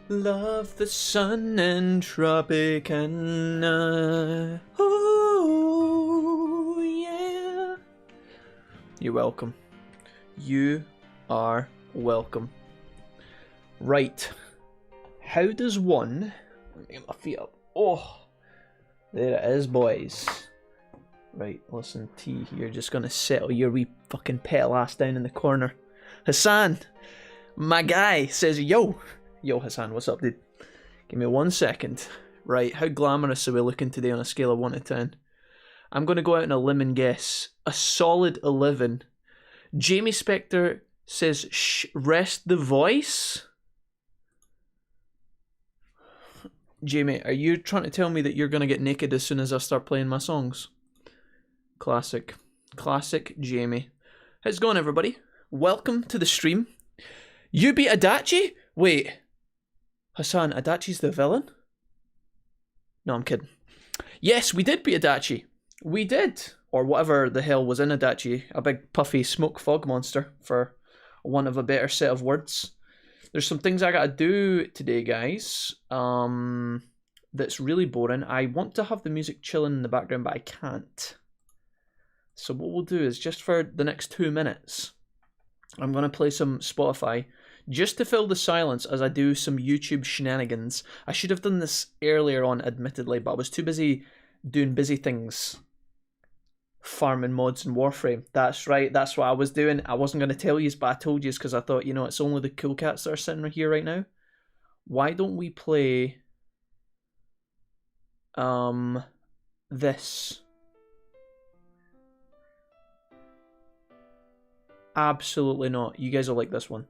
Love the sun and tropic and oh yeah. You're welcome. You are welcome. Right. How does one... Let me get my feet up. Oh, there it is, boys. Right, listen, T here. Just gonna settle your wee fucking petal ass down in the corner. Hassan, my guy, says yo. Yo, Hassan, what's up, dude? Give me 1 second. Right, how glamorous are we looking today on a scale of 1 to 10? I'm going to go out on a limb and guess a solid 11. Jamie Spector says, rest the voice? Jamie, are you trying to tell me that you're going to get naked as soon as I start playing my songs? Classic. Classic Jamie. How's it going, everybody? Welcome to the stream. You beat Adachi? Wait. Hassan, Adachi's the villain? No, I'm kidding. Yes, we did beat Adachi. We did. Or whatever the hell was in Adachi. A big puffy smoke fog monster, for want of a better set of words. There's some things I gotta do today, guys. That's really boring. I want to have the music chilling in the background, but I can't. So what we'll do is, just for the next 2 minutes, I'm gonna play some Spotify, just to fill the silence as I do some YouTube shenanigans. I should have done this earlier on, admittedly, but I was too busy doing busy things. Farming mods in Warframe. That's right, that's what I was doing. I wasn't going to tell you, but I told you because I thought, you know, it's only the cool cats that are sitting here right now. Why don't we play... this. Absolutely not. You guys will like this one.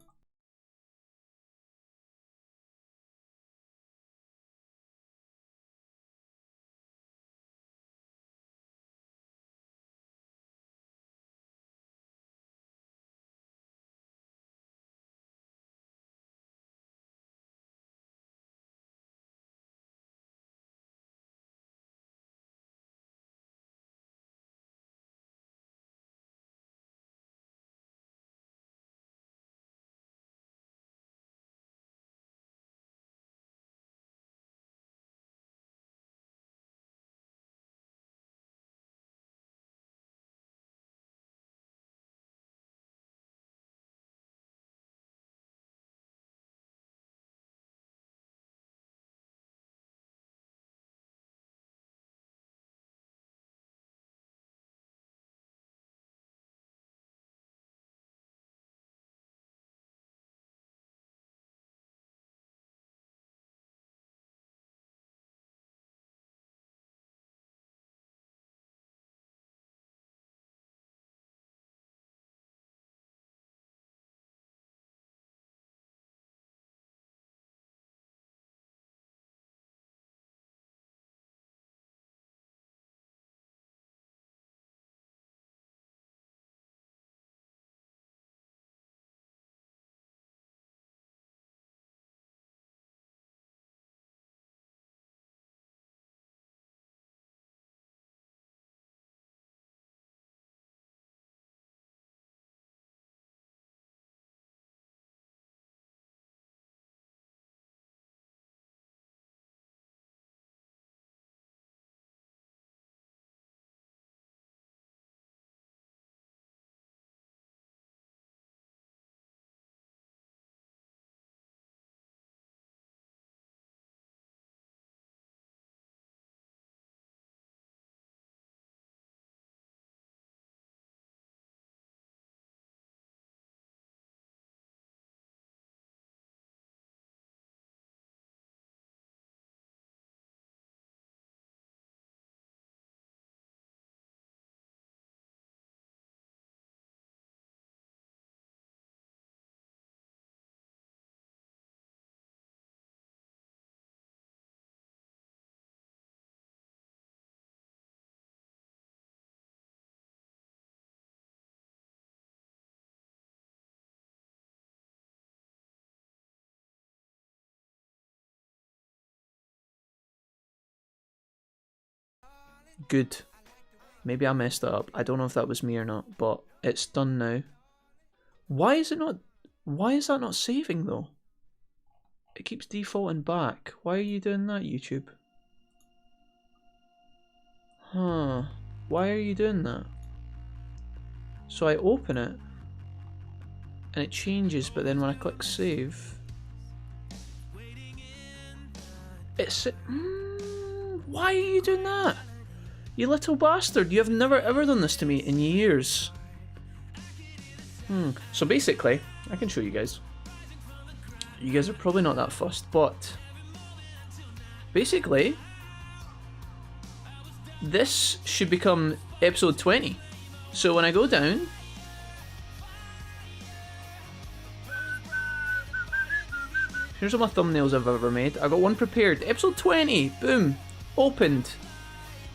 Good. Maybe I messed that up. I don't know if that was me or not, but it's done now. Why is it not... Why is that not saving, though? It keeps defaulting back. Why are you doing that, YouTube? Huh. Why are you doing that? So I open it and it changes, but then when I click save, it's... why are you doing that? You little bastard. You have never ever done this to me in years. So basically, I can show you guys. You guys are probably not that fussed, but basically, this should become episode 20. So when I go down, here's all my thumbnails I've ever made. I got one prepared. Episode 20. Boom. Opened.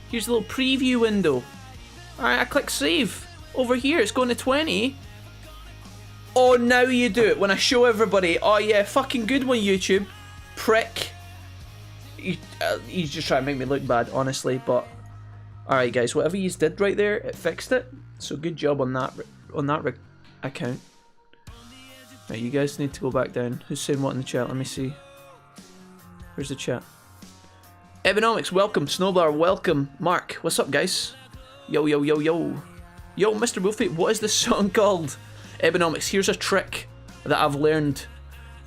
Here's a little preview window. Alright, I click save. Over here, it's going to 20. Oh, now you do it when I show everybody. Oh yeah, fucking good one, YouTube. Prick. You just try to make me look bad, honestly, but... Alright guys, whatever you did right there, it fixed it. So good job on that account. Right, you guys need to go back down. Who's saying what in the chat? Let me see. Where's the chat? Economics, welcome. Snowblower, welcome. Mark, what's up, guys? Yo, yo, yo, yo. Yo, Mr. Wolfie, what is this song called? Economics, here's a trick that I've learned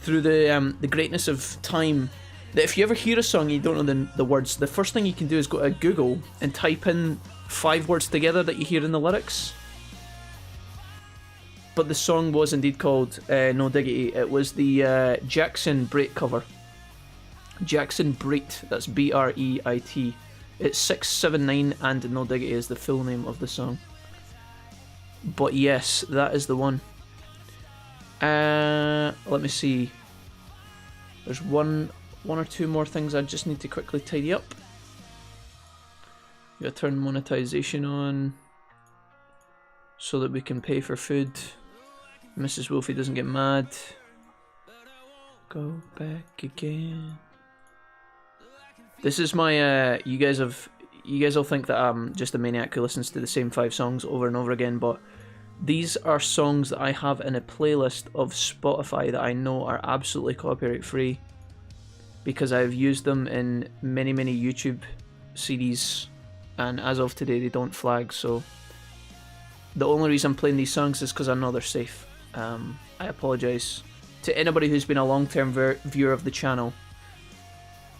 through the greatness of time. That if you ever hear a song and you don't know the words, the first thing you can do is go to Google and type in 5 words together that you hear in the lyrics. But the song was indeed called No Diggity. It was the Jackson Breit cover. Jackson Breit, that's B-R-E-I-T. It's 679 and No Diggity is the full name of the song. But yes, that is the one. Let me see. There's one or two more things I just need to quickly tidy up. Gotta turn monetization on so that we can pay for food. Mrs. Wolfie doesn't get mad. Go back again. This is my you guys all think that I'm just a maniac who listens to the same 5 songs over and over again, but these are songs that I have in a playlist of Spotify that I know are absolutely copyright free because I've used them in many YouTube series, and as of today they don't flag, so the only reason I'm playing these songs is because I know they're safe. I apologise to anybody who's been a long-term viewer of the channel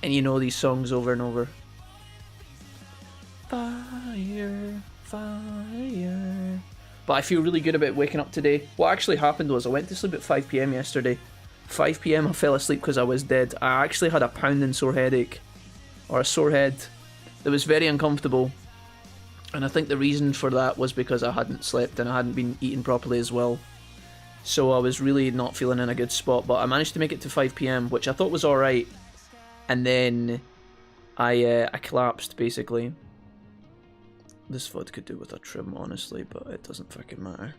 and you know these songs over and over. Fire, fire. But I feel really good about waking up today. What actually happened was I went to sleep at 5 PM yesterday. 5 PM I fell asleep because I was dead. I actually had a pounding sore headache, or a sore head, that was very uncomfortable. And I think the reason for that was because I hadn't slept and I hadn't been eating properly as well. So I was really not feeling in a good spot, but I managed to make it to 5 PM, which I thought was alright. And then I collapsed, basically. This VOD could do with a trim, honestly, but it doesn't fucking matter.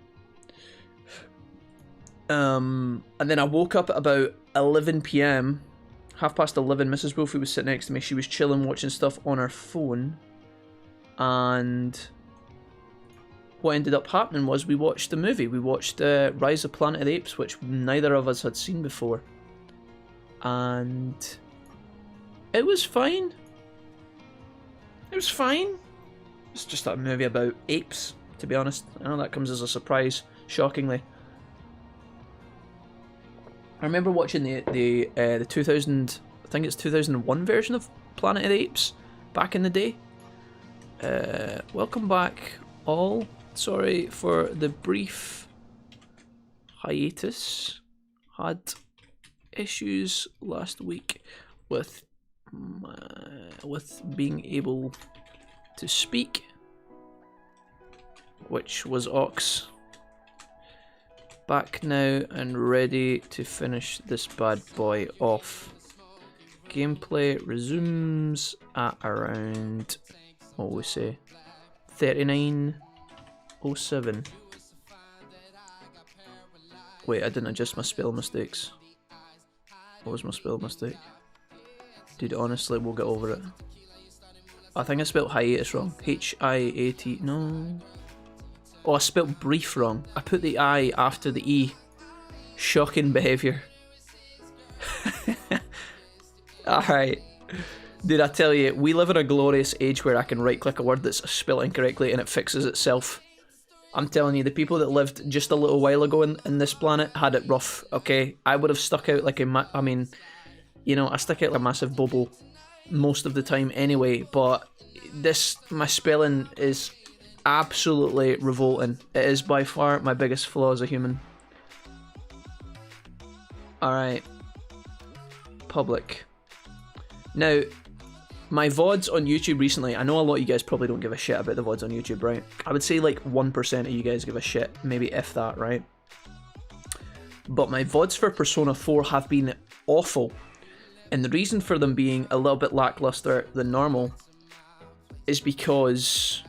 And then I woke up at about 11 PM, 11:30. Mrs. Wolfie was sitting next to me. She was chilling, watching stuff on her phone. And what ended up happening was we watched the movie. We watched Rise of Planet of the Apes, which neither of us had seen before. And it was fine. It was fine. It's just a movie about apes, to be honest. I know that comes as a surprise, shockingly. I remember watching the 2000, I think it's 2001 version of Planet of the Apes back in the day. Welcome back, all. Sorry for the brief hiatus. Had issues last week with being able to speak, which was Ox. Back now and ready to finish this bad boy off. Gameplay resumes at around, what will we say, 39:07. Wait, I didn't adjust my spell mistakes. What was my spell mistake? Dude, honestly, we'll get over it. I think I spelled hiatus wrong. H-I-A-T, no. Oh, I spelled brief wrong. I put the I after the E. Shocking behaviour. Alright. Dude, I tell you, we live in a glorious age where I can right-click a word that's spelled incorrectly and it fixes itself. I'm telling you, the people that lived just a little while ago in this planet had it rough, okay? I would have stuck out like I mean, you know, I stick out like a massive bobo most of the time anyway, but my spelling is absolutely revolting. It is by far my biggest flaw as a human. Alright. Public. Now, my VODs on YouTube recently, I know a lot of you guys probably don't give a shit about the VODs on YouTube, right? I would say like 1% of you guys give a shit, maybe if that, right? But my VODs for Persona 4 have been awful. And the reason for them being a little bit lackluster than normal is because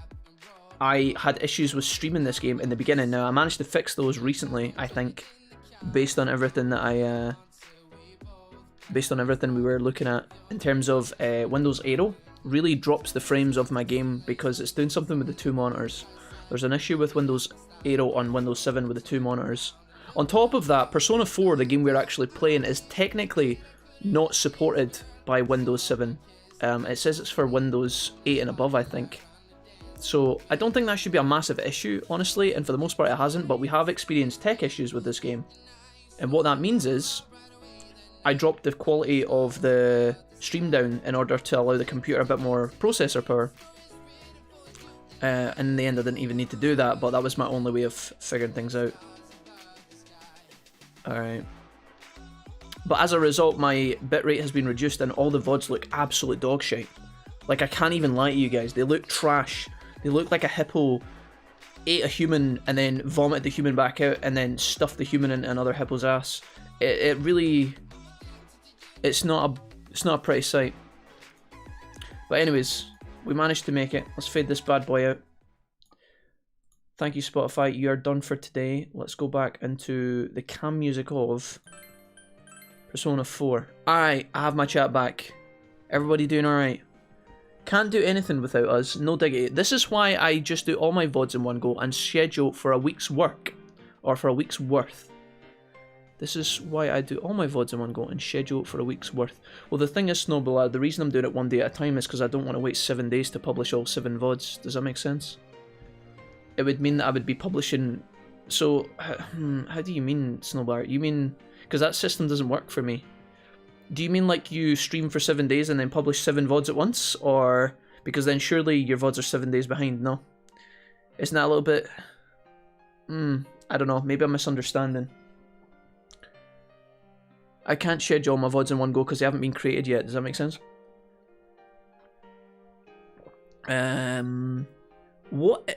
I had issues with streaming this game in the beginning. Now, I managed to fix those recently, I think, based on everything that based on everything we were looking at in terms of Windows Aero really drops the frames of my game because it's doing something with the two monitors. There's an issue with Windows Aero on Windows 7 with the two monitors. On top of that, Persona 4, the game we're actually playing, is technically not supported by Windows 7. It says it's for Windows 8 and above, I think. So I don't think that should be a massive issue, honestly, and for the most part it hasn't, but we have experienced tech issues with this game. And what that means is I dropped the quality of the stream down in order to allow the computer a bit more processor power. And in the end I didn't even need to do that, but that was my only way of figuring things out. Alright. But as a result, my bitrate has been reduced and all the VODs look absolute dog shit. Like, I can't even lie to you guys, they look trash. They look like a hippo ate a human and then vomited the human back out and then stuffed the human into another hippo's ass. It really... It's not a pretty sight. But anyways, we managed to make it. Let's fade this bad boy out. Thank you, Spotify. You are done for today. Let's go back into the cam music of Persona 4. Alright, I have my chat back. Everybody doing alright? Can't do anything without us. No diggity. This is why I just do all my VODs in one go and schedule for a week's work. Or for a week's worth. This is why I do all my VODs in one go and schedule for a week's worth. Well, the thing is, Snowball, the reason I'm doing it one day at a time is because I don't want to wait 7 days to publish all 7 VODs. Does that make sense? It would mean that I would be publishing... So, how do you mean, Snowball? You mean... Because that system doesn't work for me. Do you mean like you stream for 7 days and then publish 7 VODs at once? Or... Because then surely your VODs are 7 days behind, no? Isn't that a little bit... I don't know, maybe I'm misunderstanding. I can't schedule my VODs in one go because they haven't been created yet. Does that make sense? What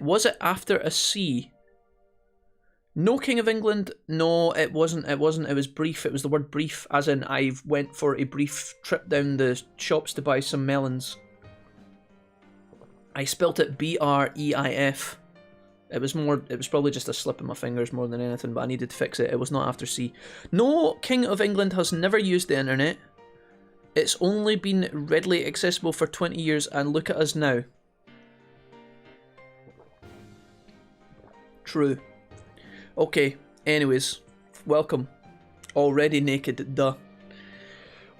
was it after a C? No King of England. No, it wasn't. It wasn't. It was brief. It was the word brief, as in I went for a brief trip down the shops to buy some melons. I spelt it B-R-E-I-F. It was probably just a slip of my fingers more than anything, but I needed to fix it. It was not after C. No, King of England has never used the internet. It's only been readily accessible for 20 years, and look at us now. True. Okay, anyways, welcome. Already naked, duh.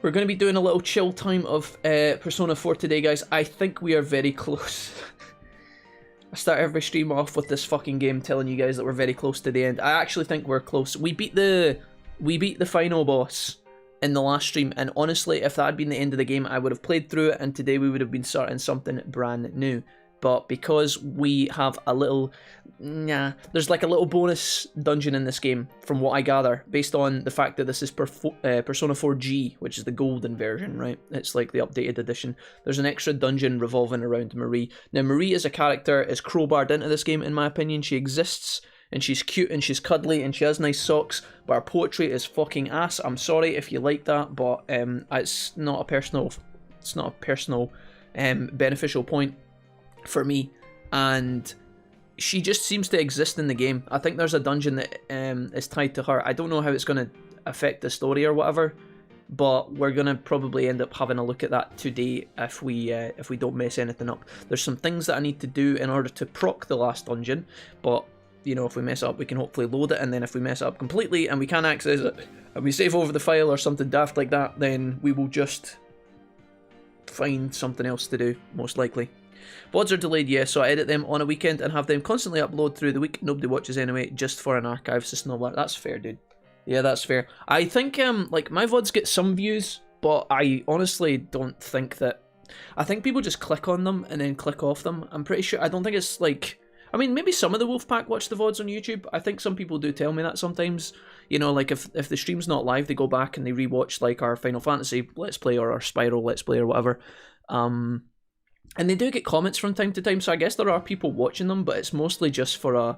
We're going to be doing a little chill time of Persona 4 today, guys. I think we are very close. I start every stream off with this fucking game telling you guys that we're very close to the end. I actually think we're close. We beat the final boss in the last stream, and honestly, if that had been the end of the game, I would have played through it, and today we would have been starting something brand new. But because we have a little... there's like a little bonus dungeon in this game, from what I gather, based on the fact that this is Persona 4G, which is the golden version, right? It's like the updated edition. There's an extra dungeon revolving around Marie. Now, Marie as a character is crowbarred into this game, in my opinion. She exists, and she's cute, and she's cuddly, and she has nice socks, but her poetry is fucking ass. I'm sorry if you like that, but it's not a personal... beneficial point for me, and she just seems to exist in the game. I think there's a dungeon that is tied to her. I don't know how it's going to affect the story or whatever, but we're going to probably end up having a look at that today if we don't mess anything up. There's some things that I need to do in order to proc the last dungeon, but you know, if we mess up, we can hopefully load it, and then if we mess up completely and we can't access it, and we save over the file or something daft like that, then we will just find something else to do, most likely. VODs are delayed, yes, so I edit them on a weekend and have them constantly upload through the week. Nobody watches anyway, just for an archive system. That's fair, dude. Yeah, that's fair. I think, like, my VODs get some views, but I honestly don't think that... I think people just click on them and then click off them. I'm pretty sure... I don't think it's, like... I mean, maybe some of the Wolfpack watch the VODs on YouTube. I think some people do tell me that sometimes. You know, like, if the stream's not live, they go back and they rewatch, like, our Final Fantasy Let's Play or our Spyro Let's Play or whatever. And they do get comments from time to time, so I guess there are people watching them, but it's mostly just for a...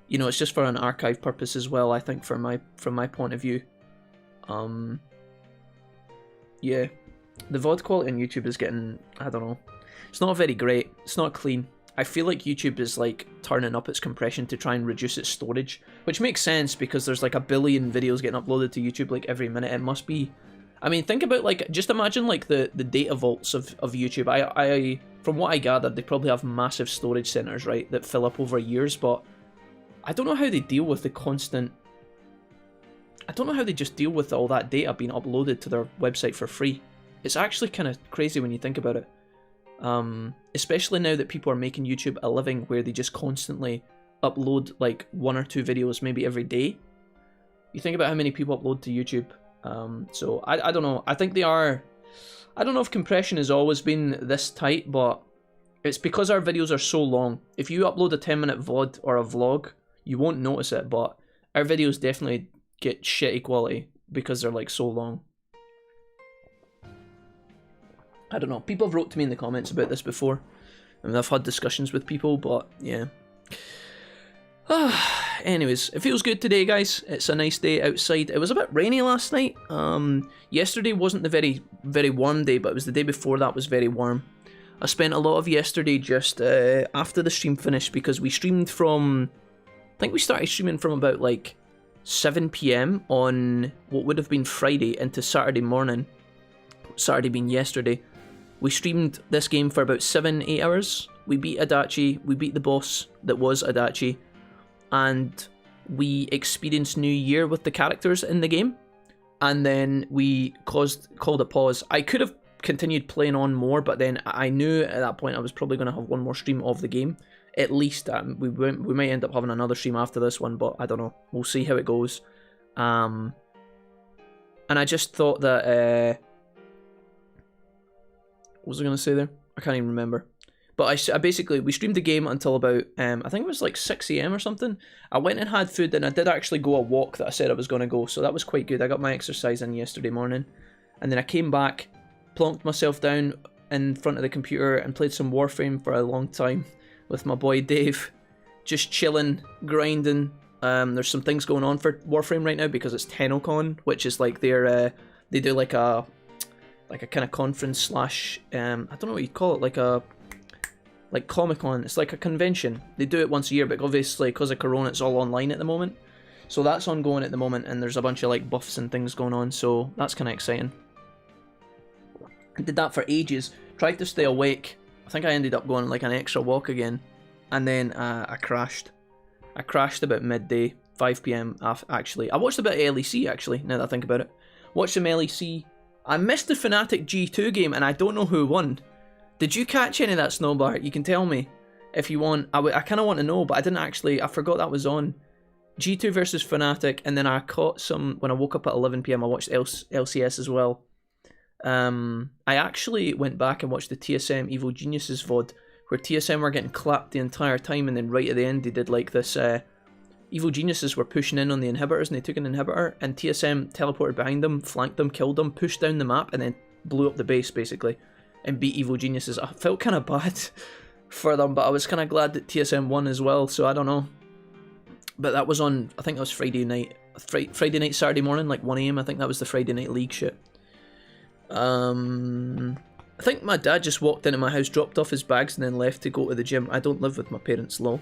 You know, it's just for an archive purpose as well, I think, from my point of view. Yeah. The VOD quality on YouTube is getting... I don't know. It's not very great. It's not clean. I feel like YouTube is, like, turning up its compression to try and reduce its storage, which makes sense because there's, like, 1 billion videos getting uploaded to YouTube, like, every minute. It must be... I mean, think about, like, just imagine, like, the data vaults of YouTube. I from what I gathered, they probably have massive storage centers, right, that fill up over years, but I don't know how they deal with the constant... I don't know how they just deal with all that data being uploaded to their website for free. It's actually kind of crazy when you think about it. Especially now that people are making YouTube a living where they just constantly upload, like, 1 or 2 videos maybe every day. You think about how many people upload to YouTube. So I don't know. I think they are... I don't know if compression has always been this tight, but it's because our videos are so long. If you upload a 10-minute VOD or a vlog, you won't notice it, but our videos definitely get shitty quality because they're, like, so long. I don't know. People have wrote to me in the comments about this before. I mean, I've had discussions with people, but yeah. Anyways, it feels good today, guys. It's a nice day outside. It was a bit rainy last night. Yesterday wasn't the very warm day, but it was the day before that was very warm. I spent a lot of yesterday just after the stream finished because we streamed from... I think we started streaming from about, like, 7 PM on what would have been Friday into Saturday morning. Saturday being yesterday. We streamed this game for about 7-8 hours. We beat Adachi, we beat the boss that was Adachi, and we experienced New Year with the characters in the game, and then we called a pause. I could have continued playing on more, but then I knew at that point I was probably going to have one more stream of the game. At least we might end up having another stream after this one, but I don't know. We'll see how it goes. And I just thought that... what was I going to say there? I can't even remember. But I basically, we streamed the game until about, I think it was like 6 AM or something. I went and had food, and I did actually go a walk that I said I was going to go, so that was quite good. I got my exercise in yesterday morning. And then I came back, plonked myself down in front of the computer, and played some Warframe for a long time with my boy Dave. Just chilling, grinding. There's some things going on for Warframe right now because it's TennoCon, which is like their, they do like a kind of conference slash, I don't know what you'd call it, like Comic-Con. It's like a convention. They do it once a year, but obviously because of Corona it's all online at the moment. So that's ongoing at the moment, and there's a bunch of like buffs and things going on, so that's kind of exciting. I did that for ages, tried to stay awake. I think I ended up going like an extra walk again, and then I crashed. I crashed about midday, 5 PM actually. I watched a bit of LEC actually, now that I think about it. Watched some LEC. I missed the Fnatic G2 game, and I don't know who won. Did you catch any of that, Snowbart? You can tell me if you want. I kind of want to know, but I didn't actually. I forgot that was on. G2 versus Fnatic, and then I caught some when I woke up at 11 PM. I watched LCS as well. I actually went back and watched the TSM Evil Geniuses VOD, where TSM were getting clapped the entire time, and then right at the end they did like this. Evil Geniuses were pushing in on the inhibitors, and they took an inhibitor, and TSM teleported behind them, flanked them, killed them, pushed down the map, and then blew up the base basically, and beat Evil Geniuses. I felt kind of bad for them, but I was kind of glad that TSM won as well, so I don't know. But that was on, I think that was Friday night, Saturday morning, like 1 AM, I think that was the Friday Night League shit. I think my dad just walked into my house, dropped off his bags, and then left to go to the gym. I don't live with my parents, lol.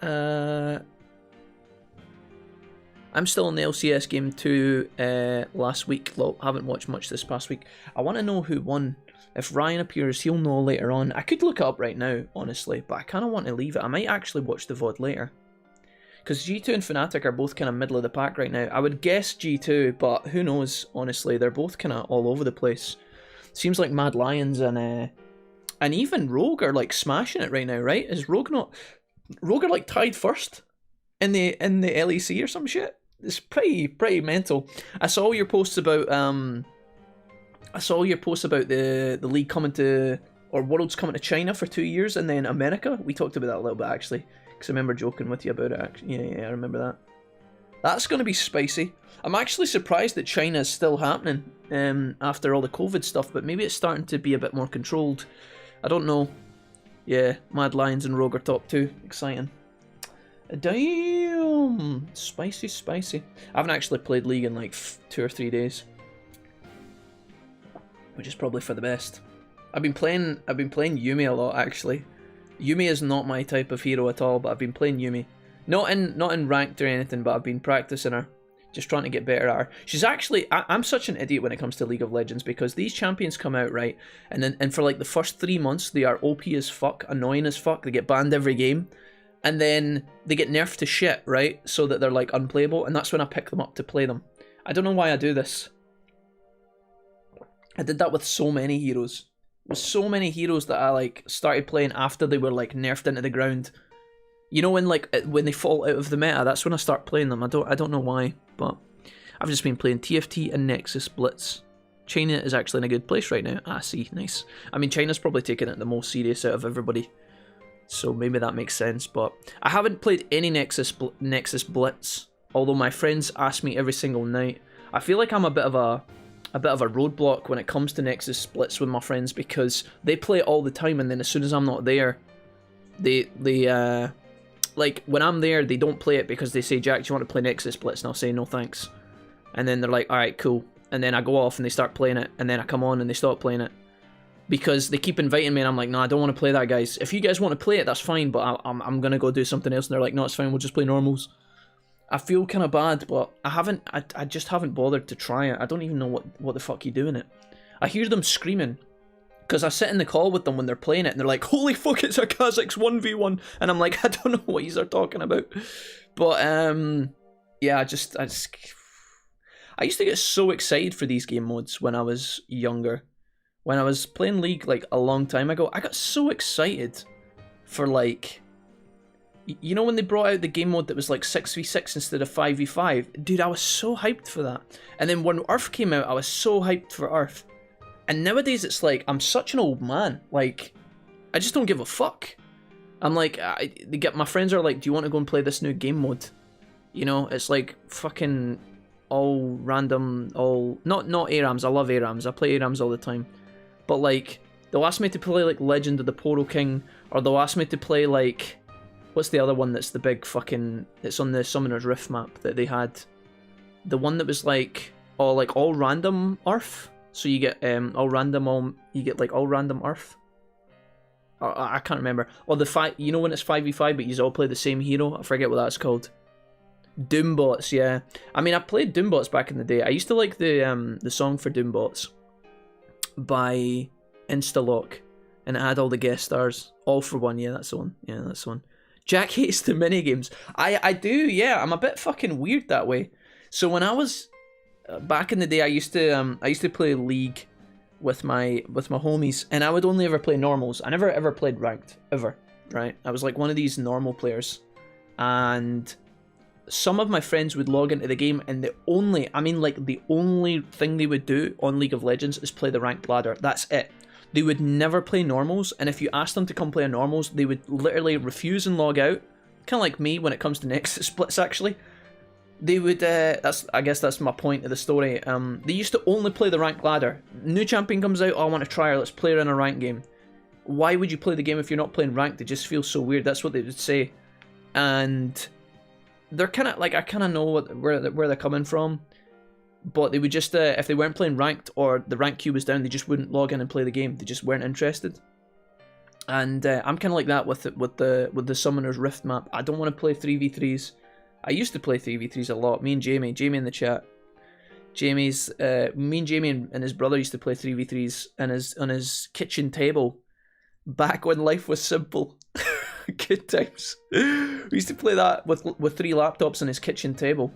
I'm still in the LCS game 2 last week. Lol, haven't watched much this past week. I want to know who won. If Ryan appears, he'll know later on. I could look it up right now, honestly, but I kind of want to leave it. I might actually watch the VOD later. Because G2 and Fnatic are both kind of middle of the pack right now. I would guess G2, but who knows, honestly. They're both kind of all over the place. Seems like Mad Lions and even Rogue are like smashing it right now, right? Is Rogue not... Rogue are like tied first in the LEC or some shit? It's pretty mental. I saw your posts about the league coming to, or Worlds coming to China for 2 years and then America. We talked about that a little bit actually. Because I remember joking with you about it. Yeah, I remember that. That's going to be spicy. I'm actually surprised that China is still happening after all the COVID stuff, but maybe it's starting to be a bit more controlled. I don't know. Yeah, Mad Lions and Rogue are top 2. Exciting. Damn! Spicy. I haven't actually played League in like 2 or 3 days. Which is probably for the best. I've been playing Yuumi a lot actually. Yuumi is not my type of hero at all, but I've been playing Yuumi. Not in ranked or anything, but I've been practicing her. Just trying to get better at her. She's actually... I'm such an idiot when it comes to League of Legends, because these champions come out, right? And for like the first 3 months, they are OP as fuck, annoying as fuck, they get banned every game. And then they get nerfed to shit, right? So that they're like unplayable, and that's when I pick them up to play them. I don't know why I do this. I did that with so many heroes. With so many heroes that I like started playing after they were like nerfed into the ground. You know, when they fall out of the meta, that's when I start playing them. I don't know why, but I've just been playing TFT and Nexus Blitz. China is actually in a good place right now. Ah, see, nice. I mean, China's probably taking it the most serious out of everybody, so maybe that makes sense. But I haven't played any Nexus Blitz, although my friends ask me every single night. I feel like I'm a bit of a roadblock when it comes to Nexus Splits with my friends, because they play it all the time, and then as soon as I'm not there, they like when I'm there, they don't play it because they say, Jack, do you want to play Nexus Splits? And I'll say no thanks, and then they're like, alright, cool, and then I go off and they start playing it, and then I come on and they stop playing it because they keep inviting me, and I'm like, no, I don't want to play that, guys. If you guys want to play it, that's fine, but I'm gonna go do something else. And they're like, no, it's fine, we'll just play normals. I feel kind of bad, but I just haven't bothered to try it. I don't even know what the fuck you do in it. I hear them screaming, because I sit in the call with them when they're playing it, and they're like, holy fuck, it's a Kazakhs 1v1, and I'm like, I don't know what you're talking about. But, yeah, I used to get so excited for these game modes when I was younger. When I was playing League, like, a long time ago, I got so excited for, like... You know when they brought out the game mode that was like 6v6 instead of 5v5? Dude, I was so hyped for that. And then when Earth came out, I was so hyped for Earth. And nowadays it's like, I'm such an old man. Like, I just don't give a fuck. I'm like, my friends are like, do you want to go and play this new game mode? You know, it's like fucking all random, not ARAMs, I love ARAMs, I play ARAMs all the time. But like, they'll ask me to play like Legend of the Poro King, or they'll ask me to play like... What's the other one that's the big fucking... It's on the Summoner's Rift map that they had. The one that was like all random Earth. So you get all random Earth. I can't remember. Or you know when it's 5v5 but you all play the same hero? I forget what that's called. Doombots, yeah. I mean, I played Doombots back in the day. I used to like the song for Doombots by Instalock, and it had all the guest stars. All for One, yeah, that's the one. Yeah, that's the one. Jack hates the minigames. I do, yeah. I'm a bit fucking weird that way. So when I was back in the day, I used to play League with my homies, and I would only ever play normals. I never ever played ranked ever, right? I was like one of these normal players, and some of my friends would log into the game, and the only thing they would do on League of Legends is play the ranked ladder. That's it. They would never play normals, and if you asked them to come play a normals, they would literally refuse and log out. Kind of like me when it comes to Nexus Splits, actually. They would, I guess that's my point of the story. They used to only play the ranked ladder. New champion comes out, oh, I want to try her, let's play her in a ranked game. Why would you play the game if you're not playing ranked? It just feels so weird, that's what they would say. And they're kind of, like, I kind of know where they're coming from. But they would just, if they weren't playing ranked or the rank queue was down, they just wouldn't log in and play the game. They just weren't interested. And I'm kind of like that with the Summoner's Rift map. I don't want to play 3v3s. I used to play 3v3s a lot. Me and Jamie in the chat. Jamie's, me and Jamie and his brother used to play 3v3s on his kitchen table back when life was simple. Good times. We used to play that with 3 laptops on his kitchen table.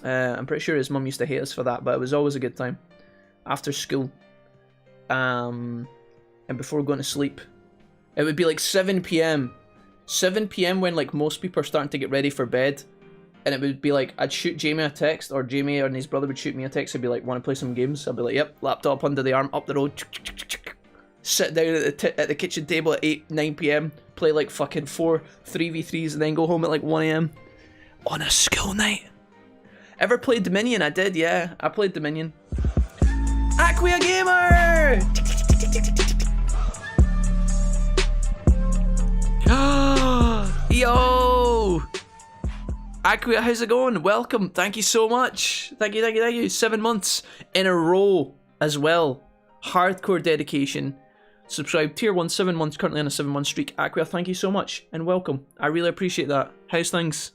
I'm pretty sure his mum used to hate us for that, but it was always a good time. After school. And before going to sleep. It would be like 7 PM. 7 PM when like most people are starting to get ready for bed. And it would be like, I'd shoot Jamie a text, or Jamie and his brother would shoot me a text. I'd be like, want to play some games? I'd be like, yep, laptop under the arm, up the road. Sit down at the kitchen table at 8, 9 PM. Play like fucking 4 3v3s and then go home at like 1 AM. On a school night. Ever played Dominion? I did, yeah. I played Dominion. Aquia Gamer! Yo! Aquia, how's it going? Welcome. Thank you so much. Thank you. 7 months in a row as well. Hardcore dedication. Subscribe. Tier 1, 7 months. Currently on a 7-month streak. Aquia, thank you so much. And welcome. I really appreciate that. How's things?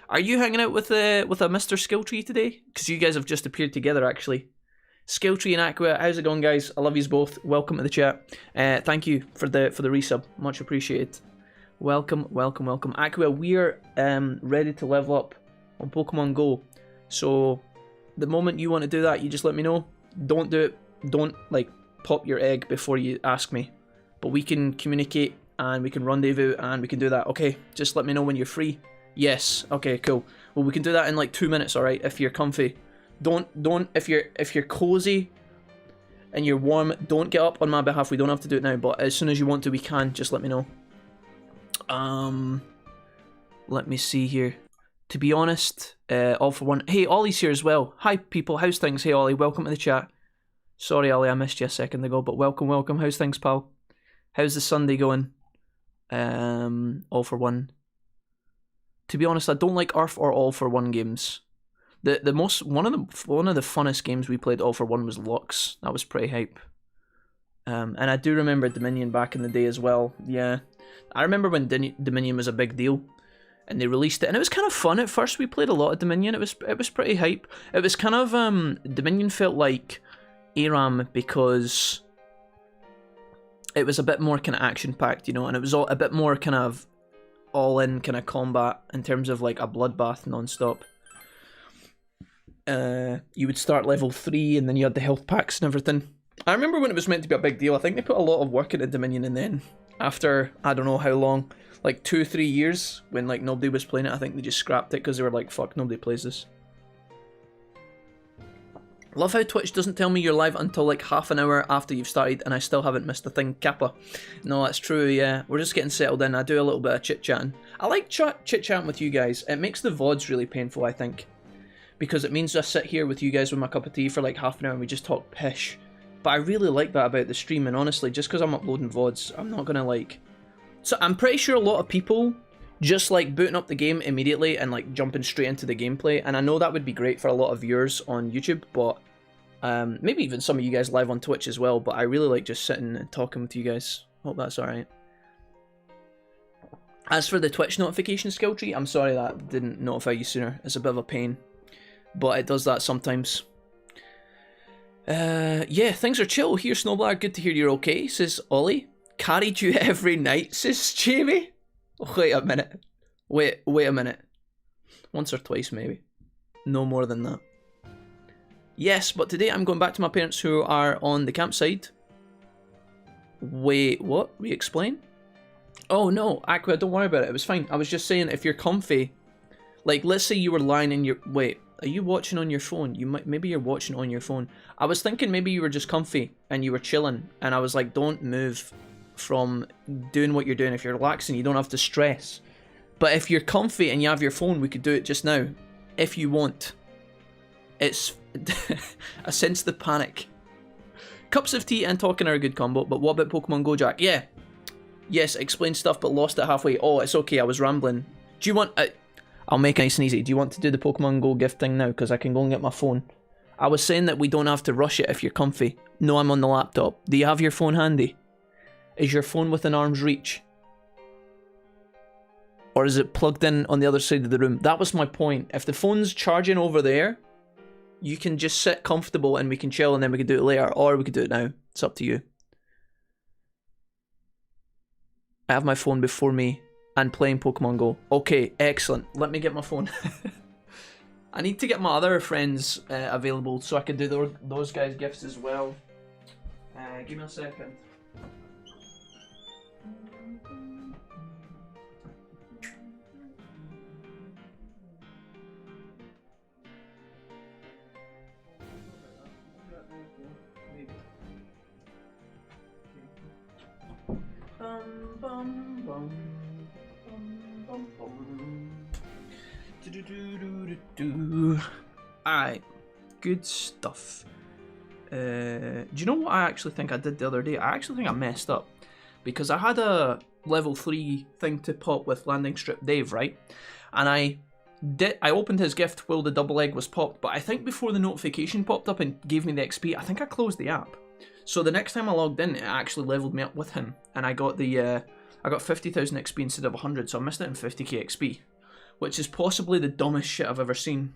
Are you hanging out with a Mr. Skilltree today? Because you guys have just appeared together, actually. Skilltree and Aquia, how's it going, guys? I love yous both. Welcome to the chat. Thank you for the resub. Much appreciated. Welcome. Aquia, we're ready to level up on Pokemon Go. So the moment you want to do that, you just let me know. Don't do it. Don't like pop your egg before you ask me. But we can communicate and we can rendezvous and we can do that. Okay, just let me know when you're free. Yes. Okay, cool. Well, we can do that in like 2 minutes, all right? If you're comfy. Don't if you're cozy and you're warm, don't get up on my behalf. We don't have to do it now, but as soon as you want to, we can. Just let me know. Let me see here. To be honest, all for one. Hey, Ollie's here as well. Hi, people. How's things? Hey, Ollie. Welcome to the chat. Sorry, Ollie, I missed you a second ago, but welcome. How's things, pal? How's the Sunday going? All for one. To be honest, I don't like ARF or All for One games. One of the funnest games we played All for One was Lux. That was pretty hype. And I do remember Dominion back in the day as well. Yeah, I remember when Dominion was a big deal, and they released it, and it was kind of fun at first. We played a lot of Dominion. It was pretty hype. It was kind of Dominion felt like ARAM because it was a bit more kind of action packed, you know, and it was all a bit more kind of all in kind of combat in terms of like a bloodbath non-stop. You would start level 3 and then you had the health packs and everything. I remember when it was meant to be a big deal. I think they put a lot of work into Dominion, and then after I don't know how long, like 2-3 years, when like nobody was playing it, I think they just scrapped it because they were like, fuck, nobody plays this. Love how Twitch doesn't tell me you're live until like half an hour after you've started, and I still haven't missed a thing. Kappa. No, that's true, yeah. We're just getting settled in. I do a little bit of chit-chatting. I like chit-chatting with you guys. It makes the VODs really painful, I think. Because it means I sit here with you guys with my cup of tea for like half an hour and we just talk pish. But I really like that about the stream, and honestly, just because I'm uploading VODs, I'm not gonna like... So I'm pretty sure a lot of people just like booting up the game immediately and like jumping straight into the gameplay, and I know that would be great for a lot of viewers on YouTube, but maybe even some of you guys live on Twitch as well, but I really like just sitting and talking with you guys. Hope that's alright. As for the Twitch notification skill tree, I'm sorry that didn't notify you sooner. It's a bit of a pain, but it does that sometimes. Yeah, things are chill here, Snowblower. Good to hear you're okay, says Ollie. Carried you every night, says Jamie. Wait a minute. Wait a minute. Once or twice, maybe. No more than that. Yes, but today I'm going back to my parents who are on the campsite. Wait, what? Re-explain? Oh no, Aqua, don't worry about it. It was fine. I was just saying, if you're comfy, like, let's say you were lying in your... Wait, are you watching on your phone? Maybe you're watching on your phone. I was thinking maybe you were just comfy and you were chilling, and I was like, don't move from doing what you're doing. If you're relaxing, you don't have to stress. But if you're comfy and you have your phone, we could do it just now, if you want. It's... I sense the panic. Cups of tea and talking are a good combo, but what about Pokemon Go, Jack? Yeah. Yes, explained stuff, but lost it halfway. Oh, it's okay, I was rambling. Do you want... I'll make it nice and easy. Do you want to do the Pokemon Go gift thing now? Because I can go and get my phone. I was saying that we don't have to rush it if you're comfy. No, I'm on the laptop. Do you have your phone handy? Is your phone within arm's reach? Or is it plugged in on the other side of the room? That was my point. If the phone's charging over there, you can just sit comfortable and we can chill and then we can do it later, or we could do it now. It's up to you. I have my phone before me and playing Pokemon Go. Okay, excellent. Let me get my phone. I need to get my other friends available so I can do those guys' gifts as well. Give me a second. Alright, good stuff. Do you know what I actually think I did the other day? I actually think I messed up because I had a level 3 thing to pop with Landing Strip Dave, right? And I opened his gift while the double egg was popped, but I think before the notification popped up and gave me the XP, I think I closed the app. So the next time I logged in, it actually leveled me up with him, and I got the I got 50,000 XP instead of 100, so I missed it in 50k XP, which is possibly the dumbest shit I've ever seen.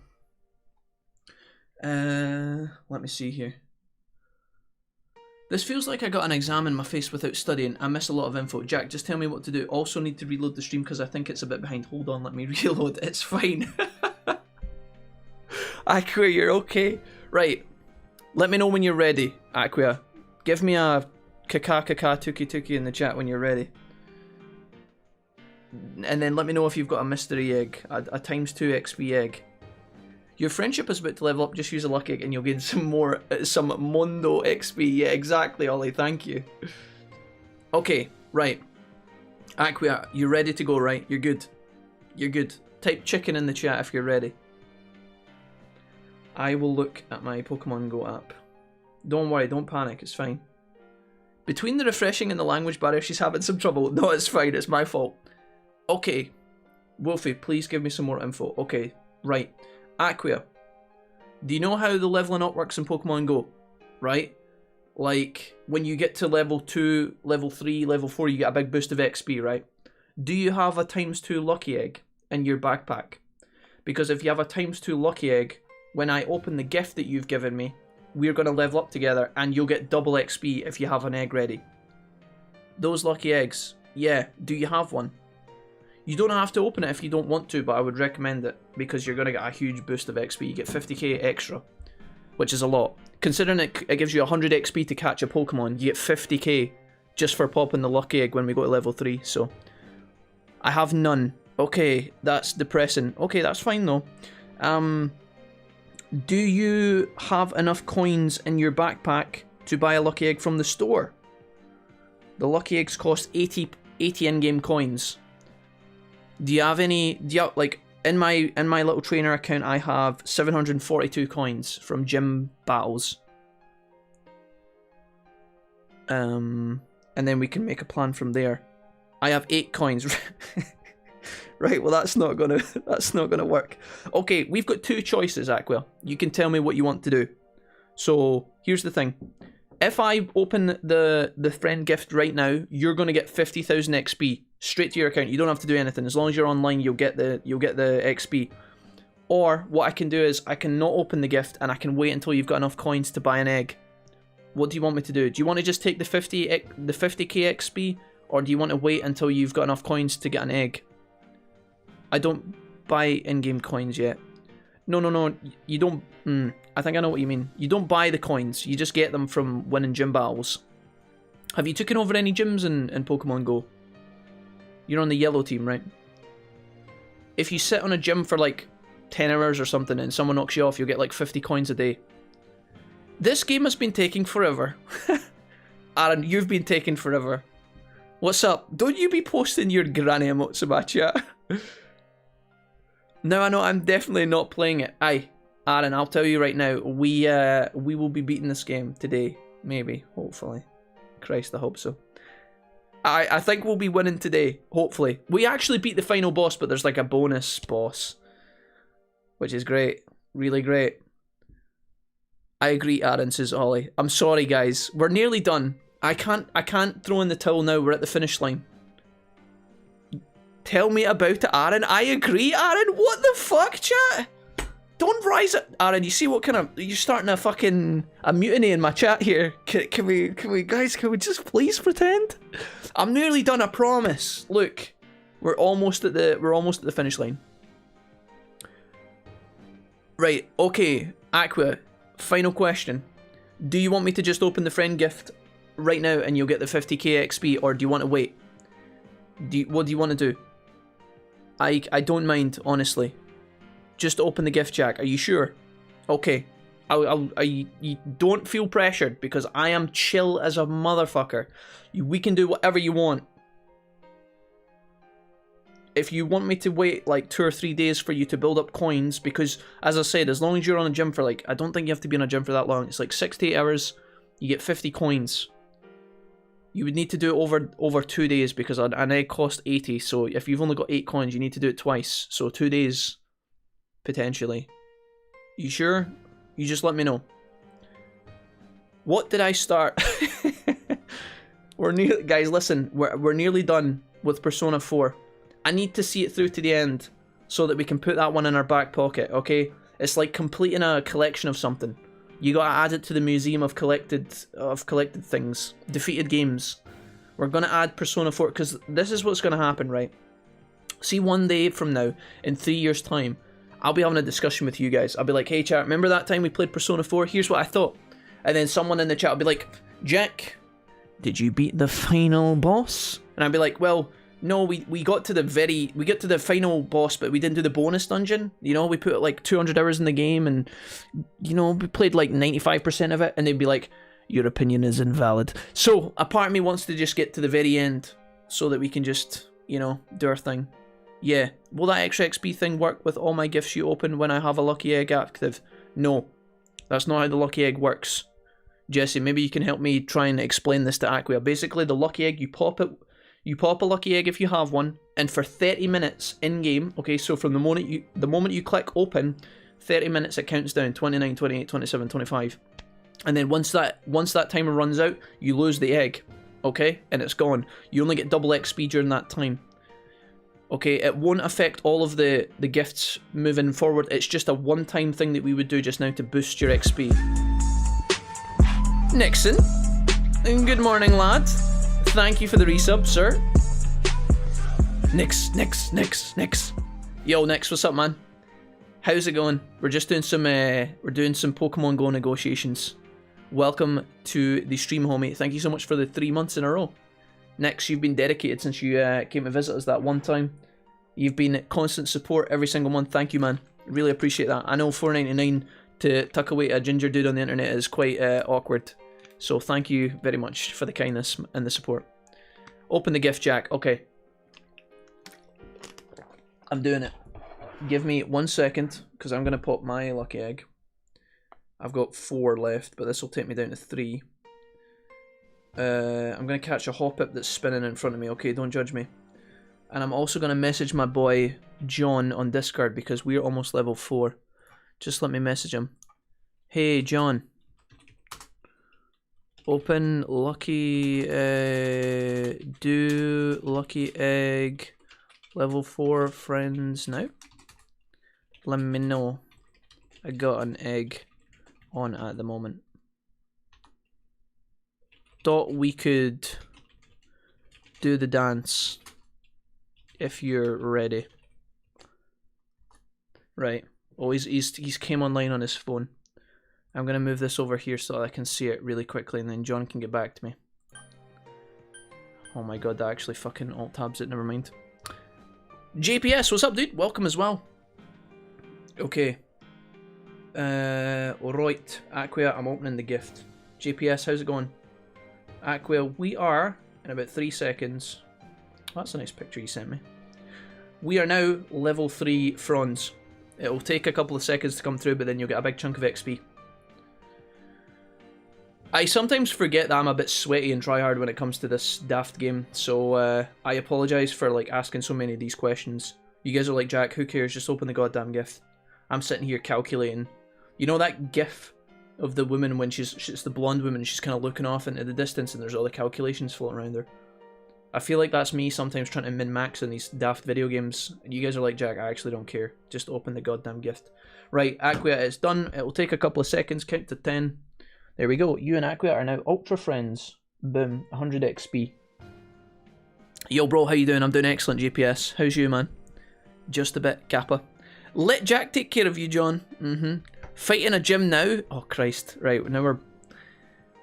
Let me see here. This feels like I got an exam in my face without studying. I miss a lot of info. Jack, just tell me what to do. Also need to reload the stream because I think it's a bit behind. Hold on, let me reload. It's fine. Aqua, you're okay. Right. Let me know when you're ready, Aqua. Give me a kaka tuki tuki in the chat when you're ready. And then let me know if you've got a mystery egg. A ×2 XP egg. Your friendship is about to level up, just use a lucky egg and you'll gain some Mondo XP. Yeah, exactly, Ollie, thank you. Okay, right. Aqua, you're ready to go, right? You're good. You're good. Type chicken in the chat if you're ready. I will look at my Pokemon Go app. Don't worry, don't panic, it's fine. Between the refreshing and the language barrier, she's having some trouble. No, it's fine, it's my fault. Okay. Wolfie, please give me some more info. Okay, right. Aqua, do you know how the leveling up works in Pokemon Go? Right? Like, when you get to level 2, level 3, level 4, you get a big boost of XP, right? Do you have a ×2 lucky egg in your backpack? Because if you have a ×2 lucky egg, when I open the gift that you've given me, we're going to level up together and you'll get double XP if you have an egg ready. Those lucky eggs, yeah, do you have one? You don't have to open it if you don't want to, but I would recommend it because you're going to get a huge boost of XP. You get 50k extra, which is a lot. Considering it gives you 100 XP to catch a Pokemon, you get 50k just for popping the lucky egg when we go to level 3, so... I have none. Okay, that's depressing. Okay, that's fine though. Do you have enough coins in your backpack to buy a lucky egg from the store? The lucky eggs cost 80 in-game coins. Do you have any, like, in my little trainer account, I have 742 coins from gym battles. And then we can make a plan from there. I have 8 coins. Right, well that's not gonna work. Okay, we've got 2 choices, Aqua. You can tell me what you want to do. So, here's the thing. If I open the friend gift right now, you're gonna get 50,000 XP straight to your account. You don't have to do anything. As long as you're online, you'll get the XP. Or what I can do is I can not open the gift and I can wait until you've got enough coins to buy an egg. What do you want me to do? Do you want to just take the 50k XP, or do you want to wait until you've got enough coins to get an egg? I don't buy in-game coins yet. No, you don't. I think I know what you mean. You don't buy the coins. You just get them from winning gym battles. Have you taken over any gyms in Pokemon Go? You're on the yellow team, right? If you sit on a gym for like 10 hours or something and someone knocks you off, you'll get like 50 coins a day. This game has been taking forever. Aaron, you've been taking forever. What's up? Don't you be posting your granny emotes in my chat. No, I know, I'm definitely not playing it. Aye, Aaron, I'll tell you right now, we will be beating this game today. Maybe, hopefully. Christ, I hope so. I think we'll be winning today, hopefully. We actually beat the final boss, but there's like a bonus boss. Which is great. Really great. I agree, Aaron, says Ollie. I'm sorry, guys. We're nearly done. I can't throw in the towel now. We're at the finish line. Tell me about it, Aaron. I agree, Aaron. What the fuck, chat? Don't rise it, Aaron. You see what kind of... You're starting a mutiny in my chat here. Can we guys, can we just please pretend? I'm nearly done, I promise. Look, we're almost at the finish line. Right, okay, Aqua, final question. Do you want me to just open the friend gift right now and you'll get the 50k XP, or do you want to wait? What do you want to do? I don't mind, honestly. Just open the gift, Jack. Are you sure? Okay. You don't feel pressured, because I am chill as a motherfucker. We can do whatever you want. If you want me to wait like 2 or 3 days for you to build up coins, because as I said, as long as you're on a gym for like, I don't think you have to be on a gym for that long. It's like 6 to 8 hours. You get 50 coins. You would need to do it over 2 days, because an egg cost 80. So if you've only got 8 coins, you need to do it twice. So 2 days, potentially. You sure? You just let me know. What did I start? Guys, listen. We're nearly done with Persona 4. I need to see it through to the end so that we can put that one in our back pocket, okay? It's like completing a collection of something. You gotta add it to the museum of collected things. Defeated games. We're gonna add Persona 4, because this is what's gonna happen, right? See, one day from now, in 3 years' time, I'll be having a discussion with you guys. I'll be like, hey chat, remember that time we played Persona 4? Here's what I thought. And then someone in the chat will be like, Jack, did you beat the final boss? And I'll be like, well, no, we got to the final boss, but we didn't do the bonus dungeon. You know, we put like 200 hours in the game, and you know, we played like 95% of it, and they'd be like, your opinion is invalid. So a part of me wants to just get to the very end so that we can just, you know, do our thing. Yeah. Will that extra XP thing work with all my gifts you open when I have a lucky egg active? No. That's not how the lucky egg works. Jesse, maybe you can help me try and explain this to Aqua. Basically, the lucky egg, you pop a lucky egg if you have one, and for 30 minutes in game, okay, so from the moment you click open, 30 minutes it counts down, 29, 28, 27, 25. And then once that timer runs out, you lose the egg, okay? And it's gone. You only get double XP during that time. Okay, it won't affect all of the gifts moving forward. It's just a one-time thing that we would do just now to boost your XP. Nixon, good morning, lad. Thank you for the resub, sir. Nix. Yo, Nix, what's up, man? How's it going? We're just doing some Pokemon Go negotiations. Welcome to the stream, homie. Thank you so much for the 3 months in a row. Nix, you've been dedicated since you came to visit us that one time. You've been constant support every single month. Thank you, man. Really appreciate that. I know $4.99 to tuck away a ginger dude on the internet is quite awkward. So thank you very much for the kindness and the support. Open the gift, Jack. Okay. I'm doing it. Give me 1 second, because I'm going to pop my lucky egg. I've got 4 left, but this will take me down to 3. I'm going to catch a Hoppip that's spinning in front of me. Okay, don't judge me. And I'm also going to message my boy John on Discord, because we're almost level 4. Just let me message him. Hey, John. Open lucky, do lucky egg level 4 friends now. Let me know. I got an egg on at the moment. Thought we could do the dance if you're ready. Right. Oh, he's came online on his phone. I'm going to move this over here so I can see it really quickly, and then John can get back to me. Oh my god, that actually fucking alt-tabs it, never mind. JPS, what's up, dude? Welcome as well. Okay. Alright. Aqua, I'm opening the gift. JPS, how's it going? Aqua, we are, in about 3 seconds... That's a nice picture you sent me. We are now level 3 Fronds. It will take a couple of seconds to come through, but then you'll get a big chunk of XP. I sometimes forget that I'm a bit sweaty and tryhard when it comes to this daft game, so I apologise for like asking so many of these questions. You guys are like, Jack, who cares? Just open the goddamn gift. I'm sitting here calculating. You know that gif of the woman when she's the blonde woman, she's kind of looking off into the distance and there's all the calculations floating around her? I feel like that's me sometimes trying to min-max in these daft video games. And you guys are like, Jack, I actually don't care. Just open the goddamn gift. Right, Aquia is done. It will take a couple of seconds. Count to 10. There we go. You and Aquia are now ultra friends. Boom. 100 XP. Yo, bro, how you doing? I'm doing excellent, GPS. How's you, man? Just a bit, Kappa. Let Jack take care of you, John. Fight in a gym now? Oh, Christ. Right, now we're...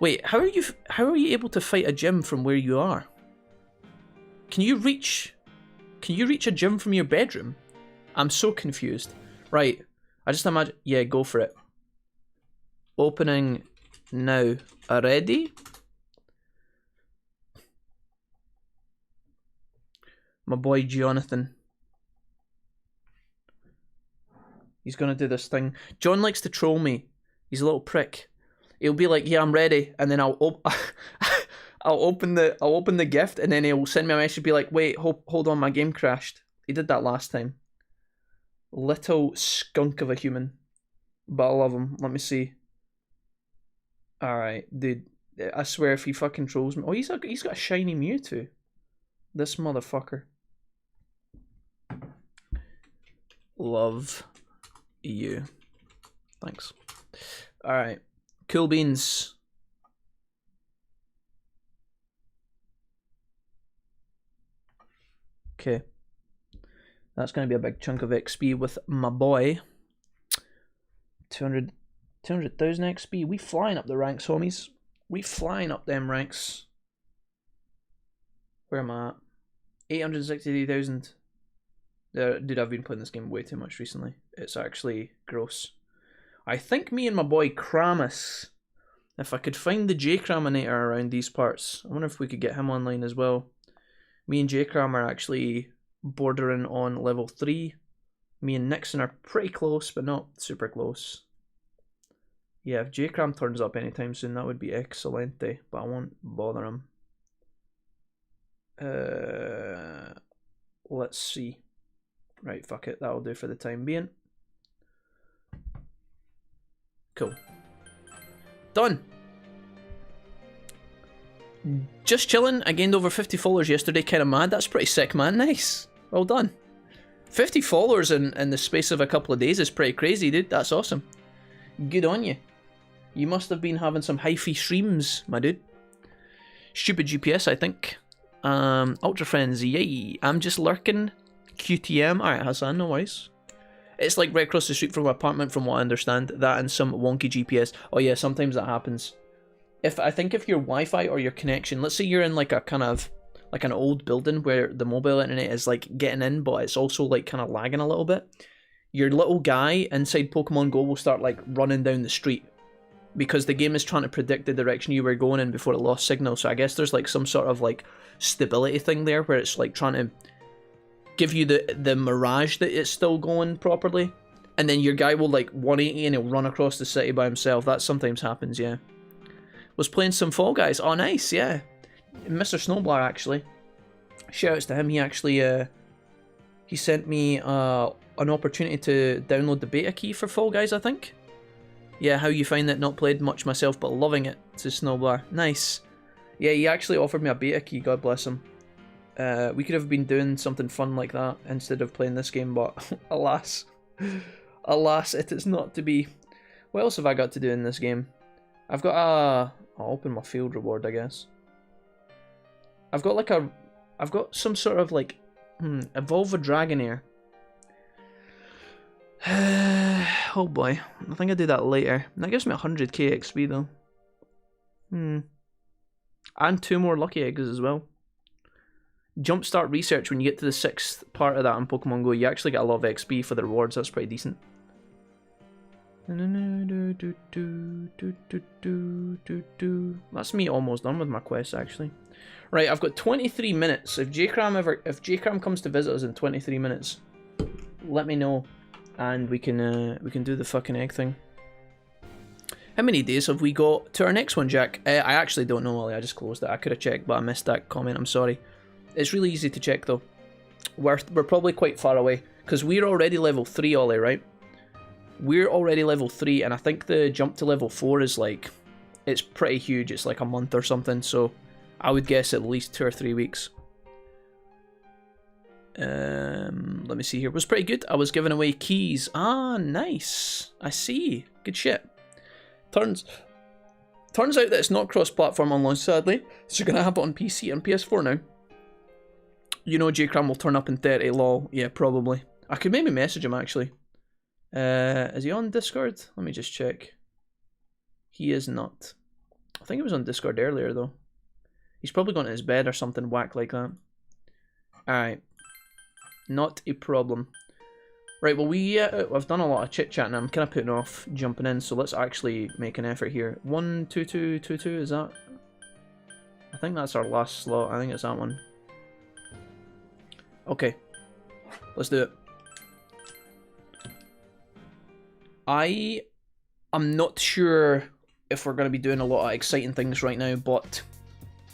Wait, how are you able to fight a gym from where you are? Can you reach a gym from your bedroom? I'm so confused. Right, I just imagine... Yeah, go for it. Opening now. Ready? My boy Jonathan. He's gonna do this thing. John likes to troll me. He's a little prick. He'll be like, "Yeah, I'm ready," and then I'll open the gift, and then he'll send me a message, be like, "Wait, hold on, my game crashed." He did that last time. Little skunk of a human, but I love him. Let me see. All right, dude. I swear, if he fucking trolls me, oh, he's got a shiny Mewtwo. This motherfucker. Love you. Thanks. Alright. Cool beans. Okay. That's going to be a big chunk of XP with my boy. 200,000 XP. We flying up the ranks, homies. We flying up them ranks. Where am I at? 863,000. Dude, I've been playing this game way too much recently. It's actually gross. I think me and my boy Kramus, if I could find the J-Kraminator around these parts, I wonder if we could get him online as well. Me and J-Kram are actually bordering on level 3. Me and Nixon are pretty close, but not super close. Yeah, if J-Kram turns up anytime soon, that would be excelente, but I won't bother him. Let's see. Right, fuck it. That'll do for the time being. Cool. Done. Just chilling. I gained over 50 followers yesterday. Kind of mad. That's pretty sick, man. Nice. Well done. 50 followers in the space of a couple of days is pretty crazy, dude. That's awesome. Good on you. You must have been having some hyphy streams, my dude. Stupid GPS, I think. Ultra friends, yay. I'm just lurking. QTM. Alright, Hassan, no worries. It's like right across the street from my apartment, from what I understand. That and some wonky GPS. Oh yeah, sometimes that happens. I think if your Wi-Fi or your connection, let's say you're in like a kind of like an old building where the mobile internet is like getting in, but it's also like kind of lagging a little bit. Your little guy inside Pokemon Go will start like running down the street because the game is trying to predict the direction you were going in before it lost signal. So I guess there's like some sort of like stability thing there where it's like trying to give you the mirage that it's still going properly, and then your guy will like 180 and he'll run across the city by himself. That sometimes happens, yeah. Was playing some Fall Guys. Oh, nice, yeah. Mr. Snowblower, actually. Shoutouts to him. He actually he sent me an opportunity to download the beta key for Fall Guys, I think. Yeah, how you find it? Not played much myself, but loving it. To Snowblower. Nice. Yeah, he actually offered me a beta key. God bless him. We could have been doing something fun like that instead of playing this game, but alas. Alas, it is not to be. What else have I got to do in this game? I've got a... I'll open my field reward, I guess. I've got like a... I've got some sort of like... Evolve a Dragonair. Oh boy. I think I'll do that later. That gives me 100k XP though. And 2 more lucky eggs as well. Jumpstart research, when you get to the 6th part of that in Pokemon Go, you actually get a lot of XP for the rewards. That's pretty decent. That's me almost done with my quest, actually. Right, I've got 23 minutes. If J-Kram comes to visit us in 23 minutes, let me know, and we can do the fucking egg thing. How many days have we got to our next one, Jack? I actually don't know, Ollie. I just closed it. I could have checked, but I missed that comment. I'm sorry. It's really easy to check though. We're probably quite far away because we're already level 3, Ollie, right? We're already level 3, and I think the jump to level 4 is like, it's pretty huge. It's like a month or something, so I would guess at least 2 or 3 weeks. Let me see here. It was pretty good. I was giving away keys. Ah, nice. I see. Good shit. Turns out that it's not cross-platform on launch, sadly. So you're going to have it on PC and PS4 now. You know J-Cram will turn up in 30, lol. Yeah, probably. I could maybe message him, actually. Is he on Discord? Let me just check. He is not. I think he was on Discord earlier, though. He's probably gone to his bed or something whack like that. Alright. Not a problem. Right, well, I've done a lot of chit-chatting. I'm kind of putting off jumping in, so let's actually make an effort here. 1, 2, 2, 2, 2, is that? I think that's our last slot. I think it's that one. Okay. Let's do it. I'm not sure if we're going to be doing a lot of exciting things right now, but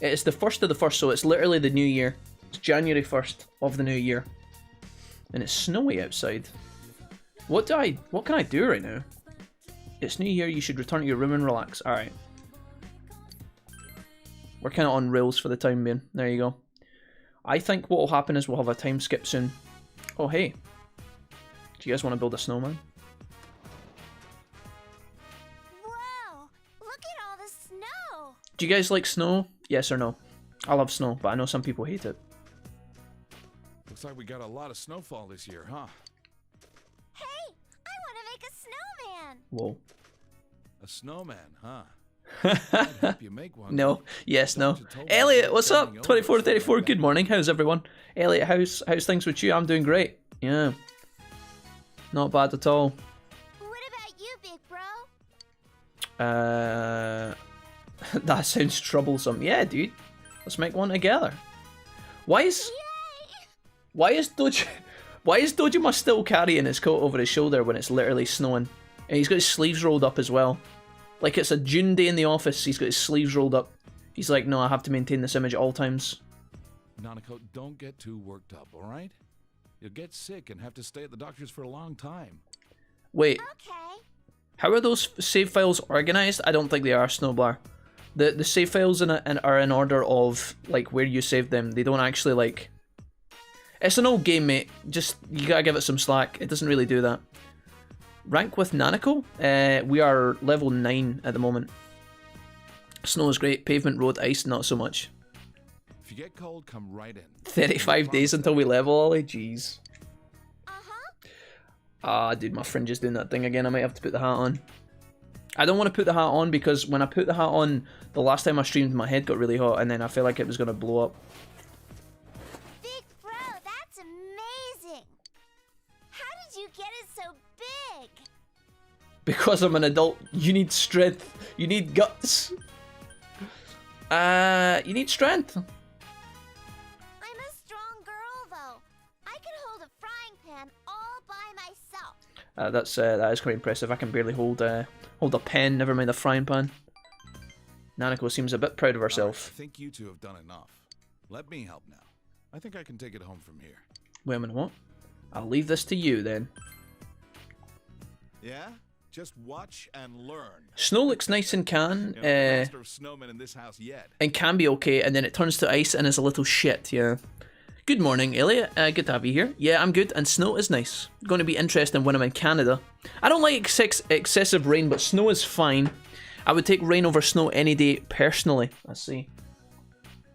it's the 1st of the 1st, so it's literally the new year. It's January 1st of the new year. And it's snowy outside. What can I do right now? It's new year, you should return to your room and relax. Alright. We're kind of on rails for the time being. There you go. I think what will happen is we'll have a time skip soon. Oh, hey. Do you guys want to build a snowman? Whoa! Look at all the snow! Do you guys like snow? Yes or no? I love snow, but I know some people hate it. Looks like we got a lot of snowfall this year, huh? Hey! I want to make a snowman! Whoa. A snowman, huh? I'd help you make one. No. Yes, no. Elliot, what's up? 2434, good morning. How's everyone? Elliot, how's things with you? I'm doing great. Yeah. Not bad at all. What about you, big bro? That sounds troublesome. Yeah, dude. Let's make one together. Why is Dojima still carrying his coat over his shoulder when it's literally snowing? And he's got his sleeves rolled up as well. Like it's a June day in the office, he's got his sleeves rolled up. He's like, no, I have to maintain this image at all times. Nanako, don't get too worked up, alright? You'll get sick and have to stay at the doctor's for a long time. Wait. Okay. How are those save files organized? I don't think they are, Snowbar. The save files are in order of like where you saved them. They don't actually like... It's an old game, mate. Just, you gotta give it some slack. It doesn't really do that. Rank with Nanako? We are level 9 at the moment. Snow is great. Pavement, road, ice, not so much. If you get cold, come right in. 35 days until we level, Ollie? Jeez. Uh-huh. Ah, dude, my fringe is doing that thing again. I might have to put the hat on. I don't want to put the hat on because when I put the hat on, the last time I streamed, my head got really hot and then I felt like it was going to blow up. Big bro, that's amazing! How did you get it so big? Because I'm an adult, you need strength. You need guts. You need strength. I'm a strong girl, though. I can hold a frying pan all by myself. That is quite impressive. I can barely hold a pen, never mind a frying pan. Nanako seems a bit proud of herself. I think you two have done enough. Let me help now. I think I can take it home from here. Wait a minute, what? I'll leave this to you then. Yeah? Just watch and learn. Snow looks nice and can. Master of snowmen in this house yet. And can be okay, and then it turns to ice and is a little shit, yeah. Good morning, Elliot. Good to have you here. Yeah, I'm good, and snow is nice. Going to be interesting when I'm in Canada. I don't like excessive rain, but snow is fine. I would take rain over snow any day, personally. Let's see.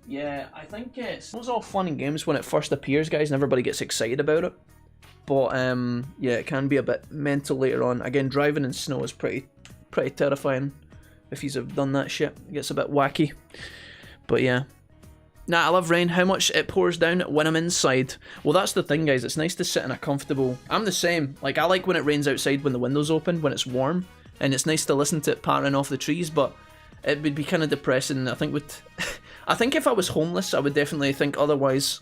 Yeah, I think snow's all fun and games when it first appears, guys, and everybody gets excited about it. But, yeah, it can be a bit mental later on. Again, driving in snow is pretty terrifying. If you've done that shit, it gets a bit wacky. But, yeah. Nah, I love rain. How much it pours down when I'm inside. Well, that's the thing, guys. It's nice to sit in a comfortable... I'm the same. Like, I like when it rains outside when the window's open, when it's warm. And it's nice to listen to it pattering off the trees, but it would be kind of depressing. I think I think if I was homeless, I would definitely think otherwise.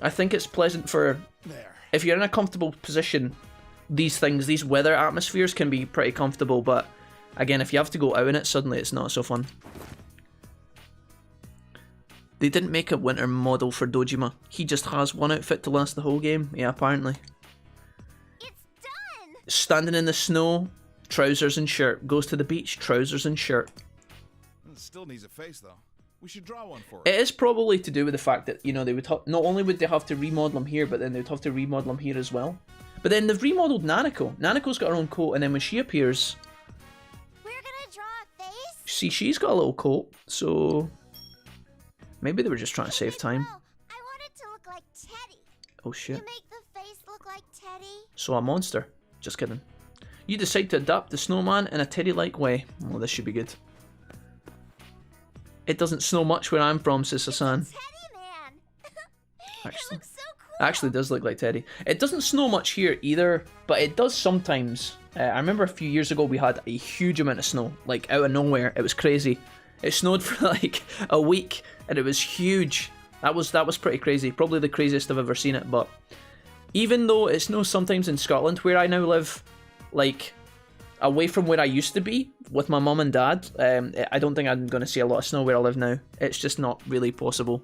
I think it's pleasant for... If you're in a comfortable position, these weather atmospheres can be pretty comfortable, but again, if you have to go out in it, suddenly it's not so fun. They didn't make a winter model for Dojima. He just has one outfit to last the whole game. Yeah, apparently. It's done! Standing in the snow, trousers and shirt. Goes to the beach, trousers and shirt. It still needs a face, though. We should draw one for It her. is probably to do with the fact that, you know, they would not only would they have to remodel him here, but then they would have to remodel him here as well. But then they've remodeled Nanako. Nanako's got her own coat, and then when she appears, We're gonna draw a face. see, she's got a little coat, so maybe they were just trying to save time. Bro, I want it to look like Teddy. Oh You shit. make the face look like Teddy. So a monster. Just kidding. You decide to adapt the snowman in a Teddy-like way. Well, this should be good. It doesn't snow much where I'm from, says Hassan. Teddy man. Actually. It looks so cool. Actually does look like Teddy. It doesn't snow much here either, but it does sometimes. I remember a few years ago we had a huge amount of snow, like out of nowhere. It was crazy. It snowed for like a week, and it was huge. That was pretty crazy. Probably the craziest I've ever seen it. But even though it snows sometimes in Scotland, where I now live, like away from where I used to be with my mum and dad, I don't think I'm going to see a lot of snow where I live now. It's just not really possible.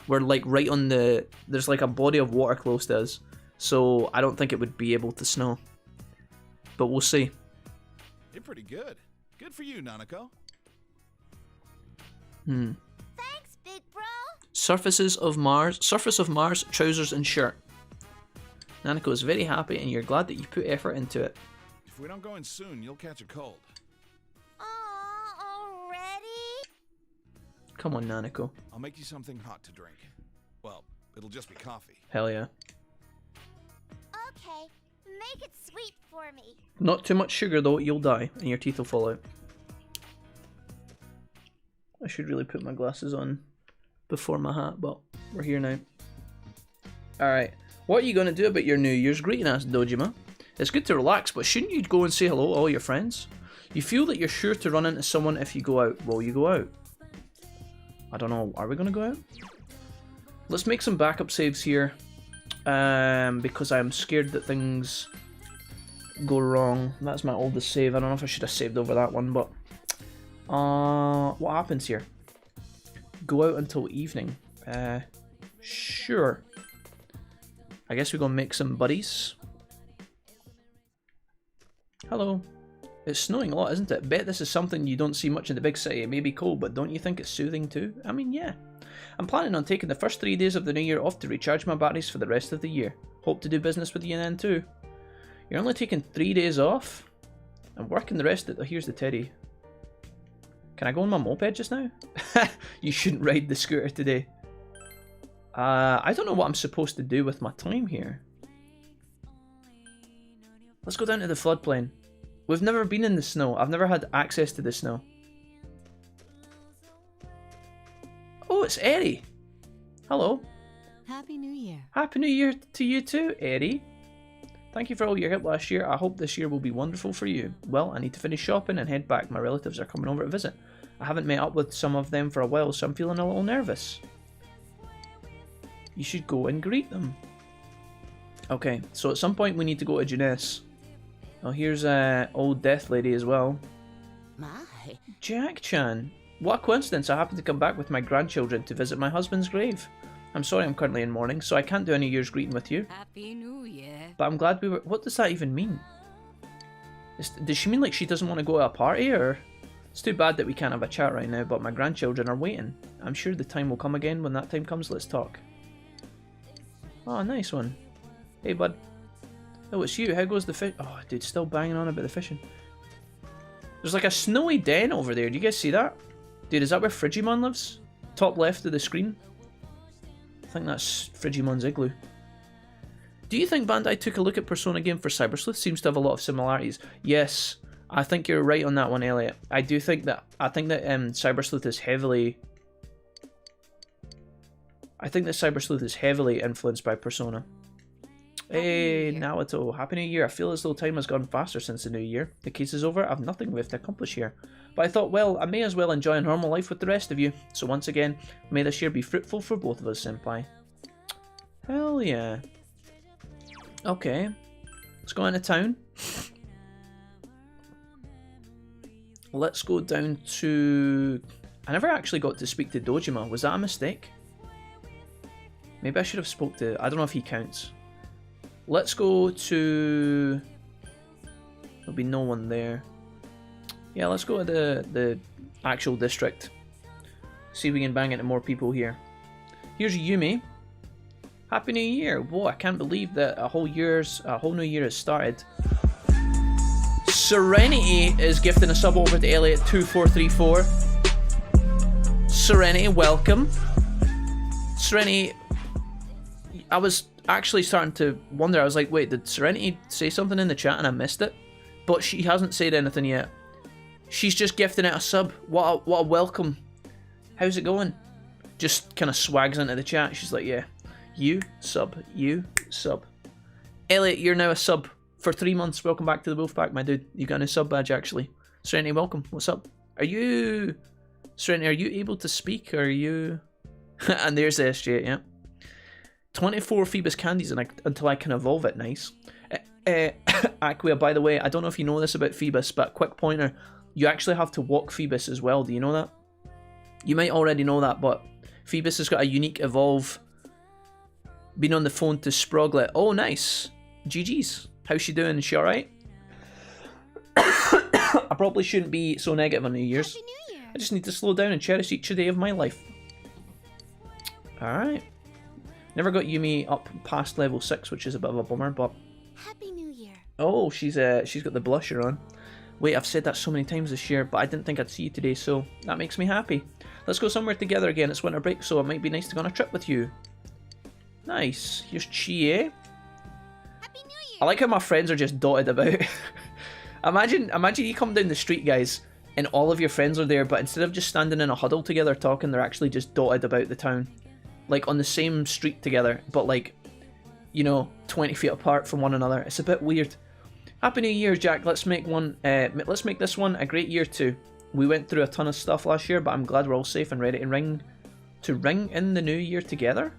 We're like right on the, there's like a body of water close to us, so I don't think it would be able to snow. But we'll see. You're pretty good. Good for you, Nanako. Thanks, big bro. Surface of Mars, trousers and shirt. Nanako is very happy, and you're glad that you put effort into it. If we don't go in soon, you'll catch a cold. Aw, already? Come on, Nanako. I'll make you something hot to drink. Well, it'll just be coffee. Hell yeah. Okay, make it sweet for me. Not too much sugar though, you'll die, and your teeth will fall out. I should really put my glasses on before my hat, but we're here now. Alright, what are you going to do about your New Year's greeting, asked Dojima. It's good to relax, but shouldn't you go and say hello to all your friends? You feel that you're sure to run into someone if you go out. Will you go out? I don't know, are we going to go out? Let's make some backup saves here, because I'm scared that things go wrong. That's my oldest save. I don't know if I should have saved over that one, but what happens here? Go out until evening. Sure. I guess we're gonna make some buddies. Hello. It's snowing a lot, isn't it? Bet this is something you don't see much in the big city. It may be cold, but don't you think it's soothing too? I mean, yeah. I'm planning on taking the first 3 days of the new year off to recharge my batteries for the rest of the year. Hope to do business with you then too. You're only taking 3 days off? I'm working the rest of it. Oh, here's the teddy. Can I go on my moped just now? You shouldn't ride the scooter today. I don't know what I'm supposed to do with my time here. Let's go down to the floodplain. We've never been in the snow. I've never had access to the snow. Oh, it's Eri. Hello. Happy New Year. Happy New Year to you too, Eri. Thank you for all your help last year. I hope this year will be wonderful for you. Well, I need to finish shopping and head back. My relatives are coming over to visit. I haven't met up with some of them for a while, so I'm feeling a little nervous. You should go and greet them. Okay, so at some point we need to go to Jeunesse. Oh, here's old Death Lady as well. My. Jack-chan. What a coincidence. I happen to come back with my grandchildren to visit my husband's grave. I'm sorry I'm currently in mourning, so I can't do any Year's greeting with you. Happy New Year. But I'm glad we were... What does that even mean? Does she mean like she doesn't want to go to a party, or... It's too bad that we can't have a chat right now, but my grandchildren are waiting. I'm sure the time will come again. When that time comes, let's talk. Oh, nice one. Hey, bud. Oh, it's you. How goes the fish? Oh, dude, still banging on about the fishing. There's like a snowy den over there. Do you guys see that? Dude, is that where Frigimon lives? Top left of the screen. I think that's Frigimon's igloo. Do you think Bandai took a look at Persona game for Cyber Sleuth? Seems to have a lot of similarities. Yes, I think you're right on that one, Elliot. I think that Cyber Sleuth is heavily... I think that Cyber Sleuth is heavily influenced by Persona. Hey, Naoto, Happy New Year. I feel as though time has gone faster since the new year. The case is over. I've nothing left to accomplish here. But I thought, well, I may as well enjoy a normal life with the rest of you. So once again, may this year be fruitful for both of us, Senpai. Hell yeah. Okay. Let's go into town. Let's go down to... I never actually got to speak to Dojima. Was that a mistake? Maybe I should have spoke to... I don't know if he counts. Let's go to... There'll be no one there. Yeah, let's go to the actual district. See if we can bang into more people here. Here's Yumi. Happy New Year. Whoa, I can't believe that a whole new year has started. Serenity is gifting a sub over to Elliot2434. Serenity, welcome. Serenity, I was actually starting to wonder. I was like, wait, did Serenity say something in the chat and I missed it? But she hasn't said anything yet. She's just gifting it a sub. What a welcome. How's it going? Just kind of swags into the chat. She's like, yeah, you sub. Elliot, you're now a sub for 3 months. Welcome back to the Wolfpack, my dude. You got a sub badge, actually. Serenity, welcome. What's up? Serenity, are you able to speak? Or are you... And there's the SJ, yeah. 24 Phoebus candies until I can evolve it. Nice. Aquia, by the way, I don't know if you know this about Phoebus, but quick pointer. You actually have to walk Phoebus as well. Do you know that? You might already know that, but Phoebus has got a unique evolve. Been on the phone to Sproglet. Oh, nice. GG's. How's she doing? Is she alright? I probably shouldn't be so negative on New Year's. Happy New Year. I just need to slow down and cherish each day of my life. Alright. Never got Yumi up past level 6, which is a bit of a bummer, but... Happy New Year. Oh, she's got the blusher on. Wait, I've said that so many times this year, but I didn't think I'd see you today, so that makes me happy. Let's go somewhere together again. It's winter break, so it might be nice to go on a trip with you. Nice. Here's Chie. Happy New Year. I like how my friends are just dotted about. Imagine you come down the street, guys, and all of your friends are there, but instead of just standing in a huddle together talking, they're actually just dotted about the town. Like, on the same street together, but like, you know, 20 feet apart from one another. It's a bit weird. Happy New Year, Jack. Let's make this one a great year too. We went through a ton of stuff last year, but I'm glad we're all safe and ready to ring in the new year together.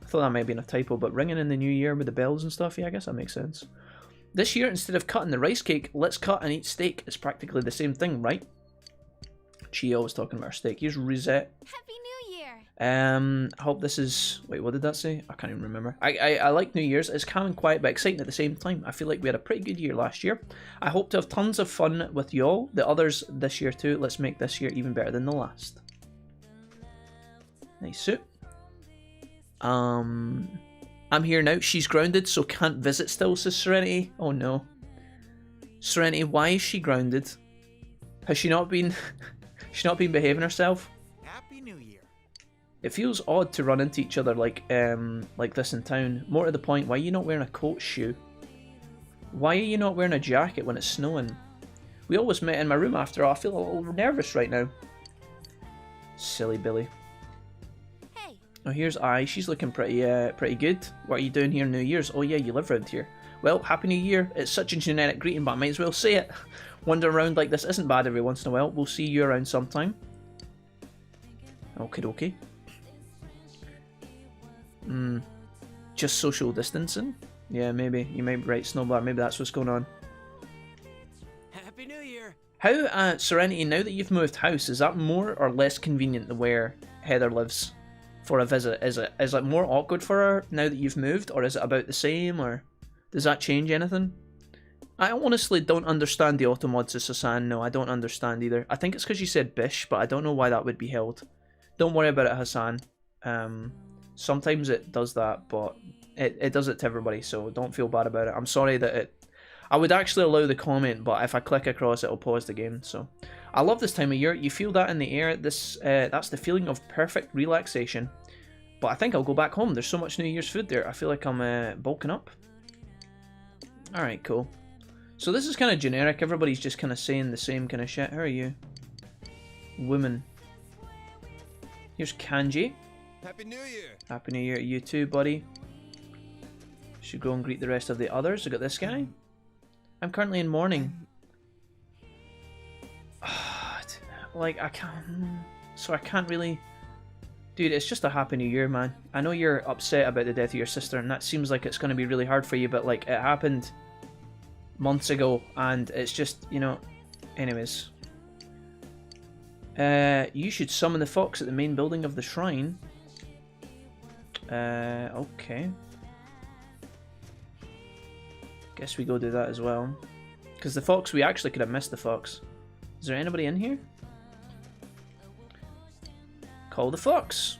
I thought that might have been a typo, but ringing in the new year with the bells and stuff, yeah, I guess that makes sense. This year, instead of cutting the rice cake, let's cut and eat steak. It's practically the same thing, right? Chio was talking about our steak. Here's Rosette. Happy New Year. I hope this is... Wait, what did that say? I can't even remember. I like New Year's. It's calm and quiet, but exciting at the same time. I feel like we had a pretty good year last year. I hope to have tons of fun with y'all, the others this year too. Let's make this year even better than the last. Nice suit. I'm here now. She's grounded, so can't visit still, says Serenity. Oh no. Serenity, why is she grounded? Has she not been... She's not been behaving herself? Happy New Year. It feels odd to run into each other like this in town. More to the point, why are you not wearing a coat shoe? Why are you not wearing a jacket when it's snowing? We always met in my room after all. I feel a little nervous right now. Silly Billy. Hey. Oh, here's I. She's looking pretty good. What are you doing here New Year's? Oh yeah, you live around here. Well, Happy New Year. It's such a generic greeting, but I might as well say it. Wander around like this isn't bad every once in a while. We'll see you around sometime. Okie dokie. Just social distancing? Yeah, maybe. You may be right, Snowblower. Maybe that's what's going on. Happy New Year. How, Serenity, now that you've moved house, is that more or less convenient than where Heather lives for a visit? Is it more awkward for her now that you've moved, or is it about the same, or does that change anything? I honestly don't understand the auto mods of Sasan. No, I don't understand either. I think it's because you said Bish, but I don't know why that would be held. Don't worry about it, Hassan. Sometimes it does that, but it does it to everybody, so don't feel bad about it. I'm sorry that it... I would actually allow the comment, but if I click across, it'll pause the game, so... I love this time of year. You feel that in the air. That's the feeling of perfect relaxation. But I think I'll go back home. There's so much New Year's food there. I feel like I'm bulking up. Alright, cool. So this is kind of generic. Everybody's just kind of saying the same kind of shit. How are you? Woman. Here's Kanji. Happy New Year. Happy New Year to you too, buddy. Should go and greet the rest of the others. I got this guy. I'm currently in mourning. Like, I can't... So I can't really... Dude, it's just a Happy New Year, man. I know you're upset about the death of your sister, and that seems like it's going to be really hard for you, but, like, it happened months ago, and it's just, you know... Anyways. You should summon the fox at the main building of the shrine. Okay. Guess we go do that as well. Because the fox, we actually could have missed the fox. Is there anybody in here? Call the fox.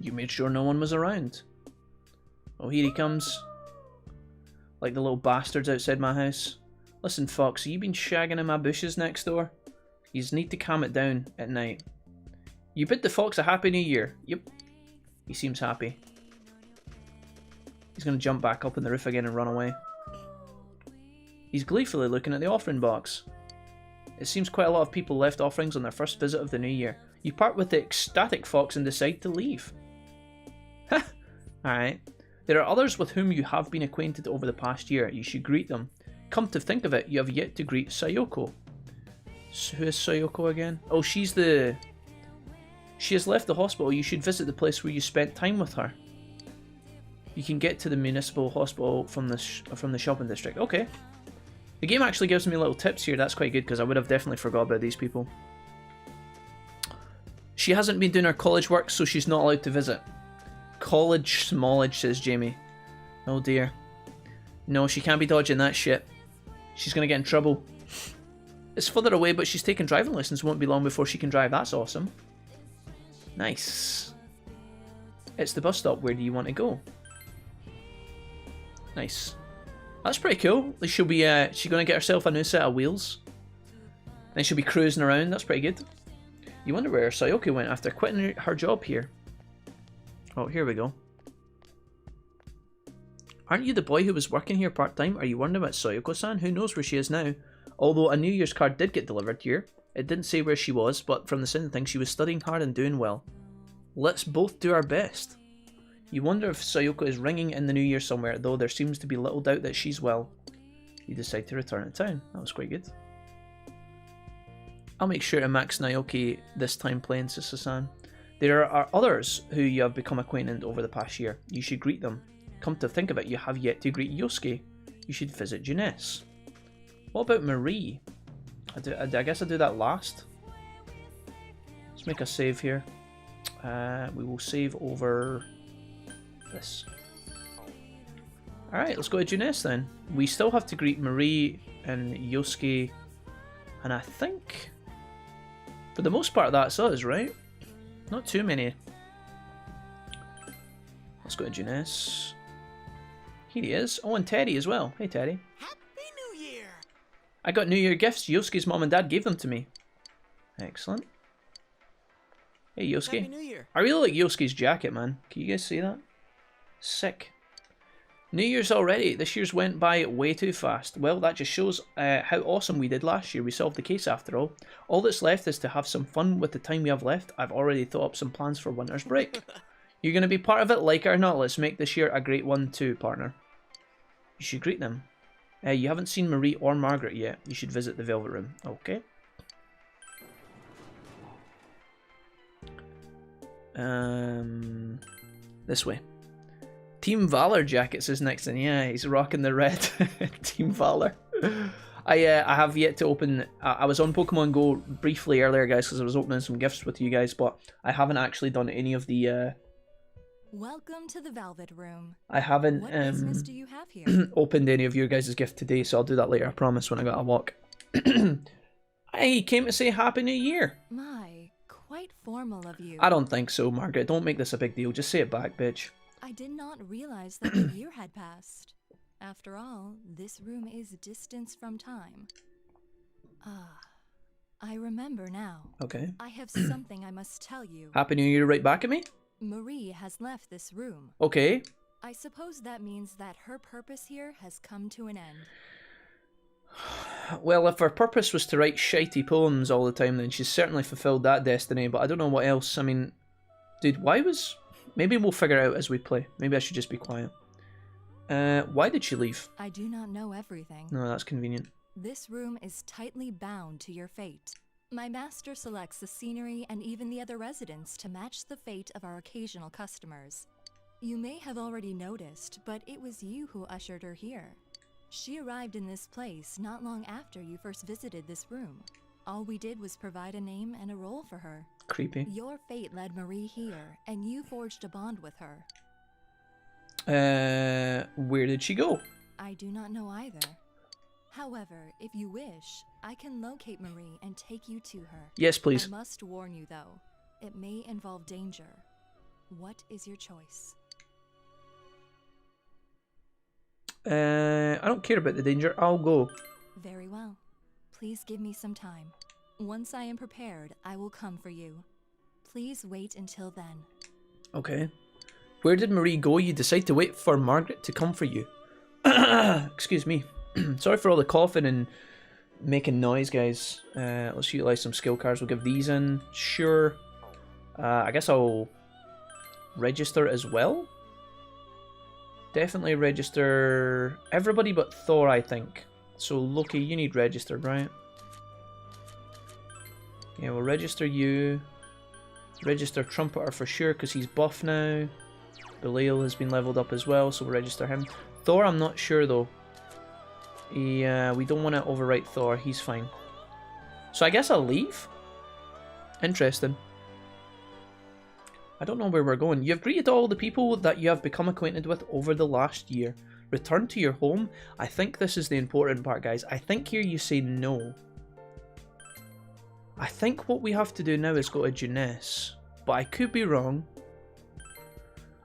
You made sure no one was around. Oh, here he comes. Like the little bastards outside my house. Listen, fox, have you been shagging in my bushes next door? You need to calm it down at night. You bid the fox a happy new year. Yep. He seems happy. He's going to jump back up on the roof again and run away. He's gleefully looking at the offering box. It seems quite a lot of people left offerings on their first visit of the new year. You part with the ecstatic fox and decide to leave. Ha! Alright. There are others with whom you have been acquainted over the past year. You should greet them. Come to think of it, you have yet to greet Sayoko. Who is Sayoko again? Oh, she's the... She has left the hospital. You should visit the place where you spent time with her. You can get to the municipal hospital from the shopping district. Okay. The game actually gives me little tips here. That's quite good because I would have definitely forgot about these people. She hasn't been doing her college work, so she's not allowed to visit. College smallage, says Jamie. Oh dear. No, she can't be dodging that shit. She's gonna get in trouble. It's further away, but she's taking driving lessons. Won't be long before she can drive. That's awesome. Nice. It's the bus stop. Where do you want to go? Nice. That's pretty cool. At least she'll be she's gonna get herself a new set of wheels. Then she'll be cruising around. That's pretty good. You wonder where Sayoko went after quitting her job here. Oh, here we go. Aren't you the boy who was working here part-time? Are you wondering about Sayoko-san? Who knows where she is now? Although a New Year's card did get delivered here. It didn't say where she was, but from the sound of things, she was studying hard and doing well. Let's both do our best. You wonder if Sayoko is ringing in the new year somewhere, though there seems to be little doubt that she's well. You decide to return to town. That was quite good. I'll make sure to max Naoki this time playing, Sisa-san. There are others who you have become acquainted over the past year. You should greet them. Come to think of it, you have yet to greet Yosuke. You should visit Juness. What about Marie? I guess I'll do that last. Let's make a save here. We will save over this. Alright, let's go to Juness then. We still have to greet Marie and Yosuke. And I think, for the most part, that's us, right? Not too many. Let's go to Juness. Here he is. Oh, and Teddy as well. Hey, Teddy. Happy New Year! I got New Year gifts. Yosuke's mom and dad gave them to me. Excellent. Hey, Yosuke. Happy New Year! I really like Yosuke's jacket, man. Can you guys see that? Sick. New Year's already. This year's went by way too fast. Well, that just shows how awesome we did last year. We solved the case after all. All that's left is to have some fun with the time we have left. I've already thought up some plans for winter's break. You're going to be part of it, like it or not. Let's make this year a great one too, partner. You should greet them. You haven't seen Marie or Margaret yet. You should visit the Velvet Room. Okay. This way. Team Valor jackets is next in. Yeah, he's rocking the red. Team Valor. I have yet to open. I was on Pokemon Go briefly earlier, guys, because I was opening some gifts with you guys, but I haven't actually done any of the. Welcome to the Velvet Room. I haven't What business do you have here? opened any of your guys' gift today, so I'll do that later. I promise when I got a walk. I came to say Happy New Year. My, quite formal of you. I don't think so, Margaret. Don't make this a big deal. Just say it back, bitch. I did not realize that the year had passed. After all, this room is distance from time. Ah, I remember now. Okay. I have something I must tell you. Happy New Year right back at me? Marie has left this room. Okay. I suppose that means that her purpose here has come to an end. Well, if her purpose was to write shitey poems all the time, then she's certainly fulfilled that destiny, but I don't know what else. I mean, dude, why was... Maybe we'll figure it out as we play. Maybe I should just be quiet. Why did she leave? I do not know everything. No, that's convenient. This room is tightly bound to your fate. My master selects the scenery and even the other residents to match the fate of our occasional customers. You may have already noticed, but it was you who ushered her here. She arrived in this place not long after you first visited this room. All we did was provide a name and a role for her. Creepy. Your fate led Marie here, and you forged a bond with her. Where did she go? I do not know either. However, if you wish, I can locate Marie and take you to her. Yes, please. I must warn you, though, it may involve danger. What is your choice? I don't care about the danger. I'll go. Very well. Please give me some time. Once I am prepared, I will come for you. Please wait until then. Okay. Where did Marie go? You decide to wait for Margaret to come for you. Excuse me. Sorry for all the coughing and making noise, guys. Let's utilize some skill cards. We'll give these in. Sure. I guess I'll register as well. Definitely register everybody but Thor, I think. So Loki, you need registered, right? Yeah, we'll register you. Register Trumpeter for sure because he's buff now. Belial has been leveled up as well, so we'll register him. Thor, I'm not sure though. Yeah, we don't want to overwrite Thor. He's fine. So I guess I'll leave. Interesting. I don't know where we're going. You have greeted all the people that you have become acquainted with over the last year. Return to your home. I think this is the important part, guys. I think here you say no. I think what we have to do now is go to Jeunesse. But I could be wrong.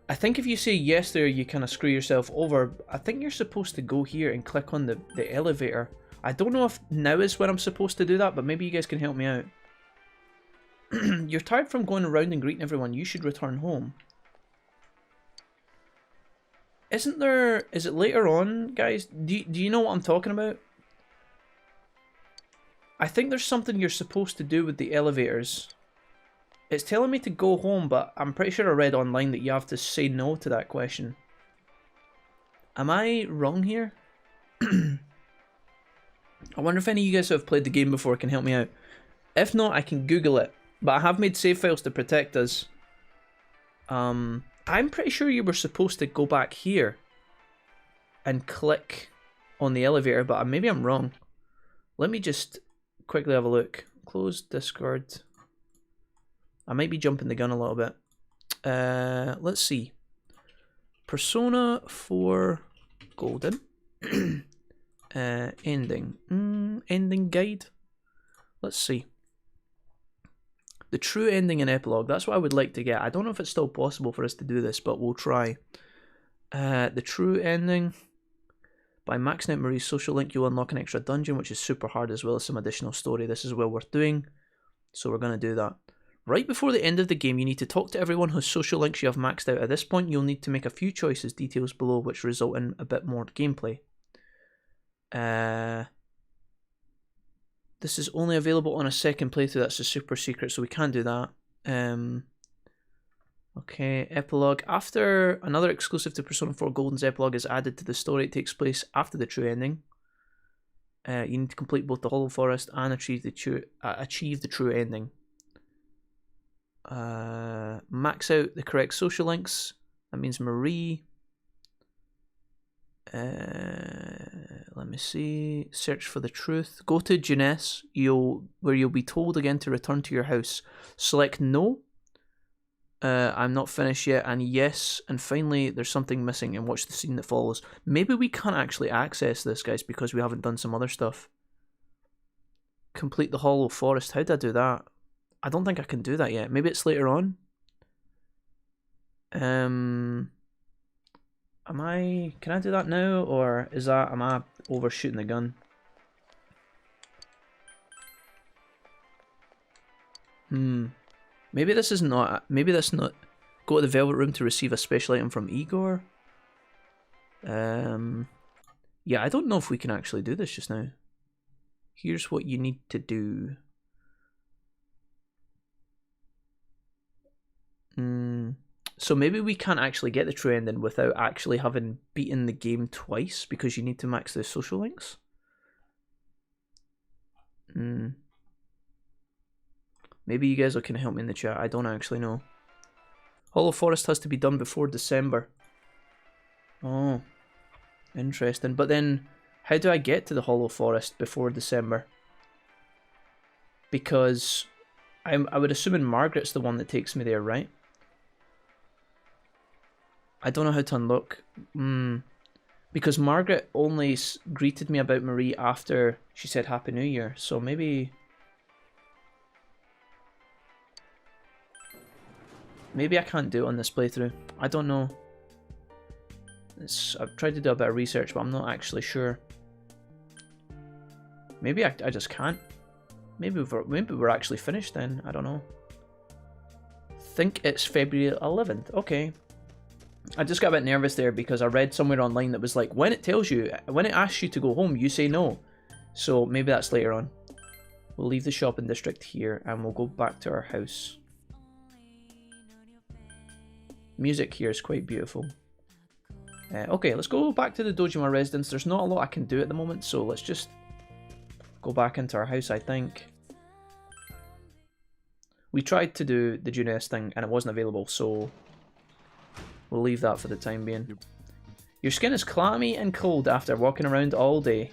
I think if you say yes there, you kind of screw yourself over. I think you're supposed to go here and click on the elevator. I don't know if now is when I'm supposed to do that, but maybe you guys can help me out. You're tired from going around and greeting everyone. You should return home. Isn't there... Is it later on, guys? Do you know what I'm talking about? I think there's something you're supposed to do with the elevators. It's telling me to go home, but I'm pretty sure I read online that you have to say no to that question. Am I wrong here? I wonder if any of you guys who have played the game before can help me out. If not, I can Google it. But I have made save files to protect us. I'm pretty sure you were supposed to go back here and click on the elevator, but maybe I'm wrong. Let me just quickly have a look. Close Discord. I might be jumping the gun a little bit. Let's see. Persona 4 Golden. Ending. Ending guide. Let's see. The true ending and epilogue. That's what I would like to get. I don't know if it's still possible for us to do this, but we'll try. The true ending. By maxing out Marie's social link, you'll unlock an extra dungeon, which is super hard, as well as some additional story. This is well worth doing. So we're going to do that. Right before the end of the game, you need to talk to everyone whose social links you have maxed out. At this point, you'll need to make a few choices, details below, which result in a bit more gameplay. This is only available on a second playthrough. That's a super secret, so we can't do that. Okay, epilogue. After another exclusive to Persona 4 Golden's epilogue is added to the story, it takes place after the true ending. You need to complete both the Hollow Forest and achieve the true ending. Max out the correct social links. That means Marie. Let me see. Search for the truth. Go to Jeunesse, where you'll be told again to return to your house. Select no. I'm not finished yet, and yes, and finally there's something missing, and watch the scene that follows. Maybe we can't actually access this, guys, because we haven't done some other stuff. Complete the Hollow Forest. How did I do that? I don't think I can do that yet. Maybe it's later on. Can I do that now, or am I overshooting the gun? Maybe this is not. Maybe that's not. Go to the Velvet Room to receive a special item from Igor. Yeah, I don't know if we can actually do this just now. Here's what you need to do. So maybe we can't actually get the true ending without actually having beaten the game twice, because you need to max the social links. Maybe you guys can help me in the chat. I don't actually know. Hollow Forest has to be done before December. Oh, interesting. But then, how do I get to the Hollow Forest before December? Because I would assume Margaret's the one that takes me there, right? I don't know how to unlock. Because Margaret only greeted me about Marie after she said Happy New Year, so maybe... Maybe I can't do it on this playthrough. I don't know. I've tried to do a bit of research, but I'm not actually sure. Maybe I just can't. Maybe we're actually finished then. I don't know. Think it's February 11th. Okay. I just got a bit nervous there because I read somewhere online that was like, when it asks you to go home, you say no. So maybe that's later on. We'll leave the shopping district here and we'll go back to our house. Music here is quite beautiful. Okay, let's go back to the Dojima residence. There's not a lot I can do at the moment, so let's just go back into our house, I think. We tried to do the Junes thing and it wasn't available, so we'll leave that for the time being. Your skin is clammy and cold after walking around all day.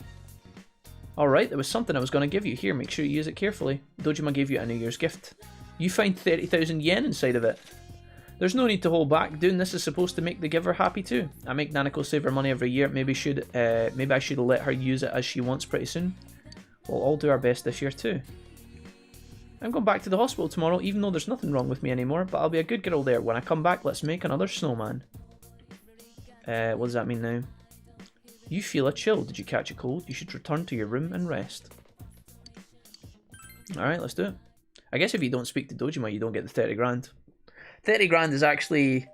Alright, there was something I was going to give you. Here, make sure you use it carefully. Dojima gave you a New Year's gift. You find 30,000 yen inside of it. There's no need to hold back. Doing this is supposed to make the giver happy too. I make Nanako save her money every year. Maybe I should let her use it as she wants pretty soon. We'll all do our best this year too. I'm going back to the hospital tomorrow, even though there's nothing wrong with me anymore, but I'll be a good girl there. When I come back, let's make another snowman. What does that mean now? You feel a chill. Did you catch a cold? You should return to your room and rest. Alright, let's do it. I guess if you don't speak to Dojima, you don't get the 30 grand. 30 grand is actually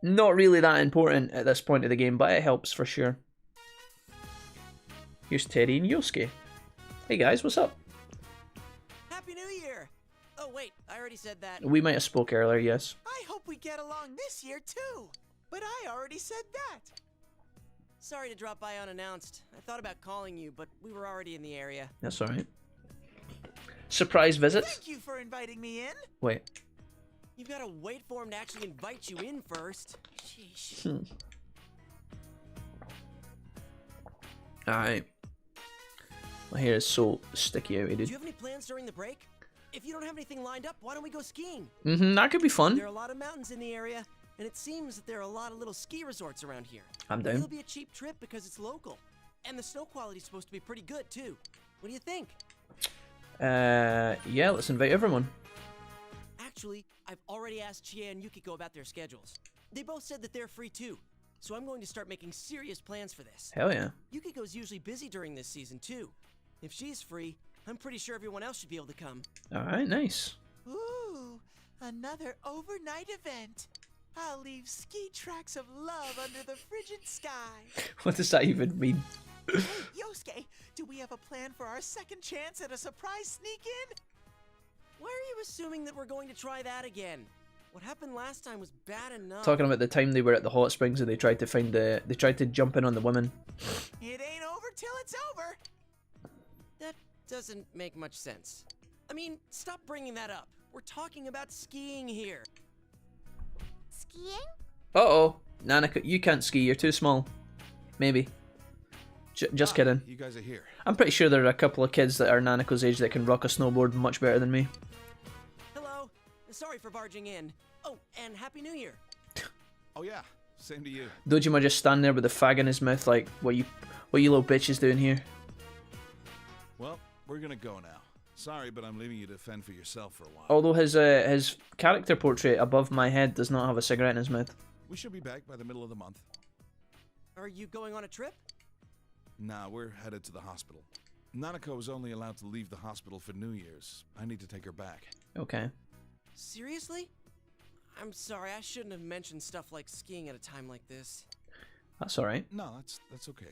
not really that important at this point of the game, but it helps for sure. Here's Teddy and Yosuke. Hey guys, what's up? Happy New Year! Oh wait, I already said that. We might have spoke earlier, yes. I hope we get along this year too. But I already said that. Sorry to drop by unannounced. I thought about calling you, but we were already in the area. That's alright. Surprise visit? Thank you for inviting me in. Wait. You've got to wait for him to actually invite you in first. Sheesh. Alright. My hair is so sticky out, Do dude. you have any plans during the break? If you don't have anything lined up, why don't we go skiing? That could be fun. There are a lot of mountains in the area, and it seems that there are a lot of little ski resorts around here. I'm Maybe down. it'll be a cheap trip because it's local. And the snow quality's supposed to be pretty good, too. What do you think? Yeah, let's invite everyone. Actually, I've already asked Chie and Yukiko about their schedules. They both said that they're free, too. So I'm going to start making serious plans for this. Hell yeah. Yukiko's usually busy during this season, too. If she's free, I'm pretty sure everyone else should be able to come. Alright, nice. Ooh, another overnight event. I'll leave ski tracks of love under the frigid sky. What does that even mean? Hey, Yosuke, do we have a plan for our second chance at a surprise sneak-in? Why are you assuming that we're going to try that again? What happened last time was bad enough. Talking about the time they were at the hot springs and they tried to jump in on the women. It ain't over till it's over. That doesn't make much sense. I mean, stop bringing that up. We're talking about skiing here. Skiing? Uh-oh. Nanako, you can't ski, you're too small. Maybe. Just kidding. You guys are here. I'm pretty sure there are a couple of kids that are Nanako's age that can rock a snowboard much better than me. Hello. Sorry for barging in. Oh, and Happy New Year. Oh yeah, same to you. Dojima just standing there with a fag in his mouth like, what you little bitches doing here? Well, we're gonna go now. Sorry, but I'm leaving you to fend for yourself for a while. Although his character portrait above my head does not have a cigarette in his mouth. We should be back by the middle of the month. Are you going on a trip? Nah, we're headed to the hospital. Nanako is only allowed to leave the hospital for New Year's. I need to take her back. Okay. Seriously? I'm sorry, I shouldn't have mentioned stuff like skiing at a time like this. That's alright. No, that's okay.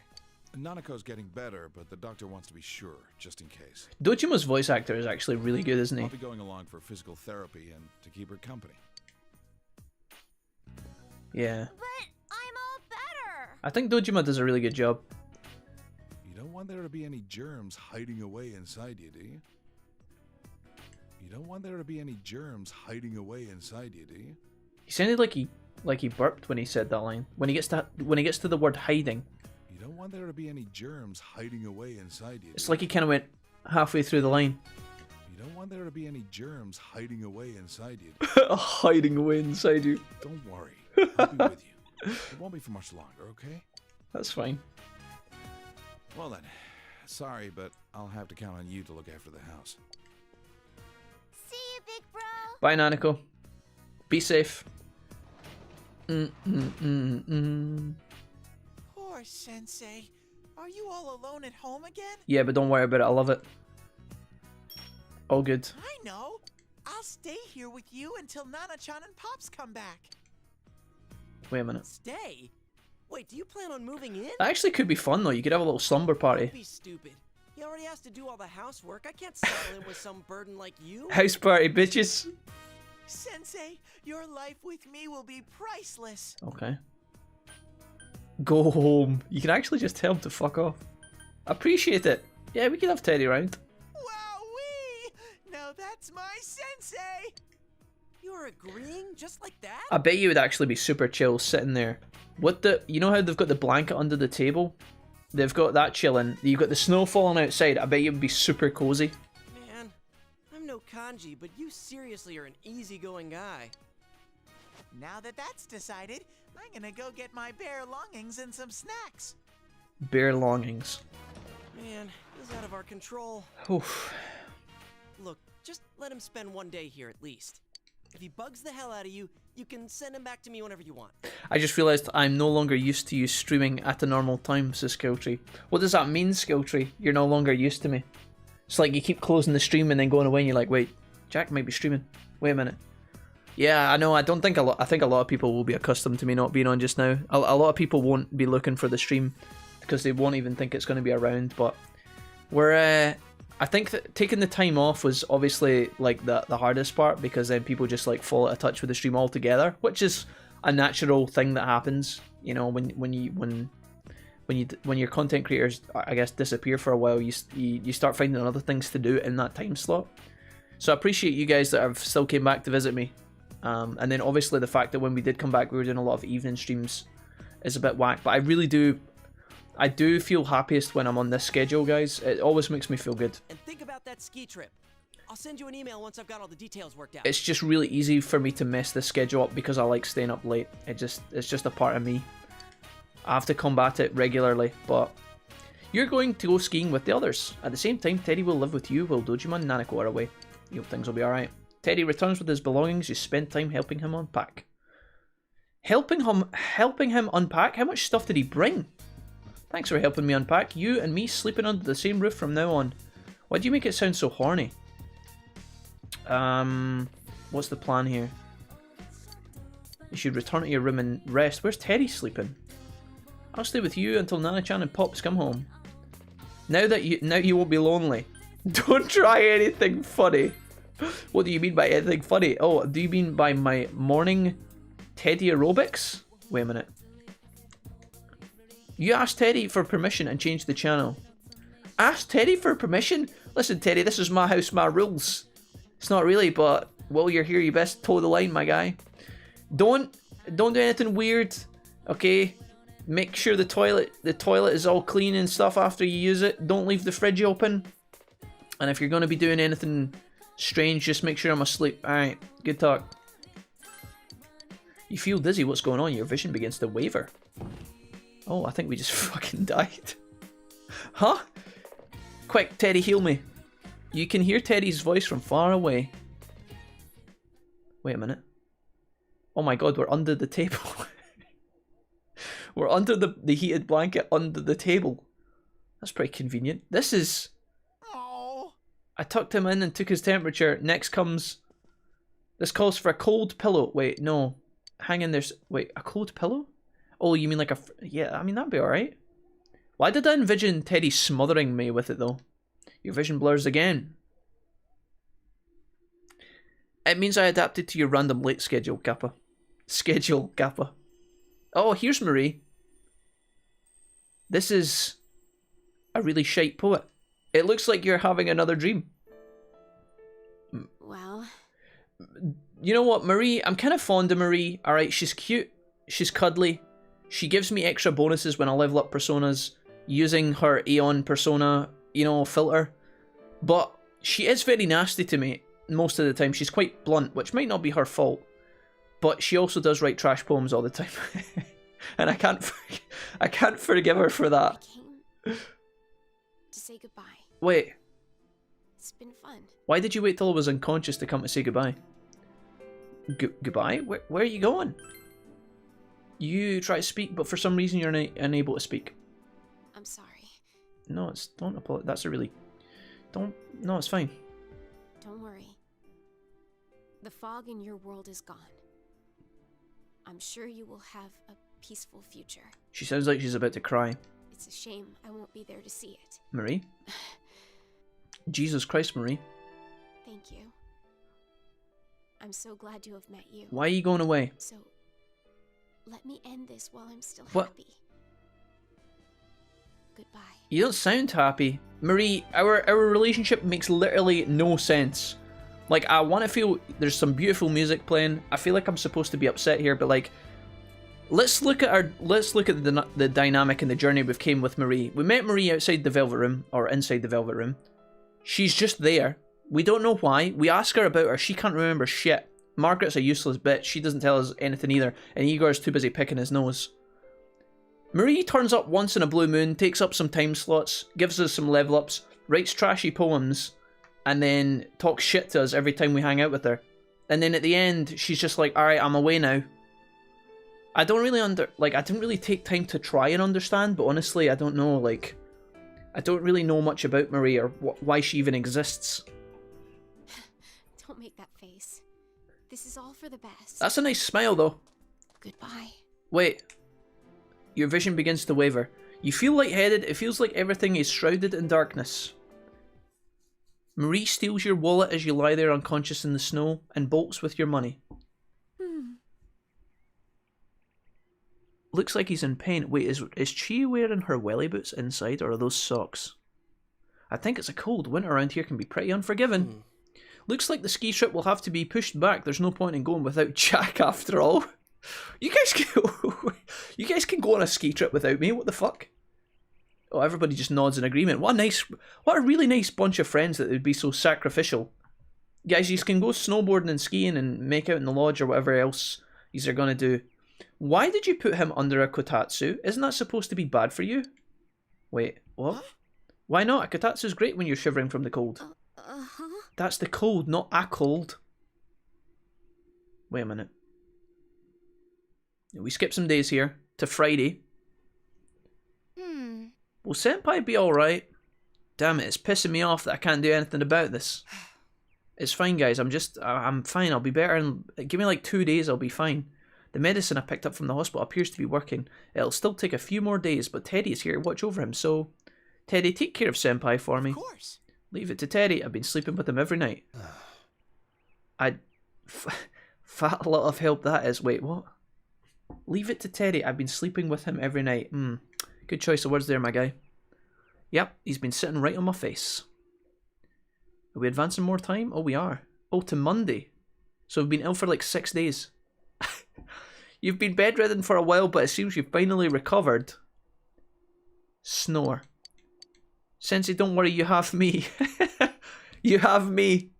Nanako's getting better, but the doctor wants to be sure, just in case. Dojima's voice actor is actually really good, isn't he? I'll be going along for physical therapy and to keep her company. Yeah. But I'm all better. I think Dojima does a really good job. You don't want there to be any germs hiding away inside you, do you? You don't want there to be any germs hiding away inside you, do you? He sounded like he burped when he said that line. When he gets to the word hiding, You don't want there to be any germs hiding away inside you. it's like he kind of went halfway through the line. You don't want there to be any germs hiding away inside you. Hiding away inside you. Don't worry. I'll be with you. It won't be for much longer, okay? That's fine. Well then, sorry, but I'll have to count on you to look after the house. See you, big bro. Bye, Nanako. Be safe. Poor Sensei. Are you all alone at home again? Yeah, but don't worry about it. I love it. All good. I know. I'll stay here with you until Nana-chan and Pops come back. Wait a minute. Stay? Wait, do you plan on moving in? That actually could be fun, though. You could have a little slumber party. Don't be stupid. He already has to do all the housework. I can't settle in with some burden like you. House party, bitches. Sensei, your life with me will be priceless. Okay. Go home. You can actually just tell him to fuck off. Appreciate it. Yeah, we can have Teddy around. Wowee! Now that's my Sensei! You're agreeing just like that? I bet you would actually be super chill sitting there. What the... You know how they've got the blanket under the table? They've got that chilling. You've got the snow falling outside. I bet you would be super cozy. Man, I'm no kanji, but you seriously are an easygoing guy. Now that that's decided, I'm gonna go get my bare longings and some snacks. Bare longings. Man, he's out of our control. Oof. Look, just let him spend one day here at least. If he bugs the hell out of you, you can send him back to me whenever you want. I just realised I'm no longer used to you streaming at a normal time, says Skilltree. What does that mean, Skilltree? You're no longer used to me. It's like you keep closing the stream and then going away and you're like, wait, Jack might be streaming. Wait a minute. Yeah, I know, I think a lot of people will be accustomed to me not being on just now. A lot of people won't be looking for the stream because they won't even think it's going to be around, but we're... I think that taking the time off was obviously like the hardest part, because then people just like fall out of touch with the stream altogether, which is a natural thing that happens, you know, when your content creators, I guess, disappear for a while. You start finding other things to do in that time slot. So I appreciate you guys that have still came back to visit me, and then obviously the fact that when we did come back we were doing a lot of evening streams is a bit whack, but I do feel happiest when I'm on this schedule, guys. It always makes me feel good. And think about that ski trip. I'll send you an email once I've got all the details worked out. It's just really easy for me to mess this schedule up because I like staying up late. It's just a part of me. I have to combat it regularly, but you're going to go skiing with the others. At the same time, Teddy will live with you while Dojima and Nanako are away. You hope things will be alright. Teddy returns with his belongings. You spend time helping him unpack. Helping him unpack? How much stuff did he bring? Thanks for helping me unpack. You and me sleeping under the same roof from now on. Why do you make it sound so horny? What's the plan here? You should return to your room and rest. Where's Teddy sleeping? I'll stay with you until Nana-chan and Pops come home. Now you won't be lonely. Don't try anything funny. What do you mean by anything funny? Oh, do you mean by my morning Teddy aerobics? Wait a minute. You asked Teddy for permission and changed the channel. Asked Teddy for permission? Listen, Teddy, this is my house, my rules. It's not really, but while you're here, you best toe the line, my guy. Don't do anything weird, okay? Make sure the toilet is all clean and stuff after you use it. Don't leave the fridge open. And if you're gonna be doing anything strange, just make sure I'm asleep. Alright, good talk. You feel dizzy, what's going on? Your vision begins to waver. Oh, I think we just fucking died. Huh? Quick, Teddy, heal me. You can hear Teddy's voice from far away. Wait a minute. Oh my god, we're under the table. We're under the heated blanket under the table. That's pretty convenient. This is... Oh. I tucked him in and took his temperature. Next comes... This calls for a cold pillow. Wait, no. Hang in there. Wait, a cold pillow? Oh, you mean like a... Yeah, I mean, that'd be alright. Why did I envision Teddy smothering me with it, though? Your vision blurs again. It means I adapted to your random late schedule, Kappa. Schedule, Kappa. Oh, here's Marie. This is a really shite poet. It looks like you're having another dream. Well... You know what, Marie? I'm kind of fond of Marie. Alright, she's cute. She's cuddly. She gives me extra bonuses when I level up personas using her Aeon persona, you know, filter. But she is very nasty to me most of the time. She's quite blunt, which might not be her fault. But she also does write trash poems all the time. And I I can't forgive her for I that. came to say goodbye. Wait, It's been fun. why did you wait till I was unconscious to come to say goodbye? Goodbye? Where are you going? You try to speak, but for some reason you're unable to speak. I'm sorry. No, don't apologize. That's a really... No, it's fine. Don't worry. The fog in your world is gone. I'm sure you will have a peaceful future. She sounds like she's about to cry. It's a shame I won't be there to see it. Marie? Jesus Christ, Marie. Thank you. I'm so glad to have met you. Why are you going away? So, let me end this while I'm still What? happy. Goodbye. You don't sound happy. Marie, our relationship makes literally no sense. Like, I want to feel there's some beautiful music playing. I feel like I'm supposed to be upset here, but like, let's look at the dynamic and the journey we've came with Marie. We met Marie outside the Velvet Room, or inside the Velvet Room. She's just there. We don't know why. We ask her about her. She can't remember shit. Margaret's a useless bitch. She doesn't tell us anything either. And Igor's too busy picking his nose. Marie turns up once in a blue moon, takes up some time slots, gives us some level ups, writes trashy poems, and then talks shit to us every time we hang out with her. And then at the end, she's just like, alright, I'm away now. I don't really I didn't really take time to try and understand, but honestly, I don't know, like, I don't really know much about Marie or why she even exists. Don't make that face. This is all for the best. That's a nice smile, though. Goodbye. Wait. Your vision begins to waver. You feel lightheaded. It feels like everything is shrouded in darkness. Marie steals your wallet as you lie there unconscious in the snow and bolts with your money. Looks like he's in pain. Wait, is Chi wearing her welly boots inside, or are those socks? I think it's a cold. Winter around here can be pretty unforgiving. Looks like the ski trip will have to be pushed back. There's no point in going without Jack after all. You guys can go on a ski trip without me. What the fuck? Oh, everybody just nods in agreement. What a really nice bunch of friends that would be so sacrificial. Guys, you can go snowboarding and skiing and make out in the lodge or whatever else you are gonna do. Why did you put him under a kotatsu? Isn't that supposed to be bad for you? Wait, what? Huh? Why not? A kotatsu's great when you're shivering from the cold. That's the cold, not a cold. Wait a minute. We skip some days here to Friday. Will Senpai be alright? Damn it, it's pissing me off that I can't do anything about this. It's fine, guys. I'm fine. I'll be better. Give me like 2 days, I'll be fine. The medicine I picked up from the hospital appears to be working. It'll still take a few more days, but Teddy is here to watch over him, so... Teddy, take care of Senpai for me. Of course. Leave it to Teddy. I've been sleeping with him every night. Fat lot of help that is. Wait, what? Leave it to Teddy. I've been sleeping with him every night. Good choice of words there, my guy. Yep, he's been sitting right on my face. Are we advancing more time? Oh, we are. Oh, to Monday. So we've been ill for like 6 days. You've been bedridden for a while, but it seems you've finally recovered. Snore. Sensei, don't worry, you have me. You have me.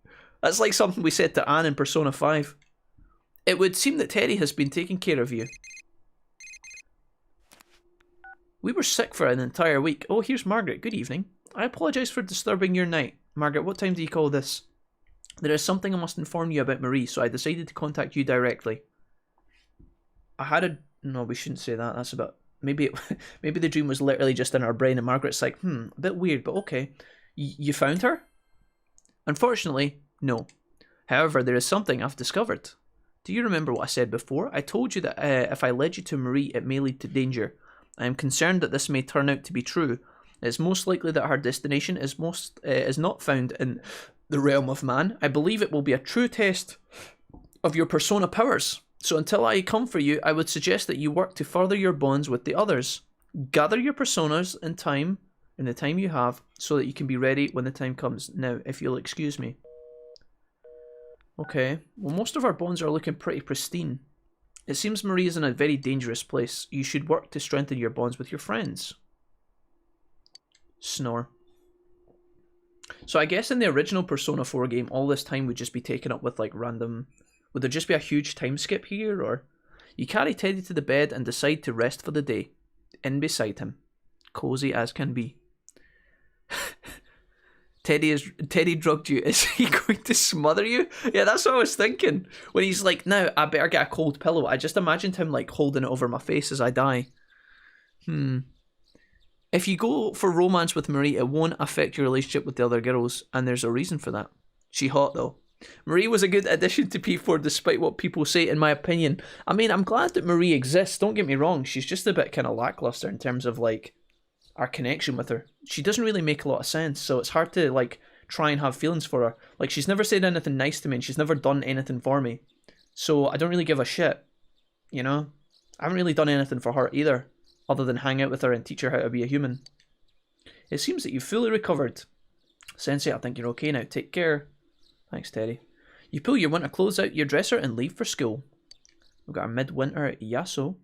That's like something we said to Anne in Persona 5. It would seem that Teddy has been taking care of you. We were sick for an entire week. Oh, here's Margaret. Good evening. I apologise for disturbing your night. Margaret, what time do you call this? There is something I must inform you about Marie, so I decided to contact you directly. I had a... No, we shouldn't say that. That's about... Maybe the dream was literally just in our brain and Margaret's like, a bit weird, but okay. You found her? Unfortunately, no. However, there is something I've discovered. Do you remember what I said before? I told you that if I led you to Marie, it may lead to danger. I am concerned that this may turn out to be true. It's most likely that her destination is not found in the realm of man. I believe it will be a true test of your persona powers. So until I come for you, I would suggest that you work to further your bonds with the others. Gather your personas in the time you have, so that you can be ready when the time comes. Now, if you'll excuse me. Okay, well, most of our bonds are looking pretty pristine. It seems Marie is in a very dangerous place. You should work to strengthen your bonds with your friends. Snore. So I guess in the original Persona 4 game, all this time would just be taken up with like random... Would there just be a huge time skip here, or... You carry Teddy to the bed and decide to rest for the day. in beside him, cozy as can be. Teddy drugged you. Is he going to smother you? Yeah, that's what I was thinking. When he's like, now I better get a cold pillow. I just imagined him like holding it over my face as I die. If you go for romance with Marie, it won't affect your relationship with the other girls, and there's a reason for that. She hot though. Marie was a good addition to P4 despite what people say, in my opinion. I mean, I'm glad that Marie exists, don't get me wrong. She's just a bit kind of lackluster in terms of like our connection with her. She doesn't really make a lot of sense, so it's hard to like try and have feelings for her. Like, she's never said anything nice to me and she's never done anything for me. So I don't really give a shit, you know? I haven't really done anything for her either, other than hang out with her and teach her how to be a human. It seems that you've fully recovered. Sensei, I think you're okay now. Take care. Thanks, Teddy. You pull your winter clothes out your dresser and leave for school. We've got our midwinter Yasso.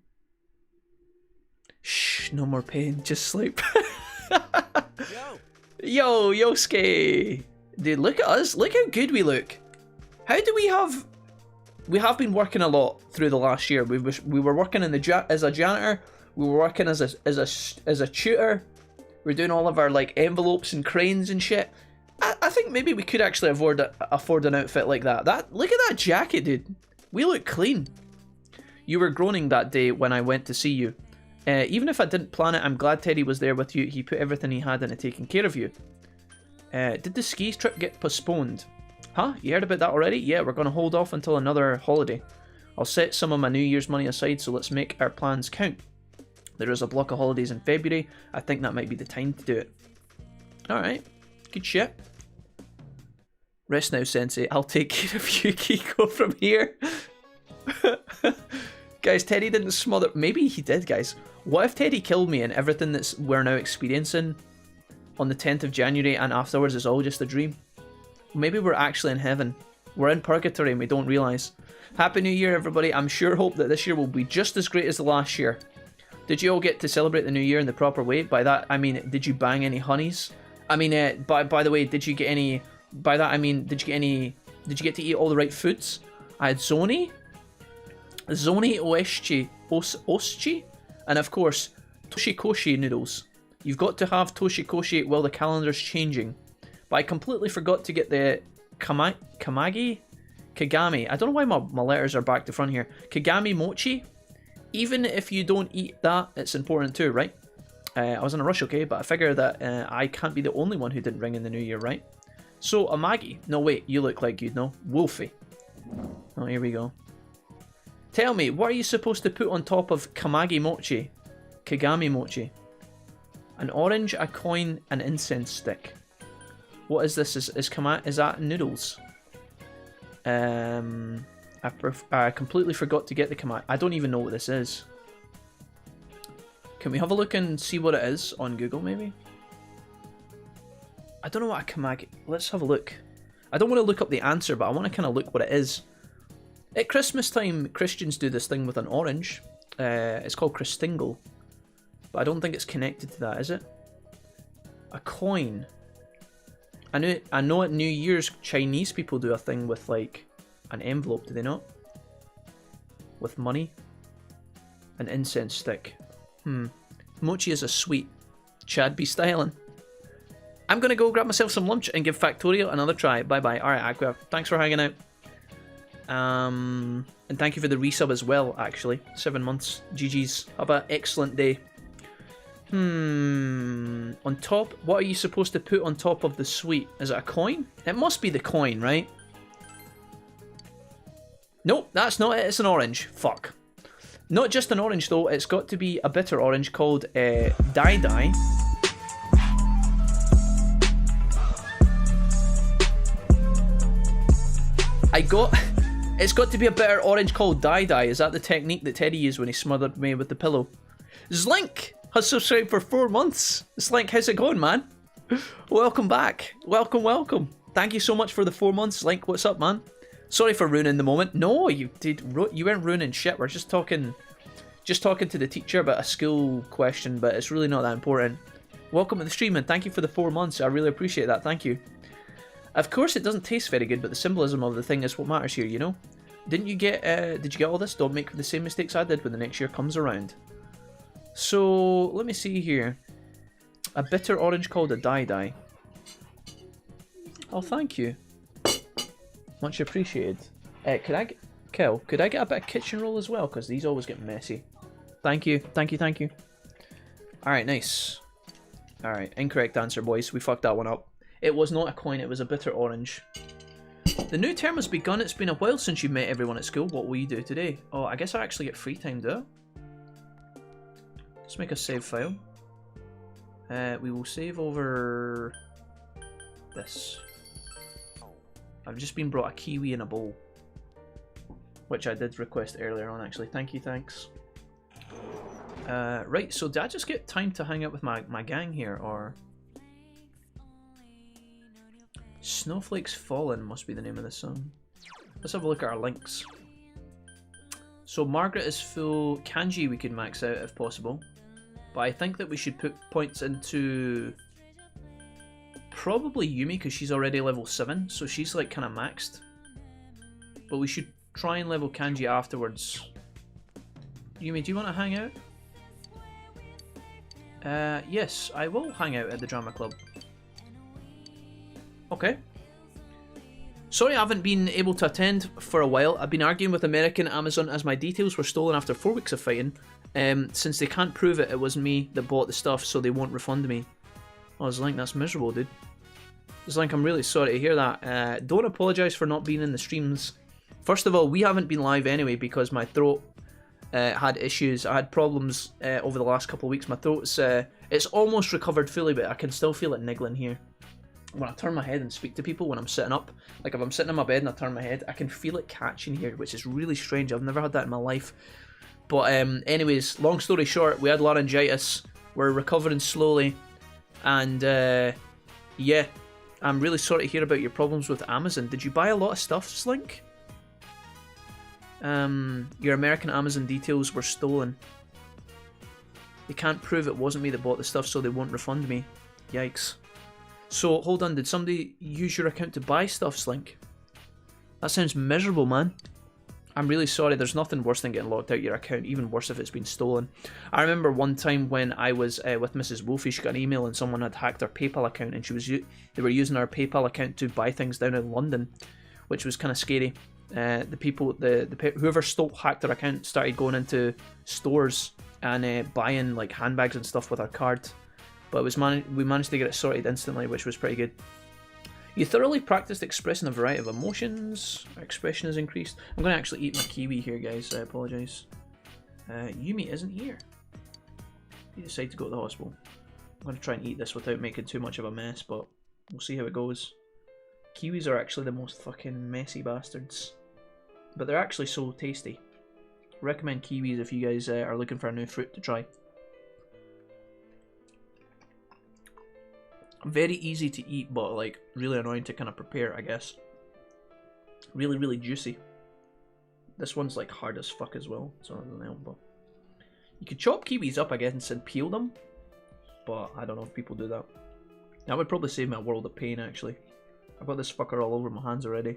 Shh, no more pain, just sleep. Yo, Yosuke. Dude, look at us. Look how good we look. How do we have... We have been working a lot through the last year. We were working in the as a janitor. We were working as a tutor. We're doing all of our like envelopes and cranes and shit. I think maybe we could actually afford an outfit like that. Look at that jacket, dude. We look clean. You were groaning that day when I went to see you. Even if I didn't plan it, I'm glad Teddy was there with you. He put everything he had into taking care of you. Did the ski trip get postponed? Huh? You heard about that already? Yeah, we're going to hold off until another holiday. I'll set some of my New Year's money aside, so let's make our plans count. There is a block of holidays in February. I think that might be the time to do it. Alright. Good shit. Rest now, Sensei. I'll take care of you, Kiko, from here. Guys, Teddy didn't smother... Maybe he did, guys. What if Teddy killed me and everything that we're now experiencing on the 10th of January and afterwards is all just a dream? Maybe we're actually in heaven. We're in purgatory and we don't realise. Happy New Year, everybody. I'm sure hope that this year will be just as great as the last year. Did you all get to celebrate the New Year in the proper way? By that, I mean, did you bang any honeys? I mean, by the way, did you get any... By that, I mean, did you get to eat all the right foods? I had Zoni Oschi, and of course, Toshikoshi noodles. You've got to have Toshikoshi while the calendar's changing. But I completely forgot to get the Kagami. I don't know why my letters are back to front here. Kagami mochi. Even if you don't eat that, it's important too, right? I was in a rush, okay, but I figure that I can't be the only one who didn't ring in the new year, right? So, Amagi. No, wait, you look like you'd know. Wolfie. Oh, here we go. Tell me, what are you supposed to put on top of Kagami mochi? An orange, a coin, an incense stick. What is this? Is that noodles? I completely forgot to get the kamagi. I don't even know what this is. Can we have a look and see what it is on Google, maybe? I don't know what a kamagi... Let's have a look. I don't want to look up the answer, but I want to kind of look what it is. At Christmas time, Christians do this thing with an orange. It's called Christingle. But I don't think it's connected to that, is it? A coin. I know at New Year's, Chinese people do a thing with, like, an envelope, do they not? With money. An incense stick. Mochi is a sweet. Chad be styling. I'm going to go grab myself some lunch and give Factorial another try. Bye-bye. Alright, Aqua. Thanks for hanging out. And thank you for the resub as well, actually. 7 months. GG's. Have an excellent day. On top, what are you supposed to put on top of the sweet? Is it a coin? It must be the coin, right? Nope, that's not it. It's an orange. Fuck. Not just an orange, though. It's got to be a bitter orange called Dai Dai. It's got to be a bitter orange called Dai Dai. Is that the technique that Teddy used when he smothered me with the pillow? Zlink has subscribed for 4 months. Slink, how's it going, man? Welcome back. Welcome. Thank you so much for the 4 months. Slink, what's up, man? Sorry for ruining the moment. No, you weren't ruining shit. We're just talking to the teacher about a school question, but it's really not that important. Welcome to the stream, and thank you for the 4 months. I really appreciate that. Thank you. Of course, it doesn't taste very good, but the symbolism of the thing is what matters here, you know? Did you get all this? Don't make the same mistakes I did when the next year comes around. So, let me see here. A bitter orange called a Dai. Oh, thank you. Much appreciated. Could I get a bit of kitchen roll as well? Because these always get messy. Thank you. Alright, nice. Alright, incorrect answer, boys. We fucked that one up. It was not a coin, it was a bitter orange. The new term has begun. It's been a while since you met everyone at school. What will you do today? Oh, I guess I actually get free time, do I? Let's make a save file. We will save over this. I've just been brought a kiwi in a bowl, which I did request earlier on, actually. Thank you, thanks. Right, so did I just get time to hang out with my gang here, or... Snowflakes Fallen must be the name of the song. Let's have a look at our links. So Margaret is full. Kanji we could max out if possible. But I think that we should put points into... probably Yumi, because she's already level 7, so she's like kind of maxed. But we should try and level Kanji afterwards. Yumi, do you want to hang out? Yes, I will hang out at the drama club. Okay. Sorry I haven't been able to attend for a while. I've been arguing with American Amazon as my details were stolen after 4 weeks of fighting. Since they can't prove it, it was me that bought the stuff, so they won't refund me. Oh, Zlink, that's miserable, dude. Zlink, I'm really sorry to hear that. Don't apologise for not being in the streams. First of all, we haven't been live anyway because my throat had issues. I had problems over the last couple of weeks. My throat's it's almost recovered fully, but I can still feel it niggling here. When I turn my head and speak to people when I'm sitting up, like if I'm sitting in my bed and I turn my head, I can feel it catching here, which is really strange. I've never had that in my life. But anyways, long story short, we had laryngitis. We're recovering slowly. And yeah, I'm really sorry to hear about your problems with Amazon. Did you buy a lot of stuff, Slink? Your American Amazon details were stolen. They can't prove it wasn't me that bought the stuff, so they won't refund me. Yikes. So, hold on, did somebody use your account to buy stuff, Slink? That sounds miserable, man. I'm really sorry, there's nothing worse than getting locked out your account, even worse if it's been stolen. I remember one time when I was with Mrs. Wolfie, she got an email and someone had hacked her PayPal account, and they were using our PayPal account to buy things down in London, which was kind of scary. Whoever hacked her account started going into stores and buying like handbags and stuff with our card. But we managed to get it sorted instantly, which was pretty good. You thoroughly practiced expressing a variety of emotions. Our expression has increased. I'm going to actually eat my kiwi here, guys. I apologise. Yumi isn't here. He decided to go to the hospital. I'm going to try and eat this without making too much of a mess, but we'll see how it goes. Kiwis are actually the most fucking messy bastards. But they're actually so tasty. Recommend kiwis if you guys are looking for a new fruit to try. Very easy to eat, but like really annoying to kind of prepare, I guess. Really, really juicy. This one's like hard as fuck as well, so I don't know. But you could chop kiwis up, I guess, and peel them, but I don't know if people do that. That would probably save me a world of pain, actually. I've got this fucker all over my hands already.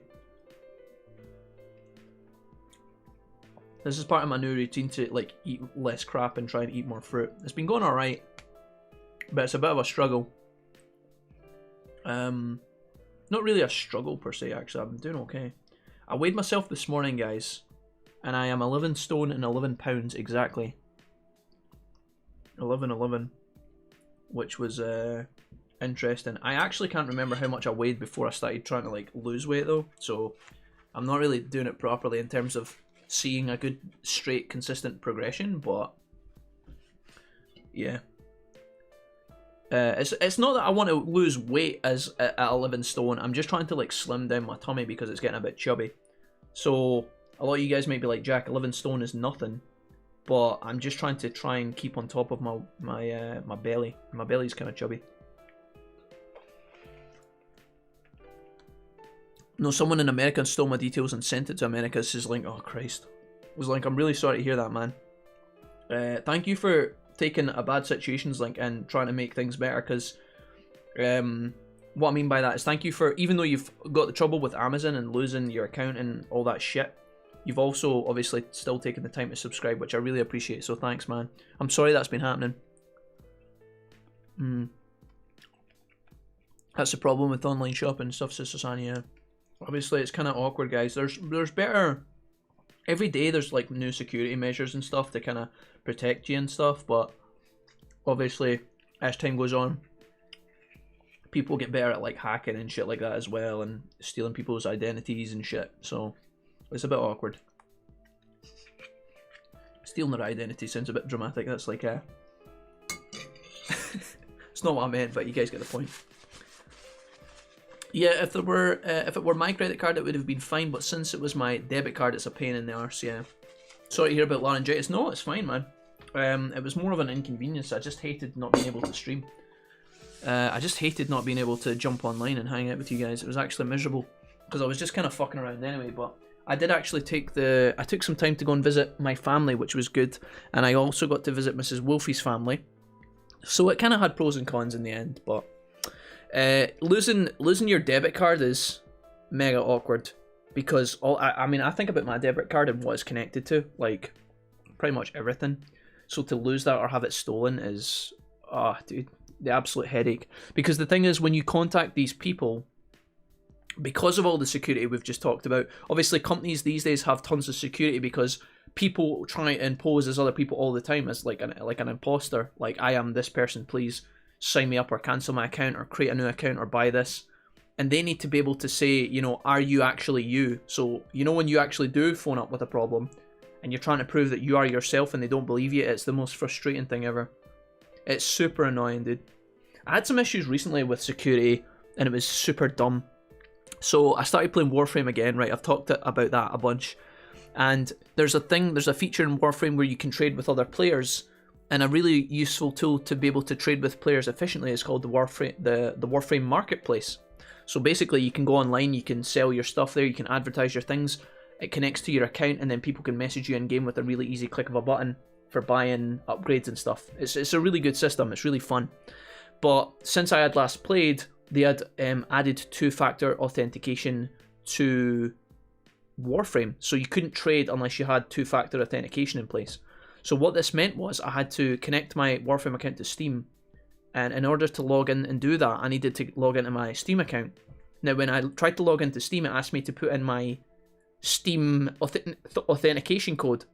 This is part of my new routine to like eat less crap and try and eat more fruit. It's been going alright, but it's a bit of a struggle. Not really a struggle per se, actually. I'm doing okay. I weighed myself this morning, guys, and I am 11 stone and 11 pounds exactly. 11, which was interesting. I actually can't remember how much I weighed before I started trying to like lose weight though, so I'm not really doing it properly in terms of seeing a good, straight, consistent progression, but yeah. It's not that I want to lose weight at 11 stone. I'm just trying to like slim down my tummy because it's getting a bit chubby. So a lot of you guys might be like, Jack, 11 stone is nothing, but I'm just trying to keep on top of my belly. My belly's kind of chubby. No, someone in America stole my details and sent it to America. This is like, oh Christ. It was like, I'm really sorry to hear that, man. Thank you for taking a bad situations like and trying to make things better, because what I mean by that is thank you for, even though you've got the trouble with Amazon and losing your account and all that shit, you've also obviously still taken the time to subscribe, which I really appreciate, so thanks, man. I'm sorry that's been happening. That's the problem with online shopping and stuff, Sister Sani, yeah. Obviously, it's kind of awkward, guys. There's better... Every day there's like new security measures and stuff to kind of protect you and stuff, but obviously, as time goes on, people get better at like hacking and shit like that as well, and stealing people's identities and shit, so it's a bit awkward. Stealing their identity sounds a bit dramatic, that's like it's not what I meant, but you guys get the point. Yeah, if it were my credit card, it would have been fine, but since it was my debit card, it's a pain in the arse, yeah. Sorry to hear about laryngitis. No, it's fine, man. It was more of an inconvenience. I just hated not being able to stream. I just hated not being able to jump online and hang out with you guys. It was actually miserable, because I was just kind of fucking around anyway, but I did actually I took some time to go and visit my family, which was good, and I also got to visit Mrs. Wolfie's family. So it kind of had pros and cons in the end, but... losing your debit card is mega awkward, because I mean, I think about my debit card and what it's connected to, like pretty much everything. So to lose that or have it stolen is, dude, the absolute headache. Because the thing is, when you contact these people, because of all the security we've just talked about, obviously companies these days have tons of security because people try to impose as other people all the time as like an imposter. Like, I am this person, please sign me up or cancel my account or create a new account or buy this. And they need to be able to say, you know, are you actually you? So, you know, when you actually do phone up with a problem and you're trying to prove that you are yourself and they don't believe you, it's the most frustrating thing ever. It's super annoying, dude. I had some issues recently with security and it was super dumb. So I started playing Warframe again, right? I've talked about that a bunch. And there's a feature in Warframe where you can trade with other players. And a really useful tool to be able to trade with players efficiently is called the Warframe Marketplace. So basically, you can go online, you can sell your stuff there, you can advertise your things. It connects to your account, and then people can message you in game with a really easy click of a button for buying upgrades and stuff. It's a really good system. It's really fun. But since I had last played, they had added two-factor authentication to Warframe, so you couldn't trade unless you had two-factor authentication in place. So what this meant was I had to connect my Warframe account to Steam, and in order to log in and do that, I needed to log into my Steam account. Now, when I tried to log into Steam, it asked me to put in my Steam authentication code.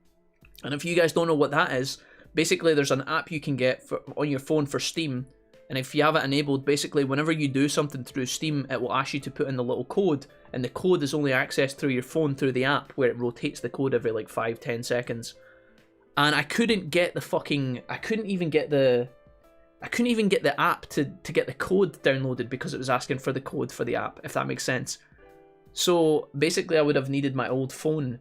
And if you guys don't know what that is, basically there's an app you can get on your phone for Steam, and if you have it enabled, basically whenever you do something through Steam, it will ask you to put in the little code, and the code is only accessed through your phone through the app, where it rotates the code every like 5-10 seconds. And I couldn't get the I couldn't even get the app to get the code downloaded because it was asking for the code for the app, if that makes sense. So basically I would have needed my old phone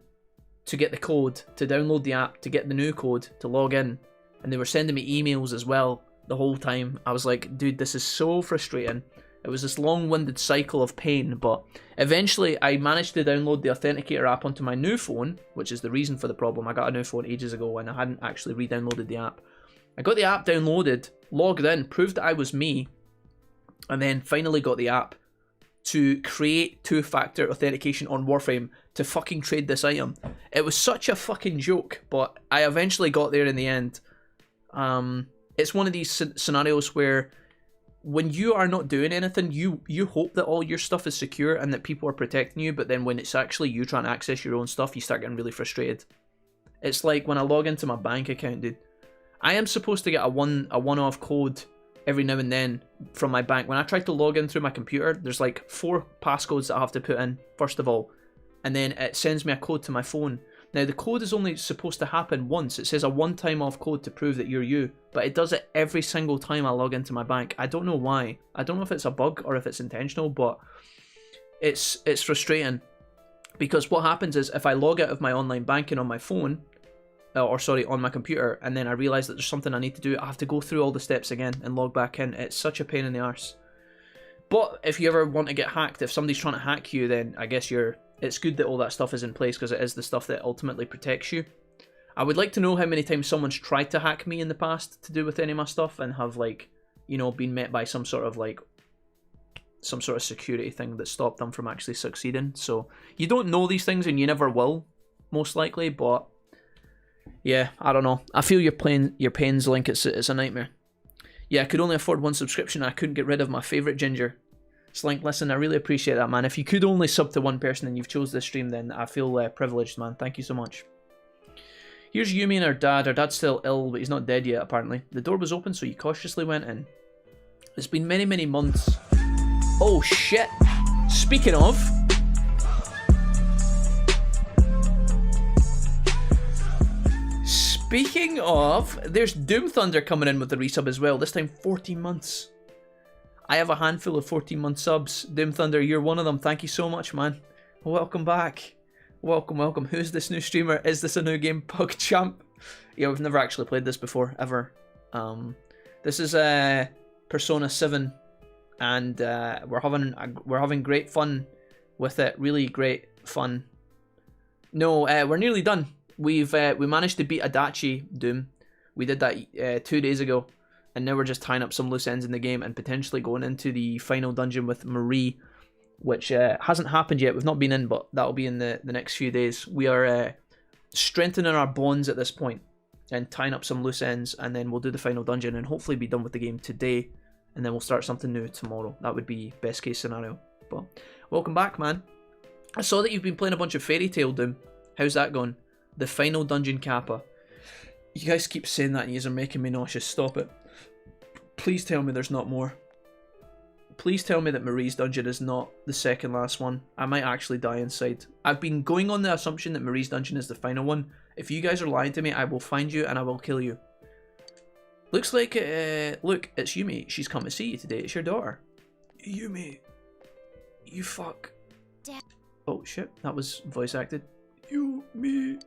to get the code, to download the app, to get the new code, to log in. And they were sending me emails as well the whole time. I was like, dude, this is so frustrating. It was this long-winded cycle of pain, but eventually I managed to download the Authenticator app onto my new phone, which is the reason for the problem. I got a new phone ages ago and I hadn't actually re-downloaded the app. I got the app downloaded, logged in, proved that I was me, and then finally got the app to create two-factor authentication on Warframe to fucking trade this item. It was such a fucking joke, but I eventually got there in the end. It's one of these scenarios where when you are not doing anything, you hope that all your stuff is secure and that people are protecting you, but then when it's actually you trying to access your own stuff, you start getting really frustrated. It's like when I log into my bank account, dude. I am supposed to get a one-off code every now and then from my bank. When I try to log in through my computer, there's like 4 passcodes that I have to put in, first of all, and then it sends me a code to my phone. Now, the code is only supposed to happen once. It says a one-time off code to prove that you're you, but it does it every single time I log into my bank. I don't know why. I don't know if it's a bug or if it's intentional, but it's frustrating. Because what happens is if I log out of my online banking on my phone, on my computer, and then I realise that there's something I need to do, I have to go through all the steps again and log back in. It's such a pain in the arse. But if you ever want to get hacked, if somebody's trying to hack you, then I guess it's good that all that stuff is in place because it is the stuff that ultimately protects you. I would like to know how many times someone's tried to hack me in the past to do with any of my stuff and have, like, you know, been met by some sort of security thing that stopped them from actually succeeding. So you don't know these things and you never will. most likely, but yeah, I don't know. I feel your pains, Link. It's a nightmare. Yeah, I could only afford one subscription. I couldn't get rid of my favourite ginger. Slink, listen, I really appreciate that, man. If you could only sub to one person and you've chose this stream, then I feel privileged, man. Thank you so much. Here's Yumi and her dad. Her dad's still ill, but he's not dead yet, apparently. The door was open, so you cautiously went in. It's been many, many months. Oh, shit. Speaking of... there's Doom Thunder coming in with the resub as well. This time 14 months. I have a handful of 14-month subs. Doom Thunder, you're one of them. Thank you so much, man. Welcome back. Welcome, welcome. Who's this new streamer? Is this a new game? PugChamp? Yeah, we've never actually played this before, ever. This is Persona 7, and we're having great fun with it. Really great fun. No, we're nearly done. We managed to beat Adachi Doom. We did that 2 days ago. And now we're just tying up some loose ends in the game and potentially going into the final dungeon with Marie, which hasn't happened yet. We've not been in, but that'll be in the next few days. We are strengthening our bonds at this point and tying up some loose ends, and then we'll do the final dungeon and hopefully be done with the game today, and then we'll start something new tomorrow. That would be best case scenario. But welcome back, man. I saw that you've been playing a bunch of Fairy Tail, Doom. How's that going? The final dungeon kappa. You guys keep saying that and you are making me nauseous. Stop it. Please tell me there's not more. Please tell me that Marie's dungeon is not the second last one. I might actually die inside. I've been going on the assumption that Marie's dungeon is the final one. If you guys are lying to me, I will find you and I will kill you. Looks like, look, it's Yumi. She's come to see you today. It's your daughter. Yumi. You fuck. Dad. Oh shit, that was voice acted. Yumi.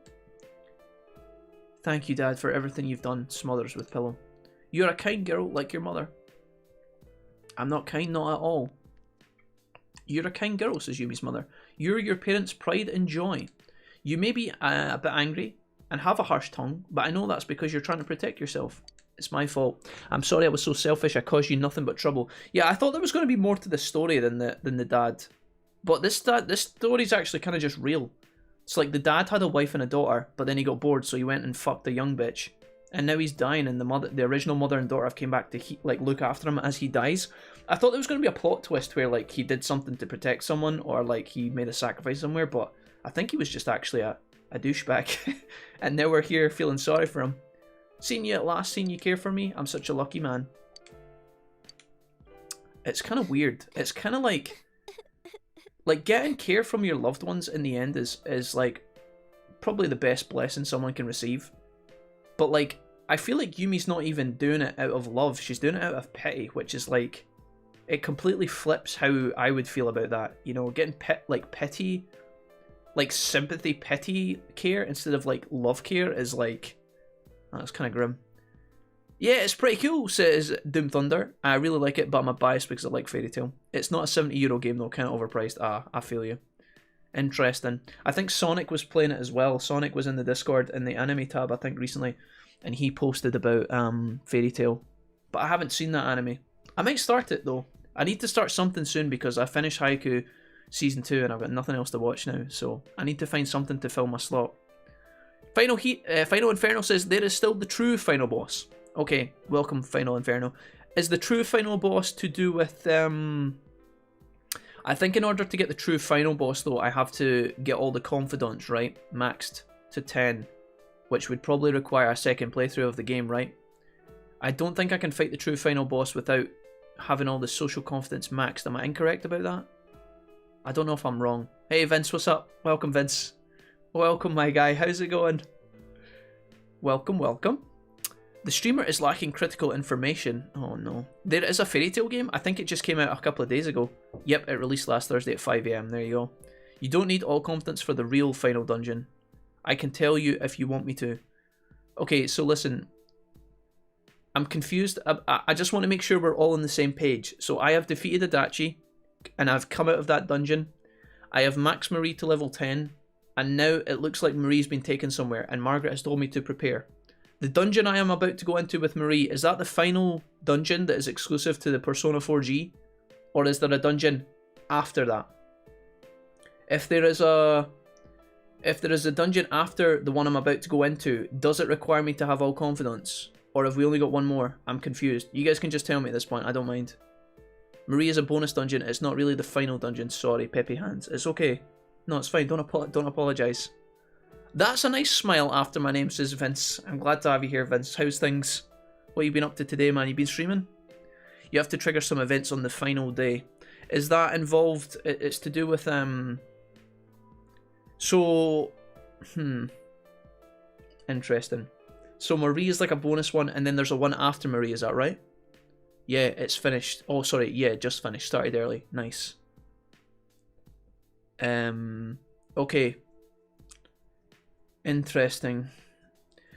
Thank you, Dad, for everything you've done. Smothers with pillow. You're a kind girl like your mother. I'm not kind, not at all. You're a kind girl, says Yumi's mother. You're your parents' pride and joy. You may be a bit angry and have a harsh tongue, but I know that's because you're trying to protect yourself. It's my fault. I'm sorry I was so selfish. I caused you nothing but trouble. Yeah, I thought there was going to be more to the story than the dad. But this story's actually kind of just real. It's like the dad had a wife and a daughter, but then he got bored, so he went and fucked a young bitch. And now he's dying, and the original mother and daughter have came back to look after him as he dies. I thought there was going to be a plot twist where like he did something to protect someone, or like he made a sacrifice somewhere, but I think he was just actually a douchebag. And now we're here feeling sorry for him. Seeing you at last, seeing you care for me, I'm such a lucky man. It's kind of weird. It's kind of like getting care from your loved ones in the end is like probably the best blessing someone can receive. But like, I feel like Yumi's not even doing it out of love. She's doing it out of pity, which is like, it completely flips how I would feel about that. You know, getting pity, like sympathy, pity care instead of like love care is like, that's kind of grim. Yeah, it's pretty cool, says Doom Thunder. I really like it, but I'm a bias because I like Fairy Tail. It's not a €70 game though, kind of overpriced. Ah, I feel you. Interesting. I think Sonic was playing it as well. Sonic was in the Discord in the anime tab, I think, recently, and he posted about Fairy Tail. But I haven't seen that anime. I might start it though. I need to start something soon because I finished Haiku Season 2 and I've got nothing else to watch now, so I need to find something to fill my slot. Final Inferno says, there is still the true final boss. Okay, welcome Final Inferno. Is the true final boss to do with... I think in order to get the true final boss though, I have to get all the confidants, right? Maxed to 10. Which would probably require a second playthrough of the game, right? I don't think I can fight the true final boss without having all the social confidence maxed. Am I incorrect about that? I don't know if I'm wrong. Hey Vince, what's up? Welcome Vince. Welcome my guy, how's it going? Welcome, welcome. The streamer is lacking critical information. Oh no. There is a Fairy Tail game. I think it just came out a couple of days ago. Yep, it released last Thursday at 5 AM. There you go. You don't need all confidence for the real final dungeon. I can tell you if you want me to. Okay, so listen. I'm confused. I just want to make sure we're all on the same page. So I have defeated Adachi, and I've come out of that dungeon. I have maxed Marie to level 10, and now it looks like Marie's been taken somewhere, and Margaret has told me to prepare. The dungeon I am about to go into with Marie, is that the final dungeon that is exclusive to the Persona 4G? Or is there a dungeon after that? If there is a If there is a dungeon after the one I'm about to go into, does it require me to have all confidence? Or have we only got one more? I'm confused. You guys can just tell me at this point, I don't mind. Marie is a bonus dungeon, it's not really the final dungeon. Sorry, Peppy Hands. It's okay. No, it's fine, don't apologise. That's a nice smile after my name, says Vince. I'm glad to have you here, Vince. How's things? What you been up to today, man? You been streaming? You have to trigger some events on the final day. Is that involved? It's to do with, So, interesting. So Marie is like a bonus one, and then there's a one after Marie, is that right? Yeah, it's finished. Oh, sorry, yeah, just finished. Started early. Nice. Okay. Interesting.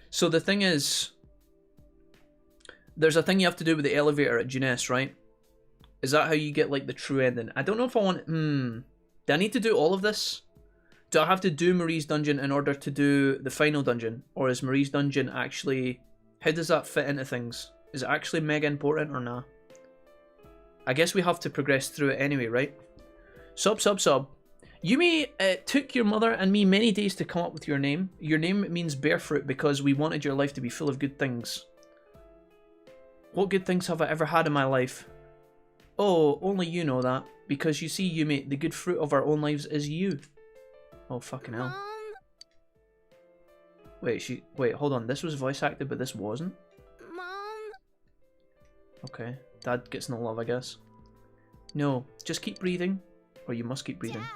So the thing is, there's a thing you have to do with the elevator at Juness, right? Is that how you get, like, the true ending? I don't know if I want... Do I need to do all of this? Do I have to do Marie's dungeon in order to do the final dungeon? Or is Marie's dungeon actually... How does that fit into things? Is it actually mega important or nah? I guess we have to progress through it anyway, right? Sub. Yumi, it took your mother and me many days to come up with your name. Your name means bear fruit because we wanted your life to be full of good things. What good things have I ever had in my life? Oh, only you know that. Because you see, Yumi, the good fruit of our own lives is you. Oh, fucking hell. Mom? Wait, hold on. This was voice acted, but this wasn't? Mom? Okay. Dad gets no love, I guess. No, just keep breathing. Or you must keep breathing. Dad!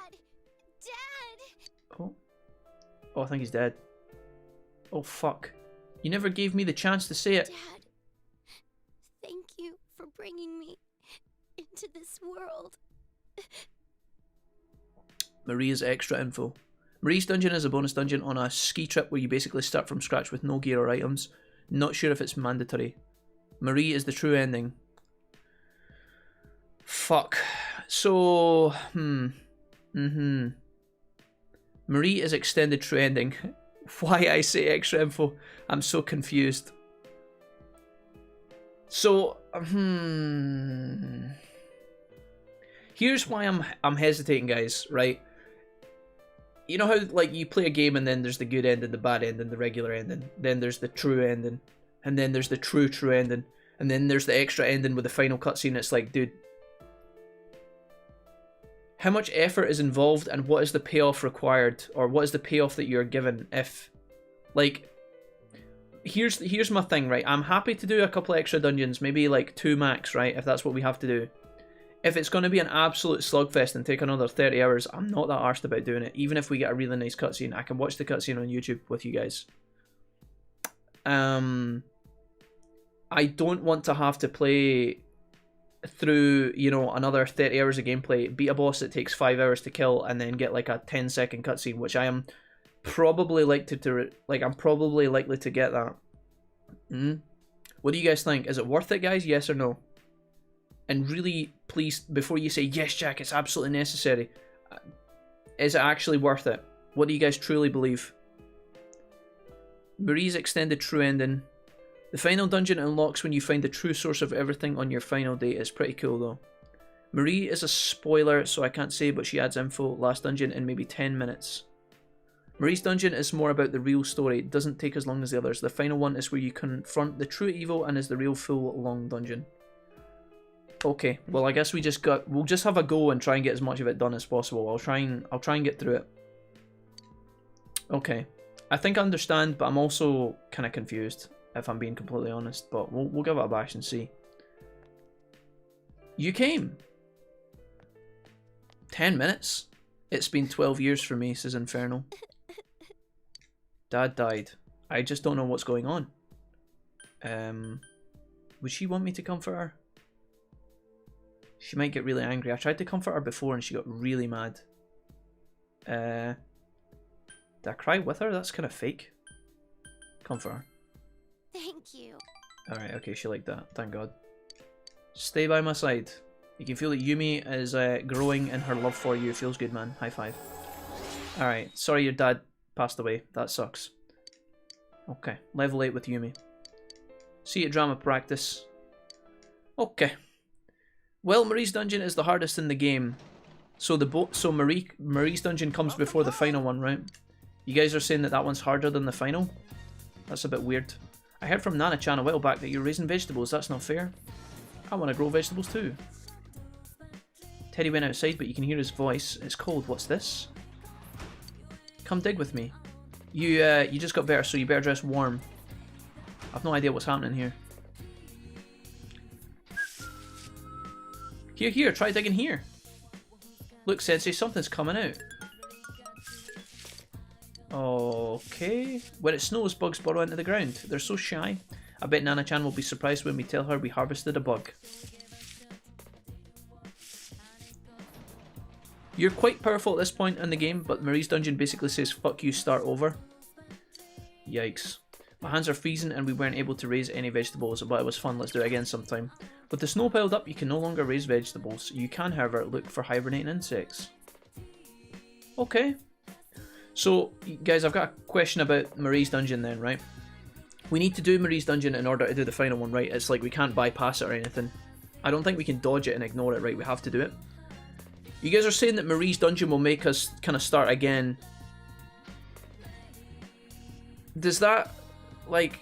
Oh. Oh, I think he's dead. Oh, fuck. You never gave me the chance to say it. Dad, thank you for bringing me into this world. Maria's extra info. Marie's dungeon is a bonus dungeon on a ski trip where you basically start from scratch with no gear or items. Not sure if it's mandatory. Marie is the true ending. Fuck. So, Marie is extended true ending. Why I say extra info? I'm so confused. So, here's why I'm hesitating, guys, right? You know how, like, you play a game and then there's the good ending, the bad ending, the regular ending. Then there's the true ending. And then there's the true ending. And then there's the extra ending with the final cutscene. It's like, dude, how much effort is involved and what is the payoff required? Or what is the payoff that you're given if... Like, here's my thing, right? I'm happy to do a couple extra dungeons, maybe like 2 max, right? If that's what we have to do. If it's going to be an absolute slugfest and take another 30 hours, I'm not that arsed about doing it. Even if we get a really nice cutscene, I can watch the cutscene on YouTube with you guys. I don't want to have to play through, you know, another 30 hours of gameplay, beat a boss that takes 5 hours to kill, and then get like a 10-second cutscene, which I am probably I'm probably likely to get that. What do you guys think? Is it worth it, guys? Yes or no? And really, please, before you say, yes, Jack, it's absolutely necessary, is it actually worth it? What do you guys truly believe? Marie's extended true ending. The final dungeon unlocks when you find the true source of everything on your final day. It's pretty cool, though. Marie is a spoiler, so I can't say, but she adds info. Last dungeon in maybe 10 minutes. Marie's dungeon is more about the real story. It doesn't take as long as the others. The final one is where you confront the true evil and is the real full long dungeon. Okay, well I guess we'll just have a go and try and get as much of it done as possible. I'll try and get through it. Okay. I think I understand, but I'm also kind of confused, if I'm being completely honest. But we'll give it a bash and see. You came. 10 minutes? It's been 12 years for me, says Infernal. Dad died. I just don't know what's going on. Would she want me to comfort her? She might get really angry. I tried to comfort her before and she got really mad. Did I cry with her? That's kind of fake. Comfort her. Thank you. Alright, okay, she liked that. Thank God. Stay by my side. You can feel that Yumi is growing in her love for you. Feels good, man. High five. Alright, sorry your dad passed away. That sucks. Okay, level 8 with Yumi. See you at drama practice. Okay. Well, Marie's dungeon is the hardest in the game. So Marie's dungeon comes before the final one, right? You guys are saying that that one's harder than the final? That's a bit weird. I heard from Nana-chan a while back that you're raising vegetables. That's not fair. I want to grow vegetables too. Teddy went outside, but you can hear his voice. It's cold. What's this? Come dig with me. You just got better, so you better dress warm. I've no idea what's happening here. Here, try digging here. Look, Sensei, something's coming out. Okay. When it snows, bugs burrow into the ground. They're so shy. I bet Nana-chan will be surprised when we tell her we harvested a bug. You're quite powerful at this point in the game, but Marie's dungeon basically says, fuck you, start over. Yikes. My hands are freezing and we weren't able to raise any vegetables, but it was fun. Let's do it again sometime. With the snow piled up, you can no longer raise vegetables. You can, however, look for hibernating insects. Okay. So, guys, I've got a question about Marie's dungeon then, right? We need to do Marie's dungeon in order to do the final one, right? It's like we can't bypass it or anything. I don't think we can dodge it and ignore it, right? We have to do it. You guys are saying that Marie's dungeon will make us kind of start again. Does that, like...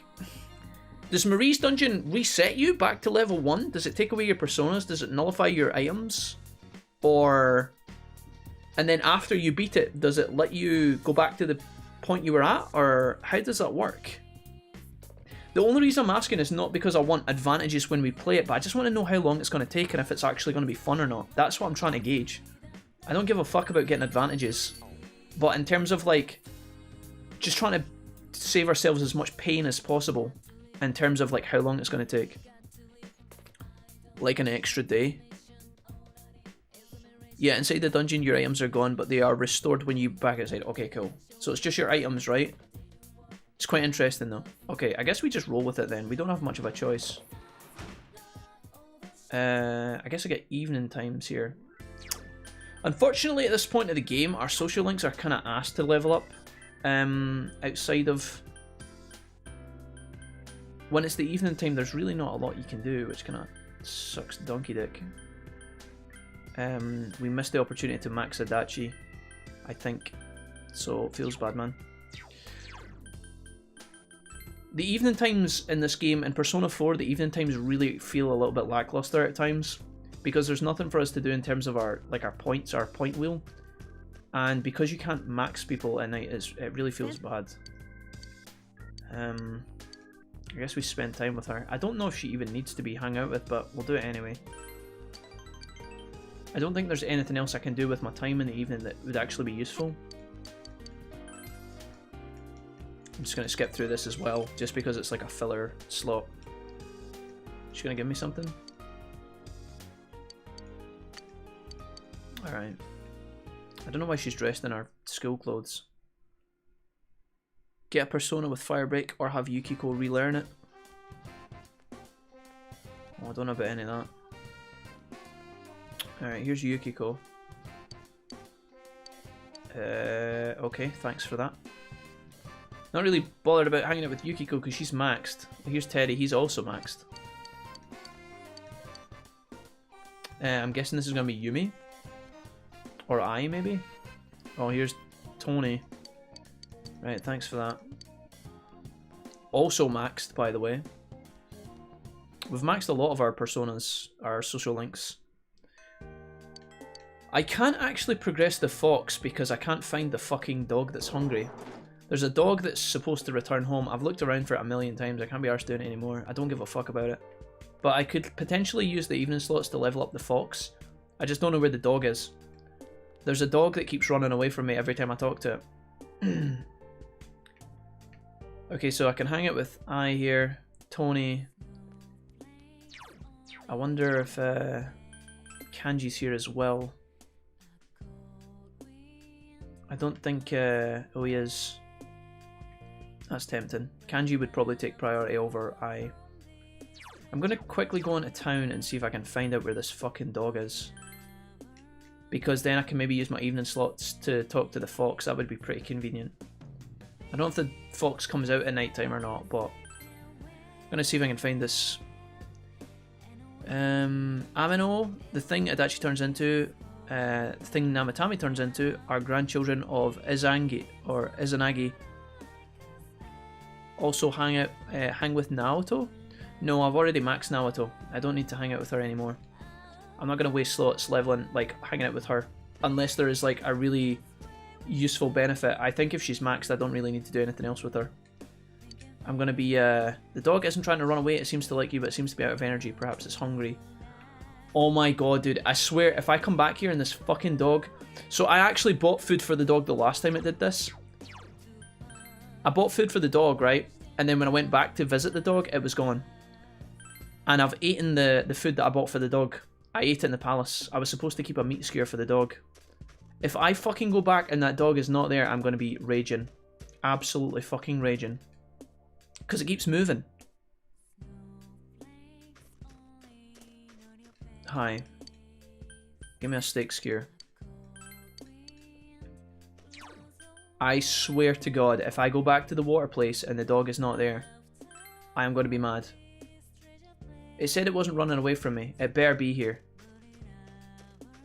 Does Marie's dungeon reset you back to level 1? Does it take away your personas? Does it nullify your items? Or... And then after you beat it, does it let you go back to the point you were at? Or how does that work? The only reason I'm asking is not because I want advantages when we play it, but I just want to know how long it's going to take and if it's actually going to be fun or not. That's what I'm trying to gauge. I don't give a fuck about getting advantages. But in terms of like, just trying to save ourselves as much pain as possible in terms of like how long it's going to take. Like an extra day. Yeah, inside the dungeon your items are gone, but they are restored when you back outside. Okay, cool. So it's just your items, right? It's quite interesting though. Okay, I guess we just roll with it then. We don't have much of a choice. I guess I get evening times here. Unfortunately, at this point of the game, our social links are kind of asked to level up. Outside of... When it's the evening time, there's really not a lot you can do, which kind of sucks donkey dick. We missed the opportunity to max Adachi, I think. So, it feels bad, man. The evening times in this game, in Persona 4, the evening times really feel a little bit lackluster at times. Because there's nothing for us to do in terms of our points, our point wheel. And because you can't max people at night, it really feels bad. I guess we spend time with her. I don't know if she even needs to be hung out with, but we'll do it anyway. I don't think there's anything else I can do with my time in the evening that would actually be useful. I'm just going to skip through this as well, just because it's like a filler slot. She's going to give me something? Alright. I don't know why she's dressed in her school clothes. Get a persona with Firebreak or have Yukiko relearn it. Oh, I don't know about any of that. Alright, here's Yukiko. Okay, thanks for that. Not really bothered about hanging out with Yukiko because she's maxed. Here's Teddy, he's also maxed. I'm guessing this is going to be Yumi. Or I, maybe? Oh, here's Tony. Right, thanks for that. Also maxed, by the way. We've maxed a lot of our personas, our social links. I can't actually progress the fox because I can't find the fucking dog that's hungry. There's a dog that's supposed to return home. I've looked around for it a million times. I can't be arsed doing it anymore. I don't give a fuck about it. But I could potentially use the evening slots to level up the fox. I just don't know where the dog is. There's a dog that keeps running away from me every time I talk to it. Okay, so I can hang out with I here, Tony. I wonder if Kanji's here as well. I don't think... oh, he is. That's tempting. Kanji would probably take priority over I. I'm going to quickly go into town and see if I can find out where this fucking dog is. Because then I can maybe use my evening slots to talk to the fox. That would be pretty convenient. I don't know if the fox comes out at night time or not, but I'm going to see if I can find this. Amino, the thing it actually turns into, thing Namatami turns into are grandchildren of Izanagi or Izanagi. Also hang with Naoto? No, I've already maxed Naoto. I don't need to hang out with her anymore. I'm not going to waste slots leveling, like, hanging out with her. Unless there is, like, a really useful benefit. I think if she's maxed, I don't really need to do anything else with her. I'm going to be, the dog isn't trying to run away. It seems to like you, but it seems to be out of energy. Perhaps it's hungry. Oh my god, dude. I swear, if I come back here and this fucking dog... So I actually bought food for the dog the last time it did this. I bought food for the dog, right? And then when I went back to visit the dog, it was gone. And I've eaten the food that I bought for the dog. I ate it in the palace. I was supposed to keep a meat skewer for the dog. If I fucking go back and that dog is not there, I'm going to be raging. Absolutely fucking raging. Because it keeps moving. Hi. Give me a steak skewer. I swear to God, if I go back to the water place and the dog is not there, I am going to be mad. It said it wasn't running away from me. It better be here.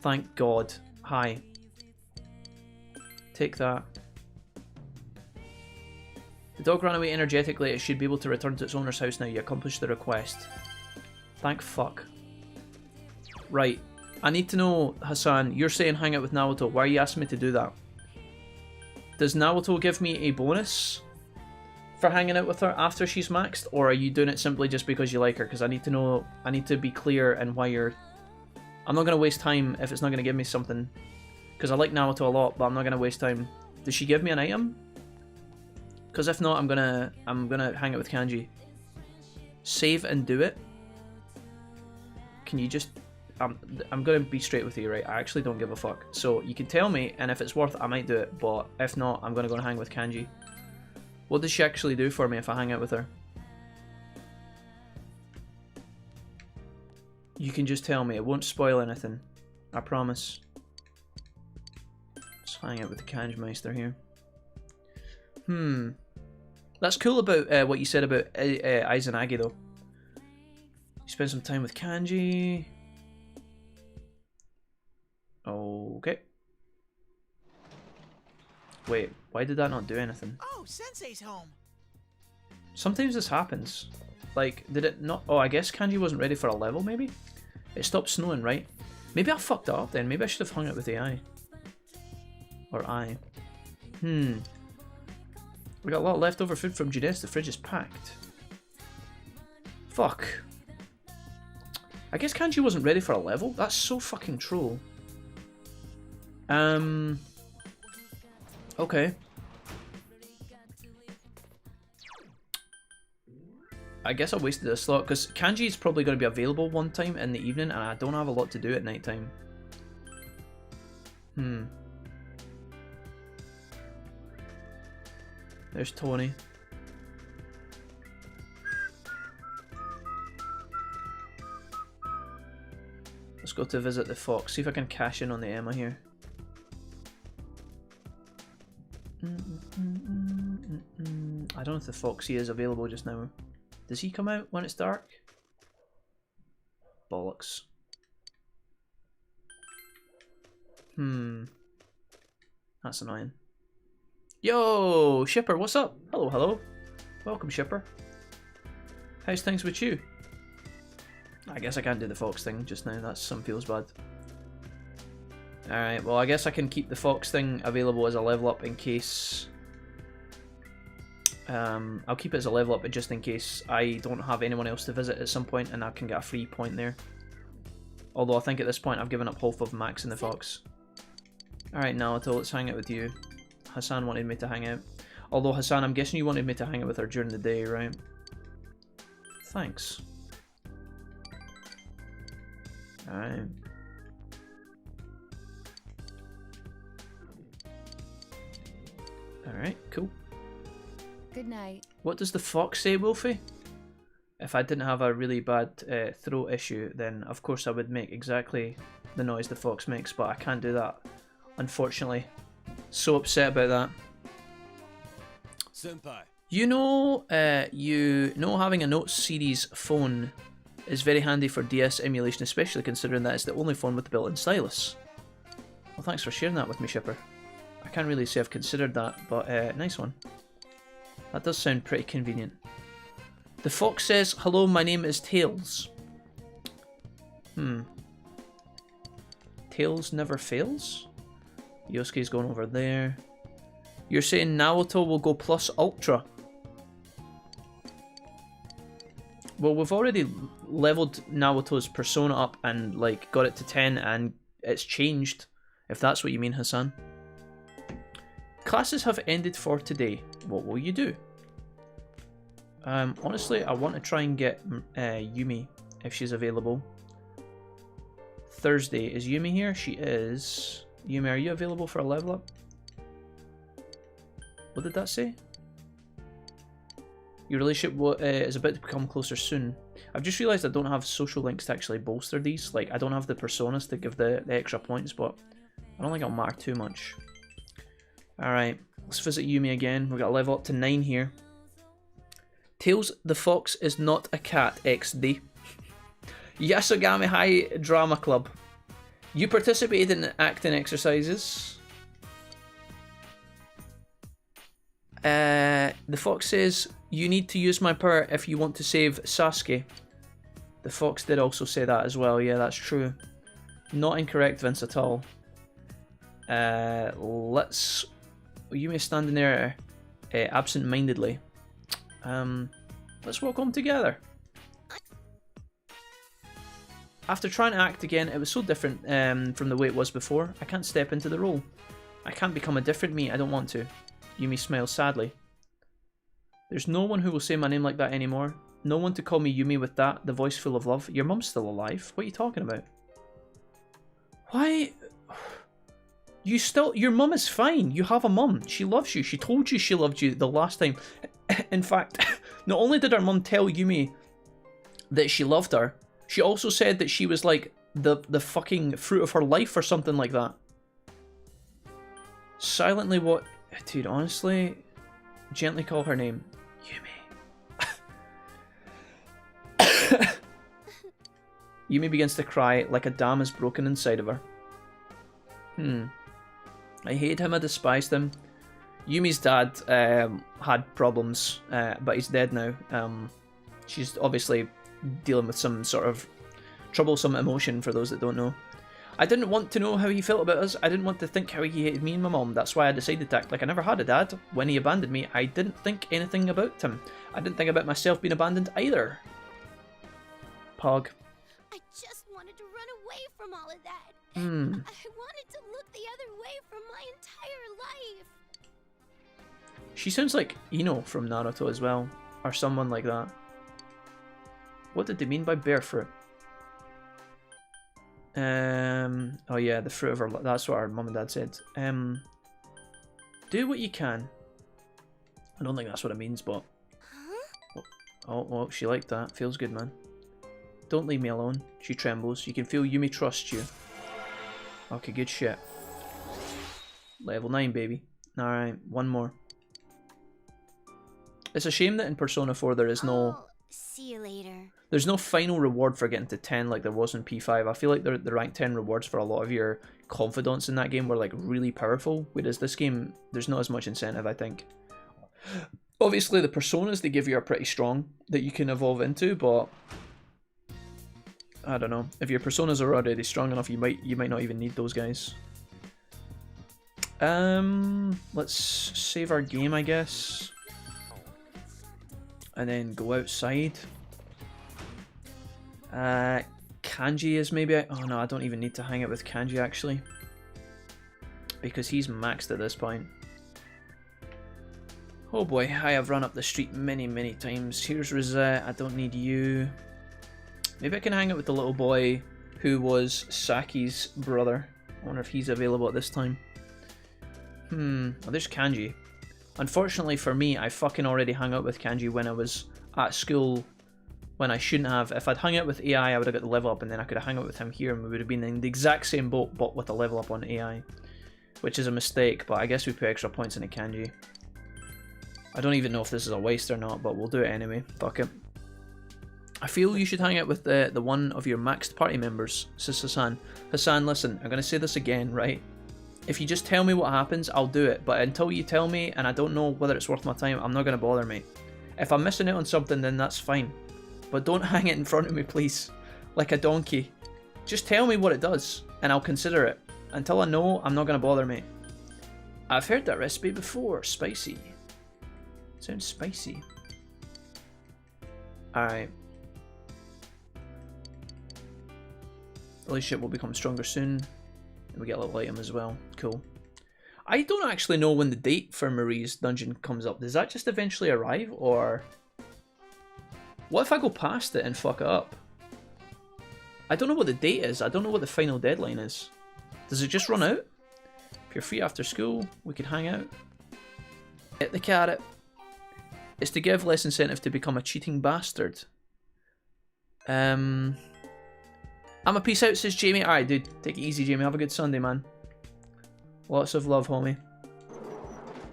Thank God. Hi. Take that. The dog ran away energetically. It should be able to return to its owner's house now. You accomplished the request. Thank fuck. Right. I need to know, Hassan, you're saying hang out with Naoto. Why are you asking me to do that? Does Naoto give me a bonus for hanging out with her after she's maxed? Or are you doing it simply just because you like her? Because I need to know, I need to be clear in why you're... I'm not going to waste time if it's not going to give me something. Because I like Naoto a lot, but I'm not going to waste time. Does she give me an item? Because if not, I'm gonna hang out with Kanji. Save and do it. Can you just... I'm gonna be straight with you, right? I actually don't give a fuck. So you can tell me, and if it's worth it, I might do it. But if not, I'm gonna go and hang with Kanji. What does she actually do for me if I hang out with her? You can just tell me. It won't spoil anything. I promise. Let's hang out with the Kanjmeister here. That's cool about what you said about Izanagi, though. You spend some time with Kanji. Okay. Wait, why did that not do anything? Oh, Sensei's home. Sometimes this happens. Like, did it not? Oh, I guess Kanji wasn't ready for a level, maybe? It stopped snowing, right? Maybe I fucked it up then. Maybe I should have hung out with AI. Or I. We got a lot of leftover food from Junes. The fridge is packed. Fuck. I guess Kanji wasn't ready for a level? That's so fucking troll. Okay. I guess I wasted a slot, because Kanji is probably going to be available one time in the evening, and I don't have a lot to do at night time. There's Tony. Let's go to visit the fox. See if I can cash in on the Emma here. I don't know if the Foxy is available just now. Does he come out when it's dark? Bollocks. That's annoying. Yo, Shipper, what's up? Hello, hello. Welcome, Shipper. How's things with you? I guess I can't do the fox thing just now. That some feels bad. Alright, well I guess I can keep the fox thing available as a level up in case... I'll keep it as a level up just in case I don't have anyone else to visit at some point and I can get a free point there. Although I think at this point I've given up hope of maxing the fox. Alright, Naoto, let's hang out with you. Hassan wanted me to hang out. Although Hassan, I'm guessing you wanted me to hang out with her during the day, right? Thanks. Alright. Alright, cool. Good night. What does the fox say, Wolfie? If I didn't have a really bad throat issue, then of course I would make exactly the noise the fox makes, but I can't do that, unfortunately. So upset about that. Senpai. You know having a Note series phone is very handy for DS emulation, especially considering that it's the only phone with the built-in stylus. Well, thanks for sharing that with me, Shipper. I can't really say I've considered that, but nice one. That does sound pretty convenient. The fox says, hello, my name is Tails. Tails never fails? Yosuke's going over there. You're saying Naoto will go plus ultra? Well, we've already leveled Naoto's persona up and like got it to 10 and it's changed, if that's what you mean, Hassan. Classes have ended for today. What will you do? Honestly, I want to try and get Yumi if she's available. Thursday. Is Yumi here? She is. Yumi, are you available for a level up? What did that say? Your relationship is about to become closer soon. I've just realised I don't have social links to actually bolster these. Like, I don't have the personas to give the extra points, but I don't think it'll matter too much. Alright, let's visit Yumi again. We've got a level up to 9 here. Tails the Fox is not a cat, XD. Yasogami High Drama Club. You participated in acting exercises. The Fox says, you need to use my power if you want to save Sasuke. The Fox did also say that as well. Yeah, that's true. Not incorrect, Vince, at all. Let's... Yumi standing there absent-mindedly. Let's walk home together. After trying to act again, it was so different from the way it was before. I can't step into the role. I can't become a different me. I don't want to. Yumi smiles sadly. There's no one who will say my name like that anymore. No one to call me Yumi with that, the voice full of love. Your mum's still alive. What are you talking about? Why? You still... Your mum is fine. You have a mum. She loves you. She told you she loved you the last time. In fact, not only did her mum tell Yumi that she loved her, she also said that she was like the fucking fruit of her life or something like that. Silently what... Dude, honestly, gently call her name. Yumi. Yumi begins to cry like a dam is broken inside of her. I hate him, I despised him. Yumi's dad had problems, but he's dead now. She's obviously dealing with some sort of troublesome emotion, for those that don't know. I didn't want to know how he felt about us. I didn't want to think how he hated me and my mom. That's why I decided to act like I never had a dad. When he abandoned me, I didn't think anything about him. I didn't think about myself being abandoned either. Pog. I just wanted to run away from all of that. I wanted to look the other way from my entire life. She sounds like Ino from Naruto as well, or someone like that. What did they mean by bear fruit? Oh yeah, the fruit of her. That's what our mum and dad said. Do what you can. I don't think that's what it means, but. Oh, she liked that. Feels good, man. Don't leave me alone. She trembles. You can feel Yumi trust you. Okay, good shit. Level 9, baby. Alright, one more. It's a shame that in Persona 4 there is no... See you later. There's no final reward for getting to 10 like there was in P5. I feel like the rank 10 rewards for a lot of your confidants in that game were like really powerful, whereas this game, there's not as much incentive, I think. Obviously the personas they give you are pretty strong that you can evolve into, but I don't know. If your personas are already strong enough, you might not even need those guys. Let's save our game, I guess. And then go outside. Kanji is maybe... Oh no, I don't even need to hang out with Kanji actually. Because he's maxed at this point. Oh boy, I have run up the street many times. Here's Rosette, I don't need you. Maybe I can hang out with the little boy who was Saki's brother. I wonder if he's available at this time. Oh, there's Kanji. Unfortunately for me, I fucking already hung out with Kanji when I was at school when I shouldn't have. If I'd hung out with AI, I would have got the level up and then I could have hung out with him here and we would have been in the exact same boat but with a level up on AI. Which is a mistake, but I guess we put extra points into Kanji. I don't even know if this is a waste or not, but we'll do it anyway. Fuck it. I feel you should hang out with the one of your maxed party members, says Hassan. Hassan, listen, I'm going to say this again, right? If you just tell me what happens, I'll do it. But until you tell me and I don't know whether it's worth my time, I'm not going to bother, mate. If I'm missing out on something, then that's fine. But don't hang it in front of me, please. Like a donkey. Just tell me what it does, and I'll consider it. Until I know, I'm not going to bother, mate. I've heard that recipe before. Spicy. Sounds spicy. Alright. Relationship will become stronger soon. And we get a little item as well. Cool. I don't actually know when the date for Marie's dungeon comes up. Does that just eventually arrive, or... What if I go past it and fuck it up? I don't know what the date is. I don't know what the final deadline is. Does it just run out? If you're free after school, we could hang out. Hit the carrot. It's to give less incentive to become a cheating bastard. I'm a peace out, says Jamie. Alright, dude. Take it easy, Jamie. Have a good Sunday, man. Lots of love, homie.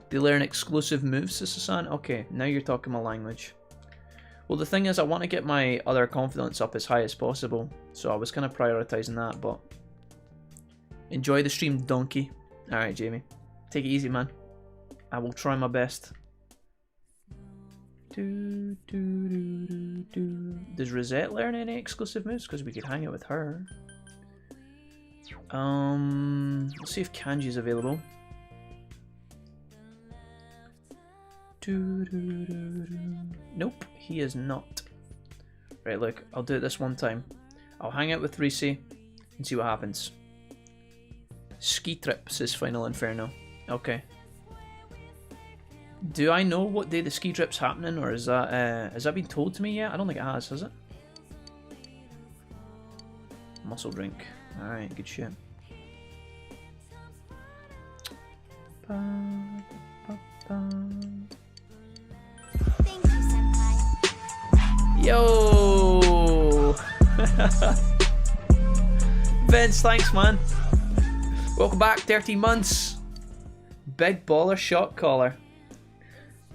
They learn exclusive moves, says Susan. Okay, now you're talking my language. Well, the thing is, I want to get my other confidence up as high as possible. So I was kind of prioritizing that, but... Enjoy the stream, donkey. Alright, Jamie. Take it easy, man. I will try my best. Does Rosette learn any exclusive moves? Because we could hang out with her. Let's see if Kanji's available. Nope, he is not. Right, look, I'll do it this one time. I'll hang out with Reese and see what happens. Ski trip, says Final Inferno. Okay. Do I know what day the ski trip's happening, or is that has that been told to me yet? I don't think it has it? Muscle drink. Alright, good shit. Thank you, Senpai. Yo! Vince, thanks, man. Welcome back, 13 months. Big baller shot caller.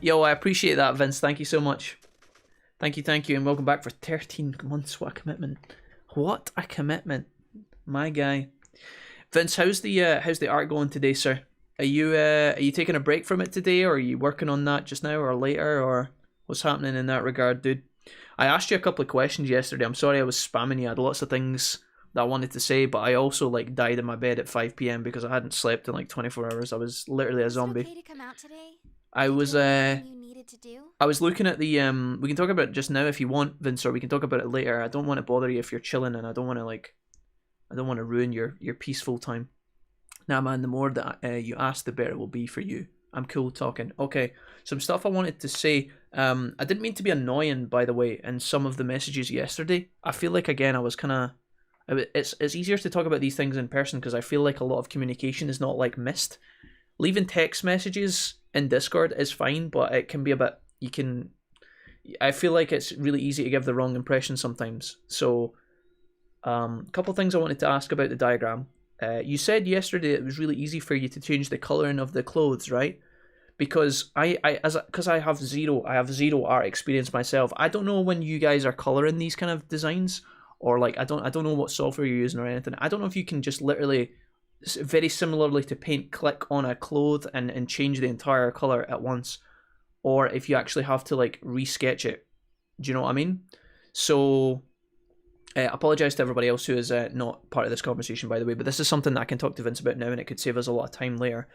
Yo, I appreciate that, Vince. Thank you so much. Thank you, and welcome back for 13 months. What a commitment. What a commitment. My guy. Vince, how's the art going today, sir? Are you taking a break from it today, or are you working on that just now or later, or what's happening in that regard, dude? I asked you a couple of questions yesterday. I'm sorry I was spamming you. I had lots of things that I wanted to say, but I also like died in my bed at 5 PM because I hadn't slept in like 24 hours. I was literally a zombie. Is it okay to come out today? I was You needed to do? I was looking at the we can talk about it just now if you want, Vince, or we can talk about it later. I don't want to bother you if you're chilling, and I don't want to ruin your peaceful time. Nah, man, the more that you ask, the better it will be for you. I'm cool talking. Okay, some stuff I wanted to say. I didn't mean to be annoying, by the way, in some of the messages yesterday. I feel like, again, I was kind of... It's easier to talk about these things in person because I feel like a lot of communication is not, like, missed. Leaving text messages in Discord is fine, but it can be a bit... I feel like it's really easy to give the wrong impression sometimes. So, a couple things I wanted to ask about the diagram. You said yesterday it was really easy for you to change the colouring of the clothes, right? Because I have zero art experience myself. I don't know when you guys are colouring these kind of designs, or like I don't know what software you're using or anything. I don't know if you can just literally, very similarly to paint, click on a cloth and change the entire colour at once, or if you actually have to like resketch it. Do you know what I mean? So... apologise to everybody else who is not part of this conversation, by the way, but this is something that I can talk to Vince about now, and it could save us a lot of time later.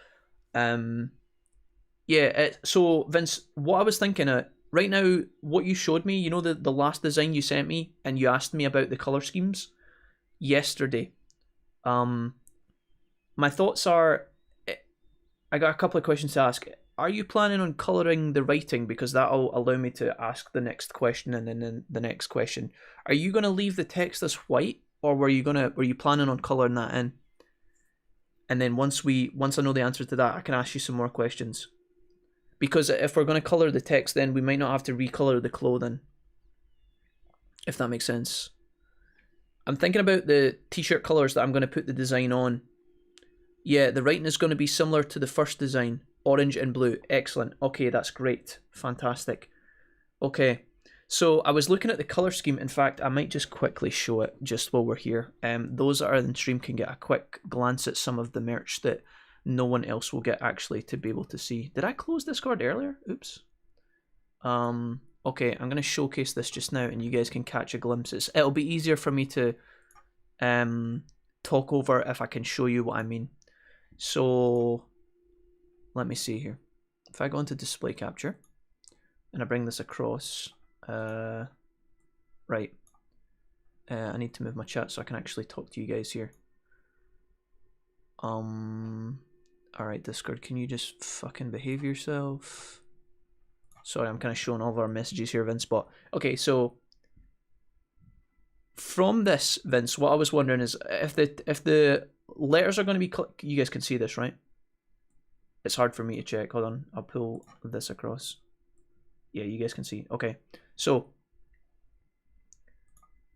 So Vince, what I was thinking right now, what you showed me, you know, the last design you sent me, and you asked me about the colour schemes yesterday. My thoughts are, I got a couple of questions to ask. Are you planning on colouring the writing? Because that'll allow me to ask the next question and then the next question. Are you going to leave the text as white, or were you planning on colouring that in? And then once I know the answer to that, I can ask you some more questions. Because if we're going to colour the text, then we might not have to recolour the clothing. If that makes sense. I'm thinking about the t-shirt colours that I'm going to put the design on. Yeah, the writing is going to be similar to the first design. Orange and blue. Excellent. Okay, that's great. Fantastic. Okay, so I was looking at the colour scheme. In fact, I might just quickly show it just while we're here. Those that are in stream can get a quick glance at some of the merch that no one else will get actually to be able to see. Did I close Discord earlier? Oops. Okay, I'm going to showcase this just now and you guys can catch a glimpse. It'll be easier for me to talk over if I can show you what I mean. So let me see here. If I go into display capture and I bring this across, right. I need to move my chat so I can actually talk to you guys here. Alright, Discord, can you just fucking behave yourself? Sorry, I'm kind of showing all of our messages here, Vince, but okay, so from this, Vince, what I was wondering is if the letters are going to be, you guys can see this, right? It's hard for me to check. Hold on, I'll pull this across. Yeah, you guys can see. Okay, so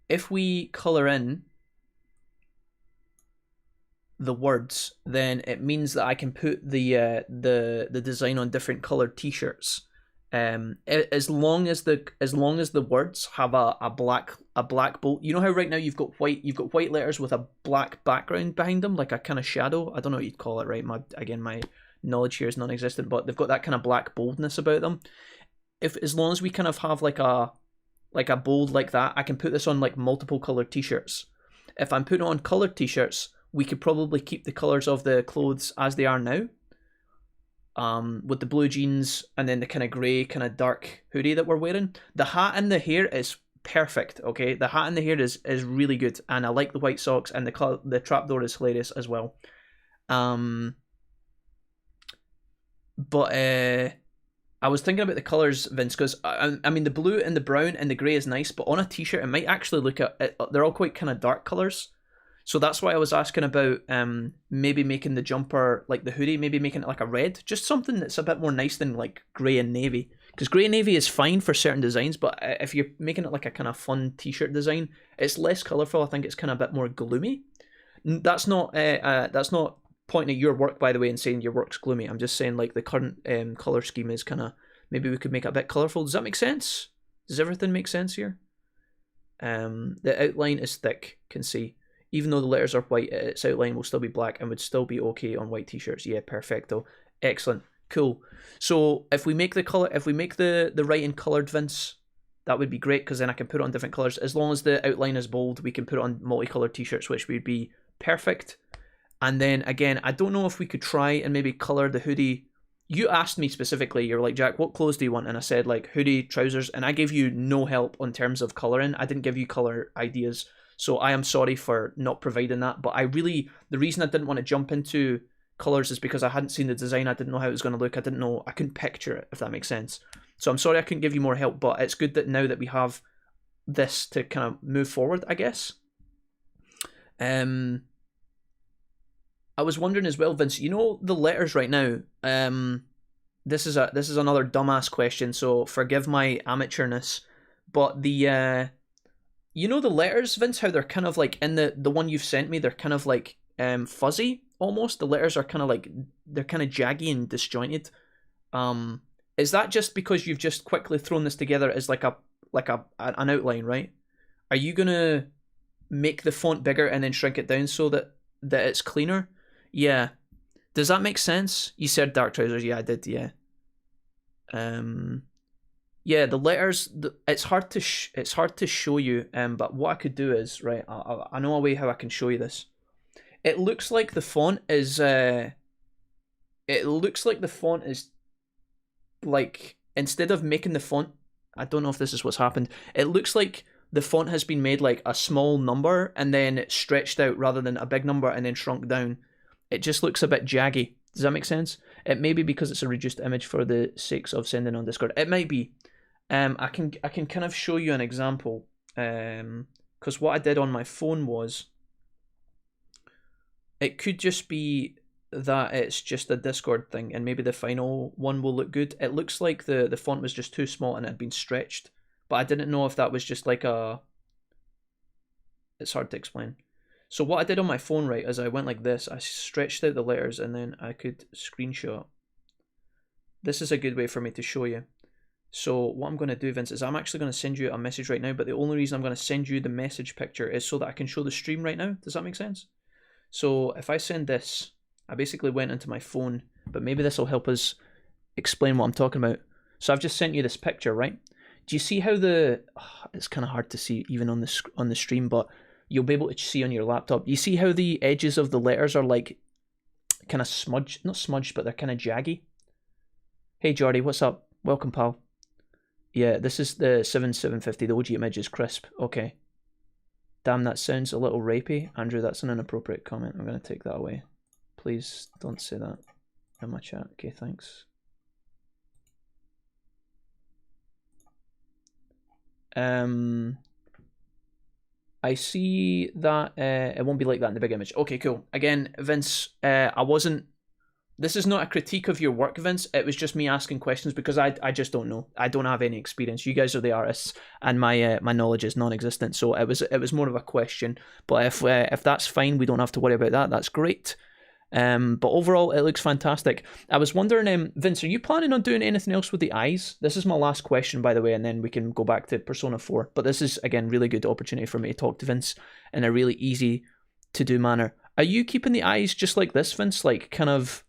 if we color in the words, then it means that I can put the design on different colored t-shirts. As long as the words have a black bold. You know how right now you've got white letters with a black background behind them, like a kind of shadow. I don't know what you'd call it, right? My knowledge here is non-existent, but they've got that kind of black boldness about them. As long as we kind of have like a bold like that, I can put this on like multiple colored t-shirts. If I'm putting on colored t-shirts, we could probably keep the colors of the clothes as they are now. With the blue jeans and then the kind of grey, kind of dark hoodie that we're wearing. The hat and the hair is perfect, okay? The hat and the hair is really good, and I like the white socks, and the trapdoor is hilarious as well. But I was thinking about the colours, Vince, because I mean the blue and the brown and the grey is nice, but on a t-shirt it might actually look at they're all quite kind of dark colours. So that's why I was asking about maybe making the jumper, like the hoodie, maybe making it like a red. Just something that's a bit more nice than like grey and navy. Because grey and navy is fine for certain designs, but if you're making it like a kind of fun t-shirt design, it's less colourful. I think it's kind of a bit more gloomy. That's not pointing at your work, by the way, and saying your work's gloomy. I'm just saying like the current colour scheme is kind of, maybe we could make it a bit colourful. Does that make sense? Does everything make sense here? The outline is thick, can see. Even though the letters are white, its outline will still be black and would still be okay on white t-shirts. Yeah, perfecto. Excellent. Cool. So if we make the writing coloured, Vince, that would be great, because then I can put it on different colours. As long as the outline is bold, we can put it on multicoloured t-shirts, which would be perfect. And then again, I don't know if we could try and maybe colour the hoodie. You asked me specifically, you're like, Jack, what clothes do you want? And I said like hoodie, trousers, and I gave you no help in terms of colouring. I didn't give you colour ideas. So I am sorry for not providing that, but the reason I didn't want to jump into colours is because I hadn't seen the design, I didn't know how it was going to look, I couldn't picture it, if that makes sense. So I'm sorry I couldn't give you more help, but it's good that now that we have this to kind of move forward, I guess. I was wondering as well, Vince, you know the letters right now, this is another dumbass question, so forgive my amateurness, but you know the letters, Vince, how they're kind of like, in the one you've sent me, they're kind of like fuzzy almost. The letters are kind of like, they're kind of jaggy and disjointed. Is that just because you've just quickly thrown this together as like an outline, right? Are you gonna make the font bigger and then shrink it down so that it's cleaner? Yeah. Does that make sense? You said dark trousers. Yeah, I did. Yeah. Yeah, the letters. It's hard to show you. But what I could do is, right. I know a way how I can show you this. It looks like the font is. Like, instead of making the font, I don't know if this is what's happened. It looks like the font has been made like a small number and then stretched out rather than a big number and then shrunk down. It just looks a bit jaggy. Does that make sense? It may be because it's a reduced image for the sakes of sending on Discord. It might be. I can kind of show you an example. Because what I did on my phone was, it could just be that it's just a Discord thing and maybe the final one will look good. It looks like the font was just too small and it had been stretched. But I didn't know if that was just like it's hard to explain. So what I did on my phone, right, is I went like this. I stretched out the letters and then I could screenshot. This is a good way for me to show you. So what I'm going to do, Vince, is I'm actually going to send you a message right now, but the only reason I'm going to send you the message picture is so that I can show the stream right now. Does that make sense? So if I send this, I basically went into my phone, but maybe this will help us explain what I'm talking about. So I've just sent you this picture, right? Do you see how it's kind of hard to see even on the stream, but you'll be able to see on your laptop. You see how the edges of the letters are like kind of smudged, not smudged, but they're kind of jaggy. Hey Jordy, what's up? Welcome, pal. Yeah, this is the 7750. The OG image is crisp. Okay. Damn, that sounds a little rapey. Andrew, that's an inappropriate comment. I'm going to take that away. Please don't say that in my chat. Okay, thanks. I see that it won't be like that in the big image. Okay, cool. Again, Vince, this is not a critique of your work, Vince. It was just me asking questions because I just don't know. I don't have any experience. You guys are the artists, and my knowledge is non-existent. So it was more of a question. But if that's fine, we don't have to worry about that. That's great. But overall, it looks fantastic. I was wondering, Vince, are you planning on doing anything else with the eyes? This is my last question, by the way, and then we can go back to Persona 4. But this is, again, really good opportunity for me to talk to Vince in a really easy to do manner. Are you keeping the eyes just like this, Vince? Like kind of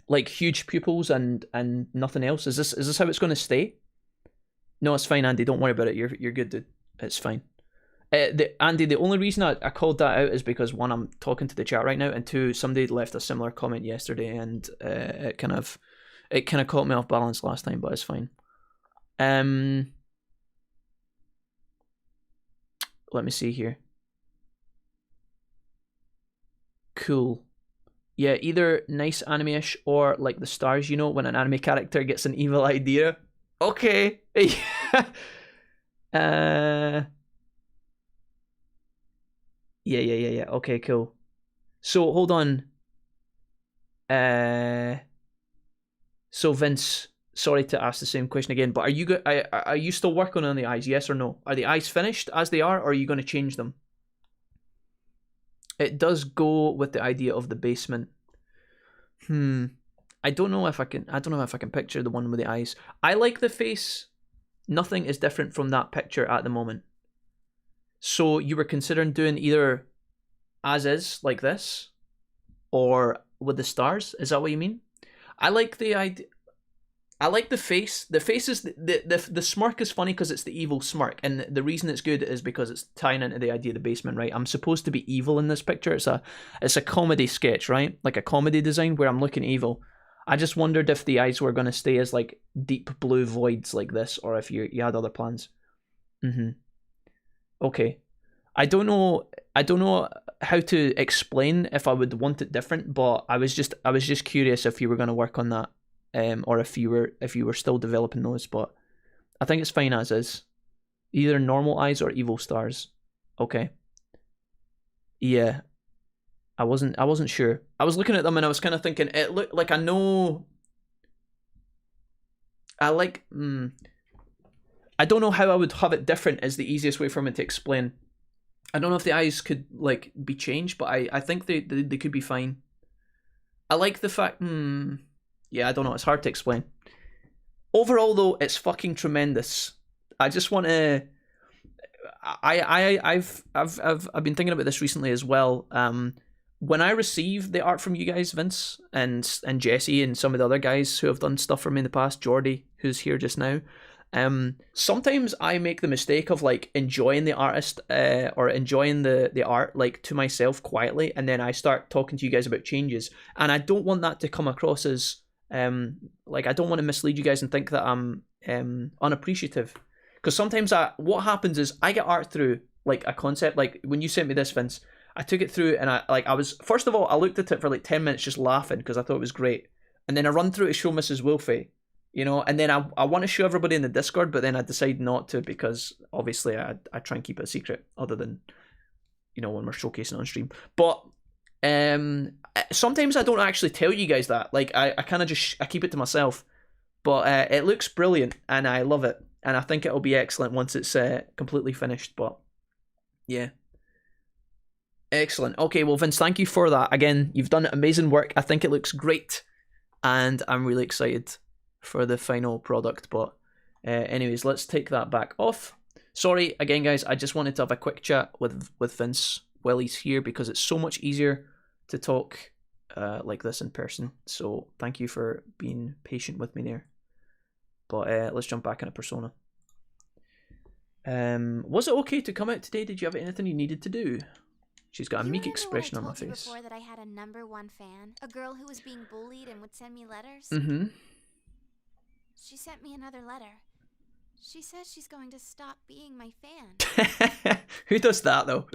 like huge pupils and nothing else? Is this how it's going to stay? No, it's fine, Andy. Don't worry about it. You're good, dude. It's fine. Andy, the only reason I called that out is because, one, I'm talking to the chat right now, and two, somebody left a similar comment yesterday, and it kind of caught me off balance last time, but it's fine. Let me see here. Cool. Yeah, either nice anime-ish or like the stars, you know, when an anime character gets an evil idea. Okay. Yeah. Okay, cool. So hold on. So Vince, sorry to ask the same question again, but are you still working on the eyes? Yes or no? Are the eyes finished as they are, or are you going to change them? It does go with the idea of the basement. I don't know if I can picture the one with the eyes. I like the face. Nothing is different from that picture at the moment. So you were considering doing either as is, like this, or with the stars? Is that what you mean? I like the idea. I like the face. The face is the smirk is funny because it's the evil smirk, and the reason it's good is because it's tying into the idea of the basement, right? I'm supposed to be evil in this picture. It's a comedy sketch, right? Like a comedy design where I'm looking evil. I just wondered if the eyes were going to stay as like deep blue voids like this, or if you had other plans. Okay. I don't know how to explain if I would want it different, but I was just curious if you were going to work on that, or if you were still developing those. But I think it's fine as is. Either normal eyes or evil stars. Okay. Yeah. I wasn't sure. I was looking at them and I was kind of thinking it looked like I know. I don't know how I would have it different is the easiest way for me to explain. I don't know if the eyes could like be changed, but I think they could be fine. I like the fact. Yeah, I don't know. It's hard to explain. Overall, though, it's fucking tremendous. I just want to. I've been thinking about this recently as well. When I receive the art from you guys, Vince and Jesse and some of the other guys who have done stuff for me in the past, Jordy, who's here just now. Sometimes I make the mistake of like enjoying the artist or enjoying the art like to myself quietly, and then I start talking to you guys about changes, and I don't want that to come across as like I don't want to mislead you guys and think that I'm unappreciative, because sometimes what happens is I get art through like a concept, like when you sent me this, Vince, I took it through and I was first of all I looked at it for like 10 minutes just laughing because I thought it was great, and then I run through to show Mrs. Wolfie. You know, and then I want to show everybody in the Discord, but then I decide not to because obviously I try and keep it a secret other than, you know, when we're showcasing on stream. But sometimes I don't actually tell you guys that. Like I kind of just I keep it to myself. But it looks brilliant and I love it. And I think it'll be excellent once it's completely finished. But yeah. Excellent. Okay, well, Vince, thank you for that. Again, you've done amazing work. I think it looks great. And I'm really excited for the final product, but anyways, let's take that back off. Sorry again, guys, I just wanted to have a quick chat with Vince while he's here because it's so much easier to talk like this in person. So thank you for being patient with me there. But let's jump back into Persona. Was it okay to come out today? Did you have anything you needed to do? She's got a meek expression on her face. You before that I had a #1 fan, a girl who was being bullied and would send me letters? Mm-hmm. She sent me another letter. She says she's going to stop being my fan. Who does that though?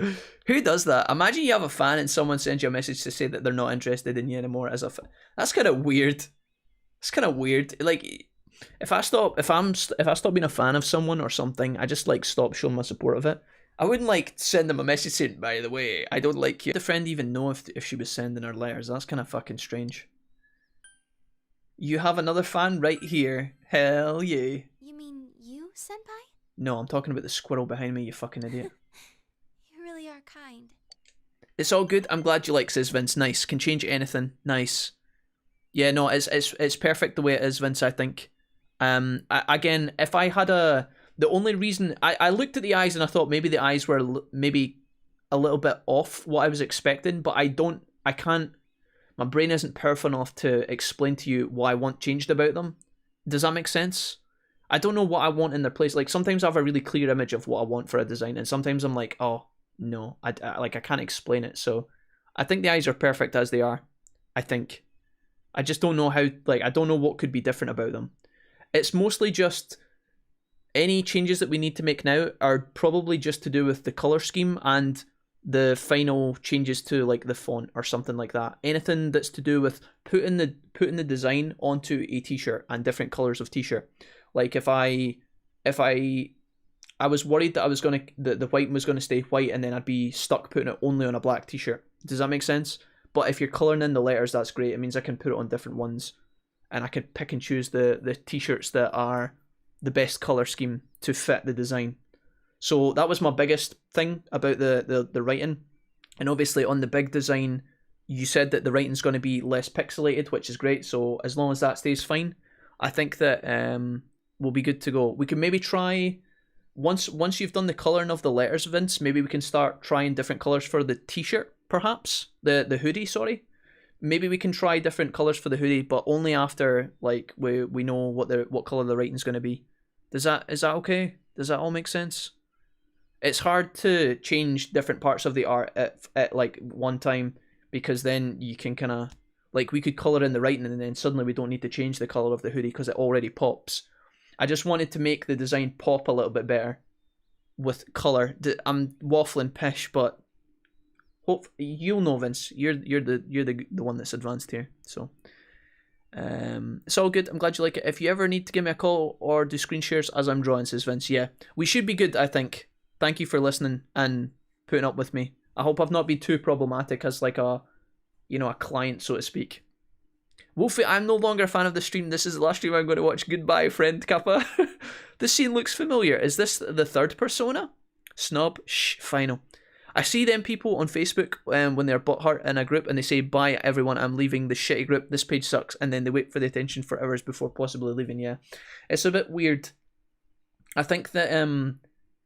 Who does that? Imagine you have a fan and someone sends you a message to say that they're not interested in you anymore as a fan. That's kind of weird. It's kind of weird. Like, if I stop being a fan of someone or something, I just like stop showing my support of it. I wouldn't like send them a message saying, by the way, I don't like you. Did the friend even know if she was sending her letters? That's kind of fucking strange. You have another fan right here. Hell yeah. You mean you, senpai? No, I'm talking about the squirrel behind me, you fucking idiot. You really are kind. It's all good. I'm glad you like, says Vince. Nice. Can change anything. Nice. Yeah, no, it's perfect the way it is, Vince, I think. Again, if I had the only reason I looked at the eyes and I thought maybe the eyes were maybe a little bit off what I was expecting, but I can't, my brain isn't powerful enough to explain to you what I want changed about them. Does that make sense? I don't know what I want in their place. Like, sometimes I have a really clear image of what I want for a design, and sometimes I'm like, oh, no, I can't explain it. So I think the eyes are perfect as they are, I think. I just don't know how, like, I don't know what could be different about them. It's mostly just any changes that we need to make now are probably just to do with the color scheme and the final changes to like the font or something like that. Anything that's to do with putting the design onto a t-shirt and different colors of t-shirt. Like if I was worried that the white was gonna stay white and then I'd be stuck putting it only on a black t-shirt. Does that make sense? But if you're colouring in the letters, that's great. It means I can put it on different ones. And I can pick and choose the t-shirts that are the best colour scheme to fit the design. So that was my biggest thing about the writing. And obviously on the big design, you said that the writing's going to be less pixelated, which is great. So as long as that stays fine, I think that we'll be good to go. We can maybe try, once you've done the colouring of the letters, Vince, maybe we can start trying different colours for the t-shirt, perhaps. The hoodie, sorry. Maybe we can try different colours for the hoodie, but only after like we know what colour the writing's going to be. Is that okay? Does that all make sense? It's hard to change different parts of the art at like one time, because then you can kind of, like, we could colour in the writing and then suddenly we don't need to change the colour of the hoodie because it already pops. I just wanted to make the design pop a little bit better with colour. I'm waffling pish, but you'll know, Vince. You're the one that's advanced here, so it's all good. I'm glad you like it. If you ever need to give me a call or do screen shares as I'm drawing, says Vince. Yeah, we should be good, I think. Thank you for listening and putting up with me. I hope I've not been too problematic as like a client, so to speak. Wolfie, I'm no longer a fan of the stream. This is the last stream I'm going to watch. Goodbye, friend Kappa. The scene looks familiar. Is this the third Persona? Snob? Shh, final. I see them people on Facebook when they're butthurt in a group and they say, bye everyone, I'm leaving the shitty group, this page sucks, and then they wait for the attention for hours before possibly leaving. Yeah, it's a bit weird. I think that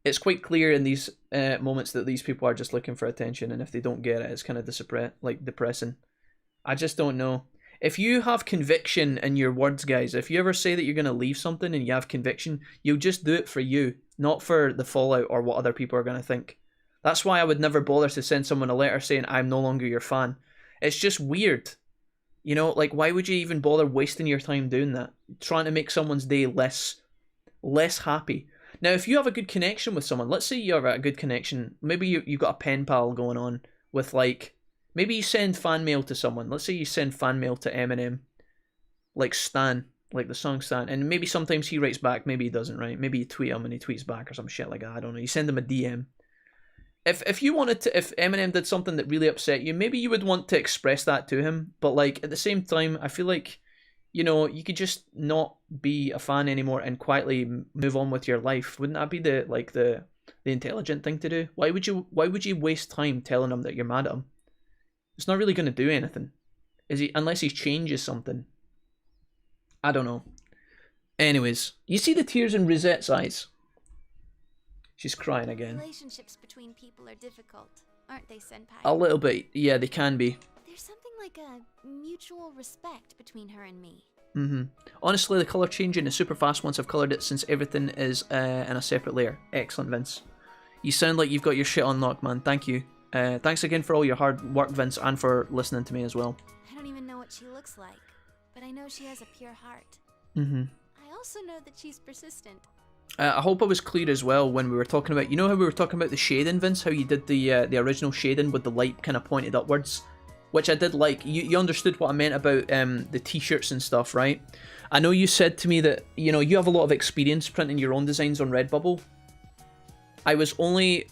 it's quite clear in these moments that these people are just looking for attention, and if they don't get it, it's kind of depressing. I just don't know. If you have conviction in your words, guys, if you ever say that you're going to leave something and you have conviction, you'll just do it for you, not for the fallout or what other people are going to think. That's why I would never bother to send someone a letter saying, I'm no longer your fan. It's just weird. You know, like, why would you even bother wasting your time doing that? Trying to make someone's day less happy. Now, if you have a good connection with someone, let's say you have a good connection, maybe you've got a pen pal going on with, like, maybe you send fan mail to someone. Let's say you send fan mail to Eminem, like Stan, like the song Stan, and maybe sometimes he writes back, maybe he doesn't, right? Maybe you tweet him and he tweets back or some shit like that, I don't know. You send him a DM. If you wanted to, if Eminem did something that really upset you, maybe you would want to express that to him. But like at the same time, I feel like, you know, you could just not be a fan anymore and quietly move on with your life. Wouldn't that be the intelligent thing to do? Why would you waste time telling him that you're mad at him? It's not really going to do anything, is he? Unless he changes something. I don't know. Anyways, you see the tears in Rosette's eyes. She's crying again. Relationships between people are difficult, aren't they, senpai? A little bit, yeah, they can be. There's something like a mutual respect between her and me. Honestly, the colour changing is super fast once I've coloured it, since everything is in a separate layer. Excellent, Vince. You sound like you've got your shit on lock, man. Thank you. Thanks again for all your hard work, Vince, and for listening to me as well. I don't even know what she looks like, but I know she has a pure heart. I also know that she's persistent. I hope I was clear as well when we were talking about, you know how we were talking about the shading, Vince, how you did the original shading with the light kind of pointed upwards, which I did like. You understood what I meant about the t-shirts and stuff, right? I know you said to me that, you know, you have a lot of experience printing your own designs on Redbubble. I was only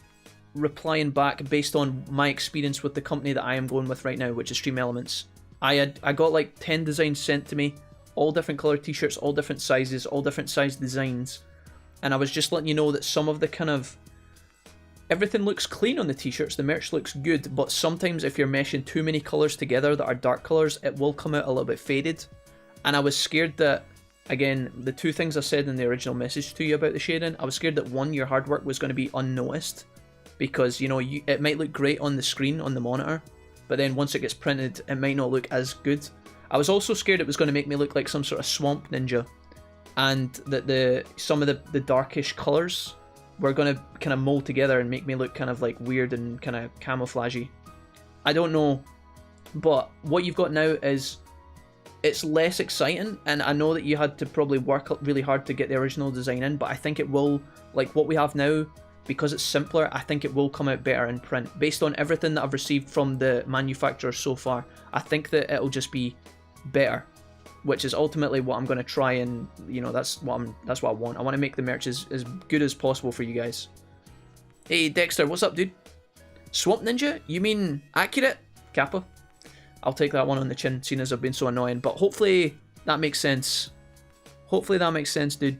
replying back based on my experience with the company that I am going with right now, which is Stream Elements. I got like 10 designs sent to me, all different colour t-shirts, all different sizes, all different size designs. And I was just letting you know that some of the kind of... everything looks clean on the t-shirts, the merch looks good, but sometimes if you're meshing too many colours together that are dark colours, it will come out a little bit faded. And I was scared that, again, the two things I said in the original message to you about the shading, I was scared that one, your hard work was going to be unnoticed, because, you know, it might look great on the screen, on the monitor, but then once it gets printed, it might not look as good. I was also scared it was going to make me look like some sort of swamp ninja, and that some of the darkish colours were going to kind of mold together and make me look kind of like weird and kind of camouflagey. I don't know, but what you've got now is, it's less exciting, and I know that you had to probably work really hard to get the original design in, but I think it will, like what we have now, because it's simpler, I think it will come out better in print. Based on everything that I've received from the manufacturer so far, I think that it'll just be better, which is ultimately what I'm going to try, and, you know, that's what I want. I want to make the merch as good as possible for you guys. Hey Dexter, what's up, dude? Swamp Ninja? You mean accurate? Kappa? I'll take that one on the chin, seeing as I've been so annoying, but hopefully that makes sense. Hopefully that makes sense, dude.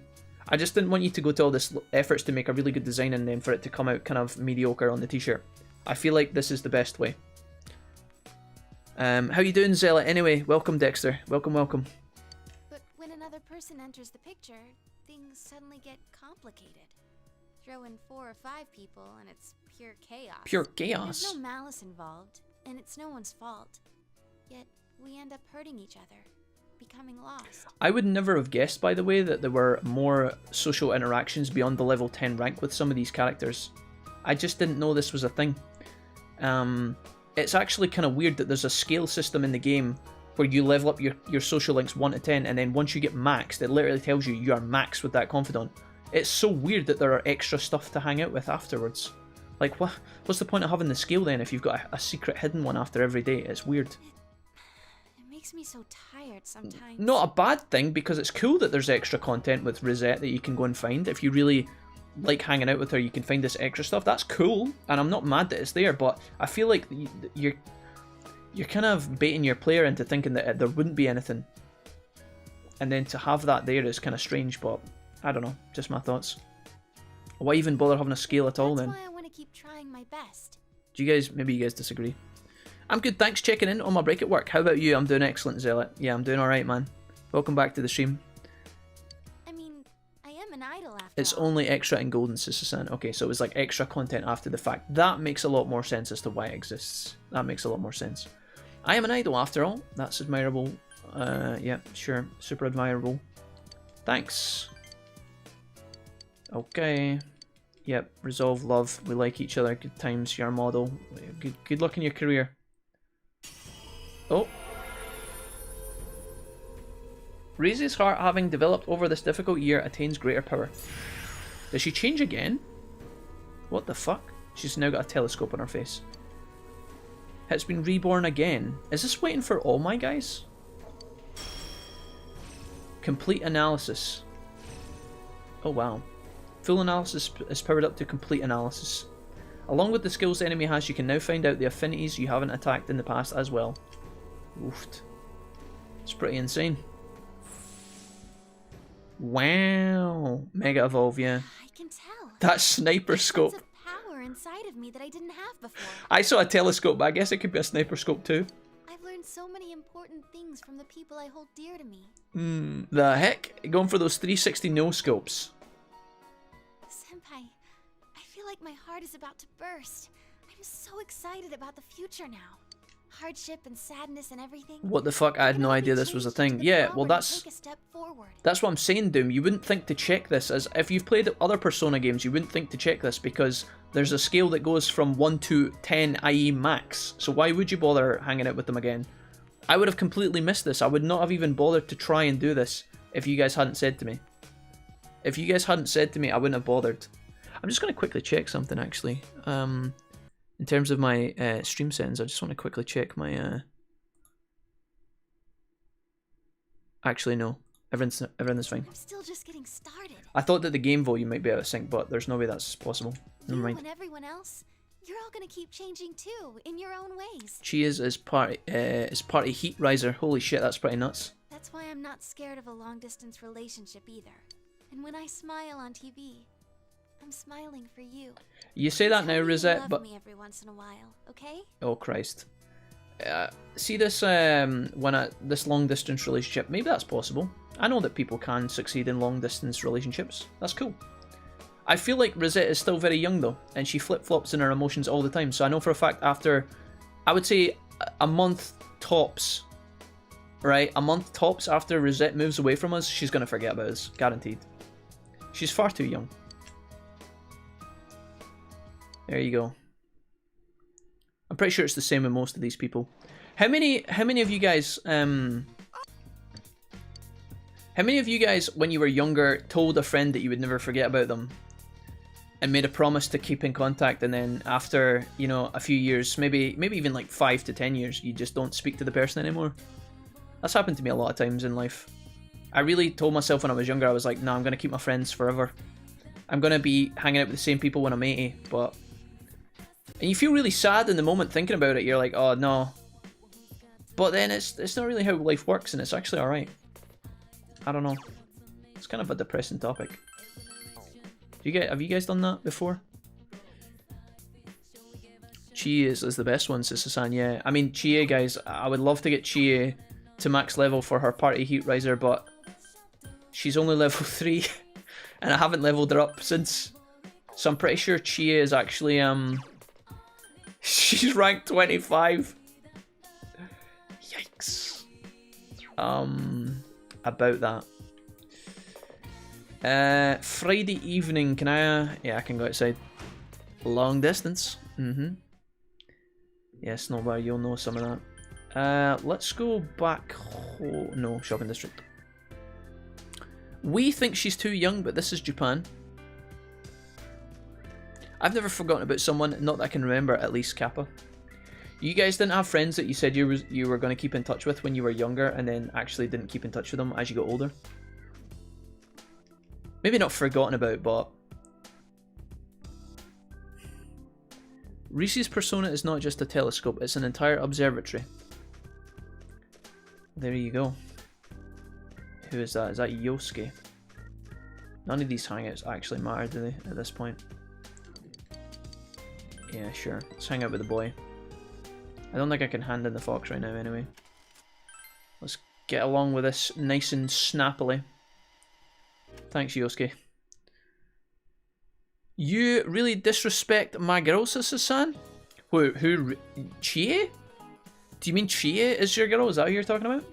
I just didn't want you to go to all this efforts to make a really good design and then for it to come out kind of mediocre on the t-shirt. I feel like this is the best way. How you doing, Zealot? Anyway, welcome, Dexter. Welcome, welcome. But when another person enters the picture, things suddenly get complicated. Throw in 4 or 5 people and it's pure chaos. Pure chaos? There's no malice involved, and it's no one's fault. Yet, we end up hurting each other, becoming lost. I would never have guessed, by the way, that there were more social interactions beyond the level 10 rank with some of these characters. I just didn't know this was a thing. It's actually kind of weird that there's a scale system in the game where you level up your social links 1 to 10, and then once you get maxed, it literally tells you you are maxed with that confidant. It's so weird that there are extra stuff to hang out with afterwards. Like, what's the point of having the scale then if you've got a secret hidden one after every day? It's weird. It makes me so tired sometimes. Not a bad thing, because it's cool that there's extra content with Rosette that you can go and find. If you really like hanging out with her, you can find this extra stuff. That's cool, and I'm not mad that it's there, but I feel like you're kind of baiting your player into thinking that there wouldn't be anything. And then to have that there is kind of strange, but I don't know, just my thoughts. Why even bother having a scale at all then? That's why I want to keep trying my best. Maybe you guys disagree. I'm good, thanks checking in on my break at work. How about you? I'm doing excellent, Zealot. Yeah, I'm doing alright, man. Welcome back to the stream. I mean, I am an idol after It's all. only extra in Golden Sister-san. Okay, so it was like extra content after the fact. That makes a lot more sense as to why it exists. That makes a lot more sense. I am an idol after all. That's admirable. Yeah, sure. Super admirable. Thanks. Okay. Yep, resolve love. We like each other. Good times. You're a model. Good luck in your career. Oh. Raises heart, having developed over this difficult year, attains greater power. Does she change again? What the fuck? She's now got a telescope on her face. It's been reborn again. Is this waiting for all my guys? Complete analysis. Oh wow. Full analysis is powered up to complete analysis. Along with the skills the enemy has, you can now find out the affinities you haven't attacked in the past as well. Oofed. It's pretty insane. Wow. Mega evolve, yeah. I can tell. That sniper There's scope. sense of power inside of me that I didn't have before. I saw a telescope, but I guess it could be a sniper scope too. I've learned so many important things from the people I hold dear to me. The heck? Going for those 360 no scopes. Senpai, I feel like my heart is about to burst. I'm so excited about the future now. hardship and sadness and everything. What the fuck? I had no idea this was a thing. Yeah, well that's what I'm saying, Doom. You wouldn't think to check this, as if you've played other Persona games, you wouldn't think to check this because there's a scale that goes from 1 to 10, i.e. max. So why would you bother hanging out with them again? I would have completely missed this. I would not have even bothered to try and do this if you guys hadn't said to me. If you guys hadn't said to me, I wouldn't have bothered. I'm just going to quickly check something, actually. In terms of my stream settings, I just want to quickly check my... Actually, no. Everything's fine. I'm still just getting started. I thought that the game volume might be out of sync, but there's no way that's possible. Never mind. You and everyone else, you're all gonna keep changing too, in your own ways. She is party heat riser. Holy shit, that's pretty nuts. That's why I'm not scared of a long-distance relationship either. And when I smile on TV, I'm smiling for you. You say that now, Rosette, but me every once in a while, okay? Oh Christ. See this this long distance relationship, maybe that's possible. I know that people can succeed in long distance relationships. That's cool. I feel like Rosette is still very young though, and she flip-flops in her emotions all the time. So I know for a fact after, I would say a month tops, right? A month tops after Rosette moves away from us, she's gonna forget about us, guaranteed. She's far too young. There you go. I'm pretty sure it's the same with most of these people. How many of you guys when you were younger told a friend that you would never forget about them and made a promise to keep in contact, and then after, you know, a few years, maybe even like 5 to 10 years, you just don't speak to the person anymore? That's happened to me a lot of times in life. I really told myself when I was younger, I was like, nah, I'm gonna keep my friends forever. I'm gonna be hanging out with the same people when I'm 80, but... And you feel really sad in the moment thinking about it, you're like, oh no. But then it's not really how life works, and it's actually alright. I don't know. It's kind of a depressing topic. Have you guys done that before? Chie is the best one, says Susan, yeah. I mean, Chie, guys, I would love to get Chie to max level for her party heat riser, but she's only level 3, and I haven't leveled her up since. So I'm pretty sure Chie is actually, she's ranked 25. Yikes. About that. Friday evening, can I... yeah, I can go outside. Long distance. Yeah, Snowbar, you'll know some of that. Let's go back home. No, shopping district. We think she's too young, but this is Japan. I've never forgotten about someone, not that I can remember, at least Kappa. You guys didn't have friends that you said you were going to keep in touch with when you were younger, and then actually didn't keep in touch with them as you got older? Maybe not forgotten about, but... Reese's persona is not just a telescope, it's an entire observatory. There you go. Who is that? Is that Yosuke? None of these hangouts actually matter, do they, at this point? Yeah, sure. Let's hang out with the boy. I don't think I can hand in the fox right now anyway. Let's get along with this nice and snappily. Thanks, Yosuke. You really disrespect my girl, Sasan? Who? Chie? Do you mean Chie is your girl? Is that who you're talking about?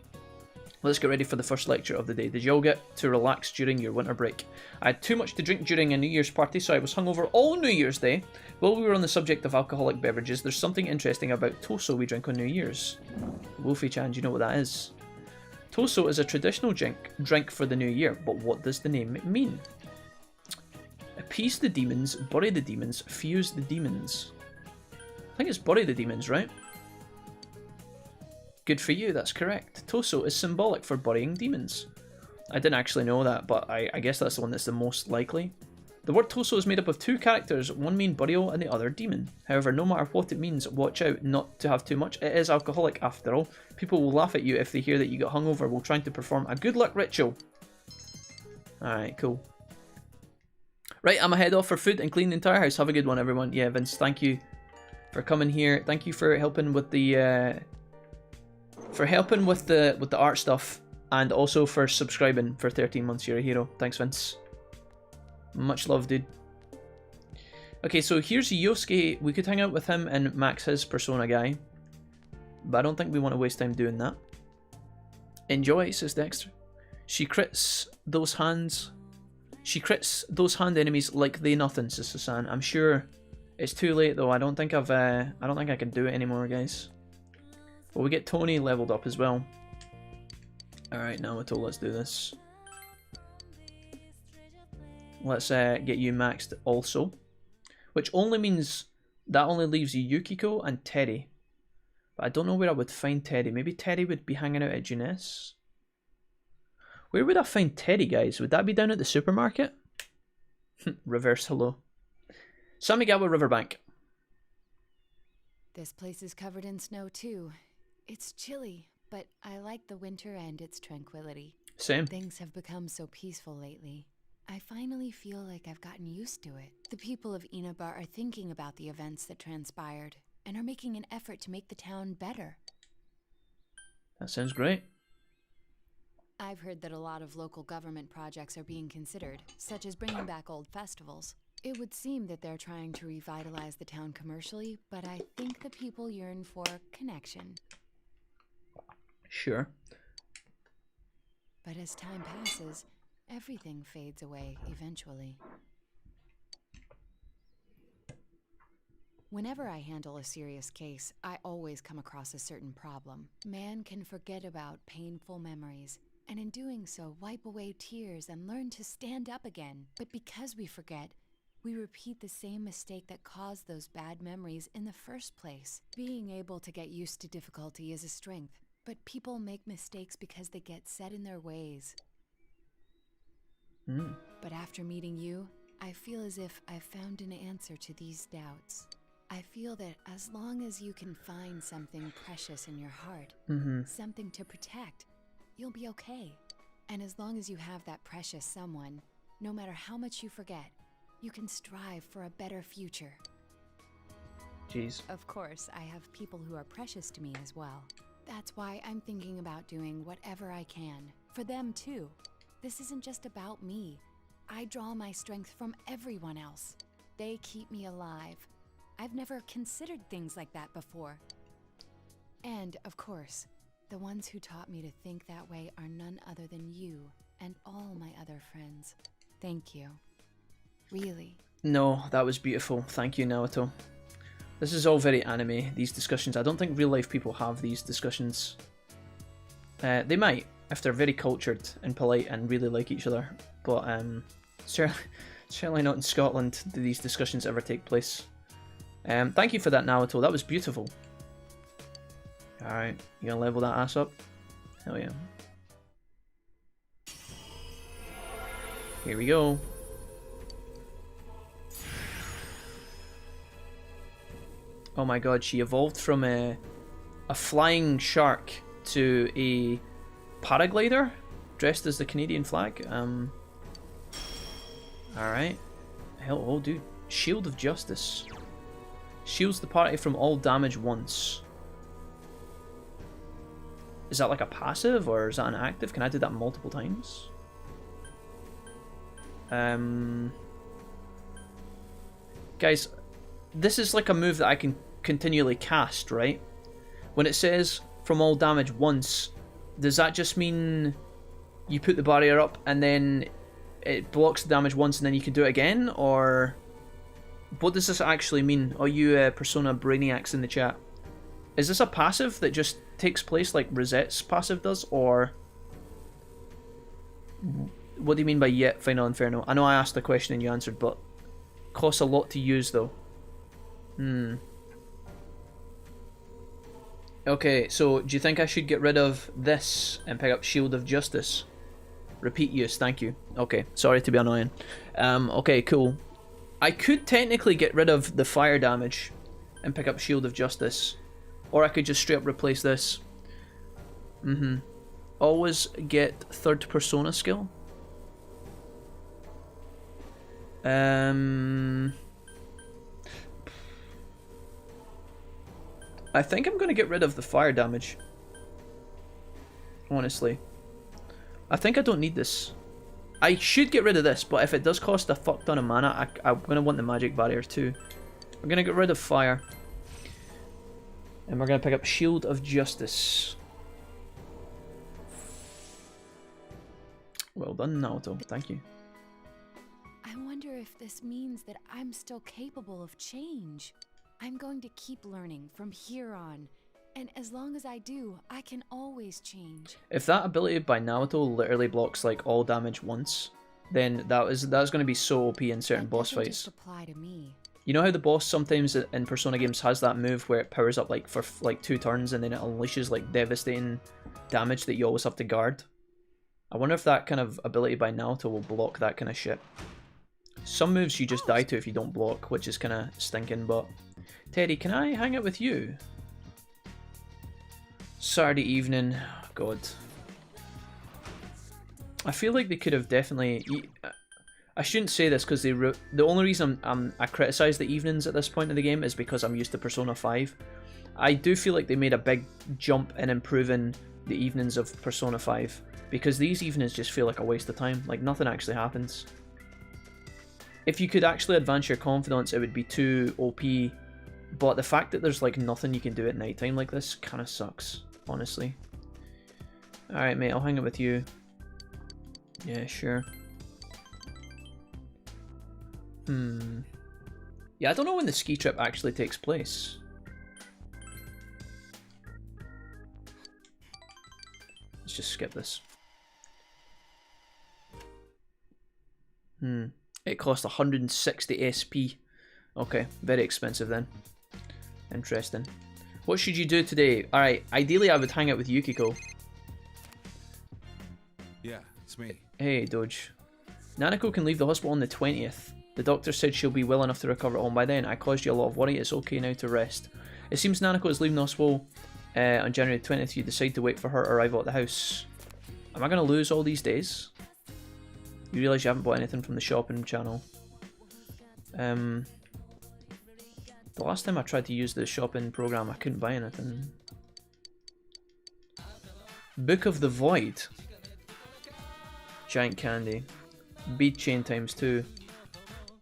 Let's get ready for the first lecture of the day. Did you all get to relax during your winter break? I had too much to drink during a New Year's party, so I was hungover all New Year's Day. While we were on the subject of alcoholic beverages, there's something interesting about Toso we drink on New Year's. Wolfie-chan, do you know what that is? Toso is a traditional drink for the new year, but what does the name mean? Appease the demons, bury the demons, fuse the demons. I think it's bury the demons, right? Good for you, that's correct. Toso is symbolic for burying demons. I didn't actually know that, but I guess that's the one that's the most likely. The word Toso is made up of two characters, one mean burial and the other demon. However, no matter what it means, watch out not to have too much. It is alcoholic after all. People will laugh at you if they hear that you got hungover while trying to perform a good luck ritual. Alright, cool. Right, I'm head off for food and clean the entire house. Have a good one, everyone. Yeah, Vince, thank you for coming here. Thank you for helping with the the art stuff, and also for subscribing for 13 months. You're a hero. Thanks, Vince. Much love, dude. Okay, so here's Yosuke. We could hang out with him and max his persona guy. but I don't think we want to waste time doing that. Enjoy, says Dexter. She crits those hands. She crits those hand enemies like they nothing, says Susan. I'm sure it's too late though. I don't think I can do it anymore, guys. Well, we get Tony leveled up as well. Alright, Naoto, let's do this. Let's get you maxed also. Which only means that only leaves you Yukiko and Teddy. But I don't know where I would find Teddy. Maybe Teddy would be hanging out at Juness. Where would I find Teddy, guys? Would that be down at the supermarket? Reverse hello. Samigawa Riverbank. This place is covered in snow too. It's chilly, but I like the winter and its tranquility. Same. Things have become so peaceful lately. I finally feel like I've gotten used to it. The people of Inabar are thinking about the events that transpired and are making an effort to make the town better. That sounds great. I've heard that a lot of local government projects are being considered, such as bringing back old festivals. It would seem that they're trying to revitalize the town commercially, but I think the people yearn for connection. Sure. But as time passes, everything fades away eventually. Whenever I handle a serious case, I always come across a certain problem. Man can forget about painful memories, and in doing so, wipe away tears and learn to stand up again. But because we forget, we repeat the same mistake that caused those bad memories in the first place. Being able to get used to difficulty is a strength, but people make mistakes because they get set in their ways. But after meeting you, I feel as if I've found an answer to these doubts. I feel that as long as you can find something precious in your heart, something to protect, you'll be okay. And as long as you have that precious someone, no matter how much you forget, you can strive for a better future. Jeez. Of course, I have people who are precious to me as well. That's why I'm thinking about doing whatever I can. For them too. This isn't just about me. I draw my strength from everyone else. They keep me alive. I've never considered things like that before. And, of course, the ones who taught me to think that way are none other than you and all my other friends. Thank you. Really. No, that was beautiful. Thank you, Naoto. This is all very anime, these discussions. I don't think real life people have these discussions. They might, if they're very cultured and polite and really like each other. But certainly not in Scotland do these discussions ever take place. Thank you for that, Naoto. That was beautiful. Alright, you gonna level that ass up? Hell yeah. Here we go. Oh my god, she evolved from a flying shark to a paraglider dressed as the Canadian flag. Alright. Hell, oh dude. Shield of Justice. Shields the party from all damage once. Is that like a passive or is that an active? Can I do that multiple times? Guys, this is like a move that I can continually cast, right? When it says from all damage once, does that just mean you put the barrier up and then it blocks the damage once and then you can do it again? Or what does this actually mean? Oh, you Persona Brainiacs in the chat. Is this a passive that just takes place like Rosette's passive does? Or what do you mean by yet Final Inferno? I know I asked the question and you answered, but costs a lot to use though. Okay, so do you think I should get rid of this and pick up Shield of Justice? Repeat use, thank you. Okay, sorry to be annoying. Okay, cool. I could technically get rid of the fire damage and pick up Shield of Justice. Or I could just straight up replace this. Always get third persona skill. I think I'm going to get rid of the fire damage. Honestly. I think I don't need this. I should get rid of this, but if it does cost a fuck ton of mana, I'm going to want the magic barrier too. I'm going to get rid of fire. And we're going to pick up Shield of Justice. Well done, Naoto. Thank you. I wonder if this means that I'm still capable of change. I'm going to keep learning from here on. And as long as I do, I can always change. If that ability by Naoto literally blocks like all damage once, then that's going to be so OP in certain boss That doesn't fights. just apply to me. You know how the boss sometimes in Persona games has that move where it powers up like for like 2 turns and then it unleashes like devastating damage that you always have to guard? I wonder if that kind of ability by Naoto will block that kind of shit. Some moves you just die to if you don't block, which is kind of stinking, but... Teddy, can I hang out with you? Saturday evening. Oh, God. I feel like they could have definitely... I shouldn't say this because the only reason I criticise the evenings at this point in the game is because I'm used to Persona 5. I do feel like they made a big jump in improving the evenings of Persona 5 because these evenings just feel like a waste of time. Like nothing actually happens. If you could actually advance your confidence, it would be too OP. But the fact that there's like nothing you can do at nighttime like this kind of sucks, honestly. Alright, mate, I'll hang out with you. Yeah, sure. Yeah, I don't know when the ski trip actually takes place. Let's just skip this. It cost 160 SP. Okay, very expensive then. Interesting. What should you do today? Alright, ideally I would hang out with Yukiko. Yeah, it's me. Hey, Doge. Nanako can leave the hospital on the 20th. The doctor said she'll be well enough to recover at home by then. I caused you a lot of worry. It's okay now to rest. It seems Nanako is leaving the hospital on January 20th. You decide to wait for her arrival at the house. Am I going to lose all these days? You realise you haven't bought anything from the shopping channel. The last time I tried to use the shopping program, I couldn't buy anything. Book of the Void. Giant candy. Bead chain ×2.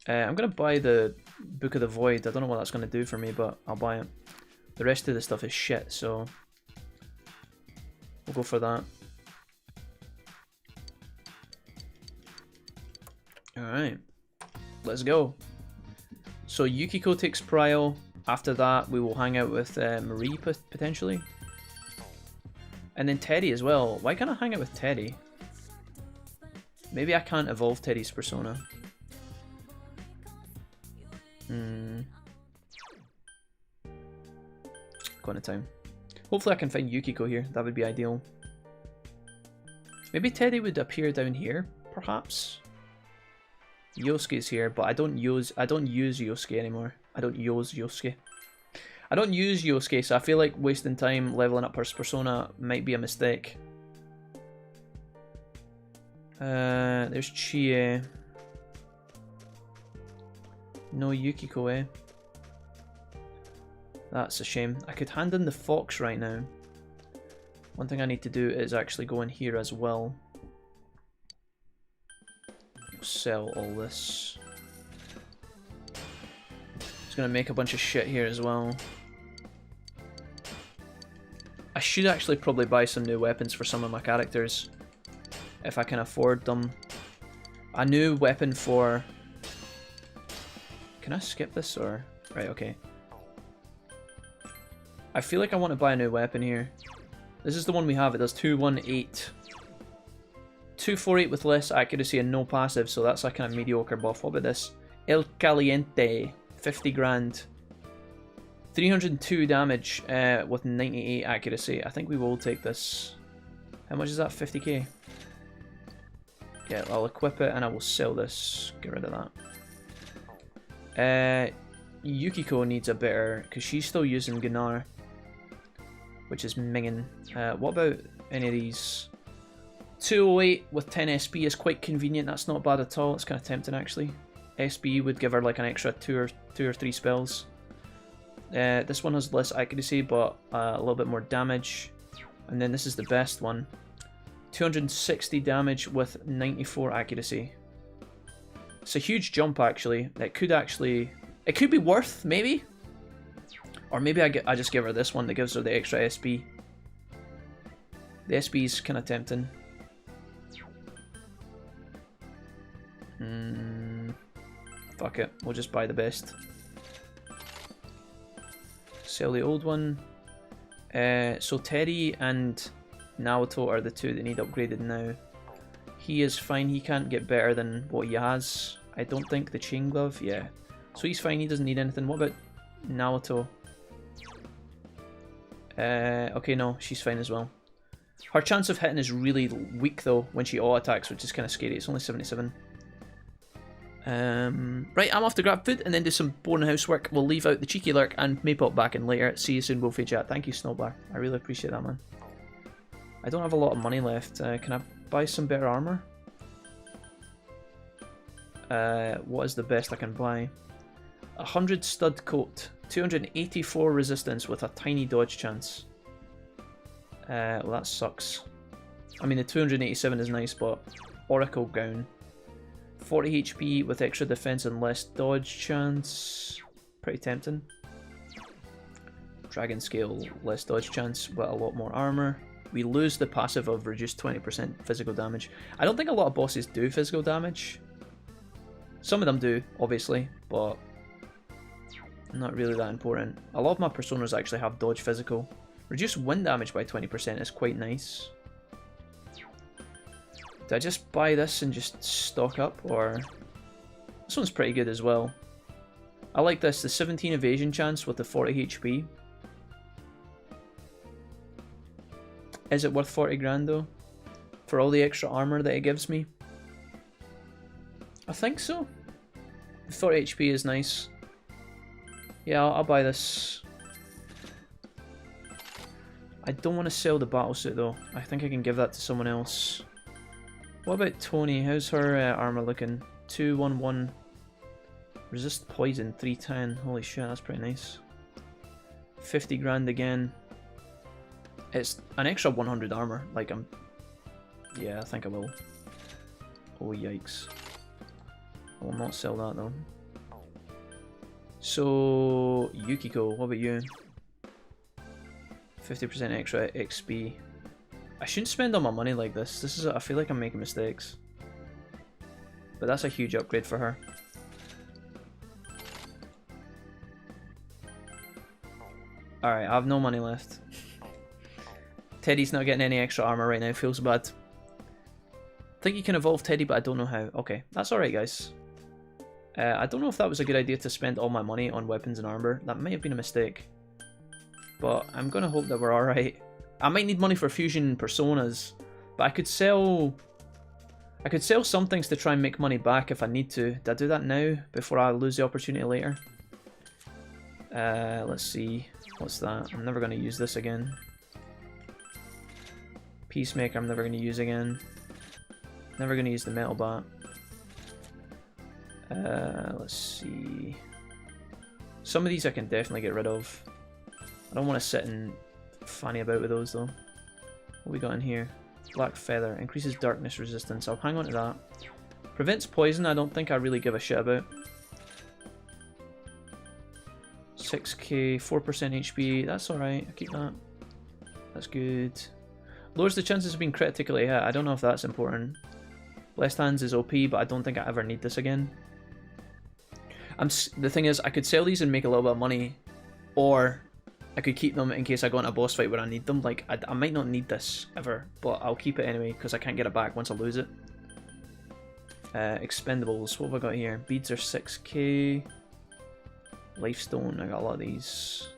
I'm going to buy the Book of the Void. I don't know what that's going to do for me, but I'll buy it. The rest of the stuff is shit, so we'll go for that. Alright, let's go. So Yukiko takes Prio. After that, we will hang out with Marie, potentially. And then Teddy as well. Why can't I hang out with Teddy? Maybe I can't evolve Teddy's persona. Going to time. Hopefully I can find Yukiko here. That would be ideal. Maybe Teddy would appear down here, perhaps. Yosuke's here, but I don't use Yosuke anymore. I don't use Yosuke, so I feel like wasting time leveling up her persona might be a mistake. There's Chie. No Yukiko, eh? That's a shame. I could hand in the fox right now. One thing I need to do is actually go in here as well. Sell all this. It's gonna make a bunch of shit here as well. I should actually probably buy some new weapons for some of my characters if I can afford them. A new weapon for... Can I skip this or... Right, okay. I feel like I want to buy a new weapon here. This is the one we have. It does 218. 248 with less accuracy and no passive, so that's a kind of mediocre buff. What about this? El Caliente. 50 grand. 302 damage with 98 accuracy. I think we will take this. How much is that? 50k? Yeah, I'll equip it and I will sell this. Get rid of that. Yukiko needs a better, because she's still using Gunnar, which is minging. What about any of these? 208 with 10 SP is quite convenient. That's not bad at all. It's kind of tempting actually. SP would give her like an extra two or three spells. This one has less accuracy but a little bit more damage. And then this is the best one. 260 damage with 94 accuracy. It's a huge jump actually. It could be worth maybe. Or maybe I just give her this one that gives her the extra SB. The SB's kind of tempting. Fuck it, we'll just buy the best. Sell the old one. So Terry and Naoto are the two that need upgraded now. He is fine, he can't get better than what he has. I don't think the chain glove, yeah. So he's fine, he doesn't need anything. What about Naoto? Okay, no, she's fine as well. Her chance of hitting is really weak though when she auto attacks, which is kind of scary. It's only 77. Right, I'm off to grab food and then do some boring housework. We'll leave out the cheeky lurk and may pop back in later. See you soon, Wolfie Chat. Thank you, Snowbar. I really appreciate that, man. I don't have a lot of money left. Can I buy some better armor? What is the best I can buy? 100 stud coat, 284 resistance with a tiny dodge chance. Well, that sucks. I mean, the 287 is nice, but Oracle Gown. 40 HP with extra defense and less dodge chance. Pretty tempting. Dragon Scale, less dodge chance, but a lot more armor. We lose the passive of reduced 20% physical damage. I don't think a lot of bosses do physical damage. Some of them do, obviously, but not really that important. A lot of my personas actually have dodge physical. Reduce wind damage by 20% is quite nice. Do I just buy this and just stock up, or... This one's pretty good as well. I like this, the 17 evasion chance with the 40 HP. Is it worth 40 grand though? For all the extra armor that it gives me? I think so. The 40 HP is nice. Yeah, I'll buy this. I don't want to sell the battlesuit though. I think I can give that to someone else. What about Tony? How's her armor looking? 211. Resist poison 310. Holy shit, that's pretty nice. 50 grand again. It's an extra 100 armor. Like yeah, I think I will. Oh yikes. I will not sell that though. So Yukiko, what about you? 50% extra XP. I shouldn't spend all my money like this. This is I feel like I'm making mistakes. But that's a huge upgrade for her. Alright, I have no money left. Teddy's not getting any extra armor right now, feels bad. I think you can evolve Teddy, but I don't know how. Okay, that's alright guys. I don't know if that was a good idea to spend all my money on weapons and armor. That may have been a mistake. But I'm gonna hope that we're alright. I might need money for fusion personas, but I could sell some things to try and make money back if I need to. Did I do that now before I lose the opportunity later? Let's see. What's that? I'm never gonna use this again. Peacemaker I'm never gonna use again. Never gonna use the metal bat. Let's see. Some of these I can definitely get rid of. I don't want to sit and fanny about with those though. What we got in here? Black Feather. Increases darkness resistance. I'll hang on to that. Prevents poison. I don't think I really give a shit about. 6k, 4% HP. That's alright. I'll keep that. That's good. Lowers the chances of being critically hit. I don't know if that's important. Blessed Hands is OP, but I don't think I ever need this again. The thing is, I could sell these and make a little bit of money, or I could keep them in case I go into a boss fight where I need them. Like, I might not need this ever, but I'll keep it anyway because I can't get it back once I lose it. Expendables, what have I got here? Beads are 6k. Lifestone, I got a lot of these.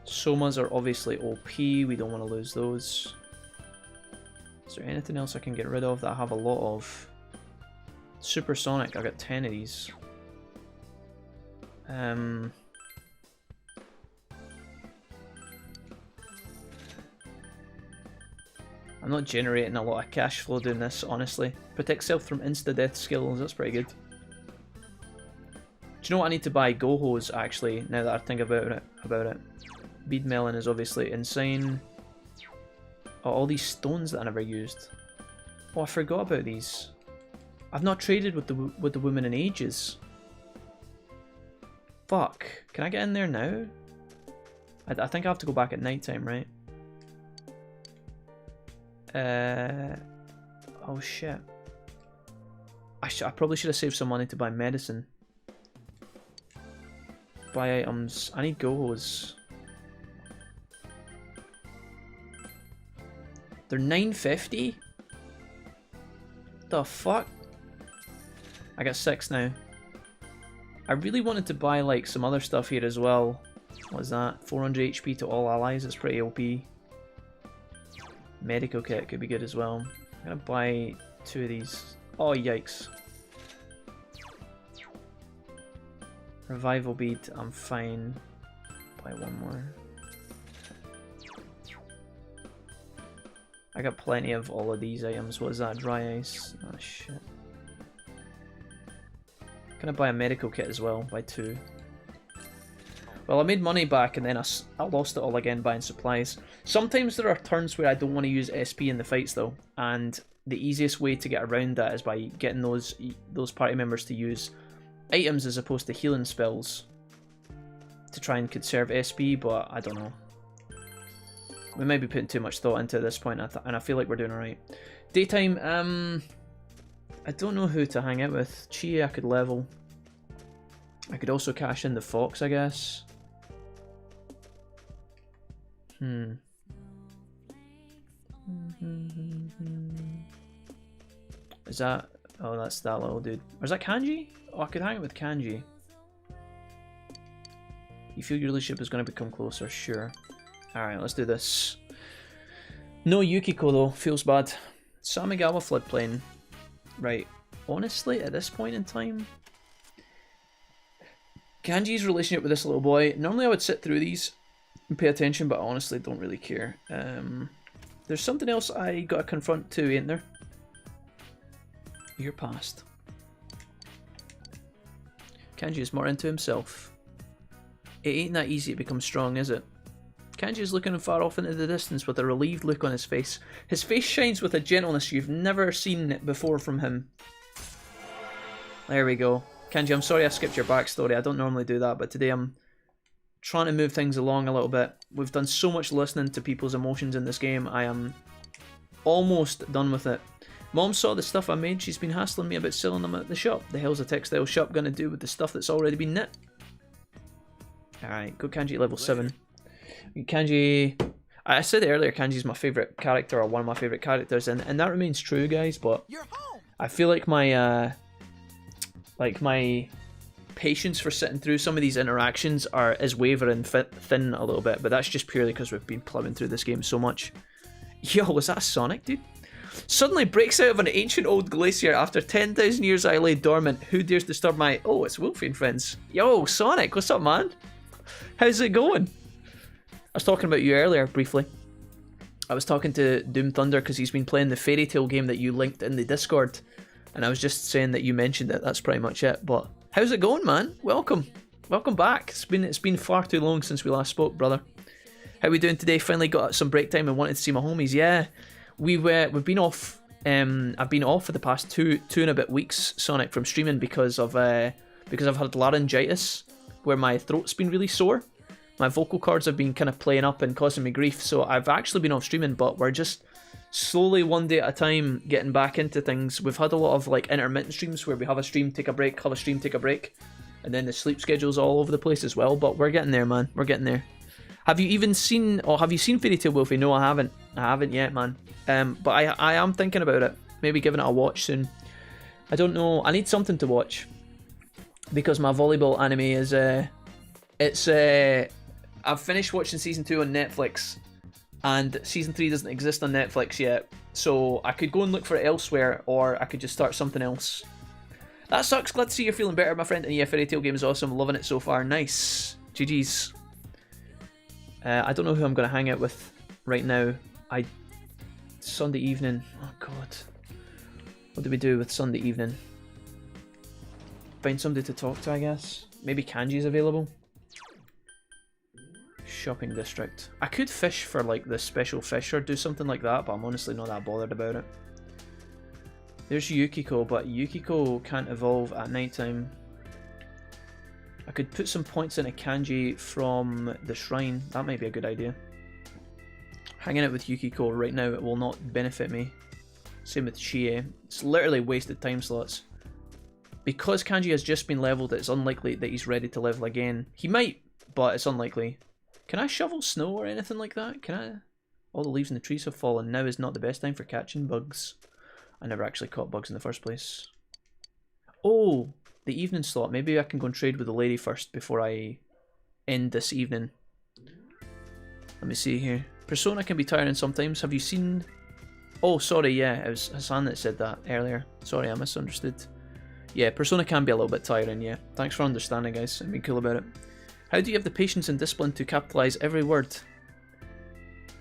Somas are obviously OP, we don't want to lose those. Is there anything else I can get rid of that I have a lot of? Supersonic, I got 10 of these. I'm not generating a lot of cash flow doing this, honestly. Protect self from insta-death skills, that's pretty good. Do you know what I need to buy? Go-Hos, actually, now that I think about it. Bead Melon is obviously insane. Oh, all these stones that I never used. Oh, I forgot about these. I've not traded with the woman in ages. Fuck. Can I get in there now? I think I have to go back at nighttime, right? Oh shit. I probably should have saved some money to buy medicine. Buy items. I need goes. They're $9.50? The fuck? I got 6 now. I really wanted to buy like some other stuff here as well. What is that? 400 HP to all allies. It's pretty OP. Medical kit could be good as well. I'm gonna buy 2 of these. Oh yikes. Revival bead, I'm fine. Buy 1 more. I got plenty of all of these items. What is that? Dry ice. Oh shit. Gonna buy a medical kit as well. Buy 2. Well, I made money back and then I lost it all again buying supplies. Sometimes there are turns where I don't want to use SP in the fights though, and the easiest way to get around that is by getting those party members to use items as opposed to healing spells to try and conserve SP, but I don't know. We might be putting too much thought into this point, and I feel like we're doing alright. Daytime, I don't know who to hang out with. Chia I could level. I could also cash in the Fox, I guess. Is that... Oh, that's that little dude. Or is that Kanji? Oh, I could hang out with Kanji. You feel your relationship is going to become closer? Sure. Alright, let's do this. No Yukiko though, feels bad. Samigawa floodplain. Right. Honestly, at this point in time... Kanji's relationship with this little boy. Normally I would sit through these and pay attention, but I honestly don't really care. There's something else I gotta confront too, ain't there? Your past. Kanji is more into himself. It ain't that easy to become strong, is it? Kanji is looking far off into the distance with a relieved look on his face. His face shines with a gentleness you've never seen before from him. There we go. Kanji, I'm sorry I skipped your backstory. I don't normally do that, but today I'm trying to move things along a little bit. We've done so much listening to people's emotions in this game. I am almost done with it. Mom saw the stuff I made. She's been hassling me about selling them at the shop. The hell's a textile shop going to do with the stuff that's already been knit? Alright, go Kanji level 7. Kanji... I said earlier Kanji's my favourite character, or one of my favourite characters, and that remains true, guys, but I feel like my patience for sitting through some of these interactions is wavering thin a little bit, but that's just purely because we've been ploughing through this game so much. Yo, was that Sonic, dude? Suddenly breaks out of an ancient old glacier after 10,000 years I lay dormant. Who dares disturb my... Oh, it's Wolfie and friends. Yo, Sonic, what's up, man? How's it going? I was talking about you earlier, briefly. I was talking to Doom Thunder because he's been playing the Fairy Tail game that you linked in the Discord. And I was just saying that you mentioned it. That's pretty much it. But how's it going, man? Welcome. Welcome back. It's been far too long since we last spoke, brother. How we doing today? Finally got some break time and wanted to see my homies. Yeah, we've been off. I've been off for the past two and a bit weeks, Sonic, from streaming because I've had laryngitis, where my throat's been really sore. My vocal cords have been kind of playing up and causing me grief, so I've actually been off streaming, but we're just slowly, one day at a time, getting back into things. We've had a lot of like intermittent streams where we have a stream, take a break, have a stream, take a break, and then the sleep schedule's all over the place as well, but we're getting there, man. We're getting there. Have you seen Fairy Tail, Wolfie? No, I haven't. I haven't yet, man. But I am thinking about it. Maybe giving it a watch soon. I don't know. I need something to watch because my volleyball anime is I've finished watching season 2 on Netflix, and season 3 doesn't exist on Netflix yet. So I could go and look for it elsewhere, or I could just start something else. That sucks. Glad to see you're feeling better, my friend. And yeah, Fairy Tail game is awesome. Loving it so far. Nice. GG's. I don't know who I'm going to hang out with right now. Sunday evening. Oh, God. What do we do with Sunday evening? Find somebody to talk to, I guess. Maybe Kanji's available. Shopping district. I could fish for, like, the special fish or do something like that, but I'm honestly not that bothered about it. There's Yukiko, but Yukiko can't evolve at nighttime. I could put some points into kanji from the shrine. That might be a good idea. Hanging out with Yukiko right now, it will not benefit me. Same with Chie. It's literally wasted time slots. Because kanji has just been leveled, it's unlikely that he's ready to level again. He might, but it's unlikely. Can I shovel snow or anything like that? Can I? All the leaves in the trees have fallen. Now is not the best time for catching bugs. I never actually caught bugs in the first place. Oh, the evening slot. Maybe I can go and trade with the lady first before I end this evening. Let me see here. Persona can be tiring sometimes. Have you seen... Oh, sorry, yeah. It was Hassan that said that earlier. Sorry, I misunderstood. Yeah, Persona can be a little bit tiring, yeah. Thanks for understanding, guys, and being cool about it. How do you have the patience and discipline to capitalize every word?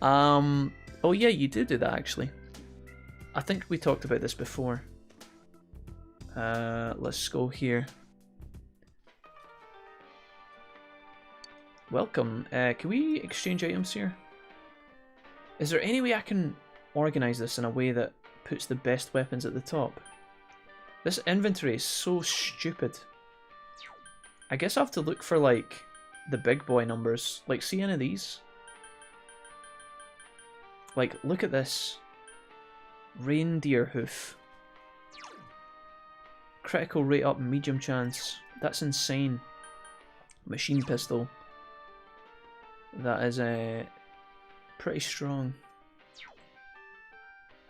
Oh yeah, you do that, actually. I think we talked about this before. Let's go here. Welcome. Can we exchange items here? Is there any way I can organize this in a way that puts the best weapons at the top? This inventory is so stupid. I guess I have to look for, like, the big boy numbers. Like, see any of these? Like, look at this. Reindeer hoof. Critical rate up, medium chance. That's insane. Machine pistol. That is pretty strong.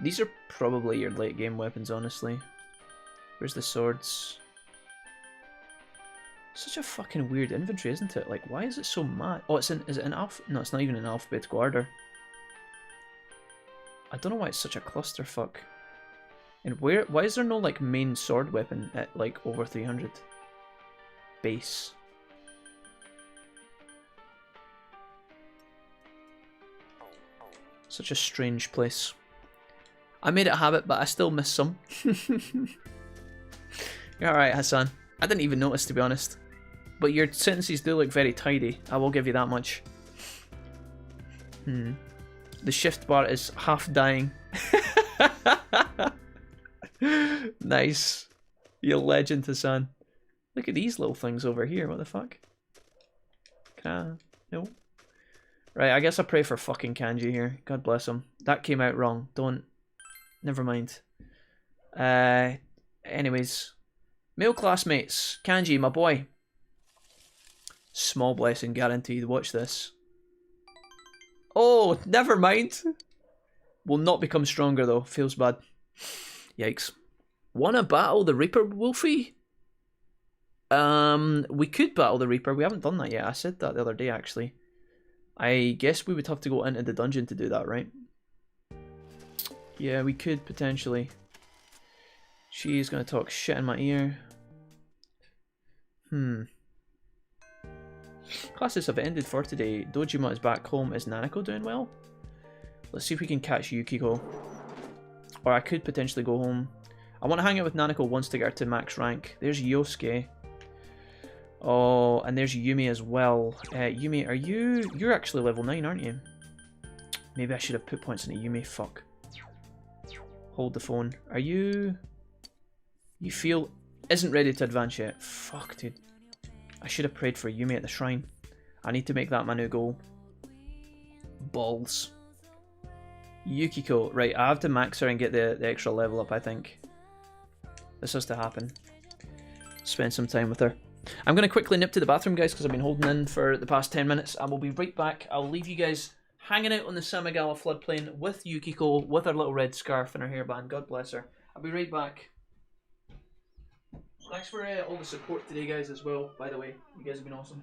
These are probably your late game weapons, honestly. Where's the swords? Such a fucking weird inventory, isn't it? Like, why is it so mad? Oh, is it in alpha? No, it's not even in alphabetical order. I don't know why it's such a clusterfuck. And why is there no, like, main sword weapon at, like, over 300? Base. Such a strange place. I made it a habit, but I still miss some. You're alright, Hassan. I didn't even notice, to be honest. But your sentences do look very tidy. I will give you that much. The shift bar is half dying. Nice. You legend, Hassan. Look at these little things over here. What the fuck? Can I? No. Right, I guess I pray for fucking Kanji here. God bless him. That came out wrong. Don't. Never mind. Anyways. Male classmates. Kanji, my boy. Small blessing guaranteed. Watch this. Oh, never mind. Will not become stronger though. Feels bad. Yikes. Wanna battle the Reaper, Wolfie? We could battle the Reaper. We haven't done that yet. I said that the other day, actually. I guess we would have to go into the dungeon to do that, right? Yeah, we could potentially. She's gonna talk shit in my ear. Classes have ended for today. Dojima is back home. Is Nanako doing well? Let's see if we can catch Yukiko. Or I could potentially go home. I want to hang out with Nanako once to get her to max rank. There's Yosuke. Oh, and there's Yumi as well. Yumi, are you... You're actually level 9, aren't you? Maybe I should have put points into Yumi. Fuck. Hold the phone. Are you... You feel... Isn't ready to advance yet. Fuck, dude. I should have prayed for Yumi at the shrine. I need to make that my new goal. Balls. Yukiko. Right, I have to max her and get the extra level up, I think. This has to happen. Spend some time with her. I'm going to quickly nip to the bathroom, guys, because I've been holding in for the past 10 minutes. I will be right back. I'll leave you guys hanging out on the Samigala floodplain with Yukiko, with her little red scarf and her hairband. God bless her. I'll be right back. Thanks for all the support today, guys, as well, by the way. You guys have been awesome.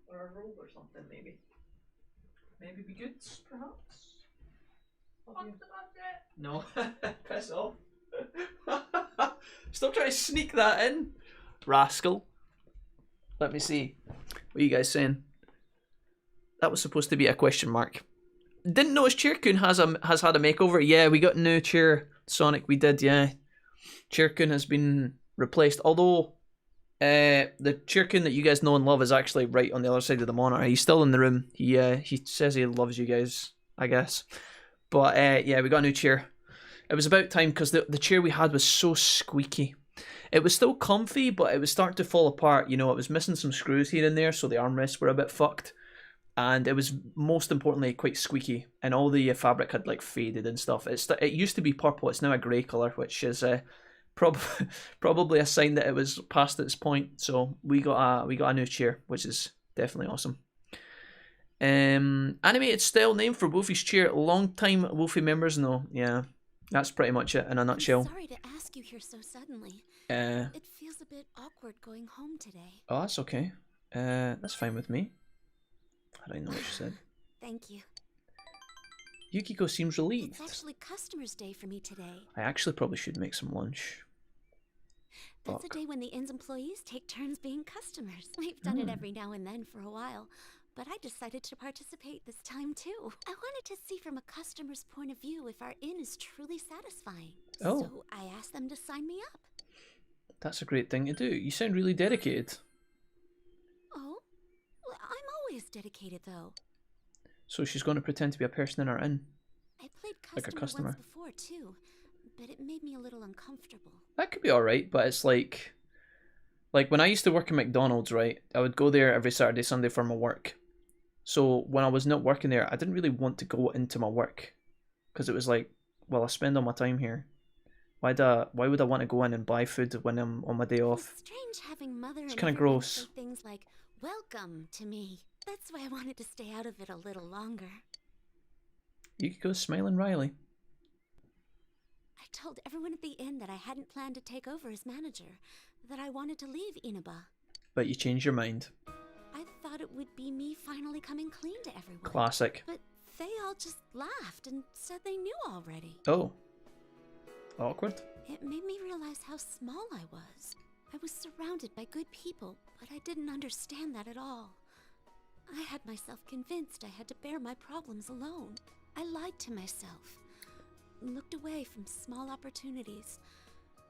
Or a robe or something, maybe. Maybe be good, perhaps? No, piss off. Stop trying to sneak that in, rascal. Let me see. What are you guys saying? That was supposed to be a question mark. Didn't notice Cheer-kun has had a makeover. Yeah, we got a new chair, Sonic. We did, yeah. Cheer-kun has been replaced. Although, the Cheer-kun that you guys know and love is actually right on the other side of the monitor. He's still in the room. He says he loves you guys, I guess. But yeah, we got a new chair. It was about time because the chair we had was so squeaky. It was still comfy, but it was starting to fall apart. You know, it was missing some screws here and there, so the armrests were a bit fucked. And it was, most importantly, quite squeaky. And all the fabric had, like, faded and stuff. It used to be purple. It's now a grey colour, which is probably a sign that it was past its point. So we got a new chair, which is definitely awesome. Animated style name for Wolfie's chair. Long time Wolfie members know. Yeah, that's pretty much it in a nutshell. I'm sorry to ask you here so suddenly. It feels a bit awkward going home today. Oh, that's okay. That's fine with me. I don't know what she said. Thank you. Yukiko seems relieved. It's actually Customer's Day for me today. I actually probably should make some lunch. That's a day when the inn's employees take turns being customers. We've done it every now and then for a while, but I decided to participate this time too. I wanted to see from a customer's point of view if our inn is truly satisfying. Oh. So I asked them to sign me up. That's a great thing to do. You sound really dedicated. Oh? Well, I'm always dedicated though. So she's going to pretend to be a person in our inn. I played Like a customer. once before too, but it made me a little uncomfortable. That could be alright, but it's like when I used to work at McDonald's, right? I would go there every Saturday, Sunday for my work. So when I was not working there, I didn't really want to go into my work. Because it was like, well, I spend all my time here. Why would I want to go in and buy food when I'm on my day off? It's strange having Mother It's and kinda everyone gross. say things like, welcome to me. That's why I wanted to stay out of it a little longer. Yukiko's smiling wryly. I told everyone at the inn that I hadn't planned to take over as manager, that I wanted to leave Inaba. But you changed your mind. I thought it would be me finally coming clean to everyone. Classic. But they all just laughed and said they knew already. Oh. Awkward. It made me realize how small I was. I was surrounded by good people, but I didn't understand that at all. I had myself convinced I had to bear my problems alone. I lied to myself, looked away from small opportunities,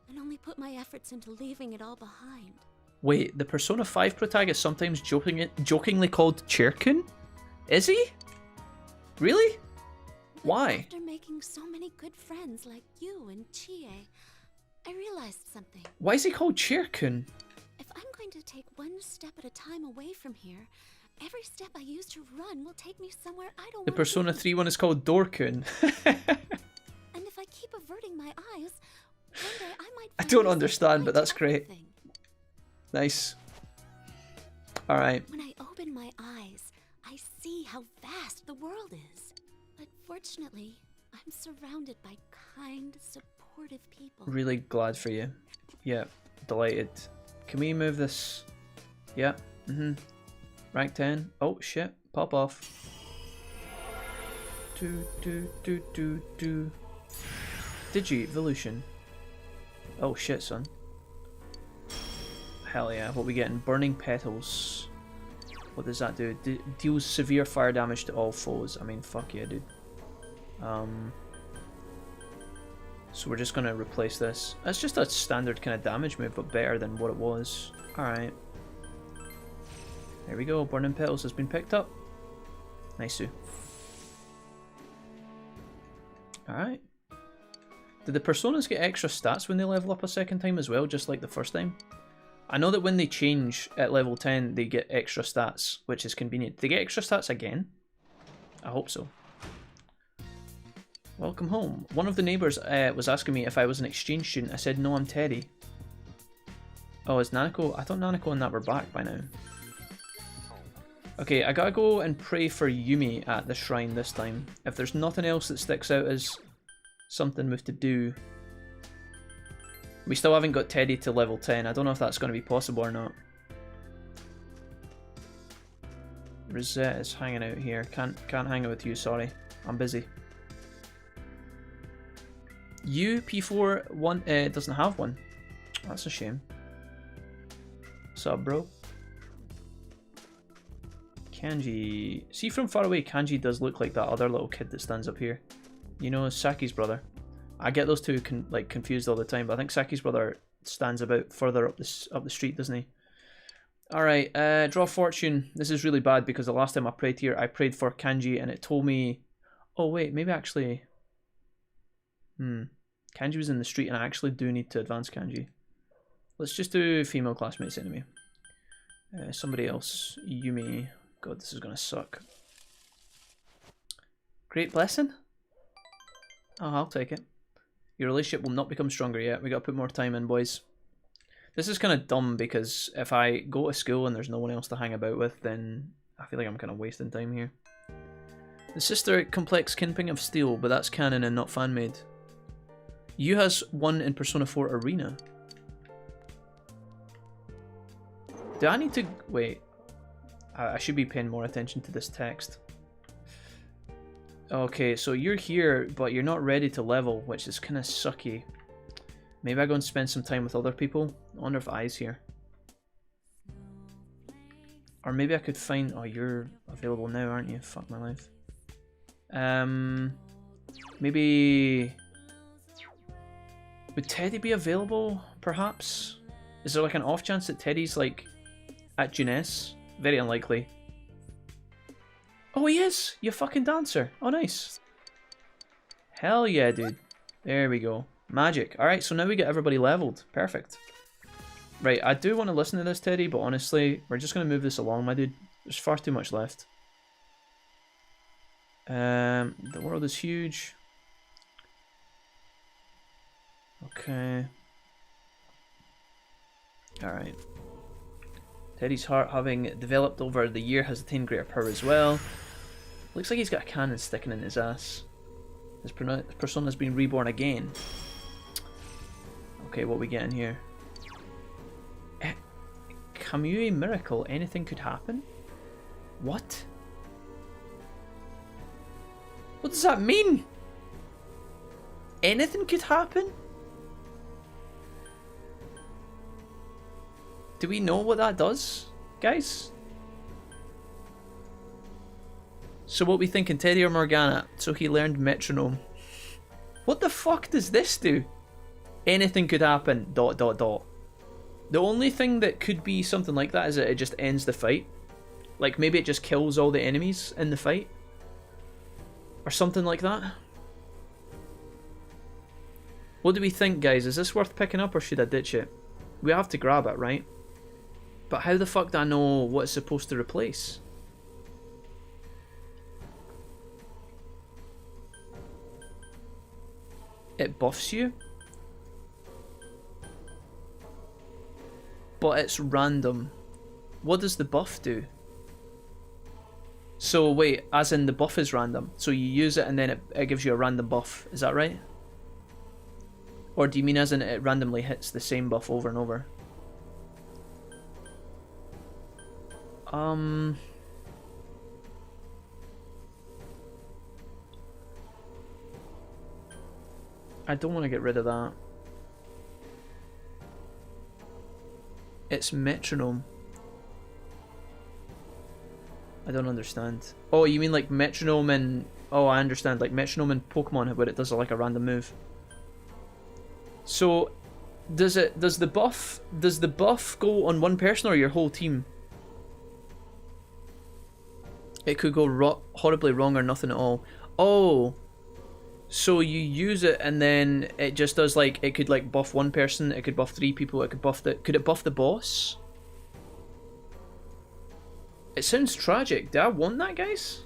and only put my efforts into leaving it all behind. Wait, the Persona 5 protagonist sometimes jokingly called Cheer-kun? Is he? Really? But Why? after making so many good friends like you and Chie, I realized something. Why is he called Cheer-kun? If I'm going to take one step at a time away from here, every step I use to run will take me somewhere I don't The want Persona to be. 3 one is called Dorkun. And if I keep averting my eyes, one day I might I find don't myself understand, but blind that's to great. everything. Nice. Alright. When I open my eyes, I see how vast the world is. But fortunately, I'm surrounded by kind, supportive people. Really glad for you. Yeah, delighted. Can we move this? Yeah, Rank 10. Oh shit, pop off. Digi-evolution. Oh shit, son. Hell yeah, what we getting? Burning Petals. What does that do? Deals severe fire damage to all foes. I mean, fuck yeah, dude. So we're just gonna replace this. It's just a standard kind of damage move, but better than what it was. Alright. There we go, Burning Petals has been picked up. Nice. Alright. Did the Personas get extra stats when they level up a second time as well, just like the first time? I know that when they change at level 10, they get extra stats, which is convenient. Did they get extra stats again? I hope so. Welcome home. One of the neighbours was asking me if I was an exchange student. I said, no, I'm Teddy. Oh, is Nanako? I thought Nanako and that were back by now. Okay, I gotta go and pray for Yumi at the shrine this time. If there's nothing else that sticks out as something we have to do. We still haven't got Teddy to level 10. I don't know if that's going to be possible or not. Rosette is hanging out here. Can't hang out with you, sorry. I'm busy. You, P21, doesn't have one. That's a shame. What's up, bro? Kanji. See, from far away, Kanji does look like that other little kid that stands up here. You know, Saki's brother. I get those two confused all the time, but I think Saki's brother stands about further up the street, doesn't he? Alright, draw fortune. This is really bad because the last time I prayed here, I prayed for Kanji and it told me... Oh wait, maybe actually... Kanji was in the street and I actually do need to advance Kanji. Let's just do female classmates enemy. Somebody else. Yumi. God, this is gonna suck. Great blessing? Oh, I'll take it. Your relationship will not become stronger yet. We gotta put more time in, boys. This is kind of dumb because if I go to school and there's no one else to hang about with, then I feel like I'm kind of wasting time here. The sister complex kinping of steel, but that's canon and not fan-made. Yu has one in Persona 4 Arena. Do I need to... Wait. I should be paying more attention to this text. Okay, so you're here, but you're not ready to level, which is kind of sucky. Maybe I go and spend some time with other people. I wonder if I's here. Or maybe I could find... Oh, you're available now, aren't you? Fuck my life. Maybe... Would Teddy be available, perhaps? Is there like an off chance that Teddy's like at Jeunesse? Very unlikely. Oh, he is! You fucking dancer! Oh, nice. Hell yeah, dude. There we go. Magic. Alright, so now we get everybody leveled. Perfect. Right, I do want to listen to this, Teddy, but honestly, we're just going to move this along, my dude. There's far too much left. The world is huge. Okay. Alright. Teddy's heart, having developed over the year, has attained greater power as well. Looks like he's got a cannon sticking in his ass. His persona's been reborn again. Okay, what are we getting here? Kamui miracle, anything could happen? What? What does that mean? Anything could happen? Do we know what that does, guys? So what we thinking, Teddy or Morgana? So he learned metronome. What the fuck does this do? Anything could happen, ... The only thing that could be something like that is that it just ends the fight. Like maybe it just kills all the enemies in the fight. Or something like that. What do we think, guys? Is this worth picking up or should I ditch it? We have to grab it, right? But how the fuck do I know what it's supposed to replace? It buffs you? But it's random. What does the buff do? So wait, as in the buff is random. So you use it and then it gives you a random buff. Is that right? Or do you mean as in it randomly hits the same buff over and over? I don't want to get rid of that. It's metronome. I don't understand. Oh, you mean like metronome in... Oh, I understand. Like metronome in Pokemon where it does like a random move. So, does the buff go on one person or your whole team? It could go horribly wrong or nothing at all. Oh, so you use it and then it just does like, it could like buff one person, it could buff 3 people, it could buff could it buff the boss? It sounds tragic. Do I want that, guys?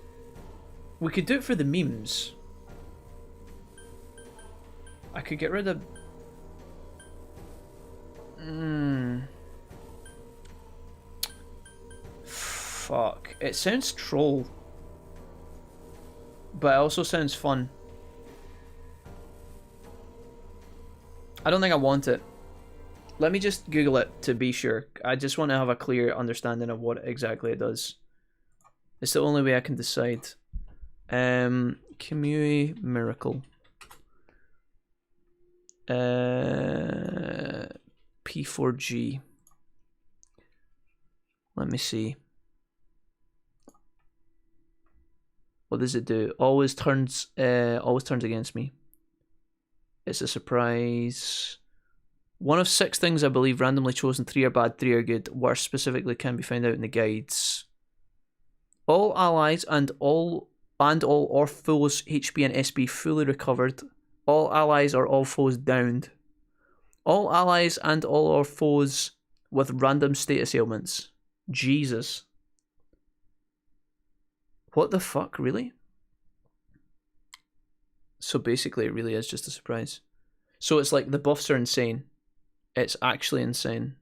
We could do it for the memes. I could get rid of... fuck. It sounds troll. But it also sounds fun. I don't think I want it. Let me just Google it to be sure. I just want to have a clear understanding of what exactly it does. It's the only way I can decide. Kamui Miracle. P4G. Let me see. What does it do? Always turns against me. It's a surprise. One of 6 things I believe randomly chosen. 3 are bad, 3 are good. Worst specifically can be found out in the guides. All allies and all or foes HP and SP fully recovered. All allies or all foes downed. All allies and all or foes with random status ailments. Jesus. What the fuck, really? So basically it really is just a surprise. So it's like the buffs are insane. It's actually insane.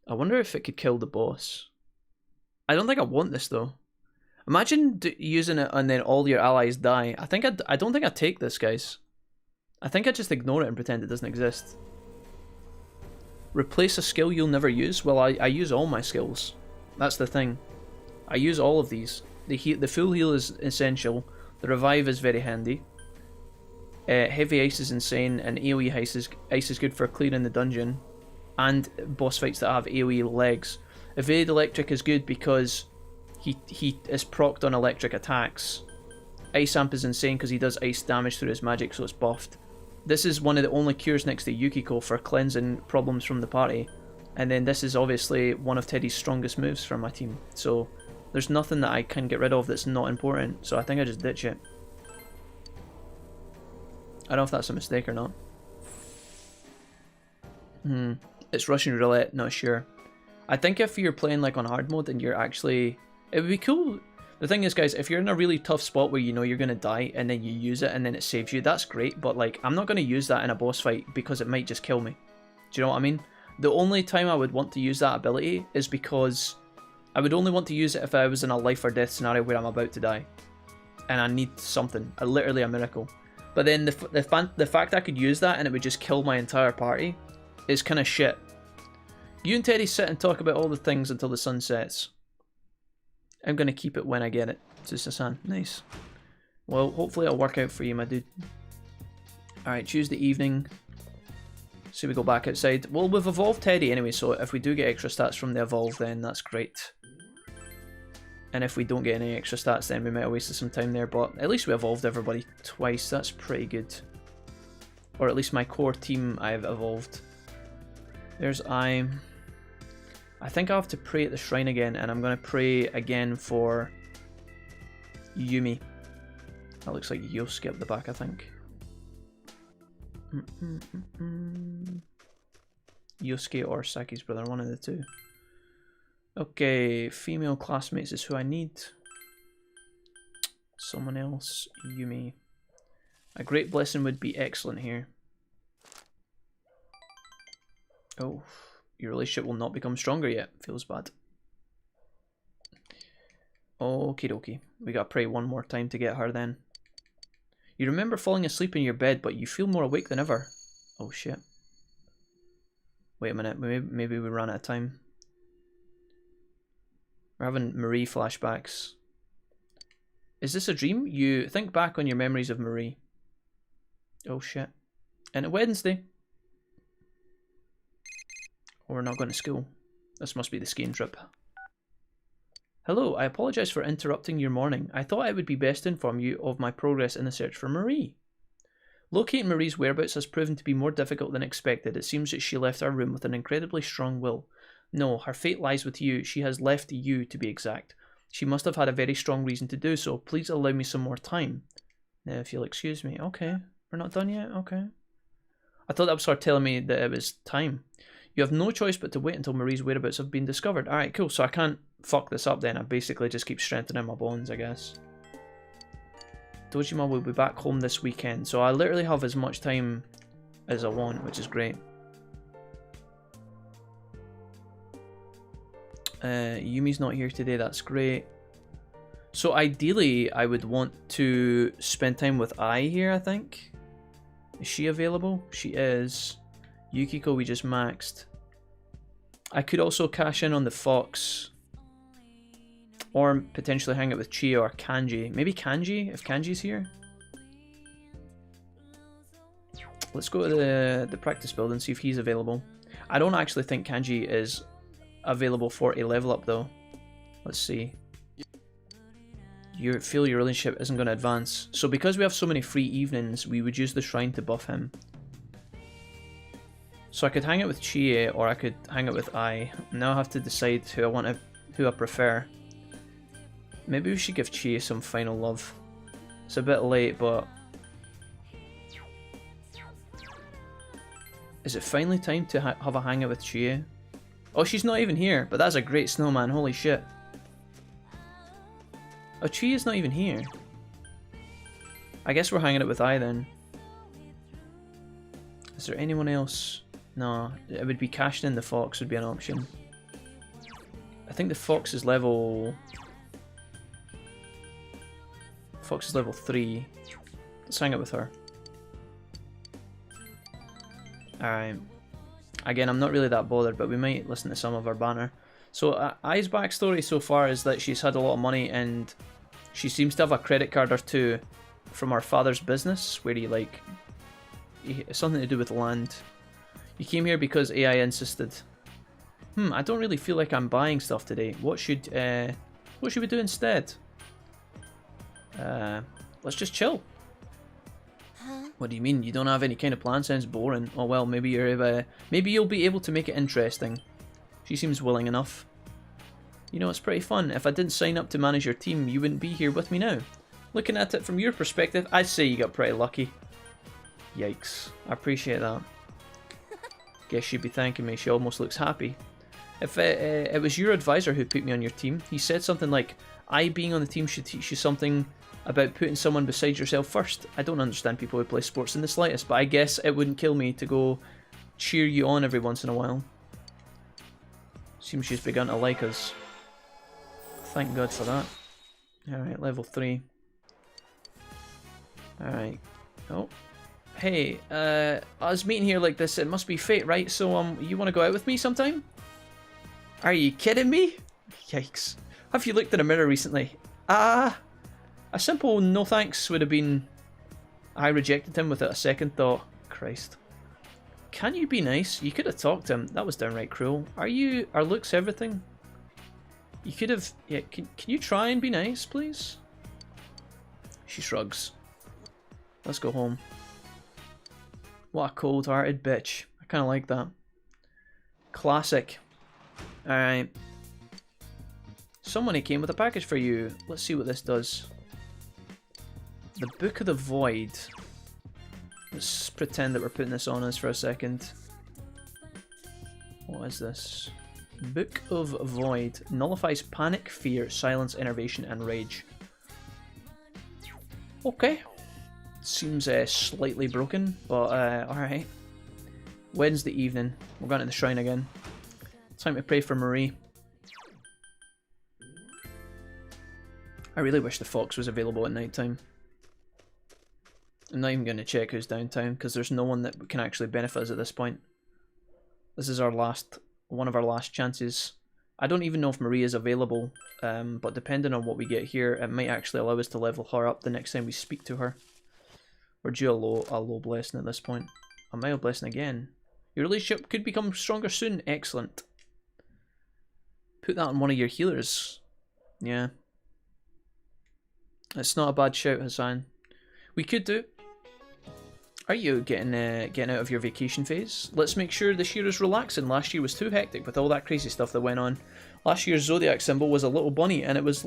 I wonder if it could kill the boss. I don't think I want this though. Imagine using it and then all your allies die. I don't think I'd take this, guys. I think I'd just ignore it and pretend it doesn't exist. Replace a skill you'll never use? Well, I use all my skills. That's the thing. I use all of these. The full heal is essential. The revive is very handy. Heavy ice is insane, and AoE ice is good for clearing the dungeon. And boss fights that have AoE legs. Evade electric is good because he is procced on electric attacks. Ice amp is insane because he does ice damage through his magic, so it's buffed. This is one of the only cures next to Yukiko for cleansing problems from the party. And then this is obviously one of Teddy's strongest moves for my team. So there's nothing that I can get rid of that's not important. So I think I just ditch it. I don't know if that's a mistake or not. It's Russian roulette, not sure. I think if you're playing like on hard mode and you're actually... It would be cool. The thing is, guys, if you're in a really tough spot where you know you're going to die and then you use it and then it saves you, that's great. But like, I'm not going to use that in a boss fight because it might just kill me. Do you know what I mean? The only time I would want to use that ability is because I would only want to use it if I was in a life or death scenario where I'm about to die. And I need something, literally a miracle. But then the fact I could use that and it would just kill my entire party is kind of shit. You and Teddy sit and talk about all the things until the sun sets. I'm going to keep it when I get it. Susa-san, nice. Well, hopefully it'll work out for you, my dude. Alright, Tuesday evening. So we go back outside. Well, we've evolved Teddy anyway, so if we do get extra stats from the evolve, then that's great. And if we don't get any extra stats, then we might have wasted some time there, but at least we evolved everybody twice. That's pretty good. Or at least my core team I've evolved. There's I think I have to pray at the shrine again, and I'm going to pray again for Yumi. That looks like Yosuke up the back, I think. Yosuke or Saki's brother, one of the two. Okay, female classmates is who I need. Someone else, Yumi. A great blessing would be excellent here. Oh, your relationship will not become stronger yet. Feels bad. Okie dokie. We gotta pray one more time to get her then. You remember falling asleep in your bed, but you feel more awake than ever. Oh shit. Wait a minute, maybe we ran out of time. We're having Marie flashbacks. Is this a dream? You think back on your memories of Marie. Oh shit. And a Wednesday. Oh, we're not going to school. This must be the skiing trip. Hello, I apologise for interrupting your morning. I thought I would be best to inform you of my progress in the search for Marie. Locating Marie's whereabouts has proven to be more difficult than expected. It seems that she left our room with an incredibly strong will. No, her fate lies with you. She has left you, to be exact. She must have had a very strong reason to do so. Please allow me some more time. If you'll excuse me. Okay, we're not done yet? Okay. I thought that was her telling me that it was time. You have no choice but to wait until Marie's whereabouts have been discovered. Alright, cool. So I can't fuck this up then. I basically just keep strengthening my bonds, I guess. Dojima will be back home this weekend. So I literally have as much time as I want, which is great. Yumi's not here today, that's great. So ideally, I would want to spend time with Ai here, I think. Is she available? She is. Yukiko we just maxed. I could also cash in on the Fox. Or potentially hang out with Chie or Kanji. Maybe Kanji, if Kanji's here. Let's go to the practice building and see if he's available. I don't actually think Kanji is available for a level up though. Let's see. You feel your relationship isn't going to advance. So because we have so many free evenings, we would use the shrine to buff him. So I could hang out with Chie or I could hang out with Ai. Now I have to decide who I prefer. Maybe we should give Chie some final love. It's a bit late, but is it finally time to have a hangout with Chie? Oh, she's not even here, but that's a great snowman, holy shit. Oh, Chie is not even here. I guess we're hanging out with Ai then. Is there anyone else? No, it would be cashed in the Fox would be an option. I think the Fox is level... Fox is level 3. Let's hang out with her. Alright. Again, I'm not really that bothered, but we might listen to some of her banner. So, Ai's backstory so far is that she's had a lot of money and she seems to have a credit card or two from her father's business, where something to do with land. You came here because AI insisted. I don't really feel like I'm buying stuff today. What should we do instead? Let's just chill. Huh? What do you mean? You don't have any kind of plan? Sounds boring. Oh well, maybe you'll be able to make it interesting. She seems willing enough. You know, it's pretty fun. If I didn't sign up to manage your team, you wouldn't be here with me now. Looking at it from your perspective, I'd say you got pretty lucky. Yikes. I appreciate that. Guess she'd be thanking me. She almost looks happy. If it was your advisor who put me on your team, he said something like, I being on the team should teach you something about putting someone beside yourself first. I don't understand people who play sports in the slightest, but I guess it wouldn't kill me to go cheer you on every once in a while. Seems she's begun to like us. Thank God for that. Alright, level 3. Alright. Oh. Hey, us meeting here like this, it must be fate, right? So, you want to go out with me sometime? Are you kidding me? Yikes. Have you looked in a mirror recently? A simple no thanks would have been... I rejected him without a second thought. Christ. Can you be nice? You could have talked to him. That was downright cruel. Are looks everything? You could have... Yeah, can you try and be nice, please? She shrugs. Let's go home. What a cold-hearted bitch. I kind of like that. Classic. Alright. Someone came with a package for you. Let's see what this does. The Book of the Void. Let's pretend that we're putting this on us for a second. What is this? Book of Void. Nullifies panic, fear, silence, enervation, and rage. Okay. Seems slightly broken, but alright. Wednesday evening. We're going to the shrine again. Time to pray for Marie. I really wish the Fox was available at night time. I'm not even going to check who's downtown because there's no one that can actually benefit us at this point. This is one of our last chances. I don't even know if Marie is available, but depending on what we get here, it might actually allow us to level her up the next time we speak to her. We're due a low blessing at this point. A mild blessing again. Your relationship could become stronger soon. Excellent. Put that on one of your healers. Yeah. It's not a bad shout, Hassan. We could do. Are you getting out of your vacation phase? Let's make sure this year is relaxing. Last year was too hectic with all that crazy stuff that went on. Last year's zodiac symbol was a little bunny, and it was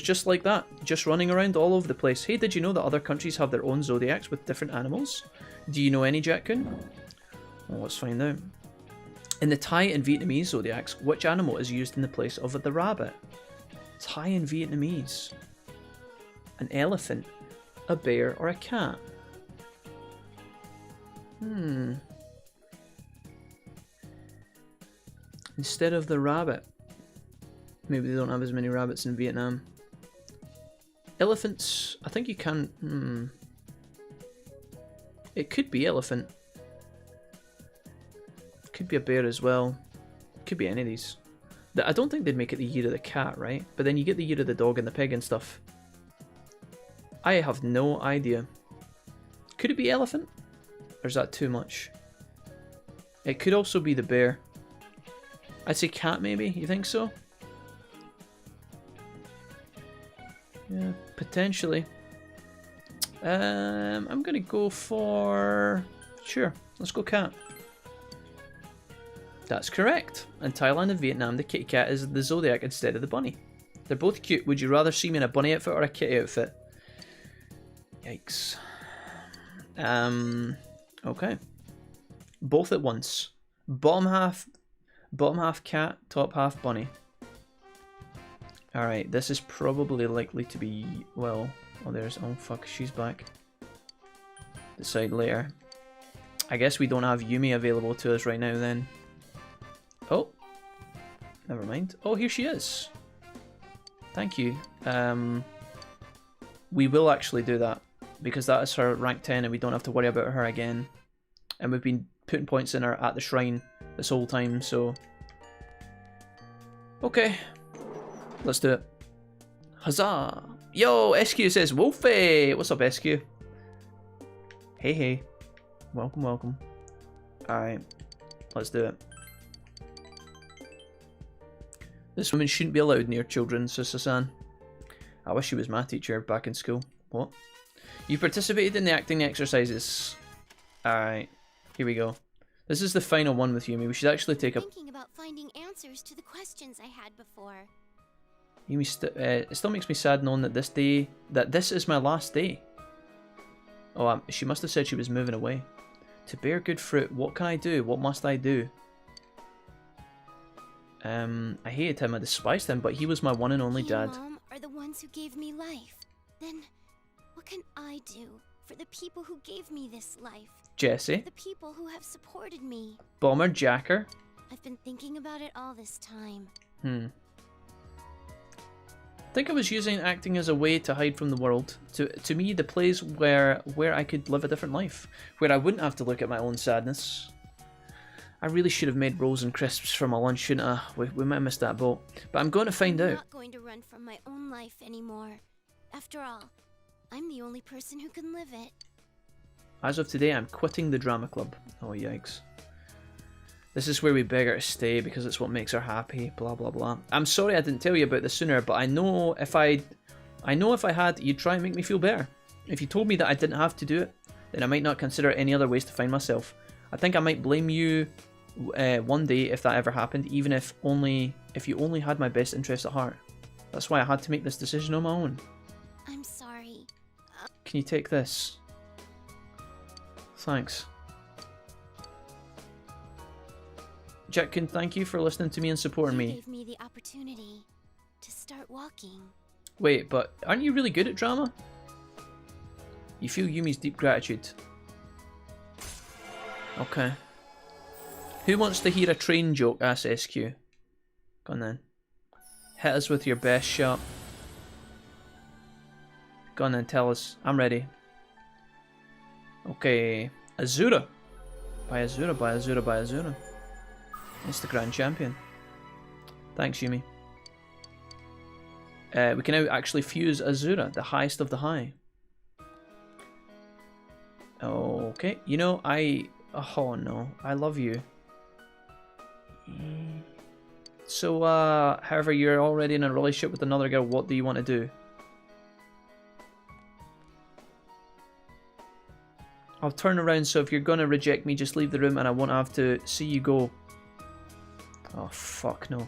just like that, just running around all over the place. Hey, did you know that other countries have their own zodiacs with different animals? Do you know any, Jack-kun? Well, let's find out. In the Thai and Vietnamese zodiacs, which animal is used in the place of the rabbit? Thai and Vietnamese. An elephant, a bear, or a cat? instead of the rabbit. Maybe they don't have as many rabbits in Vietnam. Elephants, I think you can... It could be elephant. Could be a bear as well. Could be any of these. I don't think they'd make it the year of the cat, right? But then you get the year of the dog and the pig and stuff. I have no idea. Could it be elephant? Or is that too much? It could also be the bear. I'd say cat maybe, you think so? Yeah, potentially. I'm gonna go for... Sure, let's go cat. That's correct. In Thailand and Vietnam, the kitty cat is the zodiac instead of the bunny. They're both cute. Would you rather see me in a bunny outfit or a kitty outfit? Yikes. Okay. Both at once. Bottom half cat, top half bunny. Alright, this is probably likely to be, well, oh there's, oh fuck, she's back. Decide later. I guess we don't have Yumi available to us right now then. Oh, never mind. Oh, here she is. Thank you. We will actually do that, because that is her rank 10 and we don't have to worry about her again. And we've been putting points in her at the shrine this whole time, so... Okay. Let's do it. Huzzah! Yo, SQ says, Wolfie! What's up, SQ? Hey, hey. Welcome, welcome. Alright. Let's do it. This woman shouldn't be allowed near children, Susan. I wish she was my teacher back in school. What? You participated in the acting exercises. Alright. Here we go. This is the final one with Yumi. We should actually take a... Thinking about finding answers to the questions I had before. Yumi it still makes me sad knowing that this is my last day. Oh, she must have said she was moving away. To bear good fruit, what can I do? What must I do? I hated him, I despised him, but he was my one and only dad. He and Mom are the ones who gave me life. Then, what can I do for the people who gave me this life? Jesse. For the people who have supported me. Bomber Jacker. I've been thinking about it all this time. I think I was using acting as a way to hide from the world. To me, the place where I could live a different life. Where I wouldn't have to look at my own sadness. I really should have made rolls and crisps for my lunch, shouldn't I? We might have missed that boat. But I'm going to find out. I'm not going to run from my own life anymore. After all, I'm the only person who can live it. As of today, I'm quitting the drama club. Oh, yikes. This is where we beg her to stay because it's what makes her happy, blah blah blah. I'm sorry I didn't tell you about this sooner, but I know if I had, you'd try and make me feel better. If you told me that I didn't have to do it, then I might not consider any other ways to find myself. I think I might blame you one day if that ever happened, even if you only had my best interest at heart. That's why I had to make this decision on my own. I'm sorry. Can you take this? Thanks. Jackkin, thank you for listening to me and supporting me. You gave me the opportunity to start walking. Wait, but aren't you really good at drama? You feel Yumi's deep gratitude. Okay. Who wants to hear a train joke? Asked SQ. Go on then. Hit us with your best shot. Go on then, tell us. I'm ready. Okay. Azura. By Azura, by Azura, by Azura. It's the Grand Champion. Thanks, Yumi. We can now actually fuse Azura, the highest of the high. Okay. You know, oh no. I love you. So, however, you're already in a relationship with another girl. What do you want to do? I'll turn around, so if you're gonna reject me, just leave the room and I won't have to see you go. Oh, fuck no.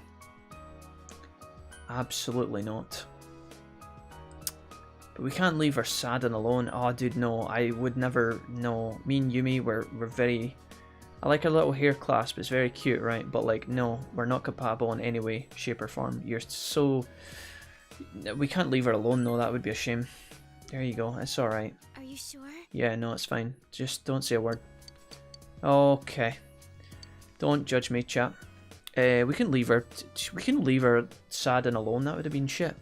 Absolutely not. But we can't leave her sad and alone. Oh, dude, no. I would never... No. Me and Yumi, we're very... I like her little hair clasp. It's very cute, right? But, like, no. We're not compatible in any way, shape, or form. You're so... We can't leave her alone, though. That would be a shame. There you go. It's alright. Are you sure? Yeah, no, it's fine. Just don't say a word. Okay. Don't judge me, chap. We can leave her. We can leave her sad and alone. That would have been shit.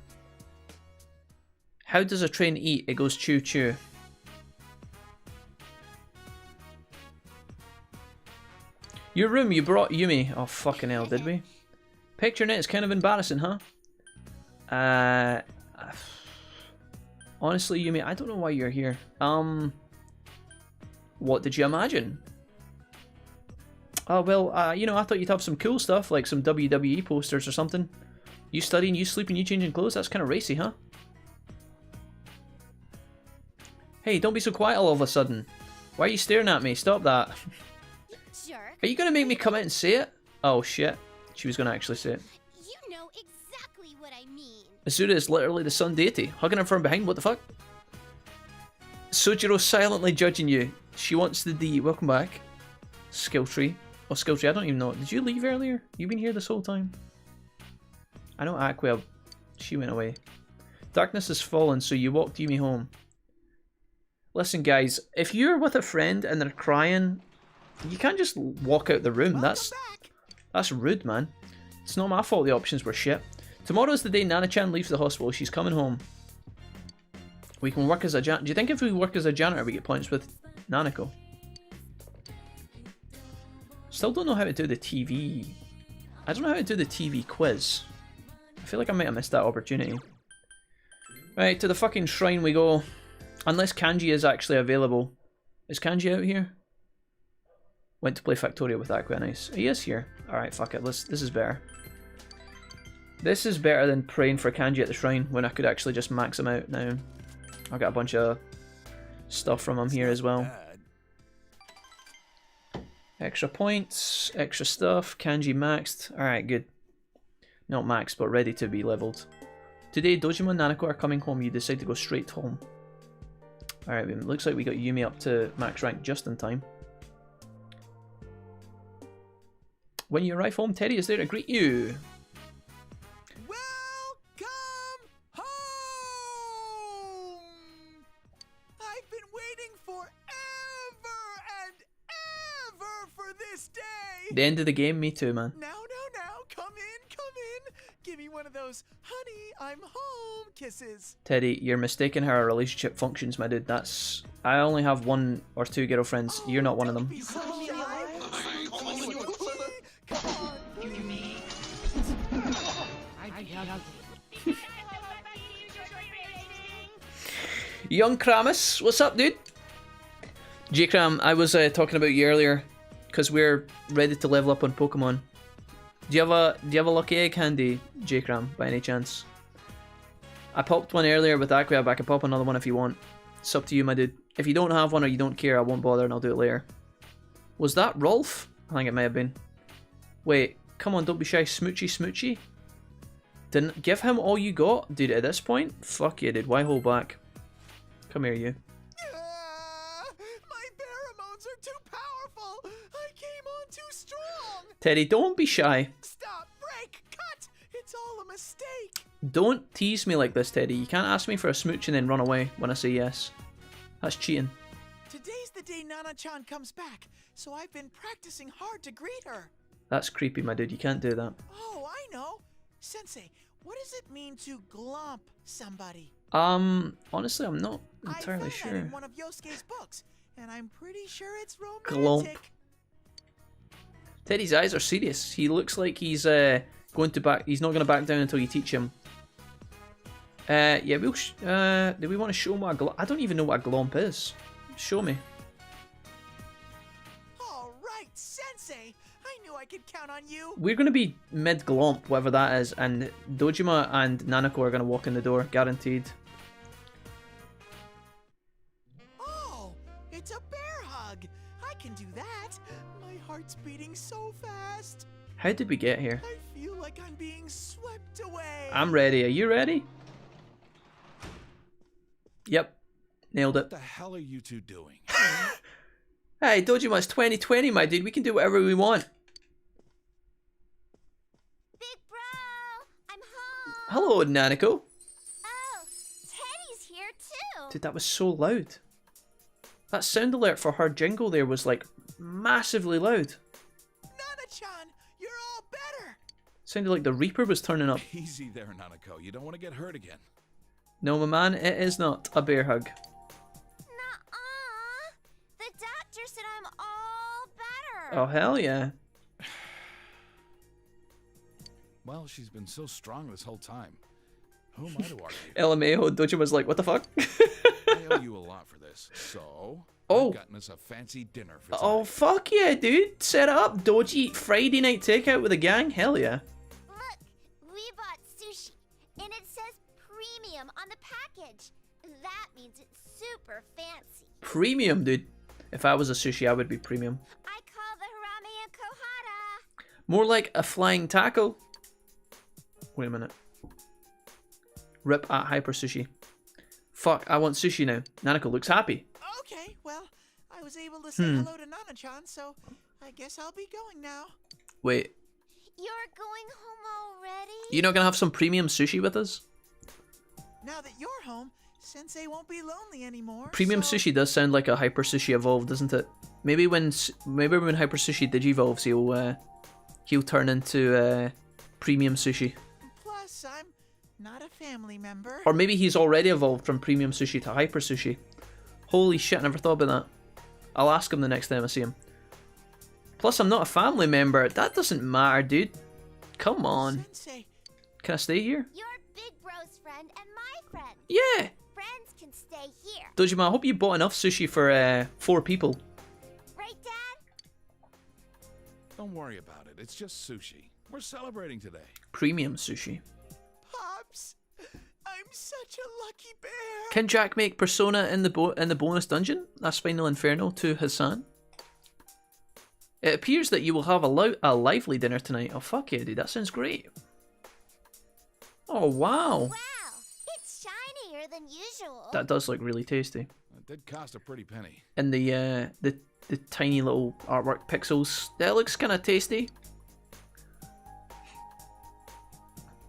How does a train eat? It goes choo choo. Your room, you brought Yumi. Oh, fucking hell, did we? Picturing it, it's kind of embarrassing, huh? Honestly, Yumi, I don't know why you're here. What did you imagine? Oh, well, you know, I thought you'd have some cool stuff, like some WWE posters or something. You studying, you sleeping, you changing clothes? That's kind of racy, huh? Hey, don't be so quiet all of a sudden. Why are you staring at me? Stop that. Jerk. Are you gonna make me come out and say it? Oh shit. She was gonna actually say it. You know exactly what I mean. Asura is literally the sun deity. Hugging her from behind, what the fuck? Sojiro silently judging you. She wants the D. Welcome back. Skill tree. Oh, skill tree, I don't even know. Did you leave earlier? You've been here this whole time. I know Aqua. She went away. Darkness has fallen, so you walked Yumi home. Listen, guys, if you're with a friend and they're crying, you can't just walk out the room. That's rude, man. It's not my fault the options were shit. Tomorrow's the day Nana-chan leaves the hospital. She's coming home. We can work as a janitor. Do you think if we work as a janitor we get points with Nanako? Still don't know how to do the TV. I don't know how to do the TV quiz. I feel like I might have missed that opportunity. Right, to the fucking shrine we go. Unless Kanji is actually available. Is Kanji out here? Went to play Factorio with Aqua, nice. He is here. Alright, fuck it. This is better. This is better than praying for Kanji at the shrine when I could actually just max him out now. I got a bunch of stuff from him here as well. Extra points, extra stuff. Kanji maxed. Alright, good. Not maxed, but ready to be leveled. Today, Dojima and Nanako are coming home. You decide to go straight home. Alright, it looks like we got Yumi up to max rank just in time. When you arrive home, Teddy is there to greet you. Welcome home! I've been waiting forever and ever for this day! The end of the game, me too, man. Now, come in. Give me one of those, honey, I'm home kisses. Teddy, you're mistaken how our relationship functions, my dude. That's... I only have 1 or 2 girlfriends. You're not one of them. Young Kramus, what's up, dude? J-Cram, I was talking about you earlier because we're ready to level up on Pokemon. Do you have a lucky egg handy, J-Cram, by any chance? I popped one earlier with Aqua, but I can pop another one if you want. It's up to you, my dude. If you don't have one or you don't care, I won't bother and I'll do it later. Was that Rolf? I think it may have been. Wait, come on, don't be shy. Smoochy, smoochy? Didn't give him all you got? Dude, at this point? Fuck you, dude. Why hold back? Come here, you. My pheromones are too powerful. I came on too strong. Teddy, don't be shy. Stop, break, cut. It's all a mistake. Don't tease me like this, Teddy. You can't ask me for a smooch and then run away when I say yes. That's cheating. Today's the day Nana-chan comes back, so I've been practicing hard to greet her. That's creepy, my dude. You can't do that. Oh, I know. Sensei, what does it mean to glomp somebody? Honestly, I'm not entirely I sure. found that in one of Yosuke's books, and I'm pretty sure it's romantic. Glomp. Teddy's eyes are serious. He looks like he's going to back. He's not going to back down until you teach him. Yeah, we'll. Do we want to show him what a glomp? I don't even know what a glomp is. Show me. All right, Sensei. I knew I could count on you. We're going to be mid glomp, whatever that is, and Dojima and Nanako are going to walk in the door, guaranteed. Oh, it's a bear hug. I can do that. My heart's beating so fast. How did we get here? I feel like I'm being swept away. I'm ready. Are you ready? Yep. Nailed it. What the hell are you two doing? Hey, Dojima, it's 2020, my dude. We can do whatever we want. Big bro, I'm home. Hello, Nanako. Oh, Teddy's here too. Dude, that was so loud. That sound alert for her jingle there was like massively loud. Nana-chan, you're all better. Sounded like the Reaper was turning up. Easy there, Nanako. You don't want to get hurt again. No, my man, it is not a bear hug. Nuh-uh. The doctor said I'm all better. Oh, hell yeah. Well, she's been so strong this whole time. Who am I to argue? LMAO, Doji was like, what the fuck? I owe you a lot for this, so I've gotten us a fancy dinner for tonight. Oh, fuck yeah, dude. Set it up. Doji, Friday night takeout with a gang. Hell yeah. Look, we bought sushi, and it says premium on the package. That means it's super fancy. Premium, dude. If I was a sushi, I would be premium. I call the harami a kohara. More like a flying taco. Wait a minute. Rip at Hyper Sushi. Fuck, I want sushi now. Nanako looks happy. Okay, well, I was able to say hello to Nana-chan, so I guess I'll be going now. Wait, You're going home already? you not gonna have some premium sushi with us? Now that you're home, Sensei won't be lonely anymore. Premium so... sushi does sound like a Hyper Sushi evolved, doesn't it? Maybe when Hyper Sushi digivolves, he'll turn into premium sushi. Plus, I'm not a family member. Or maybe he's already evolved from premium sushi to Hyper Sushi. Holy shit, I never thought about that. I'll ask him the next time I see him. Plus, I'm not a family member. That doesn't matter, dude. Come on. Sensei, Can I stay here? You're Big Bro's friend and my friend. Yeah. Friends can stay here. Dojima, I hope you bought enough sushi for 4 people. Right, Dad? Don't worry about it. It's just sushi. We're celebrating today. Premium sushi. Pops, I'm such a lucky bear. Can Jack make Persona in the bonus dungeon? That's Final Inferno to Hassan. It appears that you will have a lively dinner tonight. Oh fuck yeah, dude, that sounds great. Oh wow. Wow, it's shinier than usual. That does look really tasty. It did cost a pretty penny. And the tiny little artwork pixels, that looks kind of tasty.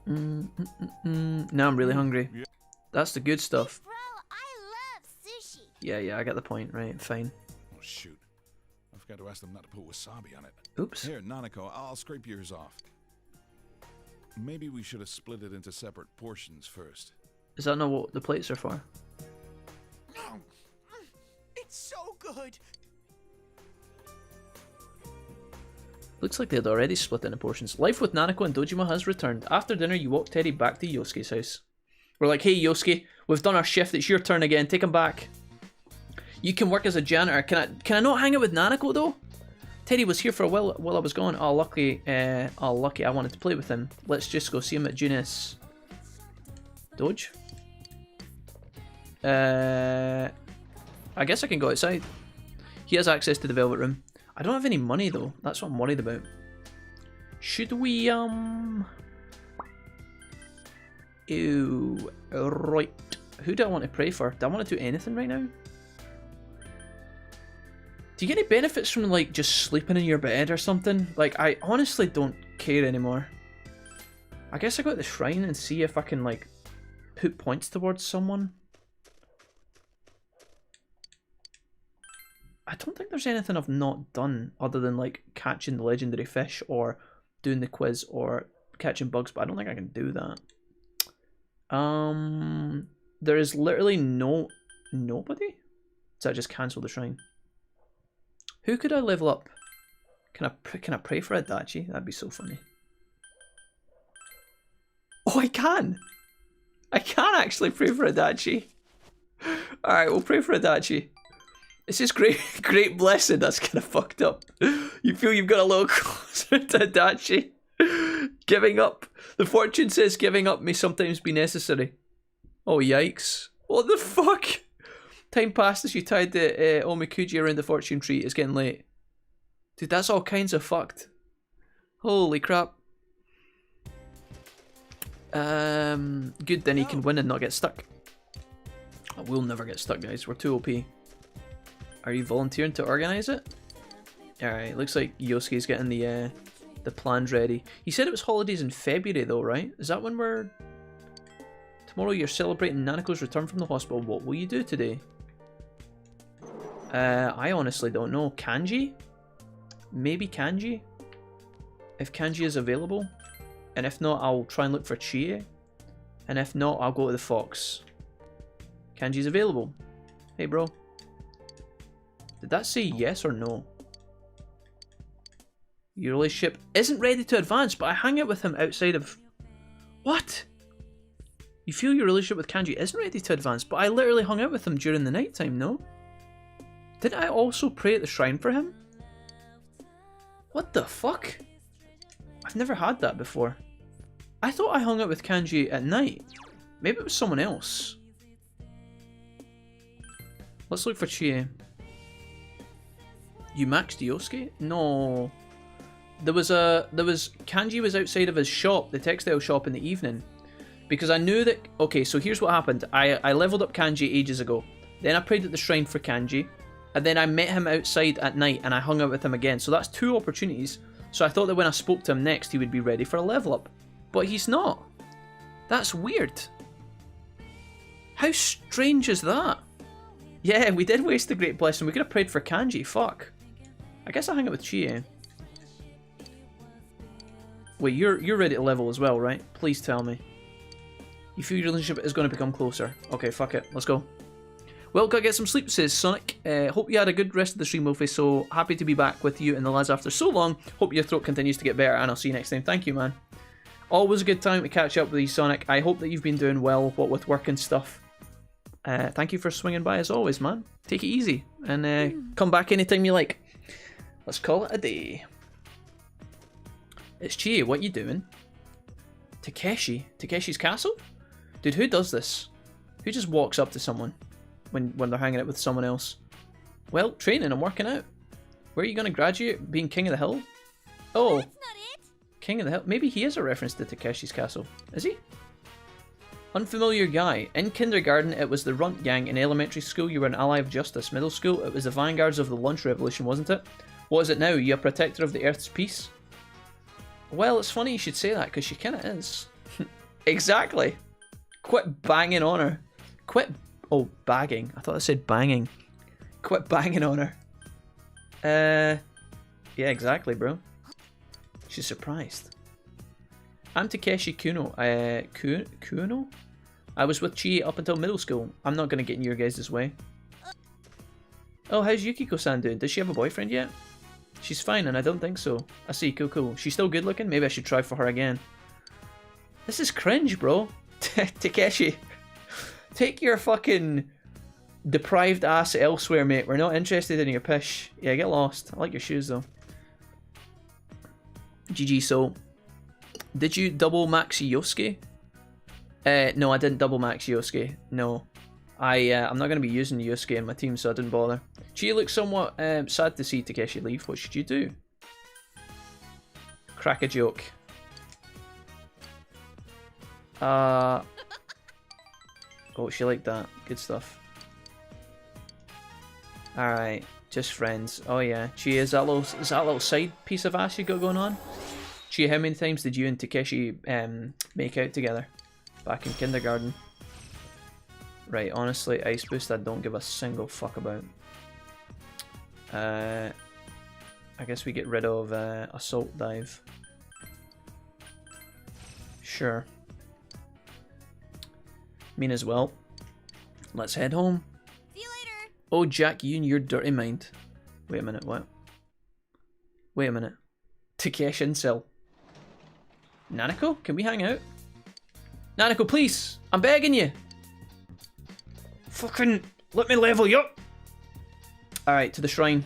Now I'm really hungry. Yeah. That's the good stuff. Bro, I love sushi. Yeah, I get the point. Right, fine. Oh, shoot. I forgot to ask them not to put wasabi on it. Oops. Here, Nanako, I'll scrape yours off. Maybe we should have split it into separate portions first. Is that not what the plates are for? It's so good. Looks like they had already split into portions. Life with Nanako and Dojima has returned. After dinner, you walk Teddy back to Yosuke's house. We're like, hey Yosuke, we've done our shift. It's your turn again. Take him back. You can work as a janitor. Can I not hang out with Nanako though? Teddy was here for a while I was gone. Oh lucky, I wanted to play with him. Let's just go see him at Junis. Doge? I guess I can go outside. He has access to the Velvet Room. I don't have any money though. That's what I'm worried about. Should we Ew. Right. Who do I want to pray for? Do I want to do anything right now? Do you get any benefits from like just sleeping in your bed or something? Like I honestly don't care anymore. I guess I go to the shrine and see if I can like put points towards someone. I don't think there's anything I've not done other than like catching the legendary fish or doing the quiz or catching bugs, but I don't think I can do that. There is literally nobody? So I just cancel the shrine. Who could I level up? Can I pray for Adachi? That'd be so funny. Oh, I can! I can actually pray for Adachi. Alright, we'll pray for Adachi. It's just great blessing. That's kind of fucked up. You feel you've got a little closer to Adachi. Giving up. The fortune says giving up may sometimes be necessary. Oh, yikes. What the fuck? Time passed as you tied the Omikuji around the fortune tree. It's getting late. Dude, that's all kinds of fucked. Holy crap. Good, then he can win and not get stuck. Oh, we'll never get stuck, guys. We're too OP. Are you volunteering to organize it? Alright, looks like Yosuke's getting the plans ready. He said it was holidays in February though, right? Is that when we're... Tomorrow you're celebrating Nanako's return from the hospital. What will you do today? I honestly don't know. Kanji? Maybe Kanji? If Kanji is available. And if not, I'll try and look for Chie. And if not, I'll go to the fox. Kanji's available. Hey, bro. Did that say yes or no? Your relationship isn't ready to advance, but I hang out with him outside of... What? You feel your relationship with Kanji isn't ready to advance, but I literally hung out with him during the nighttime, no? Didn't I also pray at the shrine for him? What the fuck? I've never had that before. I thought I hung out with Kanji at night. Maybe it was someone else. Let's look for Chie. You maxed Yosuke? No. Kanji was outside of his shop, the textile shop, in the evening. Because I knew that... Okay, so here's what happened. I leveled up Kanji ages ago. Then I prayed at the shrine for Kanji. And then I met him outside at night and I hung out with him again. So that's 2 opportunities. So I thought that when I spoke to him next, he would be ready for a level up. But he's not. That's weird. How strange is that? Yeah, we did waste a great blessing. We could have prayed for Kanji. Fuck. I guess I'll hang out with Chie. Wait, you're ready to level as well, right? Please tell me. You feel your relationship is going to become closer. Okay, fuck it. Let's go. Well, gotta get some sleep, says Sonic. Hope you had a good rest of the stream, Wolfie. So happy to be back with you and the lads after so long. Hope your throat continues to get better, and I'll see you next time. Thank you, man. Always a good time to catch up with you, Sonic. I hope that you've been doing well, what with work and stuff. Thank you for swinging by as always, man. Take it easy, and come back anytime you like. Let's call it a day. It's Chie, what you doing? Takeshi? Takeshi's castle? Dude, who does this? Who just walks up to someone when they're hanging out with someone else? Well, training, I'm working out. Where are you going to graduate? Being King of the Hill? Oh, That's not it. King of the Hill. Maybe he is a reference to Takeshi's castle. Is he? Unfamiliar guy. In kindergarten, it was the Runt Gang. In elementary school, you were an ally of justice. Middle school, it was the vanguards of the lunch revolution, wasn't it? What is it now? You a protector of the Earth's peace? Well, it's funny you should say that, because she kind of is. Exactly. Quit banging on her. Quit... Oh, bagging. I thought I said banging. Quit banging on her. Yeah, exactly, bro. She's surprised. I'm Takeshi Kuno. Kuno? I was with Chie up until middle school. I'm not going to get in your guys' way. Oh, how's Yukiko-san doing? Does she have a boyfriend yet? She's fine, and I don't think so. I see, cool. She's still good looking? Maybe I should try for her again. This is cringe, bro. Takeshi. Take your fucking deprived ass elsewhere, mate. We're not interested in your pish. Yeah, get lost. I like your shoes, though. GG, so... Did you double max Yosuke? No, I didn't double max Yosuke. No. I'm not going to be using Yosuke in my team, so I didn't bother. Chie looks somewhat sad to see Takeshi leave. What should you do? Crack a joke. Oh, she liked that. Good stuff. Alright, just friends. Oh yeah. Chie, is that little side piece of ass you got going on? Chie, how many times did you and Takeshi make out together? Back in kindergarten. Right, honestly, Ice Boost I don't give a single fuck about. I guess we get rid of Assault Dive. Sure. Mean as well. Let's head home. See you later. Oh, Jack, you and your dirty mind. Wait a minute, what? Wait a minute. Takeshi Incel. Nanako, can we hang out? Nanako, please! I'm begging you! Fucking let me level you up! Alright, to the shrine.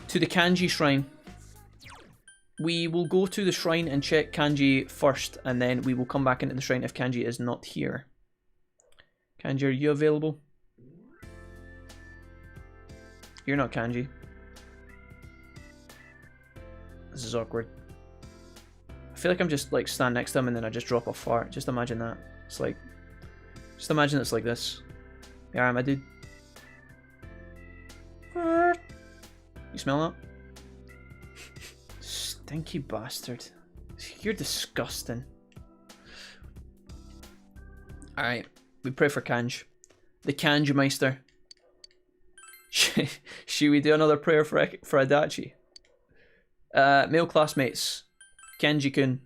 To the Kanji shrine. We will go to the shrine and check Kanji first, and then we will come back into the shrine if Kanji is not here. Kanji, are you available? You're not Kanji. This is awkward. I feel like I'm just like stand next to him and then I just drop a fart. Just imagine that. It's like... Just imagine it's like this. Yeah, my dude. You smell that? Stinky bastard. You're disgusting. Alright, we pray for Kanj. The Kanj Meister. Should we do another prayer for Adachi? Male classmates. Kenji-kun.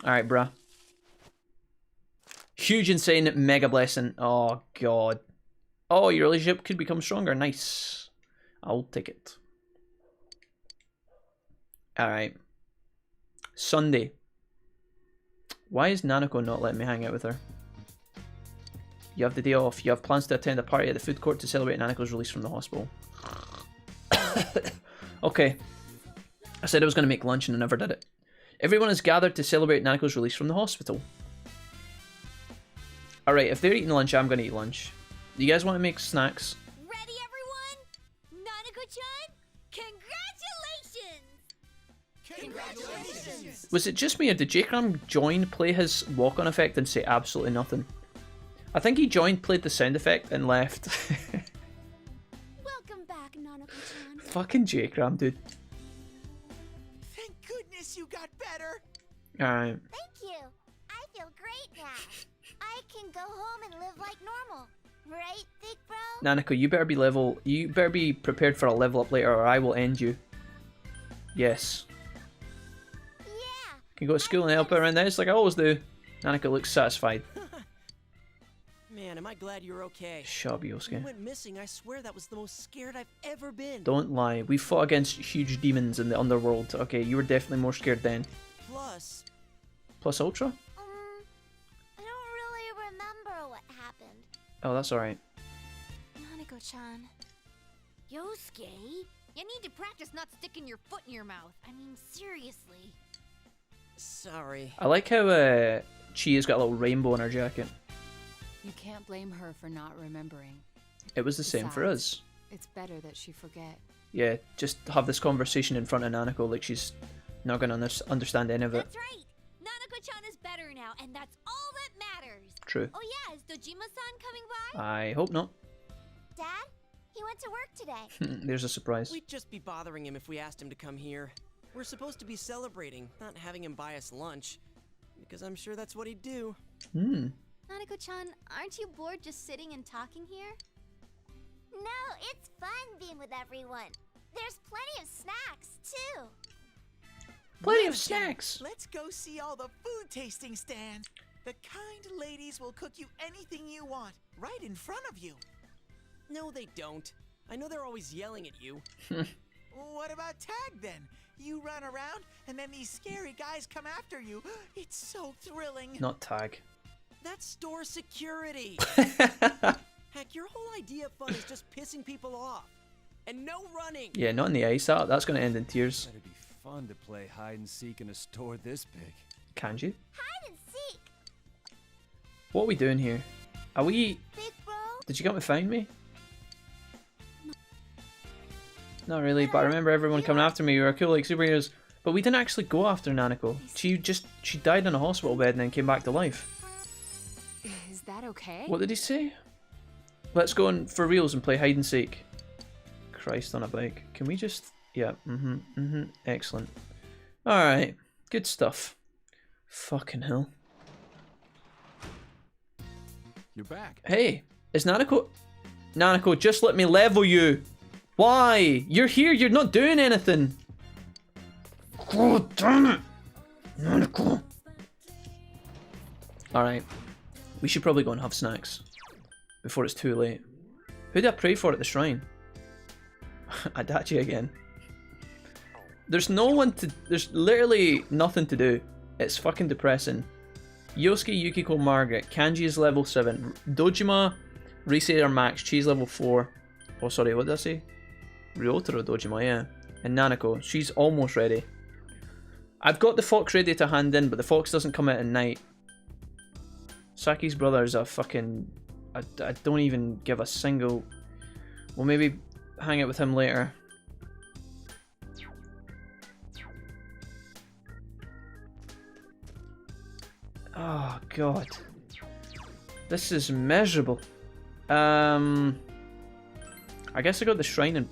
Alright, bruh. Huge, insane, mega blessing. Oh, God. Oh, your relationship could become stronger. Nice. I'll take it. Alright. Sunday. Why is Nanako not letting me hang out with her? You have the day off. You have plans to attend a party at the food court to celebrate Nanako's release from the hospital. Okay. I said I was going to make lunch and I never did it. Everyone is gathered to celebrate Nanako's release from the hospital. Alright, if they're eating lunch, I'm going to eat lunch. Do you guys want to make snacks? Ready, everyone? Nanako-chan, congratulations! Congratulations! Was it just me or did J-Cram join, play his walk-on effect and say absolutely nothing? I think he joined, played the sound effect and left. Welcome back, Nanako-chan. Fucking J-Cram, dude. Thank goodness you got better. Alright. Thank you. I feel great now. I can go home and live like normal. Right, big bro? Nanako, you better be prepared for a level up later or I will end you. Yes. Yeah. Can go to school and help her around the house like I always do. Nanako looks satisfied. Man, am I glad you're okay. Shut up, You Yosuke. went missing. I swear that was the most scared I've ever been. Don't lie. We fought against huge demons in the underworld. Okay, you were definitely more scared then. Plus, Plus Ultra? I don't really remember what happened. Oh, that's alright. Nanako-chan. Yosuke? You need to practice not sticking your foot in your mouth. I mean, seriously. sorry. I like how Chia's got a little rainbow in her jacket. You can't blame her for not remembering. It was the same for Besides, us. It's better that she forget. Yeah, just have this conversation in front of Nanako like she's not going to understand any of it. That's right. Nanako-chan is better now, and that's all that matters. True. Oh yeah, is Dojima-san coming by? I hope not. Dad? He went to work today. There's a surprise. We'd just be bothering him if we asked him to come here. We're supposed to be celebrating, not having him buy us lunch. Because I'm sure that's what he'd do. Nanako-chan, aren't you bored just sitting and talking here? No, it's fun being with everyone. There's plenty of snacks, too. Plenty of snacks. Let's go see all the food tasting stands. The kind ladies will cook you anything you want, right in front of you. No, they don't. I know they're always yelling at you. What about tag then? You run around and then these scary guys come after you. It's so thrilling. Not tag. That's store security. Heck, your whole idea of fun is just pissing people off. And no running. Yeah, not in the ice. That's going to end in tears. That'd be fun to play hide and seek in a store this big. Can you? Hide and seek. What are we doing here? Are we... Big bro? Did you come to find me? Not really, but I remember everyone coming after me. We were cool like superheroes. But we didn't actually go after Nanako. She died in a hospital bed and then came back to life. Is that okay? What did he say? Let's go in for reals and play hide and seek. Christ on a bike. Can we just... Yeah, excellent. Alright, good stuff. Fucking hell. You're back. Hey, is Nanako... Nanako, just let me level you. Why? You're here, you're not doing anything. God damn it. Nanako. Alright. We should probably go and have snacks. Before it's too late. Who did I pray for at the shrine? Adachi again. There's no one to... There's literally nothing to do. It's fucking depressing. Yosuke, Yukiko, Margaret. Kanji is level 7. Dojima, Risei are max. Chi's level 4. Oh, sorry, what did I say? Ryotaro Dojima, yeah. And Nanako. She's almost ready. I've got the fox ready to hand in, but the fox doesn't come out at night. Saki's brother is a fucking... I don't even give a single... We'll maybe hang out with him later. Oh, God. This is miserable. I guess I got the shrine and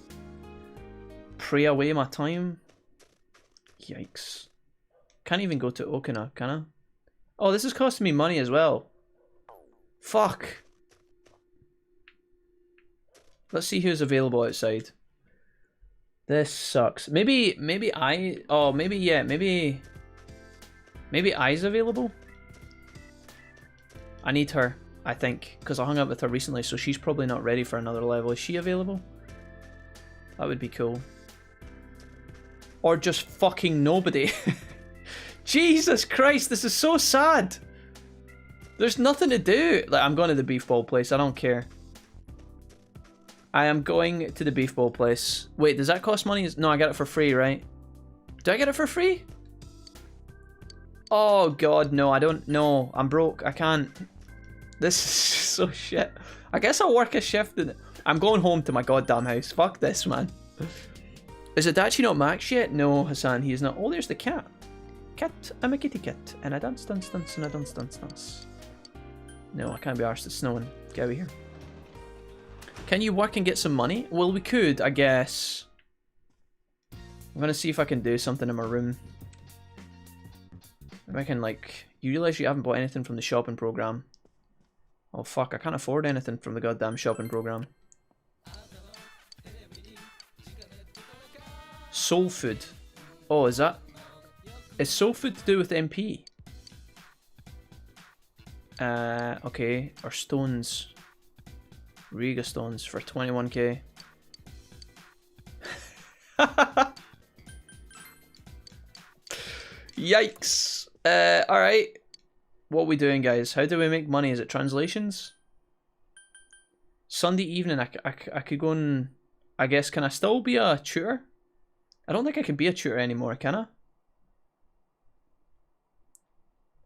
pray away my time. Yikes. Can't even go to Okina, can I? Oh, this is costing me money as well. Fuck. Let's see who's available outside. This sucks. Maybe Maybe Ai's available? I need her, I think, because I hung out with her recently, so she's probably not ready for another level. Is she available? That would be cool. Or just fucking nobody. Jesus Christ, this is so sad. There's nothing to do. Like, I'm going to the beef ball place. I don't care. I am going to the beef ball place. Wait, does that cost money? No, I got it for free, right? Do I get it for free? Oh god, no, I don't know. I'm broke. I can't. This is so shit. I guess I'll work a shift in it. I'm going home to my goddamn house. Fuck this, man. Is Adachi not max yet? No, Hassan, he is not. Oh, there's the cat. Cat, I'm a kitty cat. And I dance, dance, dance, and I dance, dance, dance. No, I can't be arsed. It's snowing. Get out of here. Can you work and get some money? Well, we could, I guess. I'm gonna see if I can do something in my room. Maybe I can, like... You realise you haven't bought anything from the shopping program. Oh, fuck. I can't afford anything from the goddamn shopping program. Soul food. Oh, is that... Is soul food to do with MP? Okay. Or stones. Riga stones for 21k. Yikes. Alright. What are we doing, guys? How do we make money? Is it translations? Sunday evening, I could go and... I guess, can I still be a tutor? I don't think I can be a tutor anymore, can I?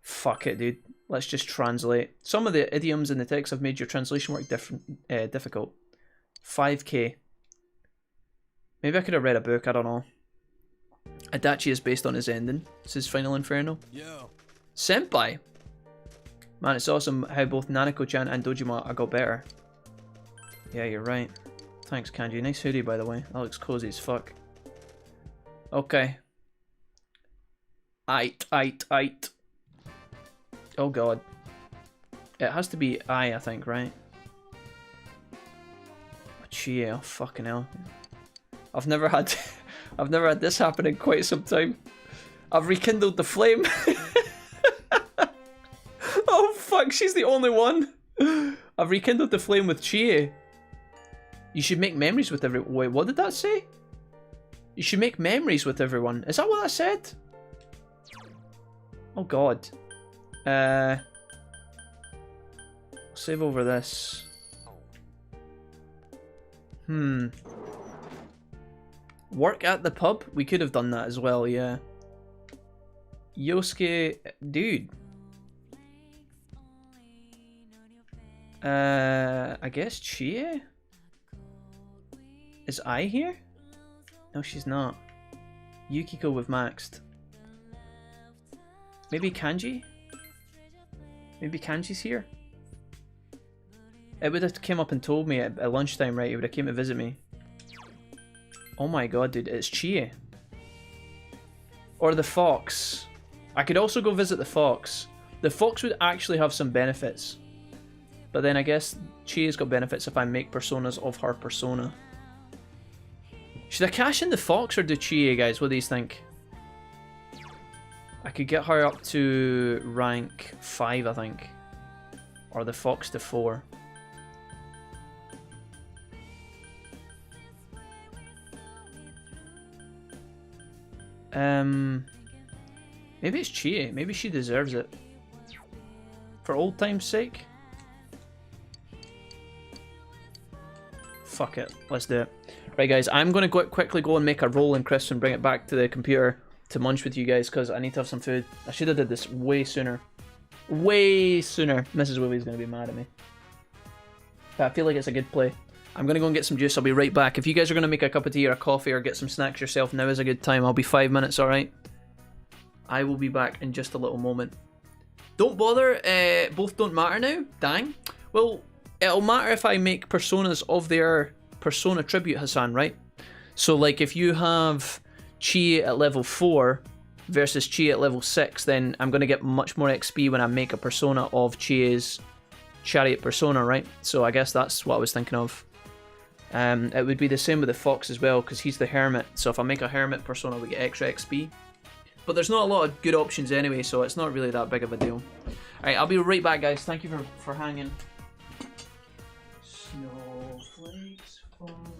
Fuck it, dude. Let's just translate. Some of the idioms in the text have made your translation work difficult. 5k. Maybe I could have read a book, I don't know. Adachi is based on his ending. It's his final inferno. Yo. Senpai! Man, it's awesome how both Nanako-chan and Dojima got better. Yeah, you're right. Thanks, Kanji. Nice hoodie, by the way. That looks cozy as fuck. Okay. Aight. Oh god. It has to be I think, right? Chie, oh fucking hell. I've never had this happen in quite some time. I've rekindled the flame. Oh fuck, she's the only one. I've rekindled the flame with Chie. You should make memories with everyone. Wait, what did that say? You should make memories with everyone. Is that what I said? Oh god. Save over this. Work at the pub? We could have done that as well, yeah. Yosuke... Dude. I guess Chie? Is I here? No, she's not. Yukiko with maxed. Maybe Kanji? Maybe Kanji's here? It would have came up and told me at lunchtime, right? It would have came to visit me. Oh my god, dude, it's Chie. Or the fox. I could also go visit the fox. The fox would actually have some benefits. But then I guess Chie's got benefits if I make personas of her persona. Should I cash in the fox or do Chie, guys? What do you think? I could get her up to rank 5, I think. Or the fox to 4. Maybe it's Chie. Maybe she deserves it. For old time's sake. Fuck it. Let's do it. Right, guys. I'm going to quickly go and make a roll and crisp and bring it back to the computer to munch with you guys because I need to have some food. I should have did this way sooner. Way sooner. Mrs. Willie's going to be mad at me. But I feel like it's a good play. I'm going to go and get some juice. I'll be right back. If you guys are going to make a cup of tea or a coffee or get some snacks yourself, now is a good time. I'll be 5 minutes, alright? I will be back in just a little moment. Don't bother. Both don't matter now. Dang. Well, it'll matter if I make personas of their persona tribute, Hassan, right? So, like, if you have Chie at level 4 versus Chie at level 6, then I'm going to get much more XP when I make a persona of Chie's chariot persona, right? So I guess that's what I was thinking of. It would be the same with the fox as well, because he's the hermit. So if I make a hermit persona, we get extra XP. But there's not a lot of good options anyway, so it's not really that big of a deal. Alright, I'll be right back, guys. Thank you for hanging. Snowflakes falling.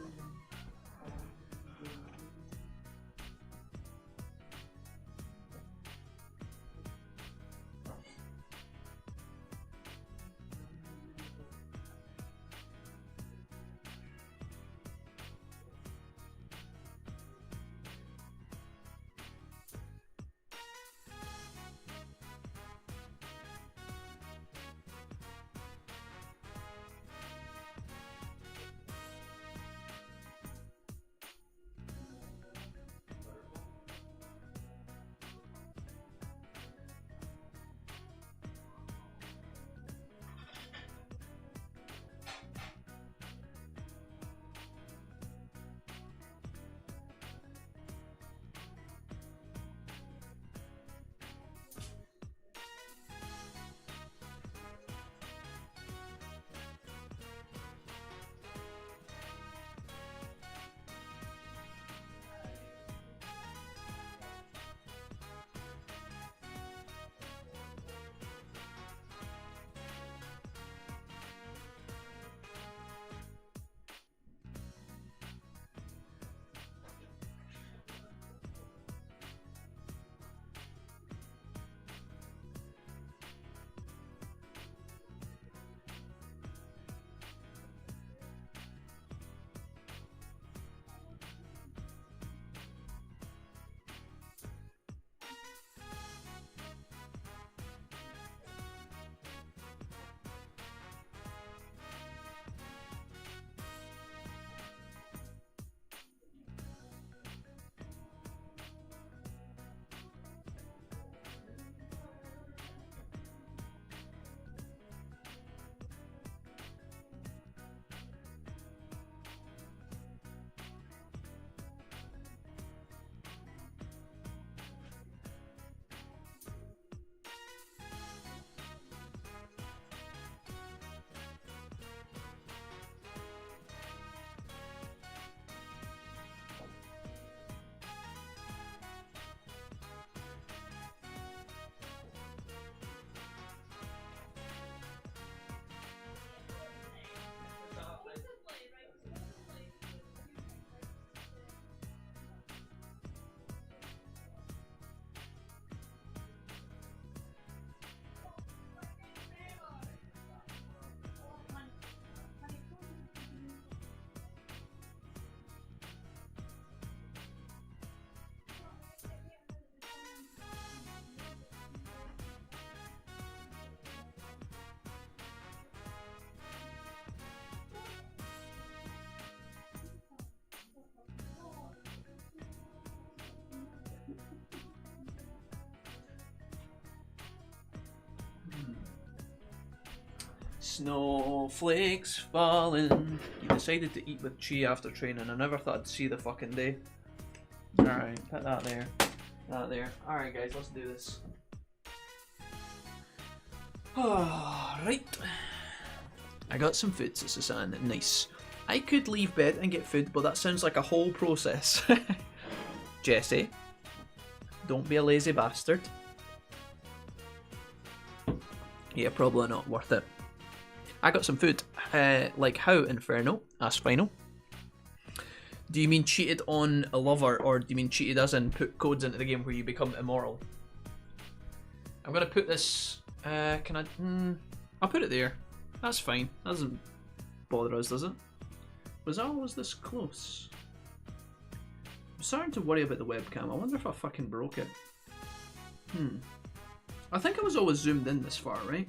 Snowflakes falling. You decided to eat with Chi after training. I never thought I'd see the fucking day. Alright, put that there. That there. Alright guys, let's do this. Right. I got some food, so this is nice. I could leave bed and get food, but that sounds like a whole process. Jesse, don't be a lazy bastard. Yeah, probably not worth it. I got some food. Like how, Inferno? Ask Final. Do you mean cheated on a lover, or do you mean cheated as in put codes into the game where you become immoral? I'm gonna put this. Can I? I'll put it there. That's fine. That doesn't bother us, does it? Was I always this close? I'm starting to worry about the webcam. I wonder if I fucking broke it. I think I was always zoomed in this far, right?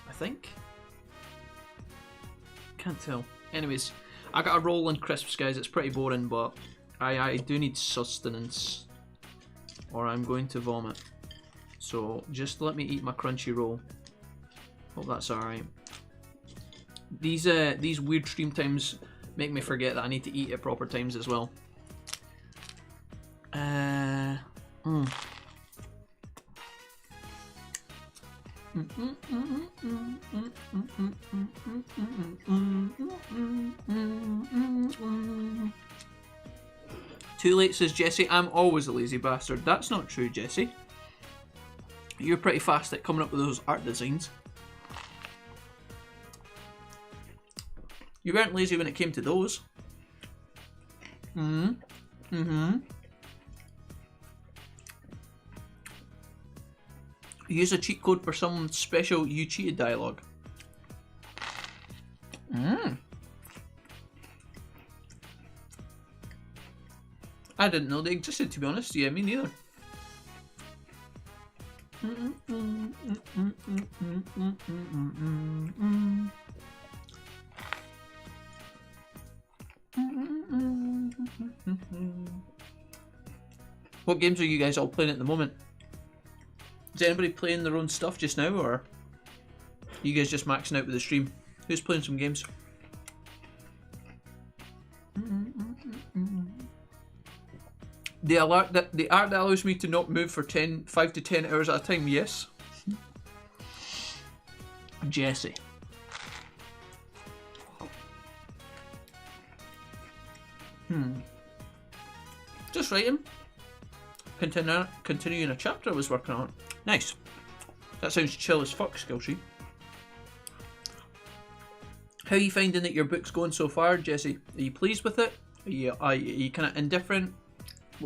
I think. Can't tell. Anyways, I got a roll and crisps, guys. It's pretty boring, but I do need sustenance, or I'm going to vomit. So just let me eat my crunchy roll. Hope that's alright. These weird stream times make me forget that I need to eat at proper times as well. Too late, says Jesse. I'm always a lazy bastard. That's not true, Jesse. You're pretty fast at coming up with those art designs. You weren't lazy when it came to those. Use a cheat code for some special you cheated dialogue. I didn't know they existed, to be honest. Yeah, me neither. What games are you guys all playing at the moment? Is anybody playing their own stuff just now, or are you guys just maxing out with the stream? Who's playing some games? The art that allows me to not move for 5 to 10 hours at a time, yes. Jesse. Just writing. Continuing a chapter I was working on. Nice. That sounds chill as fuck, Skilltree. How are you finding that your book's going so far, Jesse? Are you pleased with it? Are you kind of indifferent?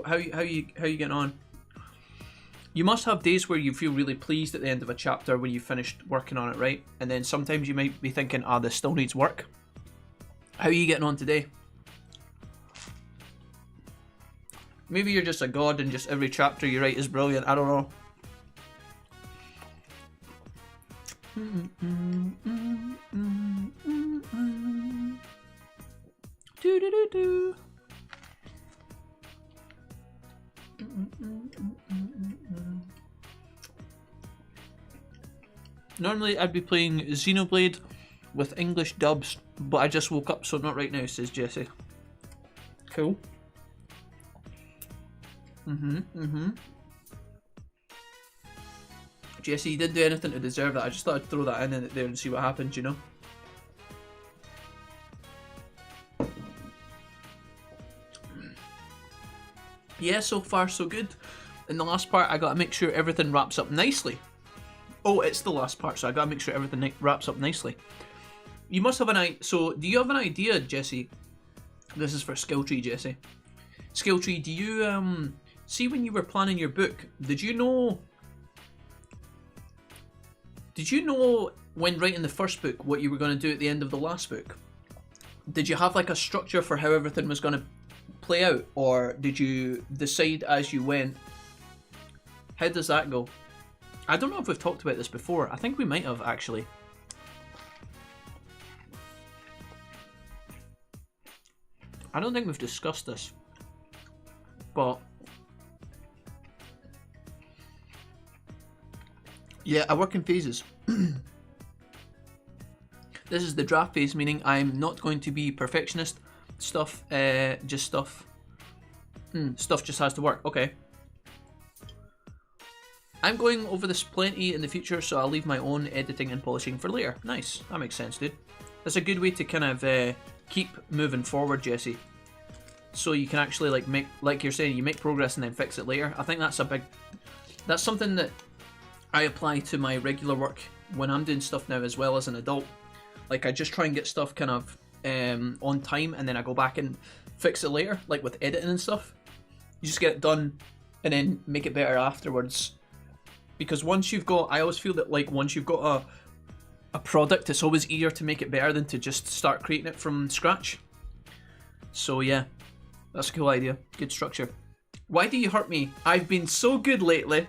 How you getting on? You must have days where you feel really pleased at the end of a chapter when you finished working on it, right? And then sometimes you might be thinking, this still needs work. How are you getting on today? Maybe you're just a god and just every chapter you write is brilliant. I don't know. Do. Normally I'd be playing Xenoblade with English dubs, but I just woke up, so not right now, says Jesse. Cool. Jesse, you didn't do anything to deserve that. I just thought I'd throw that in there and see what happens, you know? Yeah, so far so good. In the last part, I gotta make sure everything wraps up nicely. Oh, it's the last part, so I gotta make sure everything wraps up nicely. You must have an idea. So, do you have an idea, Jesse? This is for Skilltree, Jesse. Skilltree, do you, see when you were planning your book, did you know when writing the first book what you were going to do at the end of the last book? Did you have like a structure for how everything was going to play out, or did you decide as you went? How does that go? I don't know if we've talked about this before. I think we might have, actually. I don't think we've discussed this, but yeah, I work in phases. This is the draft phase, meaning I'm not going to be perfectionist. Stuff just has to work. Okay. I'm going over this plenty in the future, so I'll leave my own editing and polishing for later. Nice. That makes sense, dude. That's a good way to kind of keep moving forward, Jesse. So you can actually like you're saying, you make progress and then fix it later. I think that's something that I apply to my regular work when I'm doing stuff now as well as an adult. Like, I just try and get stuff kind of on time, and then I go back and fix it later, like with editing and stuff. You just get it done and then make it better afterwards. Because once you've got, I always feel that like once you've got a product, it's always easier to make it better than to just start creating it from scratch. So yeah, that's a cool idea. Good structure. Why do you hurt me? I've been so good lately.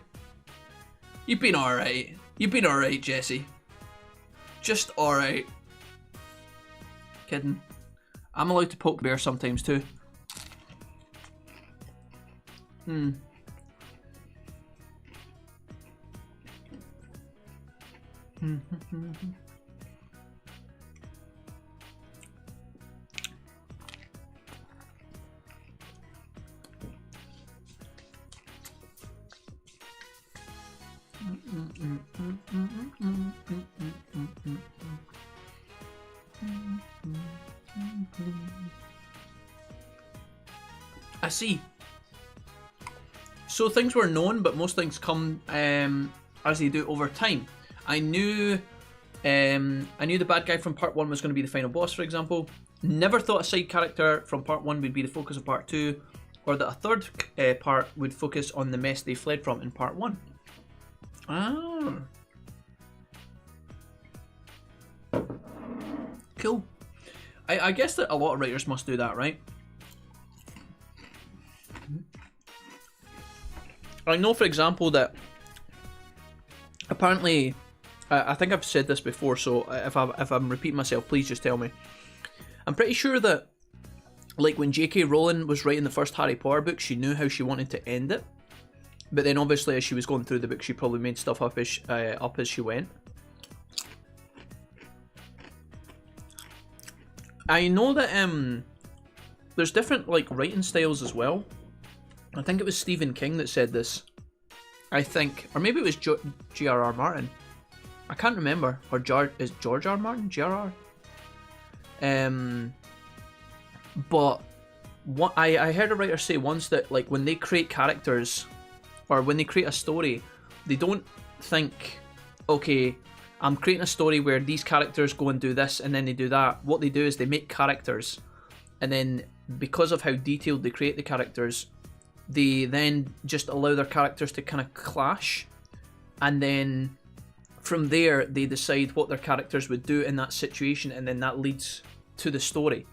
You've been alright. You've been alright, Jesse. Just alright. Kidding. I'm allowed to poke bear sometimes too. I see. So things were known, but most things come as they do over time. I knew the bad guy from part 1 was going to be the final boss, for example. Never thought a side character from part 1 would be the focus of part 2, or that a third part would focus on the mess they fled from in part 1. Ah. Cool. I guess that a lot of writers must do that, right? I know, for example, that apparently, I think I've said this before, so if I'm repeating myself, please just tell me. I'm pretty sure that, like, when J.K. Rowling was writing the first Harry Potter book, she knew how she wanted to end it. But then, obviously, as she was going through the book, she probably made stuff up as she went. I know that there's different, like, writing styles as well. I think it was Stephen King that said this. I think, or maybe it was G.R.R. Martin. I can't remember. Or is George R. Martin? G.R.R.? But what I heard a writer say once that, like, when they create characters, or when they create a story, they don't think, okay, I'm creating a story where these characters go and do this and then they do that. What they do is they make characters, and then because of how detailed they create the characters, they then just allow their characters to kind of clash, and then from there they decide what their characters would do in that situation, and then that leads to the story.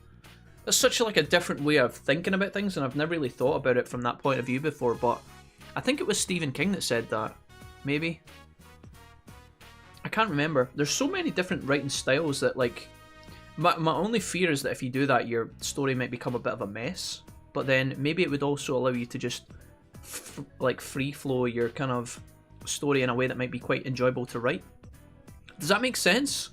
That's such like a different way of thinking about things, and I've never really thought about it from that point of view before, but I think it was Stephen King that said that. Maybe. I can't remember. There's so many different writing styles that, like, my only fear is that if you do that, your story might become a bit of a mess. But then maybe it would also allow you to just like free flow your kind of story in a way that might be quite enjoyable to write. Does that make sense?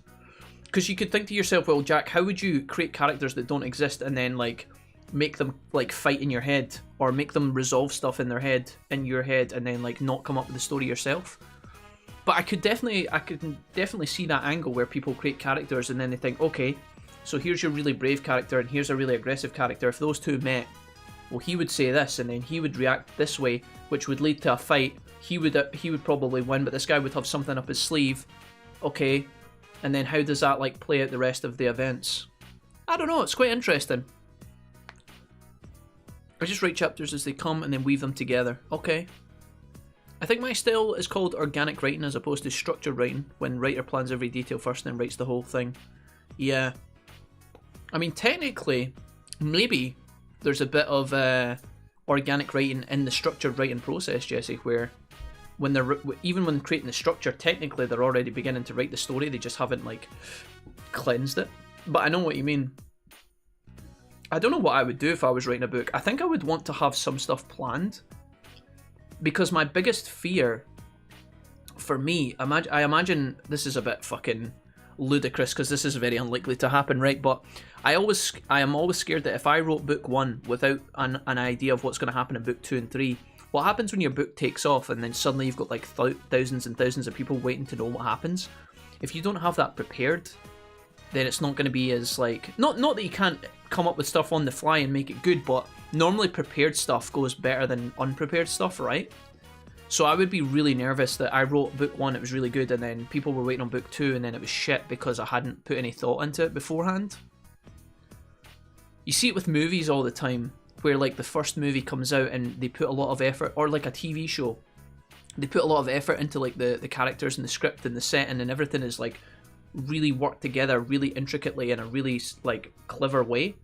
Because you could think to yourself, well, Jack, how would you create characters that don't exist and then, like, make them, like, fight in your head, or make them resolve stuff in your head, and then, like, not come up with the story yourself? But I could definitely see that angle where people create characters and then they think, okay, so here's your really brave character and here's a really aggressive character. If those two met, well, he would say this and then he would react this way, which would lead to a fight. He would probably win, but this guy would have something up his sleeve. Okay, and then how does that, like, play out the rest of the events? I don't know, it's quite interesting. I just write chapters as they come and then weave them together. Okay. I think my style is called organic writing as opposed to structured writing, when writer plans every detail first and then writes the whole thing. Yeah. I mean, technically, maybe there's a bit of organic writing in the structured writing process, Jesse, where when they're even when creating the structure, technically they're already beginning to write the story, they just haven't, like, cleansed it. But I know what you mean. I don't know what I would do if I was writing a book. I think I would want to have some stuff planned. Because my biggest fear, for me, I imagine this is a bit fucking ludicrous because this is very unlikely to happen, right? But I am always scared that if I wrote book 1 without an idea of what's going to happen in book 2 and 3, what happens when your book takes off and then suddenly you've got like thousands and thousands of people waiting to know what happens? If you don't have that prepared, then it's not going to be as, like, not that you can't come up with stuff on the fly and make it good, but normally prepared stuff goes better than unprepared stuff, right? So I would be really nervous that I wrote book 1, it was really good, and then people were waiting on book 2 and then it was shit because I hadn't put any thought into it beforehand. You see it with movies all the time, where, like, the first movie comes out and they put a lot of effort, or like a TV show, they put a lot of effort into, like, the characters and the script and the setting, and everything is, like, really worked together really intricately in a really, like, clever way.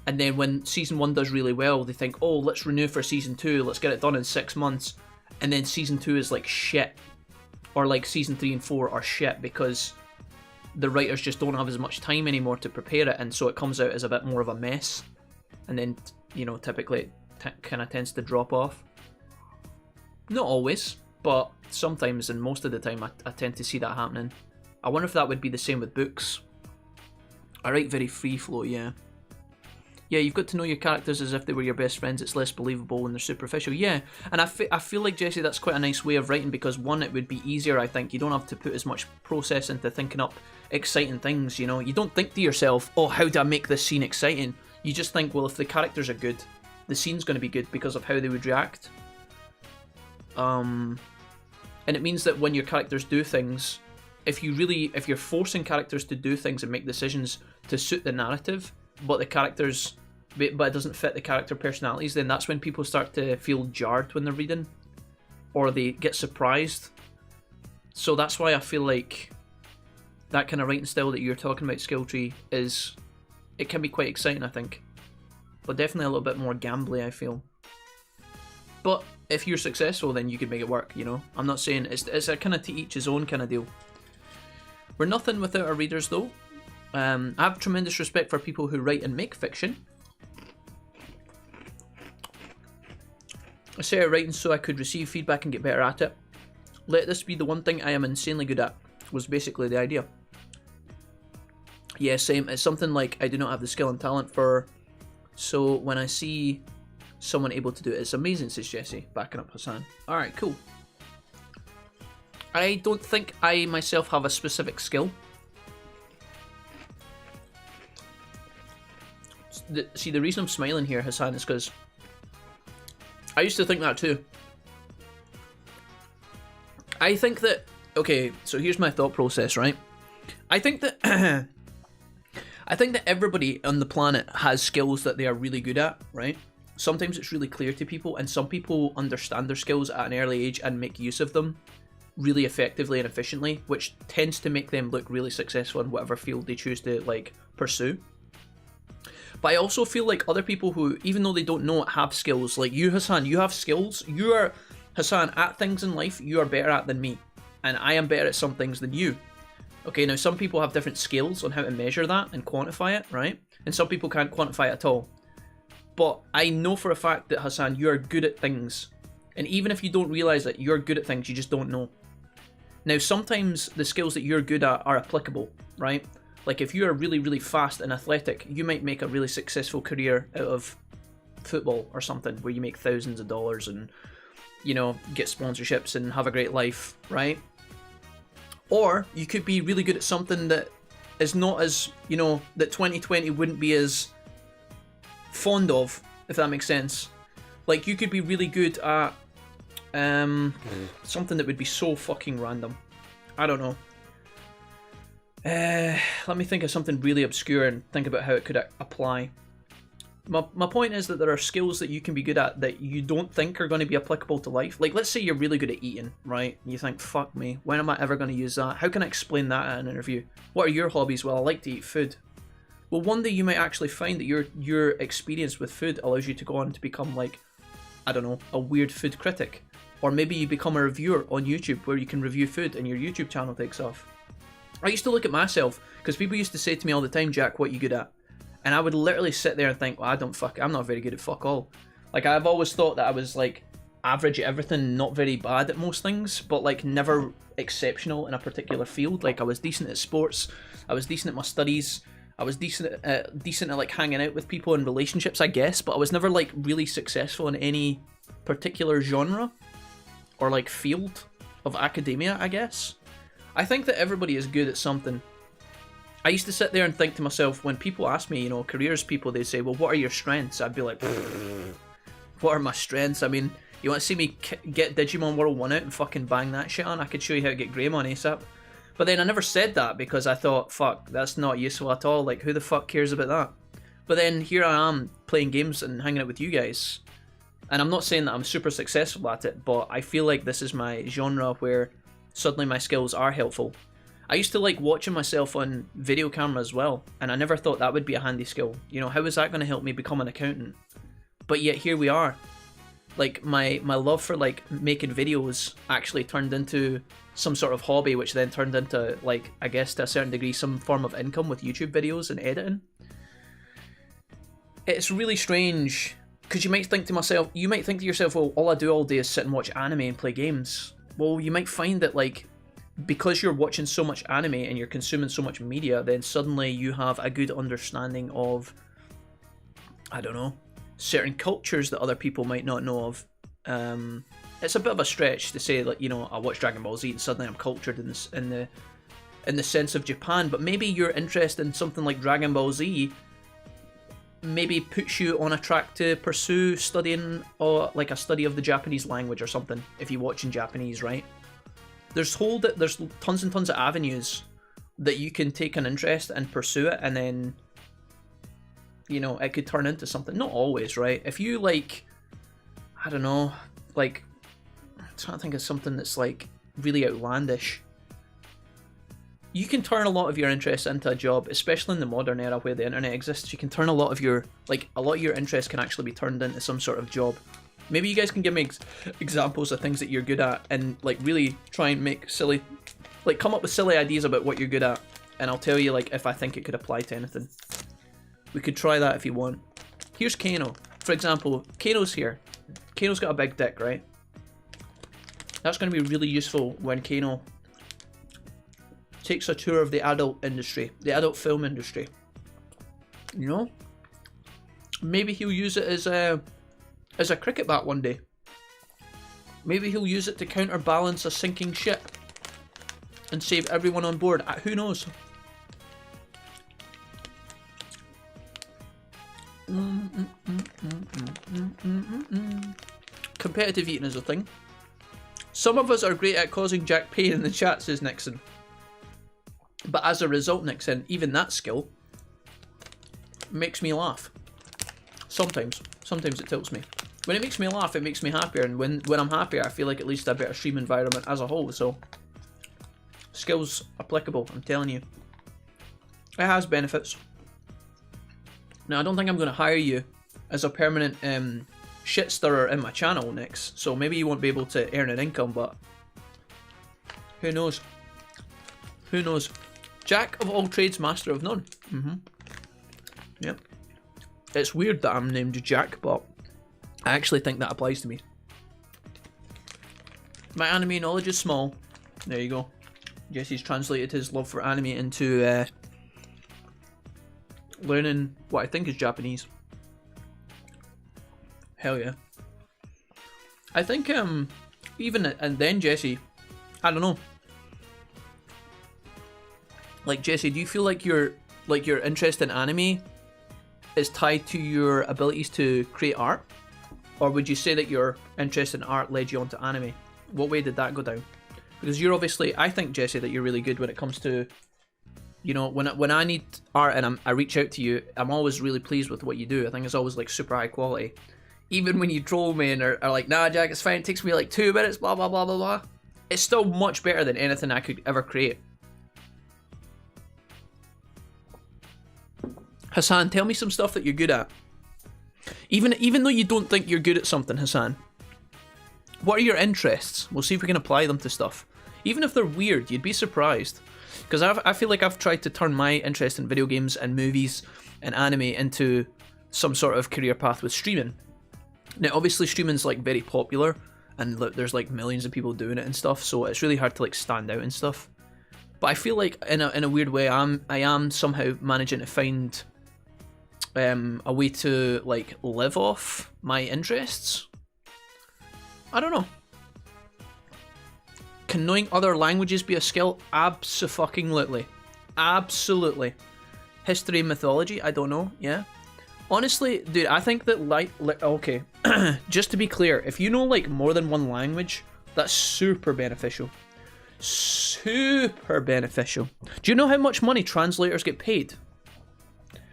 And then when season 1 does really well, they think, oh, let's renew for season 2, let's get it done in 6 months. And then season 2 is like shit. Or like season 3 and 4 are shit because the writers just don't have as much time anymore to prepare it, and so it comes out as a bit more of a mess. And then, you know, typically it kind of tends to drop off. Not always, but sometimes, and most of the time I tend to see that happening. I wonder if that would be the same with books. I write very free flow, yeah. Yeah, you've got to know your characters as if they were your best friends. It's less believable when they're superficial. Yeah, and I feel like, Jesse, that's quite a nice way of writing because, one, it would be easier, I think. You don't have to put as much process into thinking up exciting things, you know. You don't think to yourself, oh, how do I make this scene exciting? You just think, well, if the characters are good, the scene's going to be good because of how they would react. and it means that when your characters do things, if you're forcing characters to do things and make decisions to suit the narrative, but it doesn't fit the character personalities, then that's when people start to feel jarred when they're reading, or they get surprised. So that's why I feel like that kind of writing style that you're talking about, skill tree, it can be quite exciting, I think, but definitely a little bit more gambly, I feel. But if you're successful, then you can make it work, you know. I'm not saying it's a kind of to each his own kind of deal. We're nothing without our readers, though. I have tremendous respect for people who write and make fiction. I started writing so I could receive feedback and get better at it. Let this be the one thing I am insanely good at, was basically the idea. Yeah, same. It's something like I do not have the skill and talent for, so when I see someone able to do it, it's amazing, says Jesse, backing up Hassan. Alright, cool. I don't think I myself have a specific skill. See, the reason I'm smiling here, Hassan, is because I used to think that too. I think that, okay, so here's my thought process, right? I think that I think that everybody on the planet has skills that they are really good at, right? Sometimes it's really clear to people, and some people understand their skills at an early age and make use of them really effectively and efficiently, which tends to make them look really successful in whatever field they choose to, like, pursue. But I also feel like other people who, even though they don't know it, have skills. Like you, Hassan, you have skills. You are, Hassan, at things in life you are better at than me. And I am better at some things than you. Okay, now some people have different skills on how to measure that and quantify it, right? And some people can't quantify it at all. But I know for a fact that, Hassan, you are good at things. And even if you don't realise it, you're good at things, you just don't know. Now, sometimes the skills that you're good at are applicable, right? Like if you're really, really fast and athletic, you might make a really successful career out of football or something, where you make thousands of dollars and, you know, get sponsorships and have a great life, right? Or you could be really good at something that is not as, you know, that 2020 wouldn't be as fond of, if that makes sense. Like you could be really good at something that would be so fucking random. I don't know. Let me think of something really obscure and think about how it could apply. My point is that there are skills that you can be good at that you don't think are going to be applicable to life. Like, let's say you're really good at eating, right? And you think, fuck me, when am I ever going to use that? How can I explain that at an interview? What are your hobbies? Well, I like to eat food. Well, one day you might actually find that your experience with food allows you to go on to become, like, I don't know, a weird food critic. Or maybe you become a reviewer on YouTube where you can review food and your YouTube channel takes off. I used to look at myself, because people used to say to me all the time, Jack, what are you good at? And I would literally sit there and think, well, I'm not very good at fuck all. Like, I've always thought that I was, like, average at everything, not very bad at most things, but, like, never exceptional in a particular field. Like, I was decent at sports, I was decent at my studies, I was decent at, like, hanging out with people in relationships, I guess, but I was never, like, really successful in any particular genre or, like, field of academia, I guess. I think that everybody is good at something. I used to sit there and think to myself, when people ask me, you know, careers people, they say, well, what are your strengths? I'd be like, what are my strengths? I mean, you want to see me get Digimon World 1 out and fucking bang that shit on? I could show you how to get Greymon ASAP. But then I never said that because I thought, fuck, that's not useful at all. Like, who the fuck cares about that? But then here I am playing games and hanging out with you guys. And I'm not saying that I'm super successful at it, but I feel like this is my genre where suddenly my skills are helpful. I used to like watching myself on video camera as well, and I never thought that would be a handy skill. You know, how is that going to help me become an accountant? But yet here we are. Like, my love for, like, making videos actually turned into some sort of hobby, which then turned into, like, I guess to a certain degree, some form of income with YouTube videos and editing. It's really strange, because you might think to yourself, well, all I do all day is sit and watch anime and play games. Well, you might find that, like, because you're watching so much anime and you're consuming so much media, then suddenly you have a good understanding of, I don't know, certain cultures that other people might not know of. It's a bit of a stretch to say, like, you know, I watch Dragon Ball Z and suddenly I'm cultured in the sense of Japan, but maybe your interest in something like Dragon Ball Z maybe puts you on a track to pursue studying like a study of the Japanese language or something if you watch in Japanese, right? There's tons and tons of avenues that you can take an interest and pursue it, and then, you know, it could turn into something. Not always, right? If you like, I don't know, like, I'm trying to think of something that's like really outlandish. You can turn a lot of your interests into a job, especially in the modern era where the internet exists. You can turn a lot of your interests can actually be turned into some sort of job. Maybe you guys can give me examples of things that you're good at, and like really try and make silly, like come up with silly ideas about what you're good at, and I'll tell you like if I think it could apply to anything. We could try that if you want. Here's Kano. For example, Kano's here. Kano's got a big dick, right? That's going to be really useful when Kano takes a tour of the adult industry, the adult film industry. You know? Maybe he'll use it as a cricket bat one day. Maybe he'll use it to counterbalance a sinking ship and save everyone on board. Who knows? Competitive eating is a thing. Some of us are great at causing Jack pain in the chat, says Nixon. But as a result, Nixon, even that skill makes me laugh. Sometimes it tilts me. When it makes me laugh, it makes me happier, and when I'm happier, I feel like at least a better stream environment as a whole. So, skills applicable, I'm telling you. It has benefits. Now, I don't think I'm going to hire you as a permanent shit stirrer in my channel next, so maybe you won't be able to earn an income, but who knows? Who knows? Jack of all trades, master of none. Yep. It's weird that I'm named Jack, but I actually think that applies to me. My anime knowledge is small. There you go. Jesse's translated his love for anime into learning what I think is Japanese. Hell yeah. I think even and then Jesse, I don't know. Like Jesse, do you feel like your interest in anime is tied to your abilities to create art? Or would you say that your interest in art led you onto anime? What way did that go down? Because you're obviously, I think, Jesse, that you're really good when it comes to, you know, when I need art and I reach out to you, I'm always really pleased with what you do. I think it's always like super high quality. Even when you troll me and are like, nah, Jack, it's fine, it takes me like 2 minutes, blah, blah, blah, blah, blah. It's still much better than anything I could ever create. Hassan, tell me some stuff that you're good at. Even though you don't think you're good at something, Hassan. What are your interests? We'll see if we can apply them to stuff. Even if they're weird, you'd be surprised. Because I feel like I've tried to turn my interest in video games and movies and anime into some sort of career path with streaming. Now, obviously, streaming's like very popular, and there's like millions of people doing it and stuff, so it's really hard to like stand out and stuff. But I feel like in a weird way, I am somehow managing to find a way to like live off my interests. I don't know. Can knowing other languages be a skill? Abso-fucking-lutely. Absolutely. History and mythology? I don't know. Yeah. Honestly, dude, I think that okay. Just to be clear, if you know like more than one language, that's super beneficial. Super beneficial. Do you know how much money translators get paid?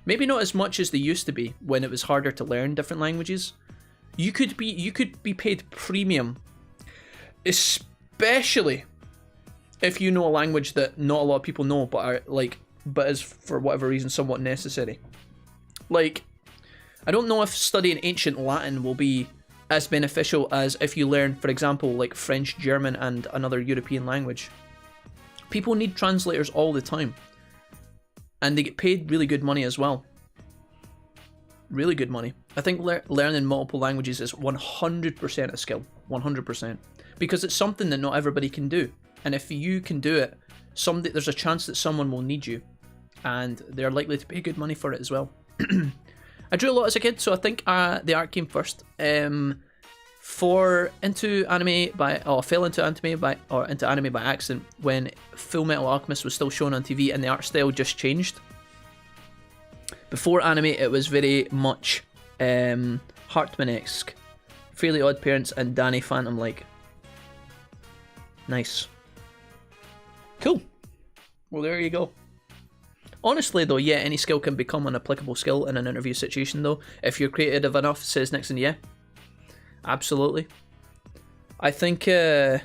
Maybe not as much as they used to be when it was harder to learn different languages. You could be paid premium, especially if you know a language that not a lot of people know, but is for whatever reason somewhat necessary. Like, I don't know if studying ancient Latin will be as beneficial as if you learn, for example, like French, German, and another European language. People need translators all the time. And they get paid really good money as well. Really good money. I think learning multiple languages is 100% a skill. 100%. Because it's something that not everybody can do. And if you can do it, there's a chance that someone will need you. And they're likely to pay good money for it as well. I drew a lot as a kid, so I think the art came first. Fell into anime by accident when Full Metal Alchemist was still shown on TV and the art style just changed. Before anime, it was very much Hartman-esque. Fairly Odd Parents and Danny Phantom-like. Nice. Cool. Well, there you go. Honestly, though, yeah, any skill can become an applicable skill in an interview situation, though. If you're creative enough, says Nixon, yeah. Absolutely. I think, yeah,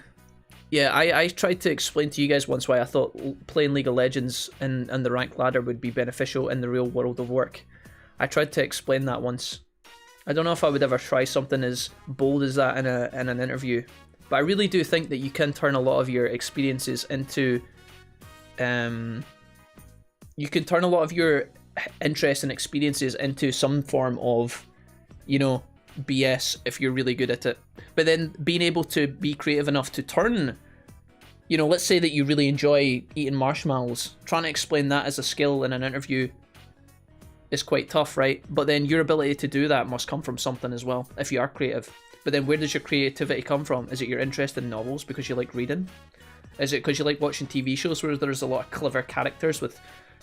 I tried to explain to you guys once why I thought playing League of Legends and the rank ladder would be beneficial in the real world of work. I tried to explain that once. I don't know if I would ever try something as bold as that in an interview, but I really do think that you can turn a lot of your experiences into, you can turn a lot of your interests and experiences into some form of, you know, BS if you're really good at it. But then being able to be creative enough to turn, you know, let's say that you really enjoy eating marshmallows, trying to explain that as a skill in an interview is quite tough, right? But then your ability to do that must come from something as well, if you are creative. But then where does your creativity come from? Is it your interest in novels because you like reading? Is it because you like watching TV shows where there's a lot of clever characters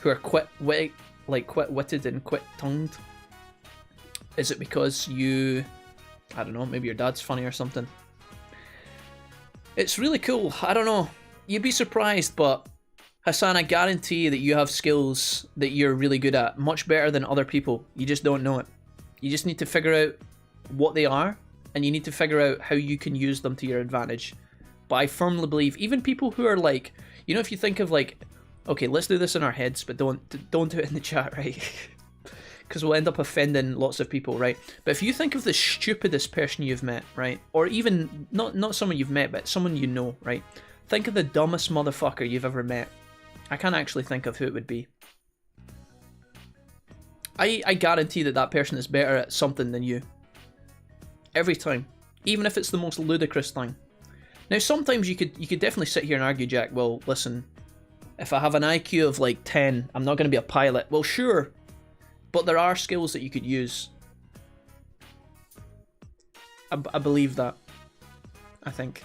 who are quick-witted and quick-tongued? Is it because you, I don't know, maybe your dad's funny or something? It's really cool. I don't know. You'd be surprised, but Hassan, I guarantee that you have skills that you're really good at, much better than other people. You just don't know it. You just need to figure out what they are, and you need to figure out how you can use them to your advantage. But I firmly believe, even people who are like, you know, if you think of like, okay, let's do this in our heads, but don't do it in the chat, right? Because we'll end up offending lots of people, right? But if you think of the stupidest person you've met, right? Or even, not someone you've met, but someone you know, right? Think of the dumbest motherfucker you've ever met. I can't actually think of who it would be. I guarantee that that person is better at something than you. Every time. Even if it's the most ludicrous thing. Now, sometimes you could definitely sit here and argue, Jack, well, listen, if I have an IQ of like 10, I'm not going to be a pilot. Well, sure. But there are skills that you could use. I believe that. I think.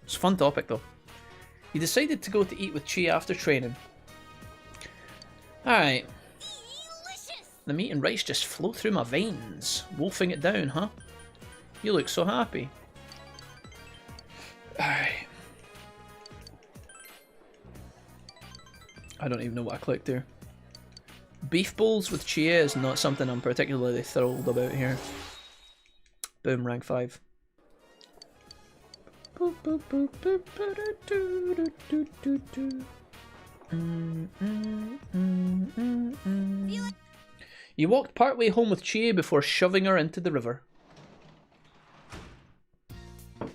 It's a fun topic, though. You decided to go to eat with Chi after training. Alright. The meat and rice just flow through my veins. Wolfing it down, huh? You look so happy. Alright. I don't even know what I clicked there. Beef bowls with chia is not something I'm particularly thrilled about here. Boom, rank 5. You walked partway home with Chia before shoving her into the river.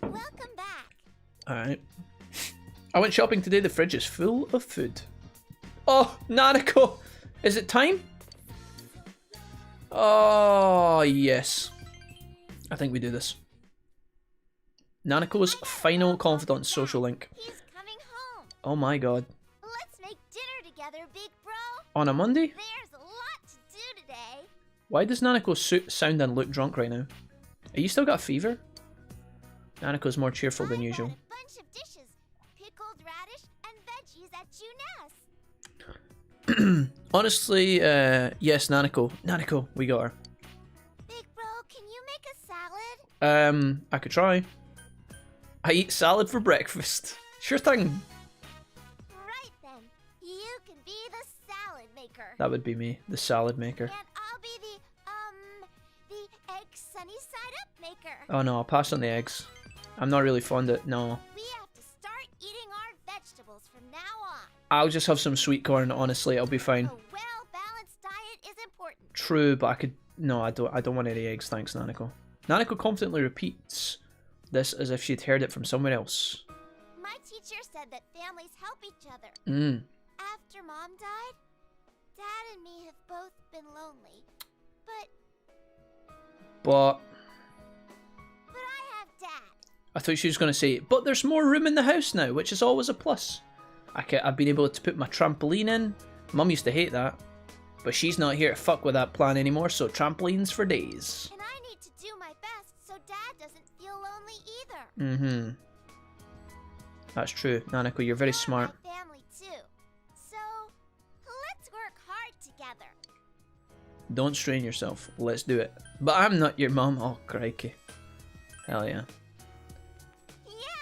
Welcome back. Alright. I went shopping today, the fridge is full of food. Oh, Nanako! Is it time? Oh, yes. I think we do this. Nanako's final confidant social link. He's coming home. Oh my god. Let's make dinner together, big bro. On a Monday? There's a lot to do today. Why does Nanako sound and look drunk right now? Are you still got a fever? Nanako's more cheerful than usual. A bunch of dishes. Pickled radish and veggies at Junes. Honestly, yes, Nanako. Nanako, we got her. Big bro, can you make a salad? I could try. I eat salad for breakfast. Sure thing. Right then. You can be the salad maker. That would be me, the salad maker. And I'll be the egg sunny side up maker. Oh no, I'll pass on the eggs. I'm not really fond of no. We have to start eating our vegetables from now on. I'll just have some sweet corn, honestly, I'll be fine. A well-balanced diet is important. True, but I could no, I don't want any eggs, thanks, Nanako. Nanako confidently repeats this as if she'd heard it from somewhere else. My teacher said that families help each other. After Mom died, Dad and me have both been lonely. But I have Dad. I thought she was going to say, but there's more room in the house now, which is always a plus. I've been able to put my trampoline in. Mum used to hate that. But she's not here to fuck with that plan anymore, so trampolines for days. And I need to do my best so Dad doesn't feel lonely either. That's true. Nanako, you're very smart. My family too. So, let's work hard together. Don't strain yourself. Let's do it. But I'm not your mom. Oh, crikey. Hell yeah.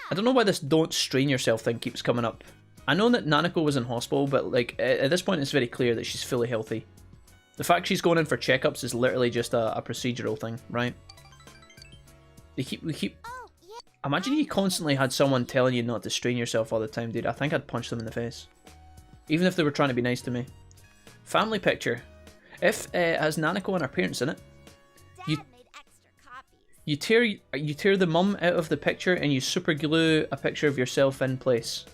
I don't know why this don't strain yourself thing keeps coming up. I know that Nanako was in hospital, but like at this point it's very clear that she's fully healthy. The fact she's going in for checkups is literally just a procedural thing, right? We keep... Imagine you constantly had someone telling you not to strain yourself all the time, dude. I think I'd punch them in the face. Even if they were trying to be nice to me. Family picture. If it has Nanako and her parents in it, you tear the mum out of the picture and you super glue a picture of yourself in place.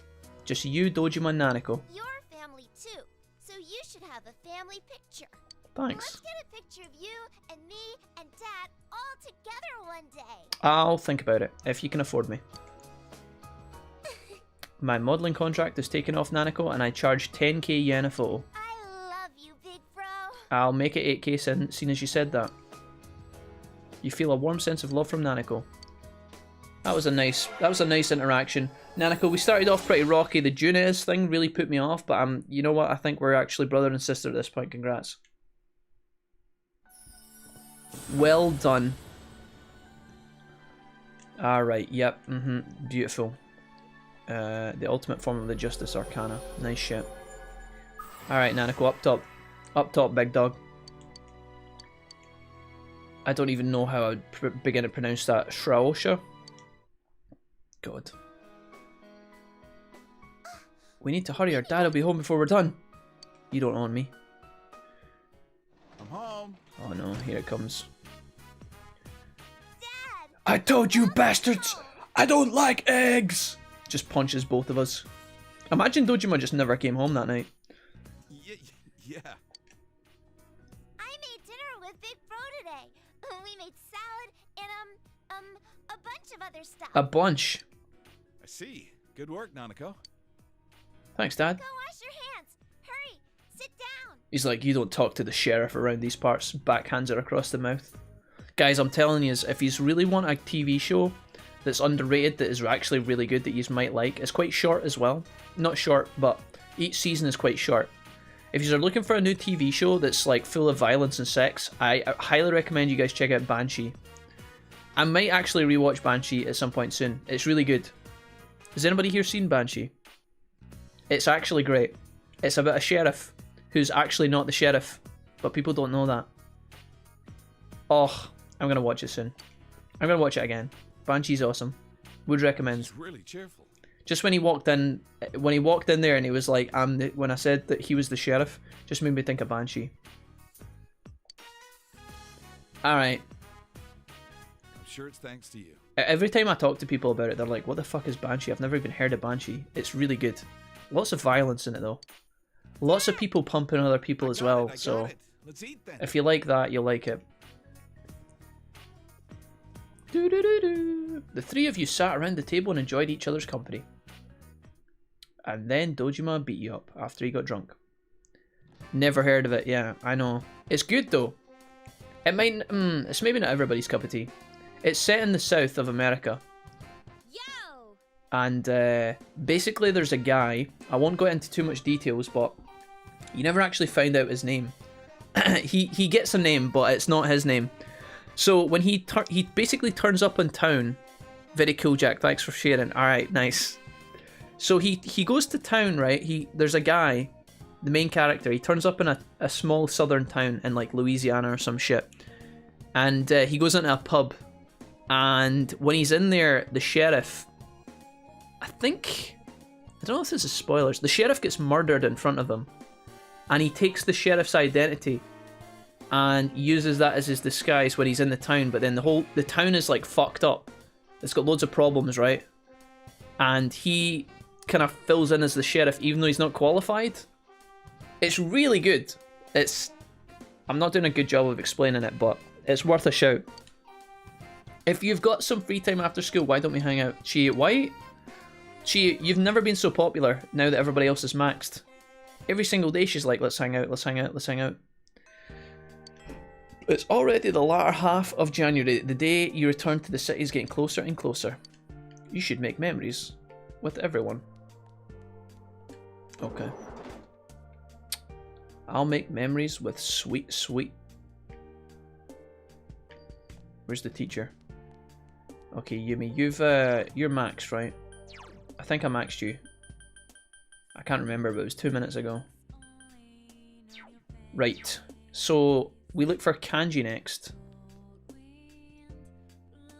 Just you, Dojima, and Nanako. Your family too, so you should have a family picture. Thanks. Let's get a picture of you and me and Dad all together one day. I'll think about it, if you can afford me. My modelling contract is taken off Nanako and I charge 10k yen a photo. I love you, big bro. I'll make it 8k soon as you said that. You feel a warm sense of love from Nanako. That was a nice interaction. Nanako, we started off pretty rocky. The Junez thing really put me off, but you know what? I think we're actually brother and sister at this point. Congrats. Well done. Alright, yep, beautiful. The ultimate form of the Justice Arcana. Nice shit. Alright, Nanako, up top. Up top, big dog. I don't even know how I would begin to pronounce that. Shraosha? God. We need to hurry, our dad will be home before we're done. You don't own me. I'm home. Oh no, here it comes. Dad! I told you bastards! I don't like eggs! Just punches both of us. Imagine Dojima just never came home that night. Yeah. I made dinner with Big Bro today. We made salad and a bunch of other stuff. A bunch. I see. Good work, Nanako. Thanks, Dad. Go wash your hands. Hurry. Sit down. He's like, you don't talk to the sheriff around these parts. Backhands her across the mouth. Guys, I'm telling you, if you really want a TV show that's underrated, that is actually really good, that you might like, it's quite short as well. Not short, but each season is quite short. If you're looking for a new TV show that's like full of violence and sex, I highly recommend you guys check out Banshee. I might actually rewatch Banshee at some point soon. It's really good. Has anybody here seen Banshee? It's actually great. It's about a sheriff who's actually not the sheriff, but people don't know that. Oh, I'm gonna watch it soon. I'm gonna watch it again. Banshee's awesome. Would recommend. It's really cheerful. Just when he walked in there and he was like, when I said that he was the sheriff, just made me think of Banshee. Alright. I'm sure it's thanks to you. Every time I talk to people about it, they're like, what the fuck is Banshee? I've never even heard of Banshee. It's really good. Lots of violence in it though. Lots of people pumping other people as well, so Let's eat then. if you like that, you'll like it. The three of you sat around the table and enjoyed each other's company. And then Dojima beat you up after he got drunk. Never heard of it, yeah, I know. It's good though. It might, it's maybe not everybody's cup of tea. It's set in the south of America. Yo! And basically there's a guy, I won't go into too much details, but you never actually find out his name. he gets a name, but it's not his name. So when he basically turns up in town. Very cool, Jack, thanks for sharing. Alright, nice. So he goes to town, right? There's a guy, the main character, he turns up in a small southern town in like Louisiana or some shit. And he goes into a pub. And when he's in there, the sheriff, I don't know if this is spoilers, the sheriff gets murdered in front of him. And he takes the sheriff's identity and uses that as his disguise when he's in the town, but then the town is like fucked up. It's got loads of problems, right? And he kind of fills in as the sheriff even though he's not qualified. It's really good. I'm not doing a good job of explaining it, but it's worth a shout. If you've got some free time after school, why don't we hang out? You've never been so popular now that everybody else is maxed. Every single day she's like, let's hang out, let's hang out, let's hang out. It's already the latter half of January. The day you return to the city is getting closer and closer. You should make memories with everyone. Okay. I'll make memories with sweet, sweet Where's the teacher? Okay, Yumi, you're maxed, right? I think I maxed you. I can't remember, but it was 2 minutes ago. Right. So we look for Kanji next.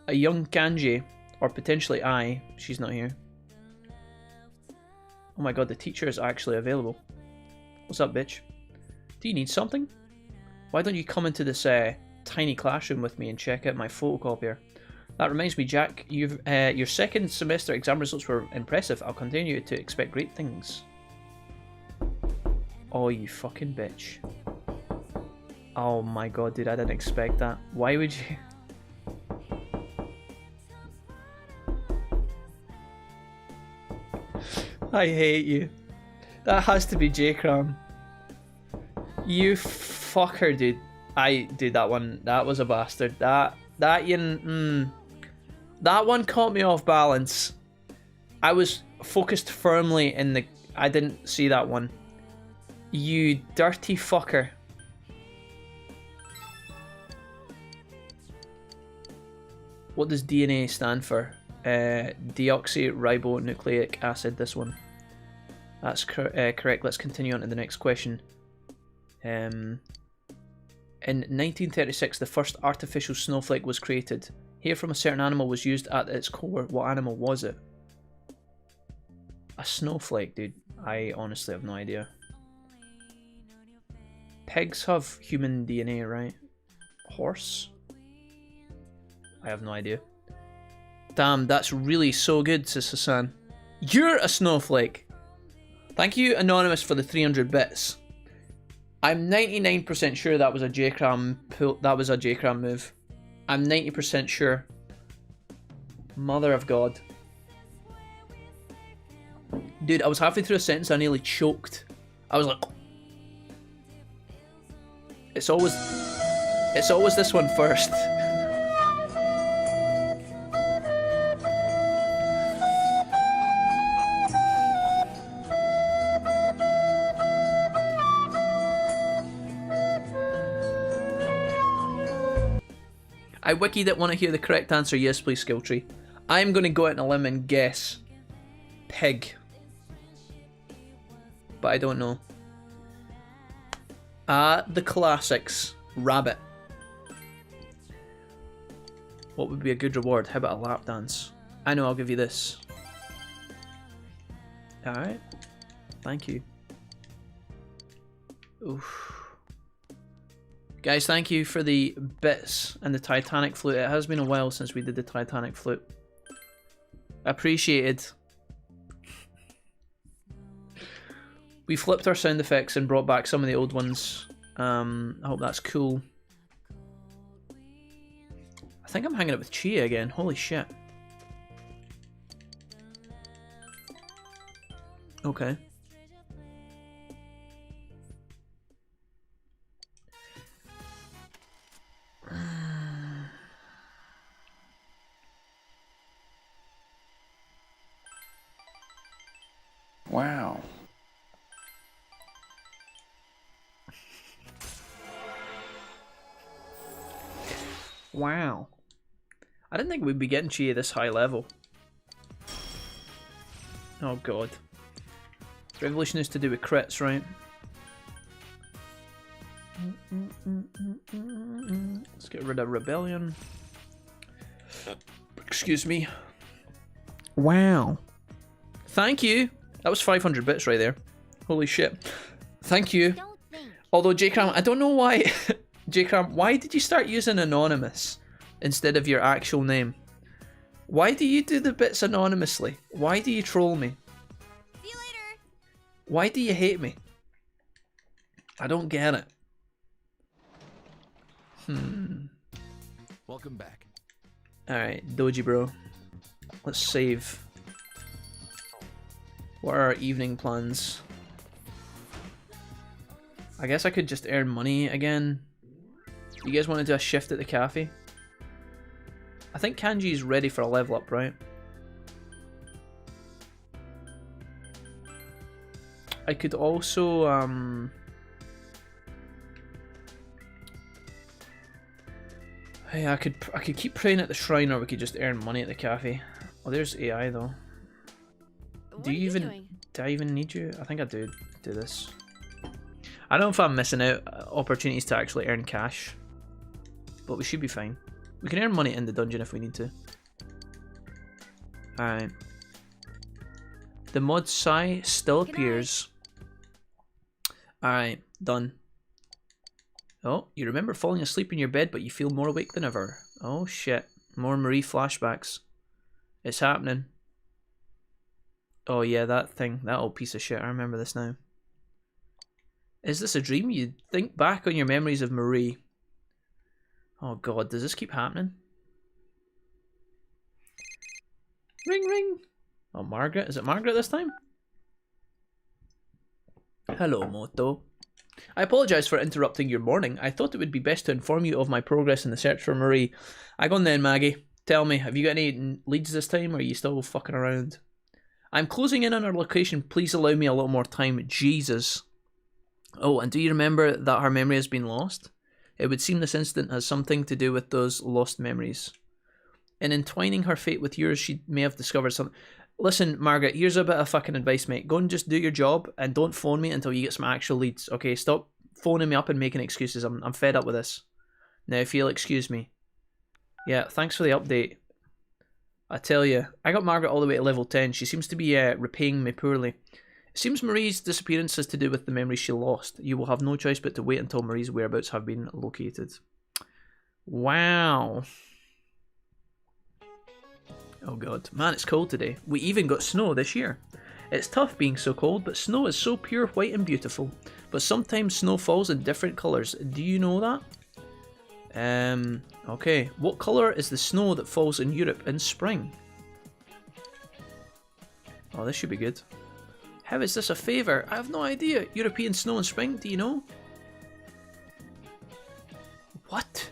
A young Kanji, or potentially I. She's not here. Oh my god, the teacher is actually available. What's up, bitch? Do you need something? Why don't you come into this tiny classroom with me and check out my photocopier? That reminds me, Jack, your second semester exam results were impressive. I'll continue to expect great things. Oh, you fucking bitch. Oh my god, dude, I didn't expect that. Why would you... I hate you. That has to be J-Cram. You fucker, dude. Dude, that one, that was a bastard. That one caught me off balance. I was focused firmly in the... I didn't see that one. You dirty fucker. What does DNA stand for? Deoxyribonucleic acid, this one. That's correct. Let's continue on to the next question. In 1936, the first artificial snowflake was created. Hair from a certain animal was used at its core. What animal was it? A snowflake, dude. I honestly have no idea. Pigs have human DNA, right? Horse? I have no idea. Damn, that's really so good, Sister-san. You're a snowflake! Thank you, Anonymous, for the 300 bits. I'm 99% sure that was a J-Cram move. I'm 90% sure. Mother of God. Dude, I was halfway through a sentence, I nearly choked. I was like... It's always this one first. I wiki that want to hear the correct answer. Yes, please, skill tree. I'm going to go out on a limb and guess pig. But I don't know. The classics. Rabbit. What would be a good reward? How about a lap dance? I know, I'll give you this. Alright. Thank you. Oof. Guys, thank you for the bits and the Titanic flute. It has been a while since we did the Titanic flute. Appreciated. We flipped our sound effects and brought back some of the old ones. I hope that's cool. I think I'm hanging out with Chia again. Holy shit. Okay. Wow. Wow. I didn't think we'd be getting Chia this high level. Oh god. Revolution is to do with crits, right? Let's get rid of Rebellion. Excuse me. Wow. Thank you. That was 500 bits right there. Holy shit. Thank you. Although, J-Cram, I don't know why... J-Cram, why did you start using Anonymous instead of your actual name? Why do you do the bits anonymously? Why do you troll me? See you later. Why do you hate me? I don't get it. Welcome back. Alright, Doji bro. Let's save. What are our evening plans? I guess I could just earn money again. You guys want to do a shift at the cafe? I think Kanji's ready for a level up, right? I could also, Hey, I could keep praying at the shrine, or we could just earn money at the cafe. Oh, there's AI though. What Do are you you even doing? do I even need you? I think I do this. I don't know if I'm missing out opportunities to actually earn cash, but we should be fine. We can earn money in the dungeon if we need to. Alright. The mod Sai still Good appears. Alright, done. Oh, you remember falling asleep in your bed, but you feel more awake than ever. Oh shit. More Marie flashbacks. It's happening. Oh yeah, that thing. That old piece of shit. I remember this now. Is this a dream? You think back on your memories of Marie. Oh god, does this keep happening? Ring ring! Oh, Margaret. Is it Margaret this time? Hello, Moto. I apologise for interrupting your morning. I thought it would be best to inform you of my progress in the search for Marie. I go on then, Maggie. Tell me, have you got any leads this time, or are you still fucking around? I'm closing in on our location. Please allow me a little more time. Jesus. Oh, and do you remember that her memory has been lost? It would seem this incident has something to do with those lost memories. In entwining her fate with yours, she may have discovered something. Listen, Margaret, here's a bit of fucking advice, mate. Go and just do your job, and don't phone me until you get some actual leads, okay? Stop phoning me up and making excuses. I'm fed up with this. Now, if you'll excuse me. Yeah, thanks for the update. I tell you, I got Margaret all the way to level 10. She seems to be repaying me poorly. It seems Marie's disappearance has to do with the memory she lost. You will have no choice but to wait until Marie's whereabouts have been located. Wow. Oh god. Man, it's cold today. We even got snow this year. It's tough being so cold, but snow is so pure white and beautiful. But sometimes snow falls in different colours. Do you know that? Okay. What colour is the snow that falls in Europe in spring? Oh, this should be good. How is this a favour? I have no idea. European snow in spring, do you know? What?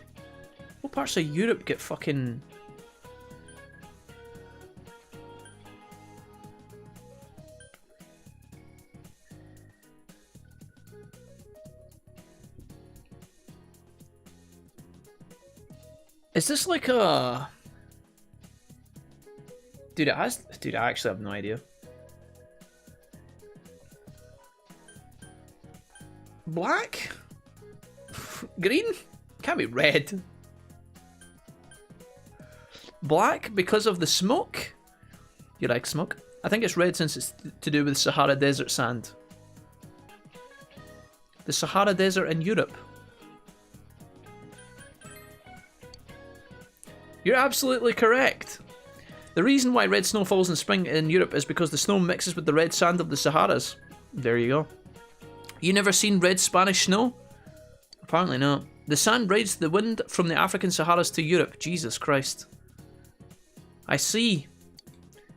What parts of Europe get fucking... Is this like a... Dude, it has... Dude, I actually have no idea. Black? Green? Can't be red. Black because of the smoke? You like smoke? I think it's red since it's to do with Sahara Desert sand. The Sahara Desert in Europe. You're absolutely correct. The reason why red snow falls in spring in Europe is because the snow mixes with the red sand of the Saharas. There you go. You never seen red Spanish snow? Apparently not. The sand rides the wind from the African Saharas to Europe. Jesus Christ. I see.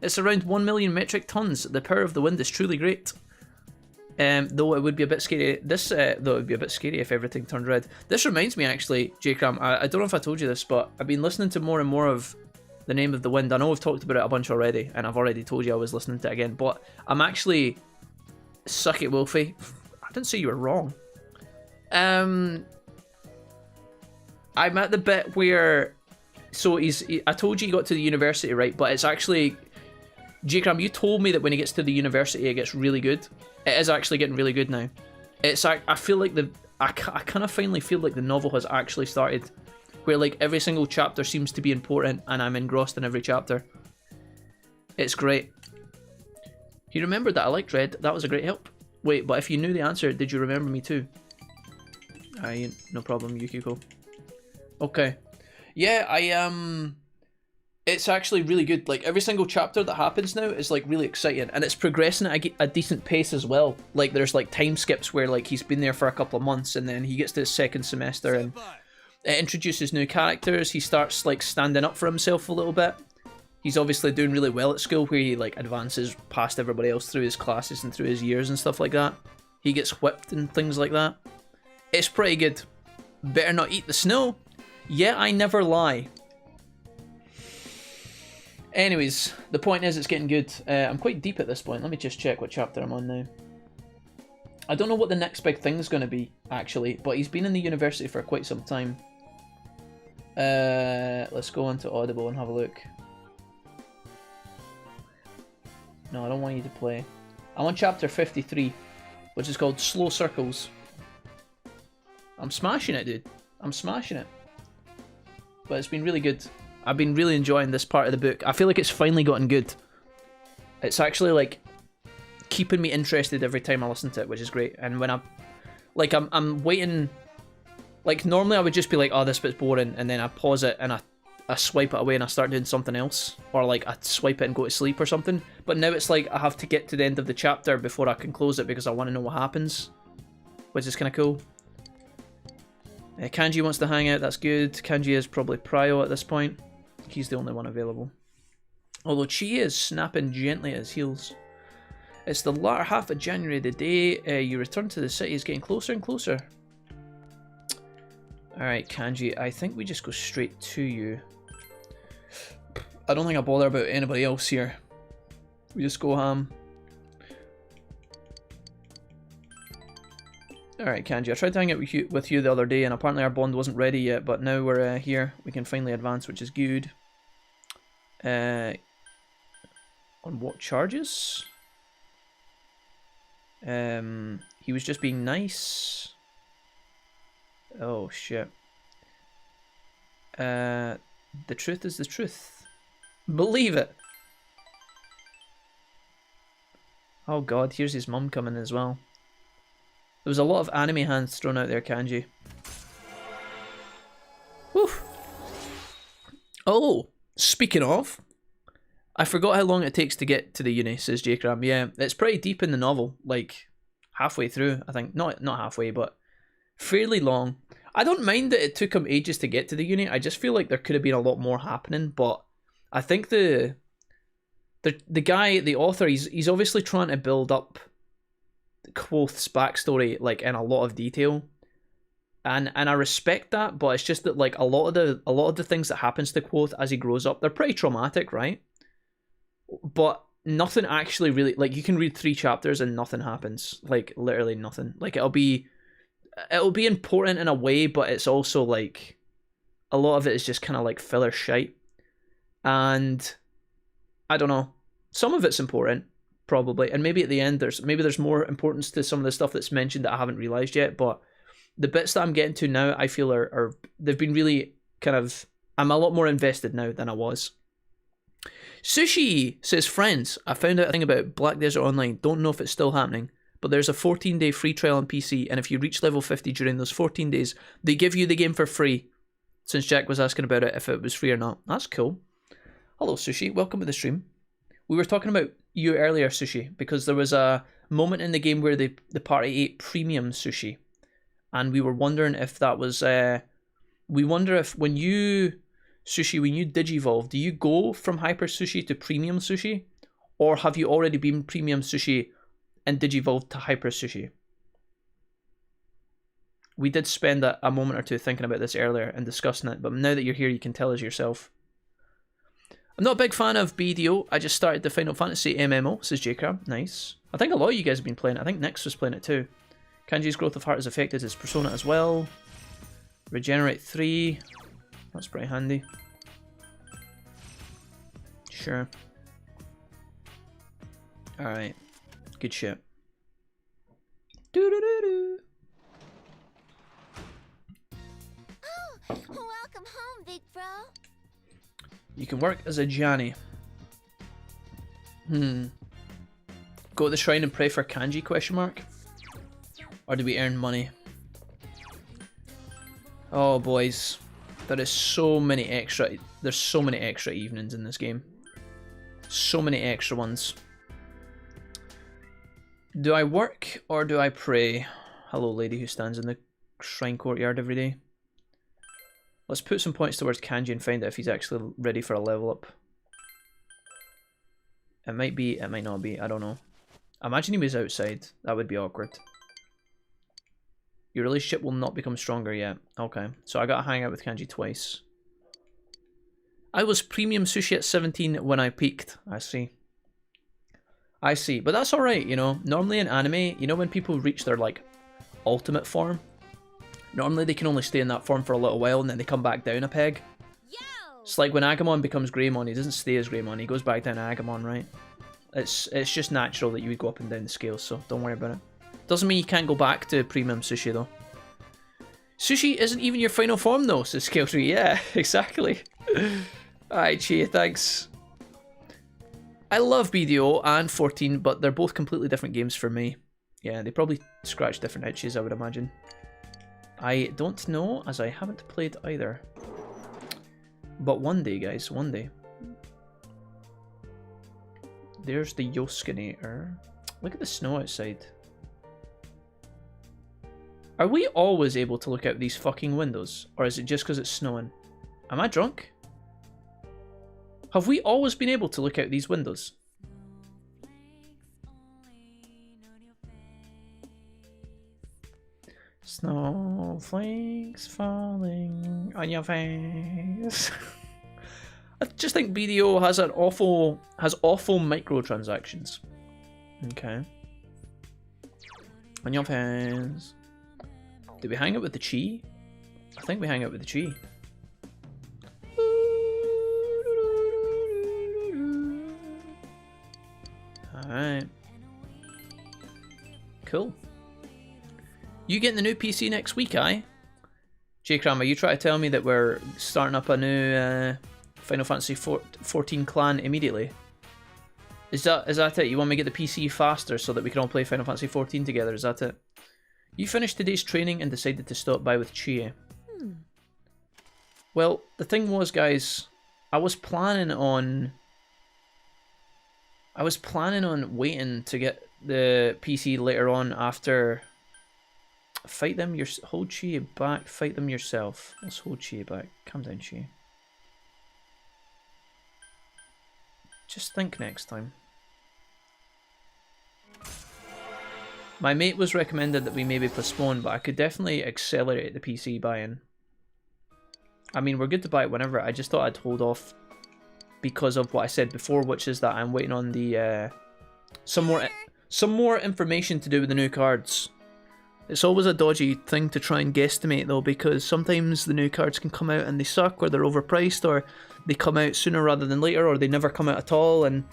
It's around 1 million metric tons. The power of the wind is truly great. Though it would be a bit scary. Though it would be a bit scary if everything turned red. This reminds me actually, J-Cram, I don't know if I told you this, but I've been listening to more and more of The Name of the Wind. I know we've talked about it a bunch already, and I've already told you I was listening to it again, but I'm actually... Suck it, Wolfie. I didn't say you were wrong. I'm at the bit where... So I told you he got to the university, right? But it's actually... J-Cram, you told me that when he gets to the university it gets really good. It is actually getting really good now. It's I feel like I kind of finally feel like the novel has actually started, where like every single chapter seems to be important and I'm engrossed in every chapter. It's great. You remembered that I liked red. That was a great help. Wait, but if you knew the answer, did you remember me too? Aye, no problem, Yukiko. Okay. Yeah, it's actually really good. Like, every single chapter that happens now is, like, really exciting. And it's progressing at a decent pace as well. Like, there's, like, time skips where, like, he's been there for a couple of months and then he gets to his second semester and it introduces new characters. He starts, like, standing up for himself a little bit. He's obviously doing really well at school where he, like, advances past everybody else through his classes and through his years and stuff like that. He gets whipped and things like that. It's pretty good. Better not eat the snow. Yeah, I never lie. Anyways, the point is it's getting good. I'm quite deep at this point. Let me just check what chapter I'm on now. I don't know what the next big thing's going to be, actually, but he's been in the university for quite some time. Let's go into Audible and have a look. No, I don't want you to play. I'm on chapter 53, which is called Slow Circles. I'm smashing it, dude. I'm smashing it. But it's been really good. I've been really enjoying this part of the book. I feel like it's finally gotten good. It's actually like keeping me interested every time I listen to it, which is great. And when I'm waiting, like normally I would just be like, oh, this bit's boring, and then I pause it and I swipe it away and I start doing something else, or like I swipe it and go to sleep or something. But now it's like I have to get to the end of the chapter before I can close it because I want to know what happens, which is kind of cool. Kanji wants to hang out, that's good. Kanji is probably prio at this point. He's the only one available. Although Chi is snapping gently at his heels. It's the latter half of January. The day you return to the city is getting closer and closer. Alright, Kanji, I think we just go straight to you. I don't think I bother about anybody else here. We just go ham. Alright, Kanji, I tried to hang out with you the other day, and apparently our bond wasn't ready yet, but now we're here. We can finally advance, which is good. On what charges? He was just being nice. Oh, shit. The truth is the truth. Believe it! Oh god, here's his mum coming as well. There was a lot of anime hands thrown out there, Kanji. Whew. Oh, speaking of, I forgot how long it takes to get to the uni, says J-Cram. Yeah, it's pretty deep in the novel, like halfway through, I think. Not halfway, but fairly long. I don't mind that it took him ages to get to the uni. I just feel like there could have been a lot more happening, but I think the guy, the author, he's obviously trying to build up Quoth's backstory like in a lot of detail, and I respect that, but it's just that like a lot of the things that happens to Quoth as he grows up, they're pretty traumatic, right? But nothing actually really, like, you can read 3 chapters and nothing happens, like literally nothing. Like it'll be important in a way, but it's also like a lot of it is just kind of like filler shite, and I don't know, some of it's important probably, and maybe at the end there's more importance to some of the stuff that's mentioned that I haven't realized yet, but the bits that I'm getting to now I feel are they've been really kind of, I'm a lot more invested now than I was. Sushi says, friends, I found out a thing about Black Desert Online, don't know if it's still happening, but there's a 14-day free trial on PC, and if you reach level 50 during those 14 days they give you the game for free, since Jack was asking about it if it was free or not. That's cool. Hello Sushi, welcome to the stream. We were talking about you earlier, Sushi, because there was a moment in the game where the party ate premium sushi, and we were wondering if that was we wonder if when you digivolve, do you go from hyper sushi to premium sushi, or have you already been premium sushi and digivolved to hyper sushi? We did spend a moment or two thinking about this earlier and discussing it, but now that you're here you can tell us yourself. I'm not a big fan of BDO. I just started the Final Fantasy MMO, says J-Crab. Nice. I think a lot of you guys have been playing it. I think Nyx was playing it too. Kanji's growth of heart has affected his persona as well. Regenerate 3. That's pretty handy. Sure. Alright. Good shit. Doo-doo-doo-doo. Oh, welcome home, big bro. You can work as a Janny. Go to the shrine and pray for Kanji, question mark? Or do we earn money? Oh boys. There's so many extra evenings in this game. So many extra ones. Do I work or do I pray? Hello lady who stands in the shrine courtyard every day. Let's put some points towards Kanji and find out if he's actually ready for a level up. It might be, it might not be, I don't know. Imagine he was outside. That would be awkward. Your relationship will not become stronger yet. Okay, so I gotta hang out with Kanji twice. I was premium sushi at 17 when I peaked. I see. I see, but that's alright, you know. Normally in anime, you know when people reach their, like, ultimate form? Normally they can only stay in that form for a little while and then they come back down a peg. It's like when Agumon becomes Greymon, he doesn't stay as Greymon, he goes back down to Agumon, right? It's just natural that you would go up and down the scale, so don't worry about it. Doesn't mean you can't go back to premium Sushi though. Sushi isn't even your final form though, says Scale 3. Yeah, exactly. Alright, Chia, thanks. I love BDO and 14, but they're both completely different games for me. Yeah, they probably scratch different itches, I would imagine. I don't know, as I haven't played either. But one day, guys, one day. There's the Yoskinator. Look at the snow outside. Are we always able to look out these fucking windows? Or is it just because it's snowing? Am I drunk? Have we always been able to look out these windows? Snowflakes falling on your face. I just think BDO has awful microtransactions. Okay. On your face. Did we hang out with the Chi? I think we hang out with the Chi. Alright. Cool. You getting the new PC next week, aye? J-Cram, are you trying to tell me that we're starting up a new Final Fantasy 14 clan immediately? Is that it? You want me to get the PC faster so that we can all play Final Fantasy 14 together? Is that it? You finished today's training and decided to stop by with Chia. Well, the thing was, guys, I was planning on waiting to get the PC later on after. Fight them hold Chia back, fight them yourself. Let's hold Chia back. Calm down, Chia. Just think next time. My mate was recommended that we maybe postpone, but I could definitely accelerate the PC buy-in. I mean, we're good to buy it whenever. I just thought I'd hold off because of what I said before, which is that I'm waiting on the some more information to do with the new cards. It's always a dodgy thing to try and guesstimate though, because sometimes the new cards can come out and they suck, or they're overpriced, or they come out sooner rather than later, or they never come out at all, and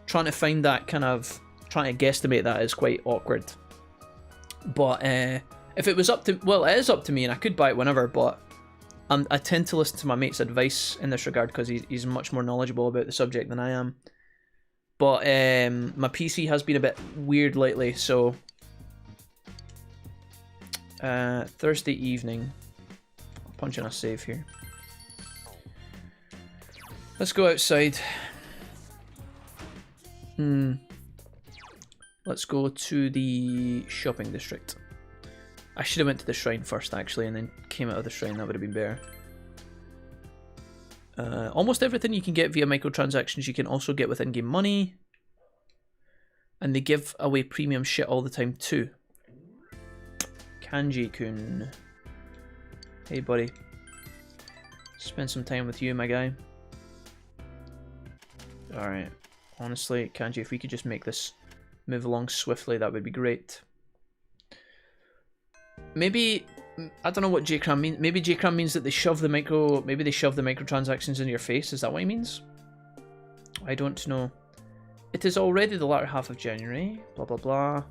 trying to find that kind of, trying to guesstimate that is quite awkward. But if it was up to, well, it is up to me and I could buy it whenever, but I tend to listen to my mate's advice in this regard because he's much more knowledgeable about the subject than I am. But my PC has been a bit weird lately, so Thursday evening, I'll punch in a save here. Let's go outside. Let's go to the shopping district. I should have went to the shrine first actually and then came out of the shrine, that would have been better. Almost everything you can get via microtransactions you can also get with in-game money. And they give away premium shit all the time too. Kanji-kun. Hey buddy. Spend some time with you, my guy. Alright. Honestly, Kanji, if we could just make this move along swiftly, that would be great. Maybe, I don't know what J-Cram means. Maybe J-Cram means that they shove the microtransactions in your face. Is that what he means? I don't know. It is already the latter half of January. Blah, blah, blah.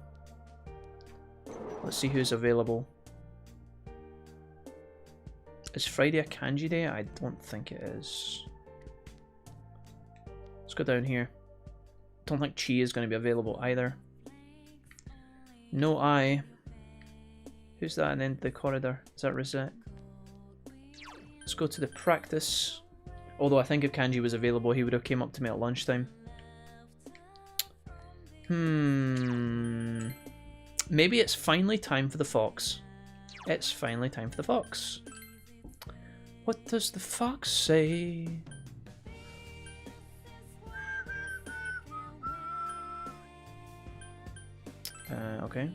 Let's see who's available. Is Friday a kanji day? I don't think it is. Let's go down here. Don't think Chi is going to be available either. No I. Who's that at the end of the corridor? Is that Rosette? Let's go to the practice. Although I think if Kanji was available, he would have came up to me at lunchtime. Maybe it's finally time for the fox. It's finally time for the fox. What does the fox say? Okay.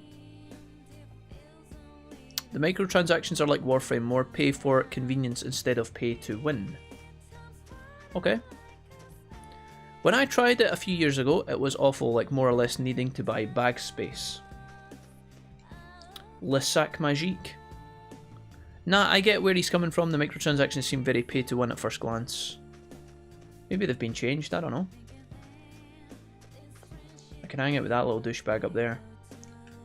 The microtransactions are like Warframe, more pay for convenience instead of pay to win. Okay. When I tried it a few years ago, it was awful, like more or less needing to buy bag space. Le Sac Magique. Nah, I get where he's coming from. The microtransactions seem very pay to win at first glance. Maybe they've been changed, I don't know. I can hang out with that little douchebag up there.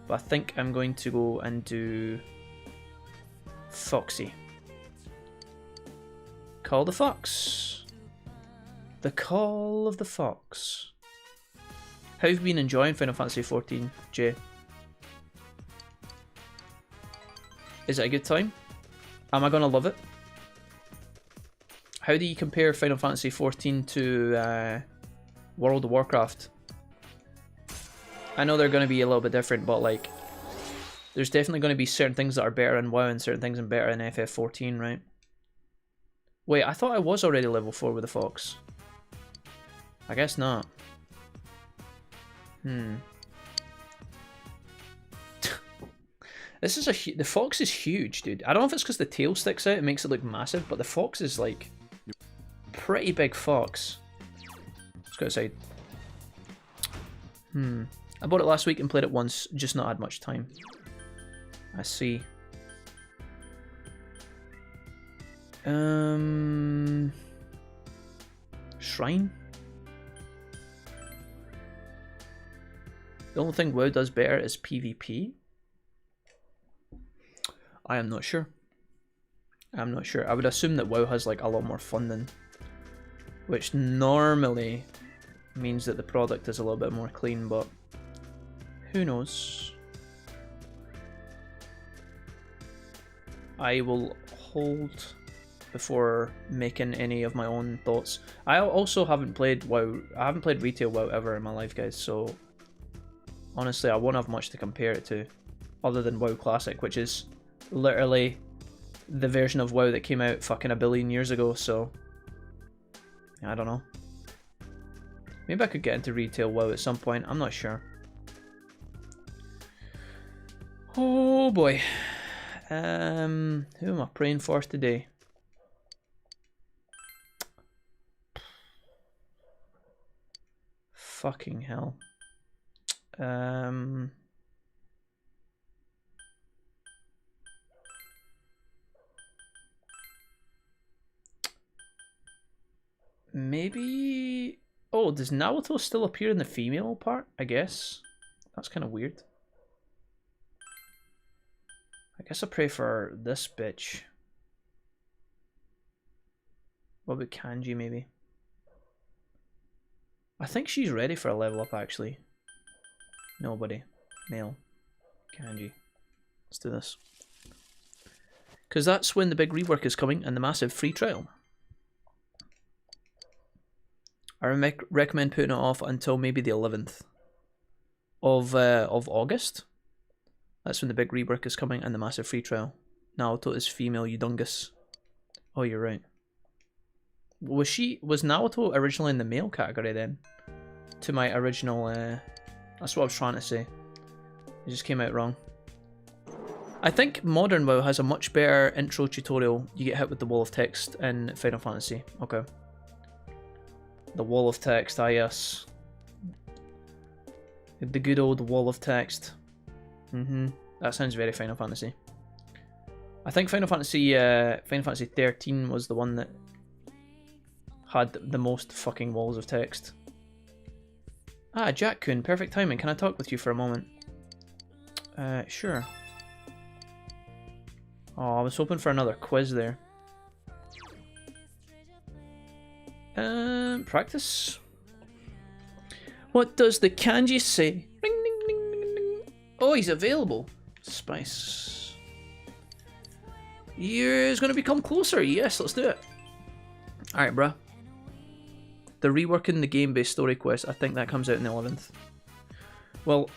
But I think I'm going to go and do Foxy. Call the Fox. The Call of the Fox. How have you been enjoying Final Fantasy XIV, Jay? Is it a good time? Am I going to love it? How do you compare Final Fantasy XIV to World of Warcraft? I know they're going to be a little bit different, but like, there's definitely going to be certain things that are better in WoW and certain things are better in FF14, right? Wait, I thought I was already level 4 with the Fox. I guess not. This is the Fox is huge, dude. I don't know if it's because the tail sticks out, it makes it look massive, but the Fox is like pretty big Fox. Let's go outside. I bought it last week and played it once, just not had much time. I see. Shrine? The only thing WoW does better is PvP? I am not sure. I'm not sure. I would assume that WoW has like a lot more funding, which normally means that the product is a little bit more clean, but who knows? I will hold before making any of my own thoughts. I also haven't played WoW. I haven't played retail WoW ever in my life, guys, so honestly I won't have much to compare it to other than WoW Classic, which is literally the version of WoW that came out fucking a billion years ago, so I don't know. Maybe I could get into retail WoW at some point, I'm not sure. Oh boy. Who am I praying for today? Fucking hell. Maybe... Oh, does Naruto still appear in the female part? I guess. That's kind of weird. I guess I'll pray for this bitch. What about Kanji, maybe? I think she's ready for a level up, actually. Nobody. Male. Kanji. Let's do this. Because that's when the big rework is coming and the massive free trial. I recommend putting it off until maybe the 11th of August. That's when the big rework is coming and the massive free trial. Naruto is female, you dungus. Oh, you're right. Was Naruto originally in the male category then? To my original, that's what I was trying to say. It just came out wrong. I think modern WoW has a much better intro tutorial. You get hit with the wall of text in Final Fantasy. Okay. The wall of text, ah yes. The good old wall of text. That sounds very Final Fantasy. I think Final Fantasy 13 was the one that had the most fucking walls of text. Ah, Jack-kun, perfect timing. Can I talk with you for a moment? Sure. Oh, I was hoping for another quiz there. Practice. What does the kanji say? Ring, ding, ding, ding, ding. Oh, he's available. Spice. Year's gonna become closer. Yes, let's do it. Alright, bruh. They're reworking the game-based story quest. I think that comes out in the 11th. Well,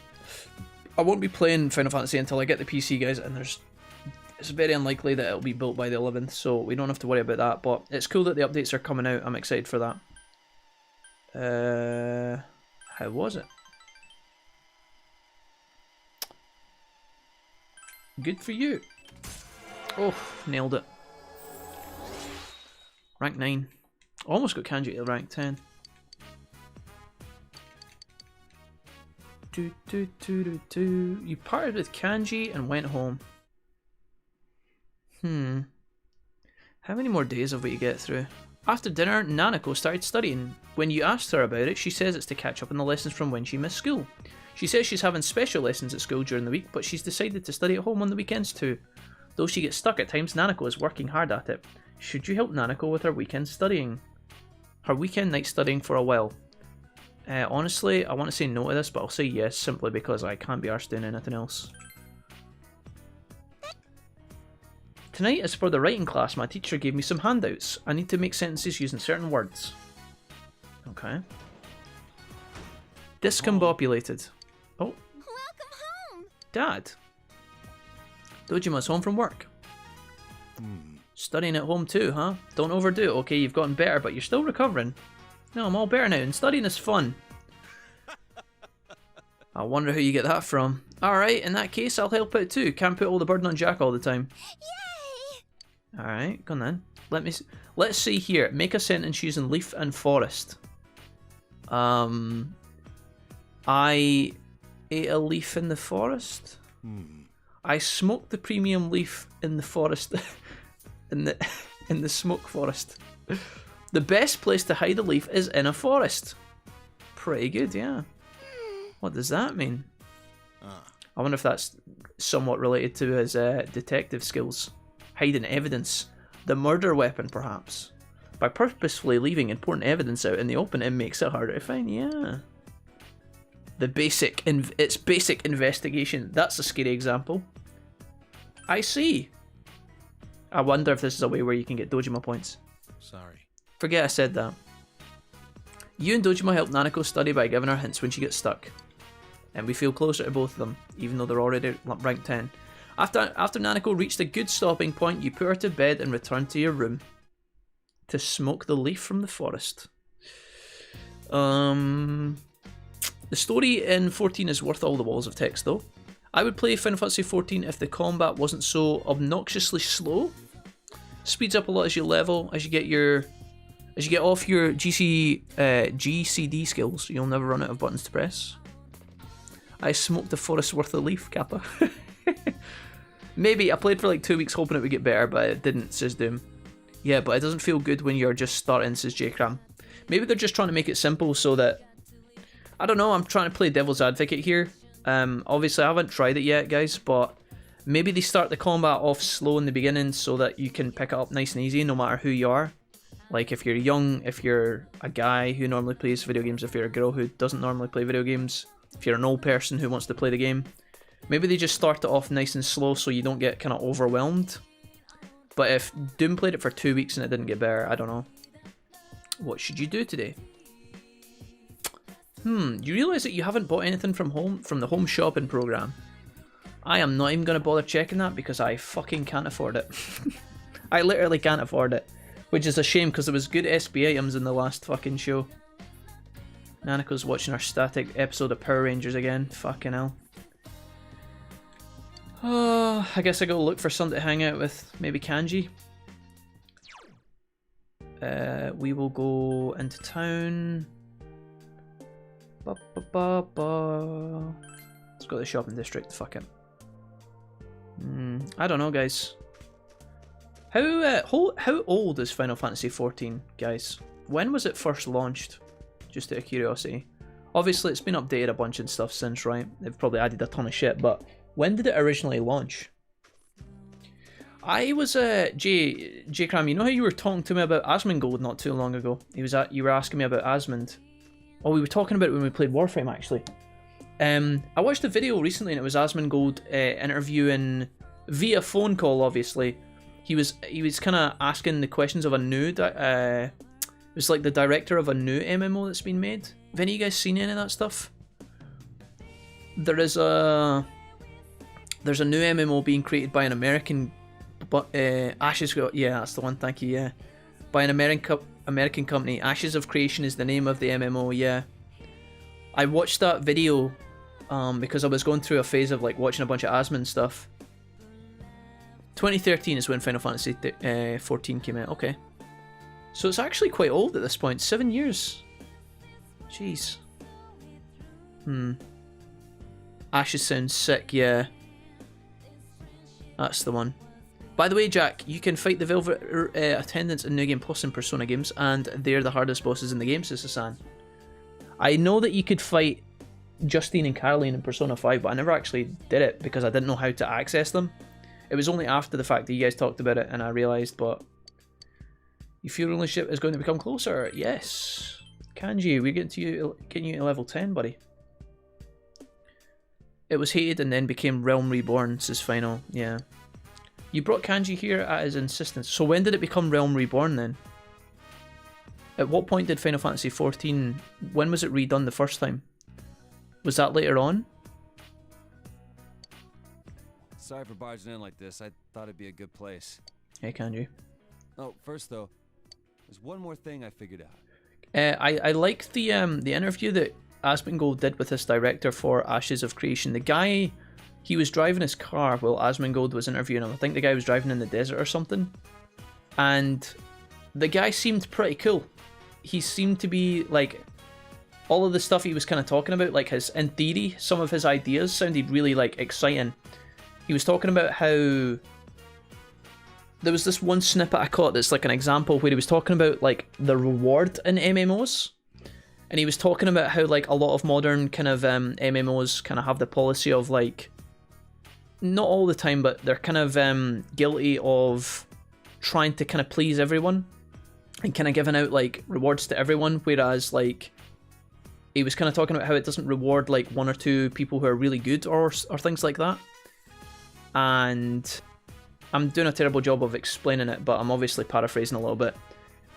I won't be playing Final Fantasy until I get the PC, guys, and it's very unlikely that it'll be built by the 11th, so we don't have to worry about that, but it's cool that the updates are coming out. I'm excited for that. How was it? Good for you. Oh, nailed it. Rank 9. Almost got Kanji to rank 10. You parted with Kanji and went home. How many more days have we to get through? After dinner, Nanako started studying. When you asked her about it, she says it's to catch up on the lessons from when she missed school. She says she's having special lessons at school during the week, but she's decided to study at home on the weekends too. Though she gets stuck at times, Nanako is working hard at it. Should you help Nanako with her weekend studying? Her weekend night studying for a while. Honestly, I want to say no to this, but I'll say yes, simply because I can't be arsed doing anything else. Tonight, as for the writing class, my teacher gave me some handouts. I need to make sentences using certain words. Okay. Discombobulated. Oh. Welcome home! Dad. Dojima's home from work. Studying at home too, huh? Don't overdo it, okay? You've gotten better, but you're still recovering. No, I'm all better now, and studying is fun. I wonder who you get that from. Alright, in that case, I'll help out too. Can't put all the burden on Jack all the time. Yay! Alright, go on then. Let's see here. Make a sentence using leaf and forest. I ate a leaf in the forest. I smoked the premium leaf in the forest. in the smoke forest. The best place to hide a leaf is in a forest. Pretty good, yeah. What does that mean? I wonder if that's somewhat related to his detective skills. Hiding evidence. The murder weapon, perhaps. By purposefully leaving important evidence out in the open, it makes it harder to find. Yeah. It's basic investigation. That's a scary example. I see. I wonder if this is a way where you can get Dojima points. Sorry. Forget I said that. You and Dojima help Nanako study by giving her hints when she gets stuck. And we feel closer to both of them, even though they're already ranked 10. After Nanako reached a good stopping point, you put her to bed and return to your room to smoke the leaf from the forest. The story in 14 is worth all the walls of text though. I would play Final Fantasy 14 if the combat wasn't so obnoxiously slow. Speeds up a lot as you level, as you get off your GCD skills, you'll never run out of buttons to press. I smoked a forest worth of leaf, Kappa. Maybe, I played for like 2 weeks hoping it would get better, but it didn't, says Doom. Yeah, but it doesn't feel good when you're just starting, says J-Cram. Maybe they're just trying to make it simple so that... I don't know, I'm trying to play devil's advocate here. Obviously I haven't tried it yet, guys, but maybe they start the combat off slow in the beginning so that you can pick it up nice and easy no matter who you are. Like if you're young, if you're a guy who normally plays video games, if you're a girl who doesn't normally play video games, if you're an old person who wants to play the game. Maybe they just start it off nice and slow so you don't get kind of overwhelmed. But if Doom played it for 2 weeks and it didn't get better, I don't know. What should you do today? You realise that you haven't bought anything from the home shopping program? I am not even going to bother checking that because I fucking can't afford it. I literally can't afford it. Which is a shame because there was good SB items in the last fucking show. Nanako's watching our static episode of Power Rangers again. Fucking hell. Oh, I guess I go look for something to hang out with. Maybe Kanji. We will go into town. Let's go to the shopping district. Fuck it. I don't know, guys. How old is Final Fantasy 14, guys? When was it first launched? Just out of curiosity. Obviously, it's been updated a bunch and stuff since, right? They've probably added a ton of shit, but when did it originally launch? I was J-Cram, you know how you were talking to me about Asmongold not too long ago? You were asking me about Asmund. Oh, we were talking about it when we played Warframe, actually. I watched a video recently and it was Asmongold interviewing via phone call, obviously. He was kind of asking the questions of a new it was like the director of a new MMO that's been made. Have any of you guys seen any of that stuff? There's a new MMO being created by an American, but Ashes. Yeah, that's the one. Thank you. Yeah, by an American company. Ashes of Creation is the name of the MMO. Yeah, I watched that video because I was going through a phase of like watching a bunch of Asmund stuff. 2013 is when Final Fantasy 14 came out. Okay, so it's actually quite old at this point. 7 years. Jeez. Ashes sounds sick. Yeah. That's the one. By the way, Jack, you can fight the Velvet attendants in New Game Plus and Persona games, and they're the hardest bosses in the game, says Hassan. I know that you could fight Justine and Caroline in Persona 5, but I never actually did it because I didn't know how to access them. It was only after the fact that you guys talked about it and I realised, but... You feel your relationship is going to become closer? Yes. Kanji, we're getting you to level 10, buddy. It was hated and then became Realm Reborn, says Final. Yeah. You brought Kanji here at his insistence. So when did it become Realm Reborn then? At what point did Final Fantasy XIV... When was it redone the first time? Was that later on? Sorry for barging in like this. I thought it'd be a good place. Hey, Kanji. Oh, first though, there's one more thing I figured out. I liked the interview that Asmongold did with his director for Ashes of Creation. The guy, he was driving his car while Asmongold was interviewing him. I think the guy was driving in the desert or something. And the guy seemed pretty cool. He seemed to be like, all of the stuff he was kind of talking about, like his, in theory, some of his ideas sounded really like exciting. He was talking about how there was this one snippet I caught that's like an example where he was talking about like the reward in MMOs. And he was talking about how like a lot of modern kind of MMOs kind of have the policy of like, not all the time, but they're kind of guilty of trying to kind of please everyone and kind of giving out like rewards to everyone, whereas like he was kind of talking about how it doesn't reward like one or two people who are really good or things like that. And I'm doing a terrible job of explaining it, but I'm obviously paraphrasing a little bit.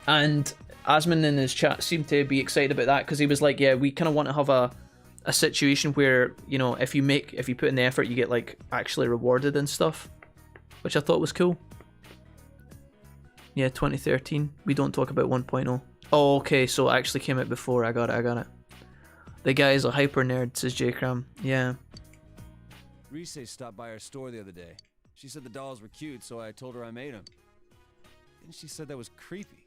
And Asmon in his chat seemed to be excited about that because he was like, yeah, we kind of want to have a situation where, you know, if you put in the effort, you get like actually rewarded and stuff, which I thought was cool. Yeah, 2013. We don't talk about 1.0. Oh, okay, so it actually came out before. I got it. The guy's a hyper nerd, says J-Cram. Yeah. Rise stopped by our store the other day. She said the dolls were cute, so I told her I made them. And she said that was creepy.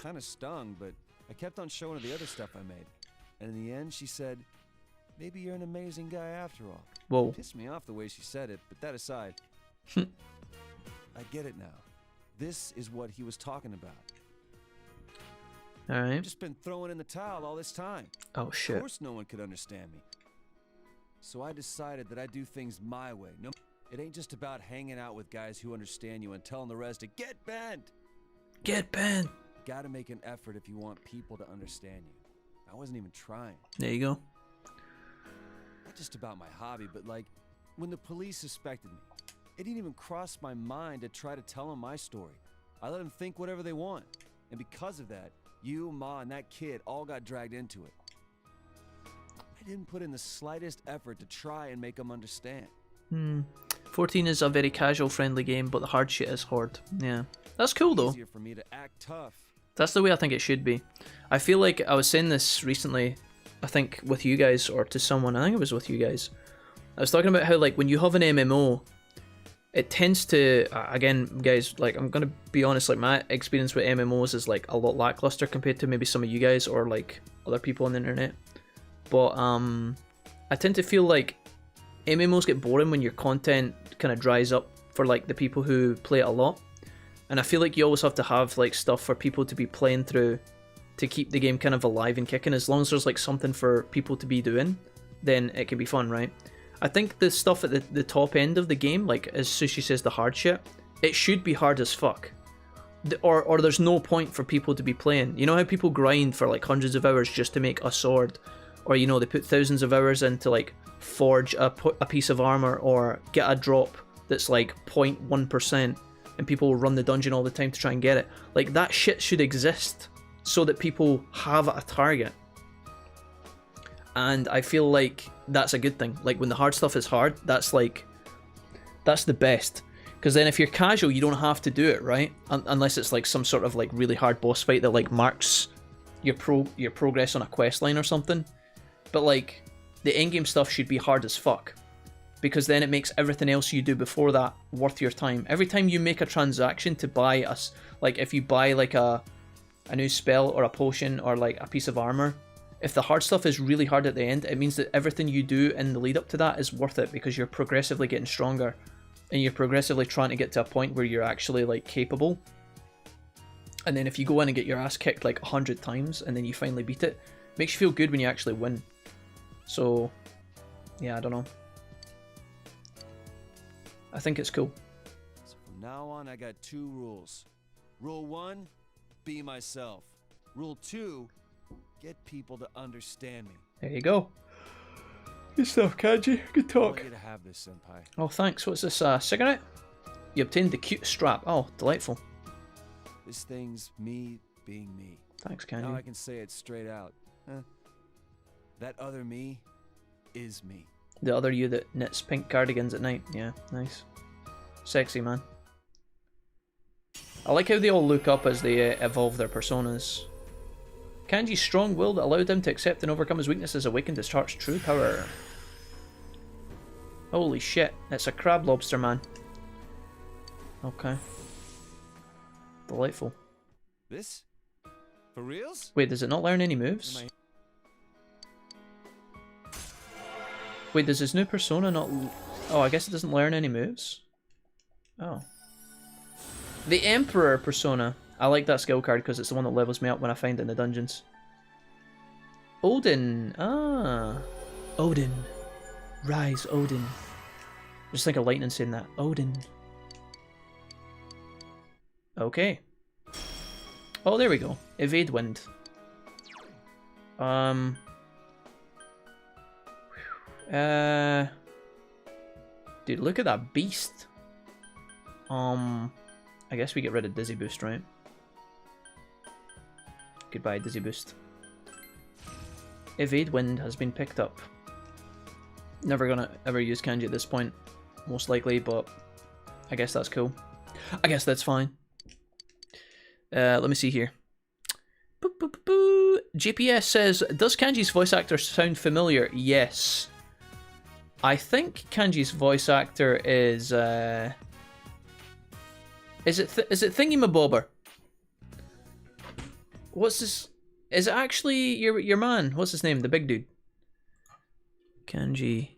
Kind of stung, but I kept on showing her the other stuff I made. And in the end, she said, maybe you're an amazing guy after all. Whoa. It pissed me off the way she said it, but that aside, I get it now. This is what he was talking about. Alright. I've just been throwing in the towel all this time. Oh shit. Of course no one could understand me. So I decided that I do things my way. No, it ain't just about hanging out with guys who understand you and telling the rest to get bent. Get bent. Gotta make an effort if you want people to understand you. I wasn't even trying. There you go. Not just about my hobby, but like, when the police suspected me, it didn't even cross my mind to try to tell them my story. I let them think whatever they want. And because of that, you, Ma, and that kid all got dragged into it. I didn't put in the slightest effort to try and make them understand. 14 is a very casual, friendly game, but the hard shit is hard. Yeah. That's cool though. Easier for me to act tough. That's the way I think it should be. I feel like I was saying this recently, I think with you guys or to someone, I think it was with you guys. I was talking about how like when you have an MMO, it tends to, again guys, like I'm gonna be honest, like my experience with MMOs is like a lot lackluster compared to maybe some of you guys or like other people on the internet. But I tend to feel like MMOs get boring when your content kind of dries up for like the people who play it a lot. And I feel like you always have to have like stuff for people to be playing through to keep the game kind of alive and kicking. As long as there's like something for people to be doing, then it can be fun, right? I think the stuff at the top end of the game, like as Sushi says, the hard shit, it should be hard as fuck. Or there's no point for people to be playing. You know how people grind for like hundreds of hours just to make a sword? Or, you know, they put thousands of hours into like forge a piece of armor or get a drop that's like 0.1%. And people will run the dungeon all the time to try and get it. Like, that shit should exist so that people have a target. And I feel like that's a good thing. Like, when the hard stuff is hard, that's the best. Because then if you're casual, you don't have to do it, right? Unless it's like some sort of like really hard boss fight that like marks your progress on a quest line or something. But like, the endgame stuff should be hard as fuck. Because then it makes everything else you do before that worth your time. Every time you make a transaction to buy like if you buy like a new spell or a potion or like a piece of armor, if the hard stuff is really hard at the end, it means that everything you do in the lead up to that is worth it because you're progressively getting stronger. and you're progressively trying to get to a point where you're actually like capable. And then if you go in and get your ass kicked like 100 times and then you finally beat it, makes you feel good when you actually win. So yeah, I don't know. I think it's cool. So from now on, I got 2 rules. Rule 1, be myself. Rule 2, get people to understand me. There you go. Good stuff, Kanji. Good I talk. want you to have this, Senpai. Oh, thanks. What's this? Cigarette? You obtained the cute strap. Oh, delightful. This thing's me being me. Thanks, Now Kanji. I can say it straight out. That other me is me. The other you that knits pink cardigans at night. Yeah, nice. Sexy, man. I like how they all look up as they evolve their personas. Kanji's strong will that allowed him to accept and overcome his weaknesses awakened his heart's true power. Holy shit, it's a crab lobster man. Okay. Delightful. This? For reals? Wait, does it not learn any moves? Wait, does his new persona not... Oh, I guess it doesn't learn any moves? Oh. The Emperor persona. I like that skill card because it's the one that levels me up when I find it in the dungeons. Odin. Ah. Odin. Rise, Odin. Just think of lightning saying that. Odin. Okay. Oh, there we go. Evade wind. Dude, look at that beast. I guess we get rid of Dizzy Boost, right? Goodbye, Dizzy Boost. Evade Wind has been picked up. Never gonna ever use Kanji at this point, most likely, but I guess that's cool. I guess that's fine. Let me see here. Boop, boop, boop, boop. GPS says, does Kanji's voice actor sound familiar? Yes. I think Kanji's voice actor is it Thingy-mabobber? What's this? Is it actually your man? What's his name? The big dude. Kanji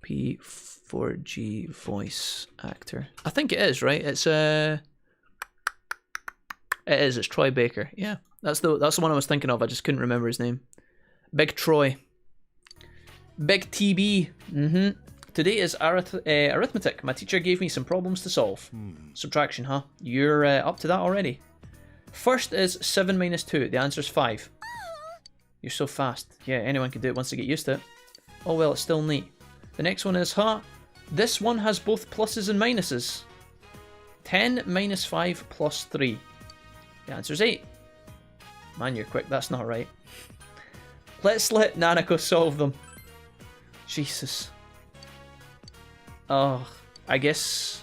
P4G voice actor. I think it is, right? It's it is. It's Troy Baker. Yeah, that's the one I was thinking of. I just couldn't remember his name. Big Troy. Big TB. Today is arithmetic. My teacher gave me some problems to solve. Subtraction, huh? You're up to that already. First is 7 minus 2. The answer's 5. You're so fast. Yeah, anyone can do it once they get used to it. Oh well, it's still neat. The next one is, this one has both pluses and minuses. 10 minus 5 plus 3. The answer's 8. Man, you're quick. That's not right. Let's let Nanako solve them. Jesus. Oh, I guess...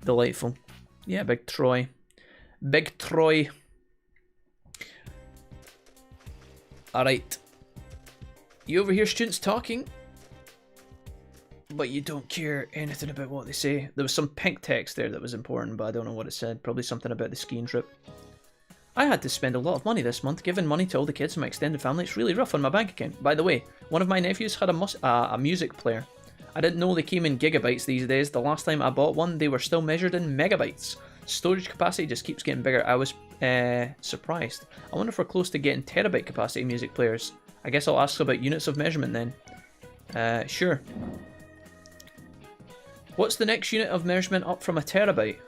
Delightful. Yeah, Big Troy. Big Troy. Alright. You overhear students talking, but you don't care anything about what they say. There was some pink text there that was important, but I don't know what it said. Probably something about the skiing trip. I had to spend a lot of money this month, giving money to all the kids in my extended family. It's really rough on my bank account. By the way, one of my nephews had a music player. I didn't know they came in gigabytes these days. The last time I bought one, they were still measured in megabytes. Storage capacity just keeps getting bigger. I was surprised. I wonder if we're close to getting terabyte capacity music players. I guess I'll ask about units of measurement then. Sure. What's the next unit of measurement up from a terabyte?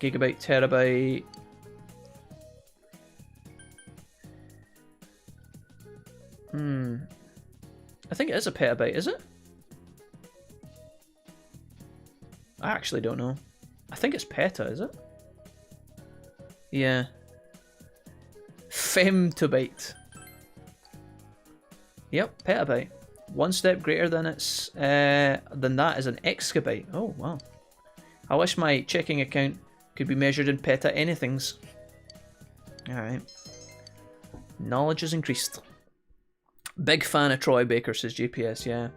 Gigabyte, terabyte. I think it is a petabyte, is it? I actually don't know. I think it's peta, is it? Yeah. Femtobyte. Yep, petabyte. One step greater than its than that is an exabyte. Oh wow. I wish my checking account could be measured in peta anythings. Alright. Knowledge has increased. Big fan of Troy Baker, says GPS, yeah.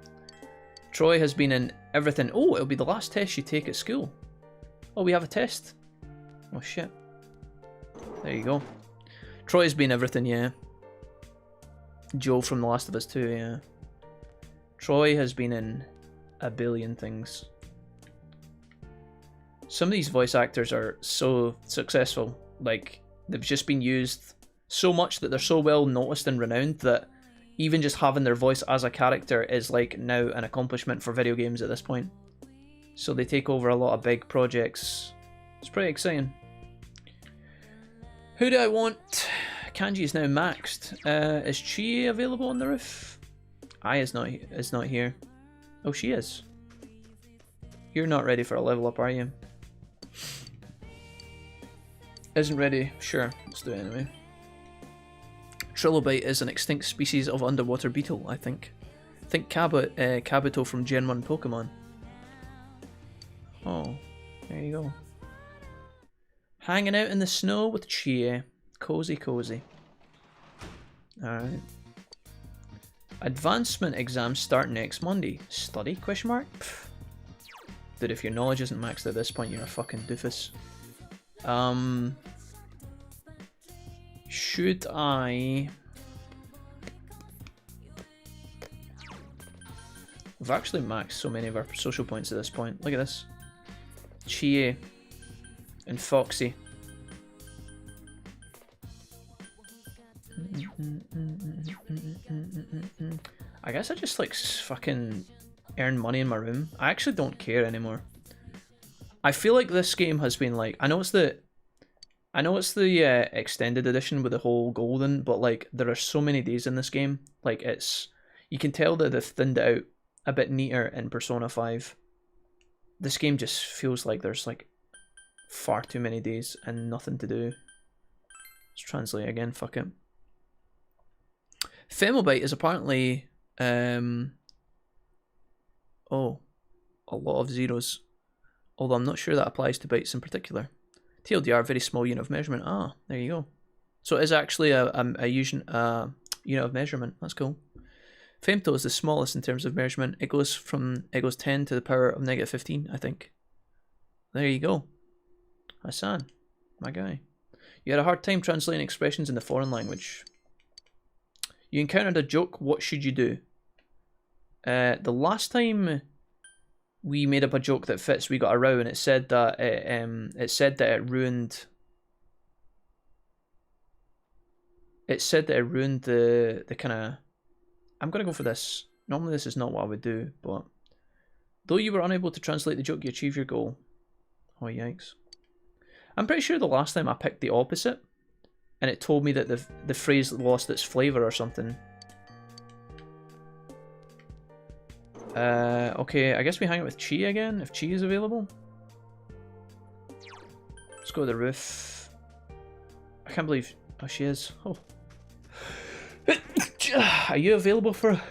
Troy has been in everything. Oh, it'll be the last test you take at school. Oh, we have a test? Oh shit. There you go. Troy's been everything, yeah. Joe from The Last of Us 2, yeah. Troy has been in a billion things. Some of these voice actors are so successful. Like, they've just been used so much that they're so well noticed and renowned that even just having their voice as a character is like now an accomplishment for video games at this point. So they take over a lot of big projects. It's pretty exciting. Who do I want? Kanji is now maxed. Is Chie available on the roof? Ai is not here. Oh, she is. You're not ready for a level up, are you? Isn't ready. Sure, let's do it anyway. Trilobite is an extinct species of underwater beetle, I think. Think Kabuto from Gen 1 Pokemon. Oh, there you go. Hanging out in the snow with Chie. Cozy, cozy. Alright. Advancement exams start next Monday. Study? Question mark? Pfft. Dude, if your knowledge isn't maxed at this point, you're a fucking doofus. Should I... We've actually maxed so many of our social points at this point. Look at this. Chie and Foxy. I guess I just like fucking earn money in my room. I actually don't care anymore. I feel like this game has been like, I know it's the extended edition with the whole golden, but like there are so many days in this game. Like you can tell that they've thinned it out a bit neater in Persona 5. This game just feels like there's like far too many days and nothing to do. Let's translate again, fuck it. Femobite is apparently oh, a lot of zeros. Although I'm not sure that applies to bytes in particular. TLDR, very small unit of measurement. Ah, there you go. So it is actually a unit of measurement. That's cool. Femto is the smallest in terms of measurement. It goes 10 to the power of -15, I think. There you go. Hassan, my guy. You had a hard time translating expressions in the foreign language. You encountered a joke, what should you do? The last time we made up a joke that fits, we got a row, and it said that it ruined. It said that it ruined the kind of. I'm gonna go for this. Normally this is not what I would do, but though you were unable to translate the joke, you achieved your goal. Oh yikes! I'm pretty sure the last time I picked the opposite, and it told me that the phrase lost its flavor or something. Okay, I guess we hang out with Chi again, if Chi is available. Let's go to the roof. I can't believe... Oh, she is. Oh. Are you available for...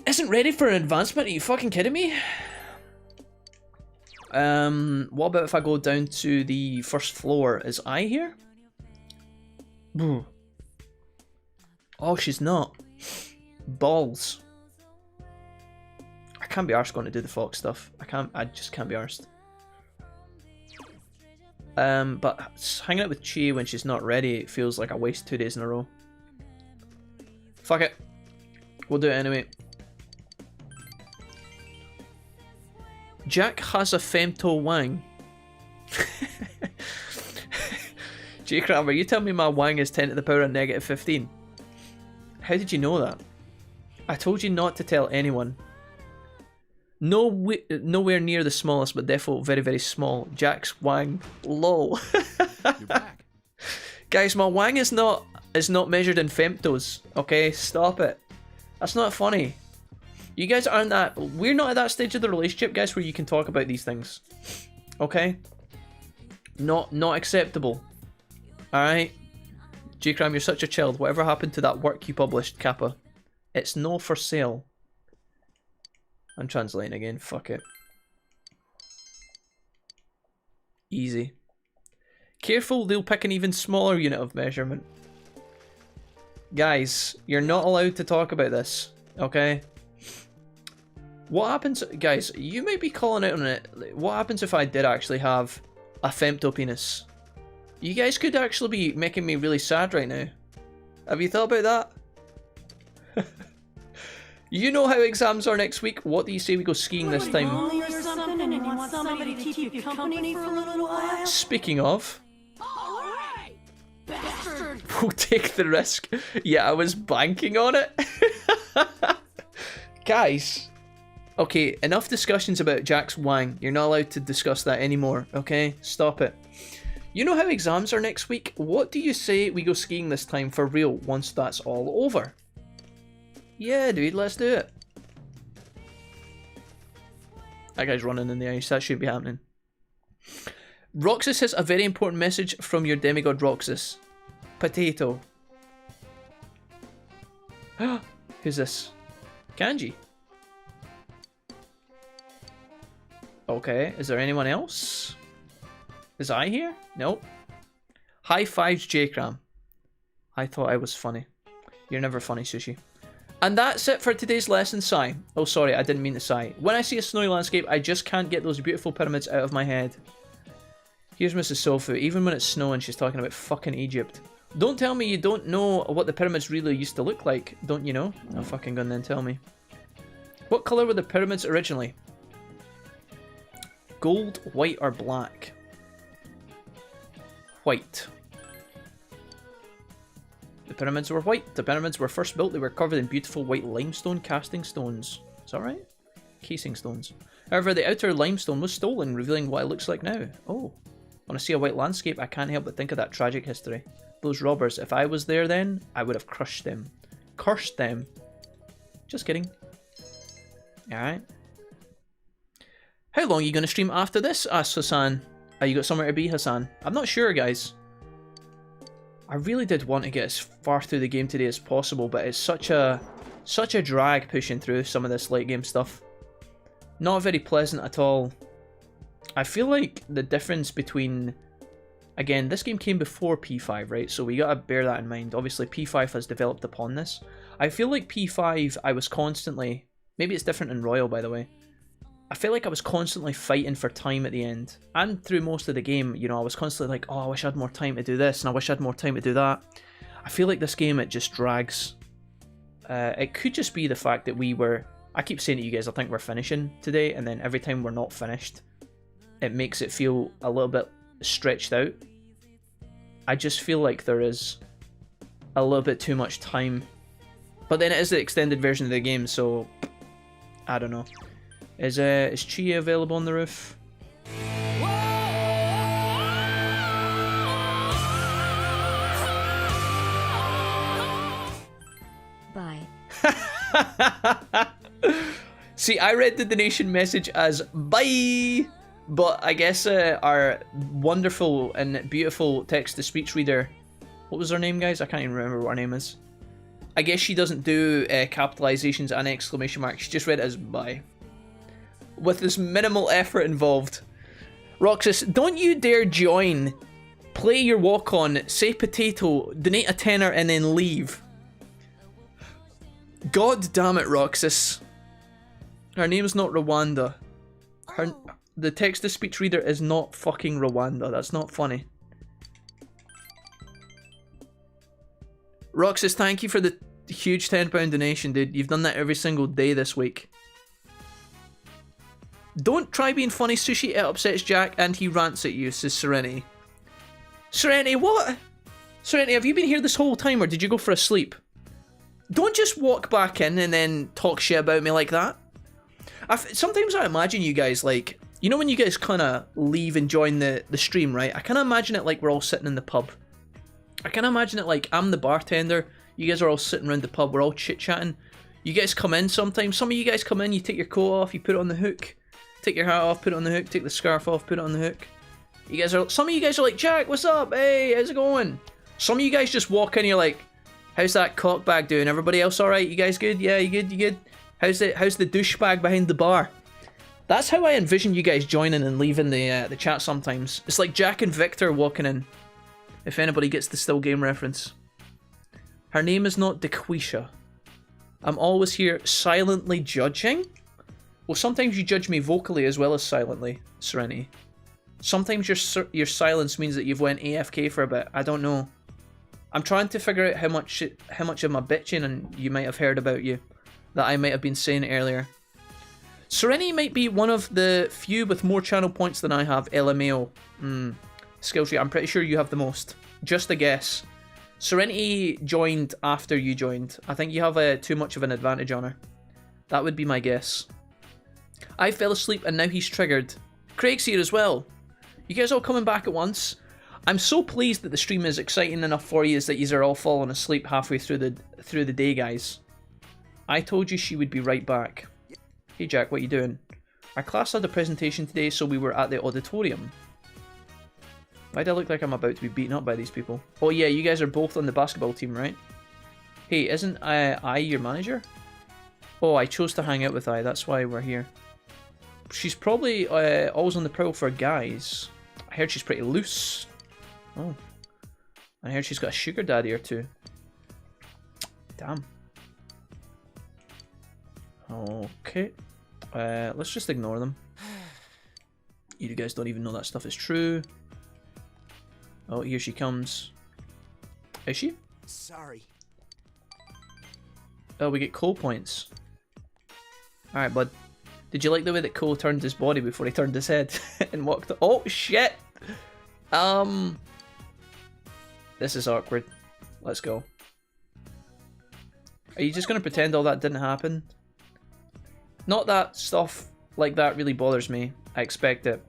Isn't ready for an advancement? Are you fucking kidding me? What about if I go down to the first floor? Is I here? Oh, she's not. Balls. I can't be arsed going to do the Fox stuff. I just can't be arsed. But hanging out with Chi when she's not ready, it feels like I wasted 2 days in a row. Fuck it. We'll do it anyway. Jack has a femto wang. J-Cram, are you telling me my wang is 10 to the power of -15? How did you know that? I told you not to tell anyone. Nowhere near the smallest, but definitely very, very small. Jack's wang. Lol. You're back. Guys, my wang is not measured in femtos. Okay, stop it. That's not funny. You guys aren't that... We're not at that stage of the relationship, guys, where you can talk about these things. Okay? Not acceptable. Alright? J-Cram, you're such a child. Whatever happened to that work you published, Kappa? It's no for sale. I'm translating again. Fuck it. Easy. Careful, they'll pick an even smaller unit of measurement. Guys, you're not allowed to talk about this. Okay? What happens... Guys, you may be calling out on it. What happens if I did actually have a femto penis? You guys could actually be making me really sad right now. Have you thought about that? You know how exams are next week. What do you say we go skiing this time? Speaking of, we'll take the risk. Yeah, I was banking on it. Guys, okay, enough discussions about Jack's wang. You're not allowed to discuss that anymore, okay? Stop it. You know how exams are next week? What do you say we go skiing this time for real once that's all over? Yeah, dude, let's do it. That guy's running in the ice. That shouldn't be happening. Roxas has a very important message from your demigod Roxas. Potato. Who's this? Kanji. Okay, is there anyone else? Is I here? Nope. High fives, J-Cram. I thought I was funny. You're never funny, Sushi. And that's it for today's lesson, Sai. Oh, sorry, I didn't mean to sigh. When I see a snowy landscape, I just can't get those beautiful pyramids out of my head. Here's Mrs. Sofu. Even when it's snowing, she's talking about fucking Egypt. Don't tell me you don't know what the pyramids really used to look like. Don't you know? Oh, fucking gun then, tell me. What colour were the pyramids originally? Gold, white, or black? White. The pyramids were white. The pyramids were first built. They were covered in beautiful white limestone casting stones. Is that right? Casing stones. However, the outer limestone was stolen, revealing what it looks like now. Oh. When I see a white landscape, I can't help but think of that tragic history. Those robbers, if I was there then, I would have crushed them. Cursed them. Just kidding. Alright. How long are you going to stream after this? Asked Hassan. You got somewhere to be, Hassan? I'm not sure, guys. I really did want to get as far through the game today as possible, but it's such a drag pushing through some of this late game stuff. Not very pleasant at all. I feel like the difference between... Again, this game came before P5, right? So we gotta bear that in mind. Obviously, P5 has developed upon this. I feel like P5, I was constantly... Maybe it's different in Royal, by the way. I feel like I was constantly fighting for time at the end. And through most of the game, you know, I was constantly like, oh, I wish I had more time to do this, and I wish I had more time to do that. I feel like this game, it just drags. It could just be the fact that we were... I keep saying to you guys, I think we're finishing today, and then every time we're not finished, it makes it feel a little bit stretched out. I just feel like there is a little bit too much time. But then it is the extended version of the game, so... I don't know. Is Chia available on the roof? Bye. See, I read the donation message as bye, but I guess our wonderful and beautiful text-to-speech reader, what was her name, guys? I can't even remember what her name is. I guess she doesn't do capitalizations and exclamation marks. She just read it as bye. With this minimal effort involved. Roxas, don't you dare join. Play your walk-on, say potato, donate a tenner, and then leave. God damn it, Roxas. Her name's not Rwanda. The text-to-speech reader is not fucking Rwanda. That's not funny. Roxas, thank you for the huge £10 donation, dude. You've done that every single day this week. Don't try being funny, Sushi. It upsets Jack and he rants at you, says Serenity. Serenity, what? Serenity, have you been here this whole time or did you go for a sleep? Don't just walk back in and then talk shit about me like that. Sometimes I imagine you guys like... You know when you guys kind of leave and join the stream, right? I kind of imagine it like we're all sitting in the pub. I kind of imagine it like I'm the bartender. You guys are all sitting around the pub. We're all chit-chatting. You guys come in sometimes. Some of you guys come in, you take your coat off, you put it on the hook. Take your hat off, put it on the hook. Take the scarf off, put it on the hook. Some of you guys are like, Jack, what's up? Hey, how's it going? Some of you guys just walk in, you're like, how's that cockbag doing? Everybody else alright? You guys good? Yeah, you good? You good? How's the douchebag behind the bar? That's how I envision you guys joining and leaving the chat sometimes. It's like Jack and Victor walking in. If anybody gets the still game reference. Her name is not Dequisha. I'm always here silently judging? Well, sometimes you judge me vocally as well as silently, Serenity. Sometimes your silence means that you've went AFK for a bit. I don't know. I'm trying to figure out how much of my bitching and you might have heard about you. that I might have been saying earlier. Serenity might be one of the few with more channel points than I have. LMAO. Skill tree. I'm pretty sure you have the most. Just a guess. Serenity joined after you joined. I think you have too much of an advantage on her. That would be my guess. I fell asleep and now he's triggered. Craig's here as well. You guys all coming back at once? I'm so pleased that the stream is exciting enough for you that you are all falling asleep halfway through the day, guys. I told you she would be right back. Hey Jack, what you doing? Our class had a presentation today, so we were at the auditorium. Why do I look like I'm about to be beaten up by these people? Oh yeah, you guys are both on the basketball team, right? Hey, isn't I your manager? Oh, I chose to hang out with I, that's why we're here. She's probably always on the prowl for guys. I heard she's pretty loose. Oh. I heard she's got a sugar daddy or two. Damn. Okay. Let's just ignore them. You guys don't even know that stuff is true. Oh, here she comes. Is she? Sorry. Oh, we get Cole points. Alright, bud. Did you like the way that Cole turned his body before he turned his head and walked? Oh, shit! This is awkward. Let's go. Are you just going to pretend all that didn't happen? Not that stuff like that really bothers me. I expect it.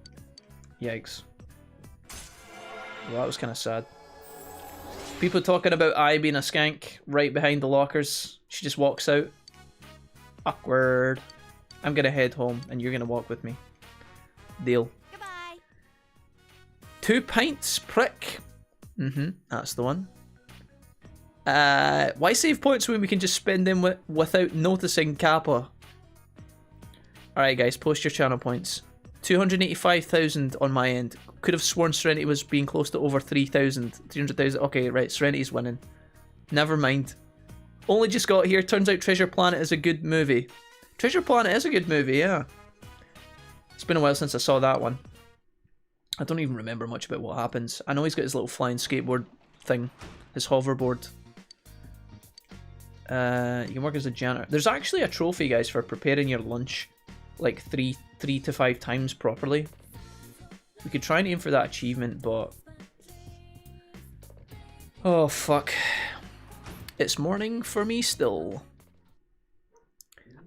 Yikes. Well, that was kind of sad. People talking about I being a skank right behind the lockers. She just walks out. Awkward. I'm going to head home and you're going to walk with me. Deal. Goodbye. 2 pints, prick. That's the one. Why save points when we can just spend them without noticing Kappa? Alright guys, post your channel points. 285,000 on my end. Could have sworn Serenity was being close to over 300,000. Okay, right, Serenity's winning. Never mind. Only just got here. Turns out Treasure Planet is a good movie. Treasure Planet is a good movie, yeah. It's been a while since I saw that one. I don't even remember much about what happens. I know he's got his little flying skateboard thing. His hoverboard. You can work as a janitor. There's actually a trophy, guys, for preparing your lunch like 3 to 5 times properly. We could try and aim for that achievement, but... Oh, fuck. It's morning for me still.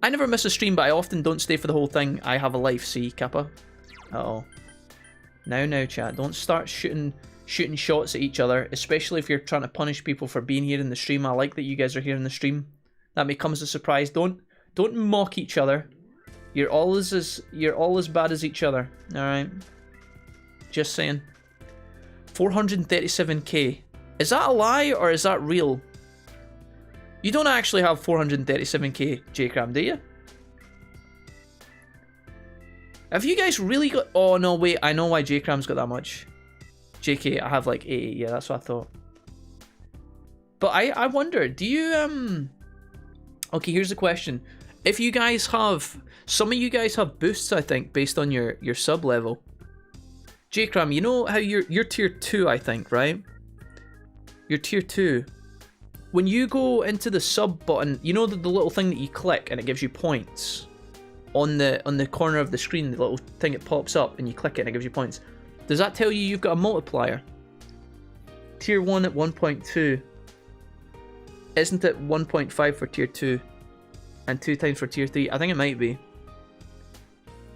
I never miss a stream, but I often don't stay for the whole thing. I have a life, see, Kappa? Uh-oh. Now, chat. Don't start shooting shots at each other, especially if you're trying to punish people for being here in the stream. I like that you guys are here in the stream. That may come as a surprise. Don't mock each other. You're all as bad as each other. Alright. Just saying. 437k. Is that a lie or is that real? You don't actually have 437k, J-Cram, do you? Have you guys really got... Oh, no, wait. I know why J-Cram's got that much. JK, I have like 80. Yeah, that's what I thought. But I wonder, do you... Okay, here's the question. If you guys have... Some of you guys have boosts, I think, based on your sub level. J-Cram, you know how you're tier 2, I think, right? You're tier 2. When you go into the sub button, you know the little thing that you click and it gives you points? On the corner of the screen, the little thing, it pops up and you click it and it gives you points. Does that tell you you've got a multiplier? Tier 1 at 1.2. Isn't it 1.5 for tier 2? And 2 times for tier 3? I think it might be.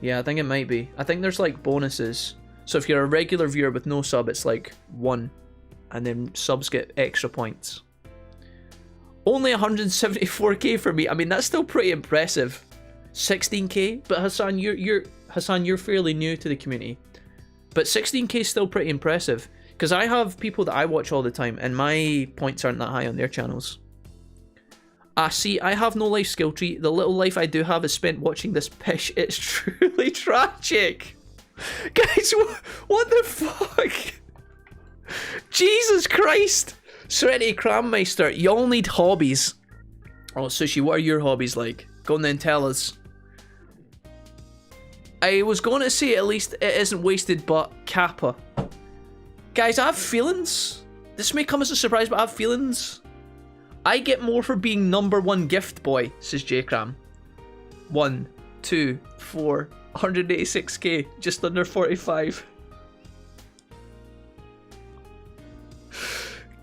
Yeah, I think it might be. I think there's like bonuses. So if you're a regular viewer with no sub, it's like 1. And then subs get extra points. Only 174k for me. I mean, that's still pretty impressive. 16k? But Hassan, you're fairly new to the community. But 16k is still pretty impressive. Because I have people that I watch all the time, and my points aren't that high on their channels. See, I have no life skill tree. The little life I do have is spent watching this pish. It's truly tragic. Guys, what the fuck? Jesus Christ. Serenity Crammeister, y'all need hobbies. Oh, Sushi, what are your hobbies like? Go on then, tell us. I was going to say at least it isn't wasted, but Kappa. Guys, I have feelings. This may come as a surprise, but I have feelings. I get more for being #1 gift boy, says J-Cram. 1, 2, 4, 186k, just under 45.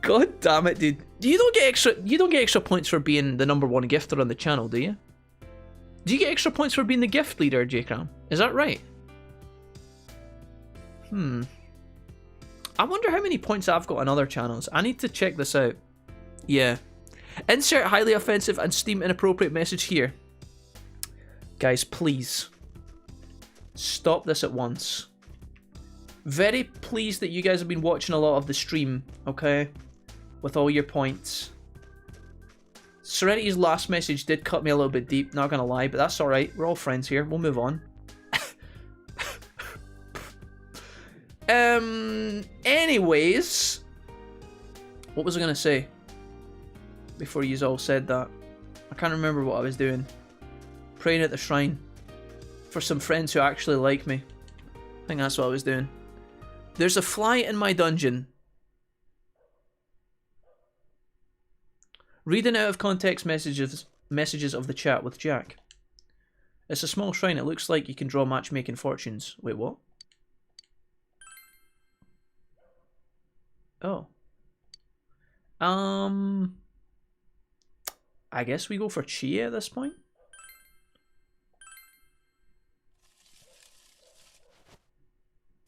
God damn it, dude. You don't get extra points for being the #1 gifter on the channel, do you? Do you get extra points for being the gift leader, J-Cram? Is that right? I wonder how many points I've got on other channels. I need to check this out. Yeah. Insert highly offensive and Steam inappropriate message here. Guys, please. Stop this at once. Very pleased that you guys have been watching a lot of the stream, okay? With all your points. Serenity's last message did cut me a little bit deep, not gonna lie, but that's alright. We're all friends here. We'll move on. Anyways. What was I gonna say? Before you all said that. I can't remember what I was doing. Praying at the shrine. For some friends who actually like me. I think that's what I was doing. There's a fly in my dungeon. Reading out of context messages of the chat with Jack. It's a small shrine. It looks like you can draw matchmaking fortunes. Wait, what? Oh. I guess we go for Chia at this point.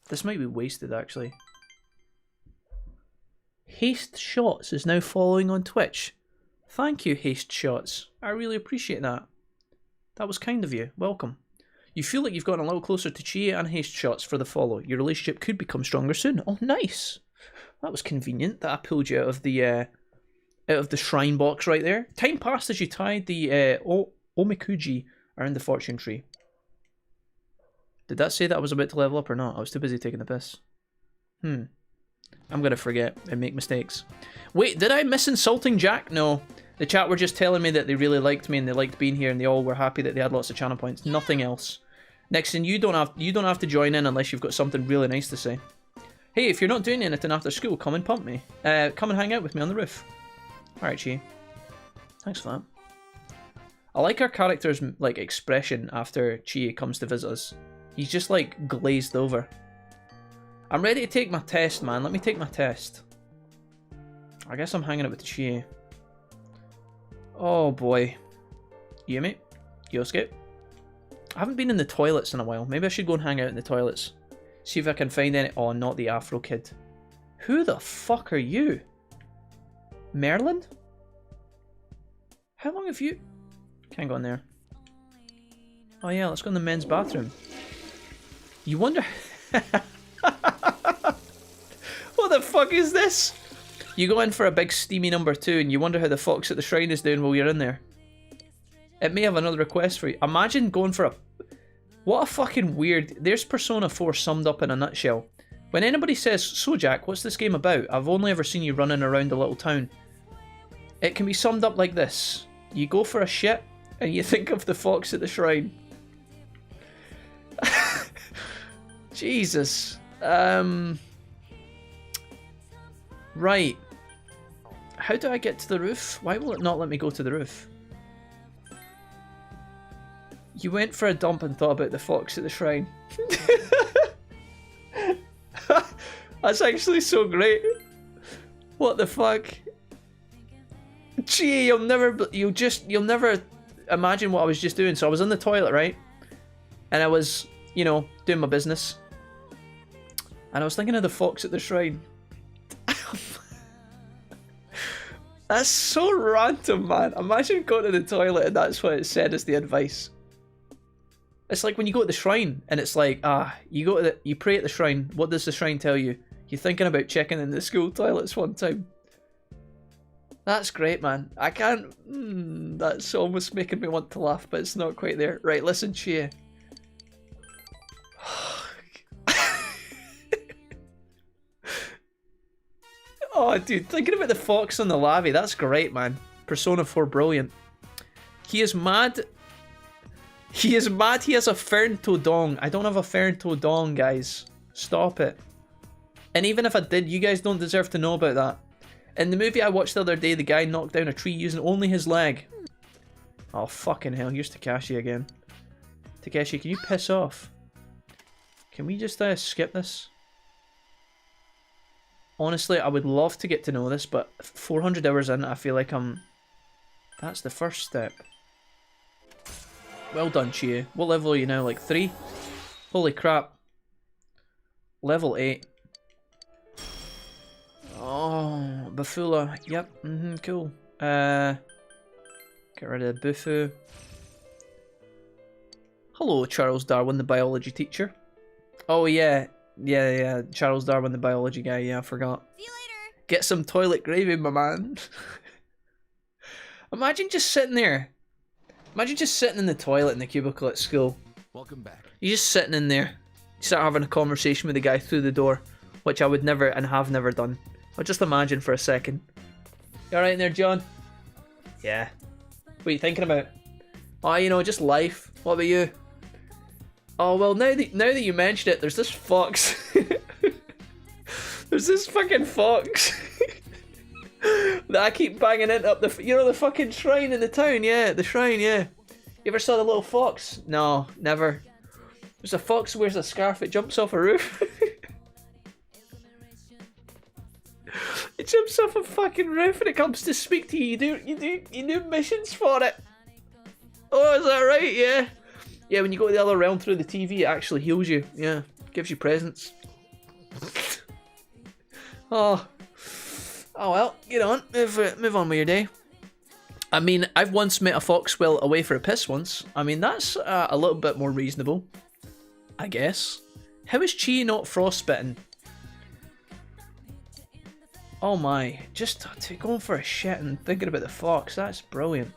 This might be wasted, actually. Haste Shots is now following on Twitch. Thank you, Haste Shots. I really appreciate that. That was kind of you. Welcome. You feel like you've gotten a little closer to Chia and Haste Shots for the follow. Your relationship could become stronger soon. Oh, nice. That was convenient that I pulled you out of the shrine box right there. Time passed as you tied the Omikuji around the fortune tree. Did that say that I was about to level up or not? I was too busy taking the piss. I'm gonna forget and make mistakes. Wait, did I miss insulting Jack? No. The chat were just telling me that they really liked me and they liked being here and they all were happy that they had lots of channel points. Nothing else. Next thing, you don't have to join in unless you've got something really nice to say. Hey, if you're not doing anything after school, come and pump me. Come and hang out with me on the roof. Alright, Chi. Thanks for that. I like our character's like expression after Chi comes to visit us. He's just like glazed over. I'm ready to take my test, man. Let me take my test. I guess I'm hanging out with Chi. Oh boy. Yumi? Yosuke? I haven't been in the toilets in a while. Maybe I should go and hang out in the toilets. See if I can find any... Oh, not the Afro kid. Who the fuck are you? Merlin? How long have you... Can't go in there. Oh yeah, let's go in the men's bathroom. You wonder... What the fuck is this? You go in for a big steamy #2 and you wonder how the fox at the shrine is doing while you're in there. It may have another request for you. Imagine going for a... What a fucking weird... There's Persona 4 summed up in a nutshell. When anybody says, "So Jack, what's this game about? I've only ever seen you running around a little town." It can be summed up like this. You go for a shit and you think of the fox at the shrine. Jesus. Right. How do I get to the roof? Why will it not let me go to the roof? You went for a dump and thought about the fox at the shrine. That's actually so great. What the fuck? Gee, you'll never imagine what I was just doing. So I was in the toilet, right? And I was, you know, doing my business. And I was thinking of the fox at the shrine. That's so random, man. Imagine going to the toilet and that's what it said as the advice. It's like when you go to the shrine and it's like, you pray at the shrine. What does the shrine tell you? You're thinking about checking in the school toilets one time. That's great, man. I can't... that's almost making me want to laugh, but it's not quite there. Right, listen, Chia. Oh, dude, thinking about the fox on the lavvy, that's great, man. Persona 4, brilliant. He is mad. He is mad he has a fern-toe dong. I don't have a fern-toe dong, guys. Stop it. And even if I did, you guys don't deserve to know about that. In the movie I watched the other day, the guy knocked down a tree using only his leg. Oh, fucking hell. Here's Takashi again. Takeshi, can you piss off? Can we just skip this? Honestly, I would love to get to know this, but 400 hours in, I feel like that's the first step. Well done, Chie. What level are you now? Like 3? Holy crap. Level 8. Oh, Bafula. Yep, cool. Get rid of Bufu. Hello, Charles Darwin, the biology teacher. Oh, yeah. Yeah, Charles Darwin, the biology guy. Yeah, I forgot. See you later. Get some toilet gravy, my man. Imagine just sitting there. Imagine just sitting in the toilet in the cubicle at school. Welcome back. You're just sitting in there. You start having a conversation with the guy through the door, which I would never and have never done. I'll just imagine for a second. You alright in there, John? Yeah. What are you thinking about? Oh, you know, just life. What about you? Oh, well, now that you mentioned it, there's this fox. There's this fucking fox. That I keep banging into up the... You know, the fucking shrine in the town? Yeah, the shrine, yeah. You ever saw the little fox? No, never. There's a fox who wears a scarf, it jumps off a roof. It jumps off a fucking roof and it comes to speak to you. You do missions for it. Oh, is that right? Yeah. Yeah, when you go to the other realm through the TV, it actually heals you. Yeah, gives you presents. Oh well, get on. Move on with your day. I mean, I've once met a fox while away for a piss once. I mean, that's a little bit more reasonable, I guess. How is Chi not frostbitten? Oh my, just going for a shit and thinking about the fox, that's brilliant.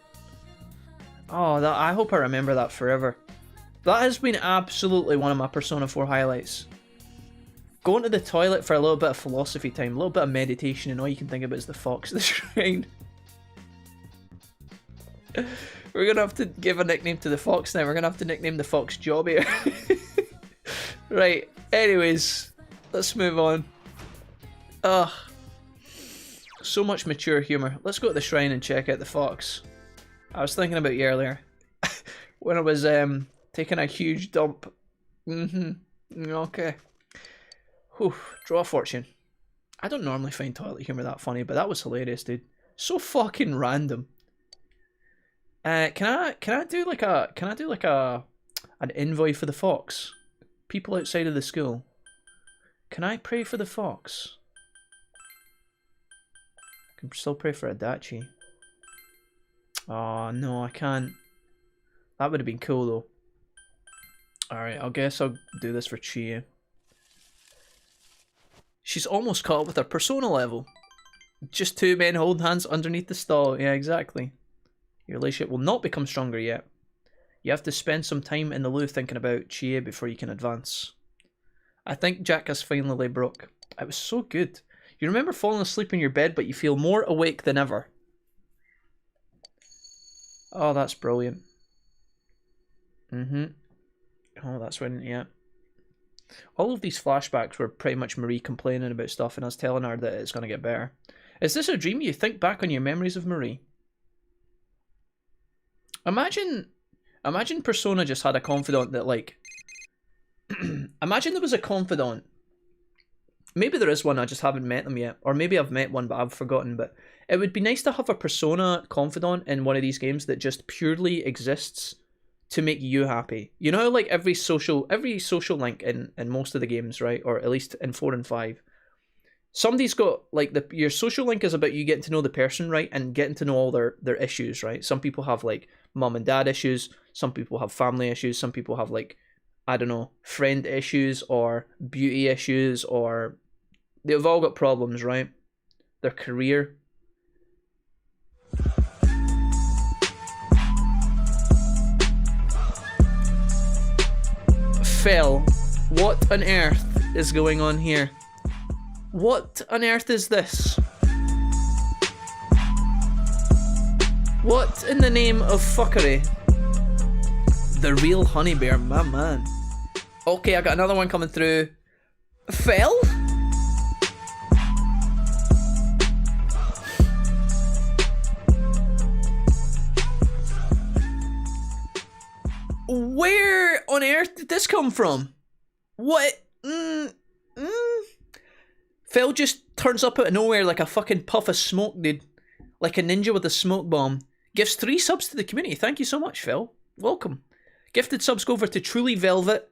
Oh, I hope I remember that forever. That has been absolutely one of my Persona 4 highlights. Going to the toilet for a little bit of philosophy time, a little bit of meditation, and all you can think about is the fox in the shrine. We're going to have to give a nickname to the fox now. We're going to have to nickname the fox Job here. Right, anyways, let's move on. Ugh. So much mature humour. Let's go to the shrine and check out the fox. I was thinking about you earlier. When I was taking a huge dump. Okay. Whew. Draw a fortune. I don't normally find toilet humour that funny, but that was hilarious, dude. So fucking random. Can I do like an envoy for the fox? People outside of the school. Can I pray for the fox? I can still pray for Adachi. Oh no, I can't. That would have been cool though. Alright, I guess I'll do this for Chie. She's almost caught up with her Persona level. Just 2 men holding hands underneath the stall. Yeah, exactly. Your relationship will not become stronger yet. You have to spend some time in the loo thinking about Chie before you can advance. I think Jack has finally broke. It was so good. You remember falling asleep in your bed, but you feel more awake than ever. Oh, that's brilliant. Oh, that's when, yeah. All of these flashbacks were pretty much Marie complaining about stuff and us telling her that it's going to get better. Is this a dream? You think back on your memories of Marie. Imagine Persona just had a confidant that, like... Imagine there was a confidant. Maybe there is one, I just haven't met them yet. Or maybe I've met one, but I've forgotten. But it would be nice to have a Persona confidant in one of these games that just purely exists to make you happy. You know how, like, every social link in most of the games, right? Or at least in 4 and 5. Somebody's got, like, your social link is about you getting to know the person, right? And getting to know all their issues, right? Some people have, like, mom and dad issues. Some people have family issues. Some people have, like, I don't know, friend issues or beauty issues, or they've all got problems, right? Their career. Fell. What on earth is going on here? What on earth is this? What in the name of fuckery? The real honey bear, my man. Okay, I got another one coming through. Fell? Where on earth did this come from? What? Phil just turns up out of nowhere like a fucking puff of smoke, dude. Like a ninja with a smoke bomb. Gives 3 subs to the community. Thank you so much, Phil. Welcome. Gifted subs go over to Truly Velvet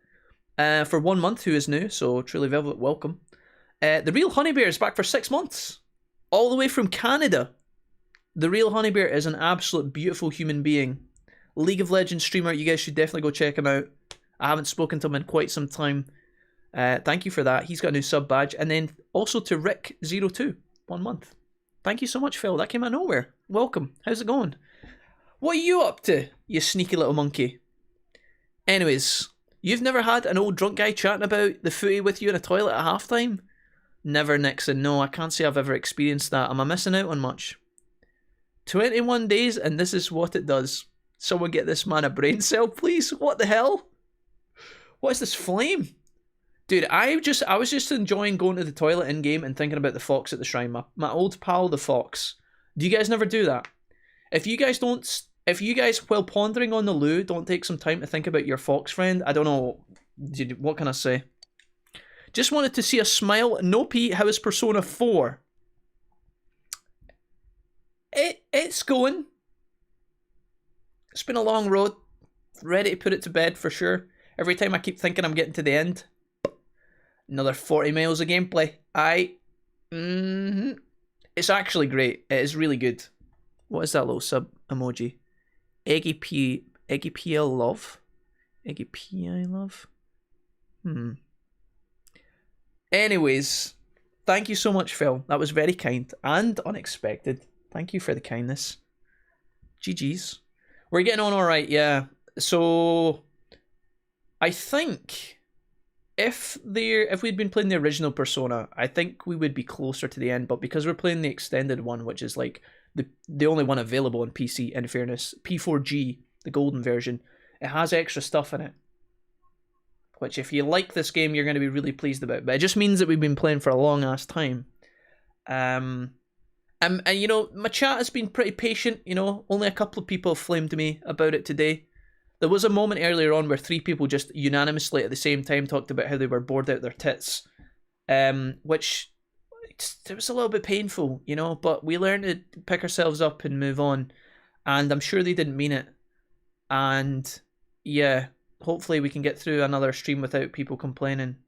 for 1 month, who is new. So, Truly Velvet, welcome. The Real Honey Bear is back for 6 months. All the way from Canada. The Real Honey Bear is an absolute beautiful human being. League of Legends streamer. You guys should definitely go check him out. I haven't spoken to him in quite some time. Thank you for that. He's got a new sub badge. And then also to Rick02, 1 month. Thank you so much, Phil. That came out of nowhere. Welcome. How's it going? What are you up to, you sneaky little monkey? Anyways, you've never had an old drunk guy chatting about the footy with you in a toilet at halftime? Never, Nixon. No, I can't say I've ever experienced that. Am I missing out on much? 21 days and this is what it does. Someone get this man a brain cell, please. What the hell? What is this flame? Dude, I was just enjoying going to the toilet in-game and thinking about the fox at the shrine. My old pal, the fox. Do you guys never do that? If you guys, while pondering on the loo, don't take some time to think about your fox friend, I don't know, what can I say? Just wanted to see a smile. No P, how is Persona 4? It's going. It's been a long road. Ready to put it to bed for sure. Every time I keep thinking I'm getting to the end. Another 40 miles of gameplay. It's actually great. It is really good. What is that little sub emoji? Eggy PL love? Eggy PI love? Anyways, thank you so much, Phil. That was very kind and unexpected. Thank you for the kindness. GG's. We're getting on alright, yeah. So, I think if we'd been playing the original Persona, I think we would be closer to the end, but because we're playing the extended one, which is like the only one available on PC, in fairness, P4G, the golden version, it has extra stuff in it. Which if you like this game, you're going to be really pleased about. But it just means that we've been playing for a long ass time. And you know, my chat has been pretty patient, you know, only a couple of people have flamed me about it today. There was a moment earlier on where 3 people just unanimously at the same time talked about how they were bored out their tits. Which, it was a little bit painful, you know, but we learned to pick ourselves up and move on. And I'm sure they didn't mean it. And, yeah, hopefully we can get through another stream without people complaining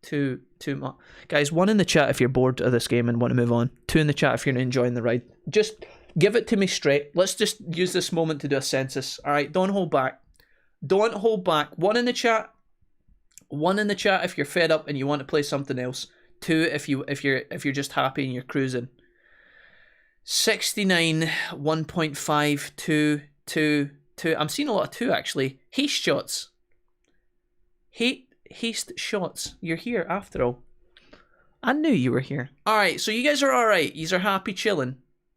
too much. Guys, 1 in the chat if you're bored of this game and want to move on. 2 in the chat if you're enjoying the ride. Just give it to me straight. Let's just use this moment to do a census. Alright, don't hold back. Don't hold back. 1 in the chat. 1 in the chat if you're fed up and you want to play something else. 2 if you're just happy and you're cruising. 69, 1.5, 2, 2, 2. I'm seeing a lot of 2 actually. Haste shots. Haste shots. You're here after all. I knew you were here. Alright, so you guys are alright. You are happy chilling.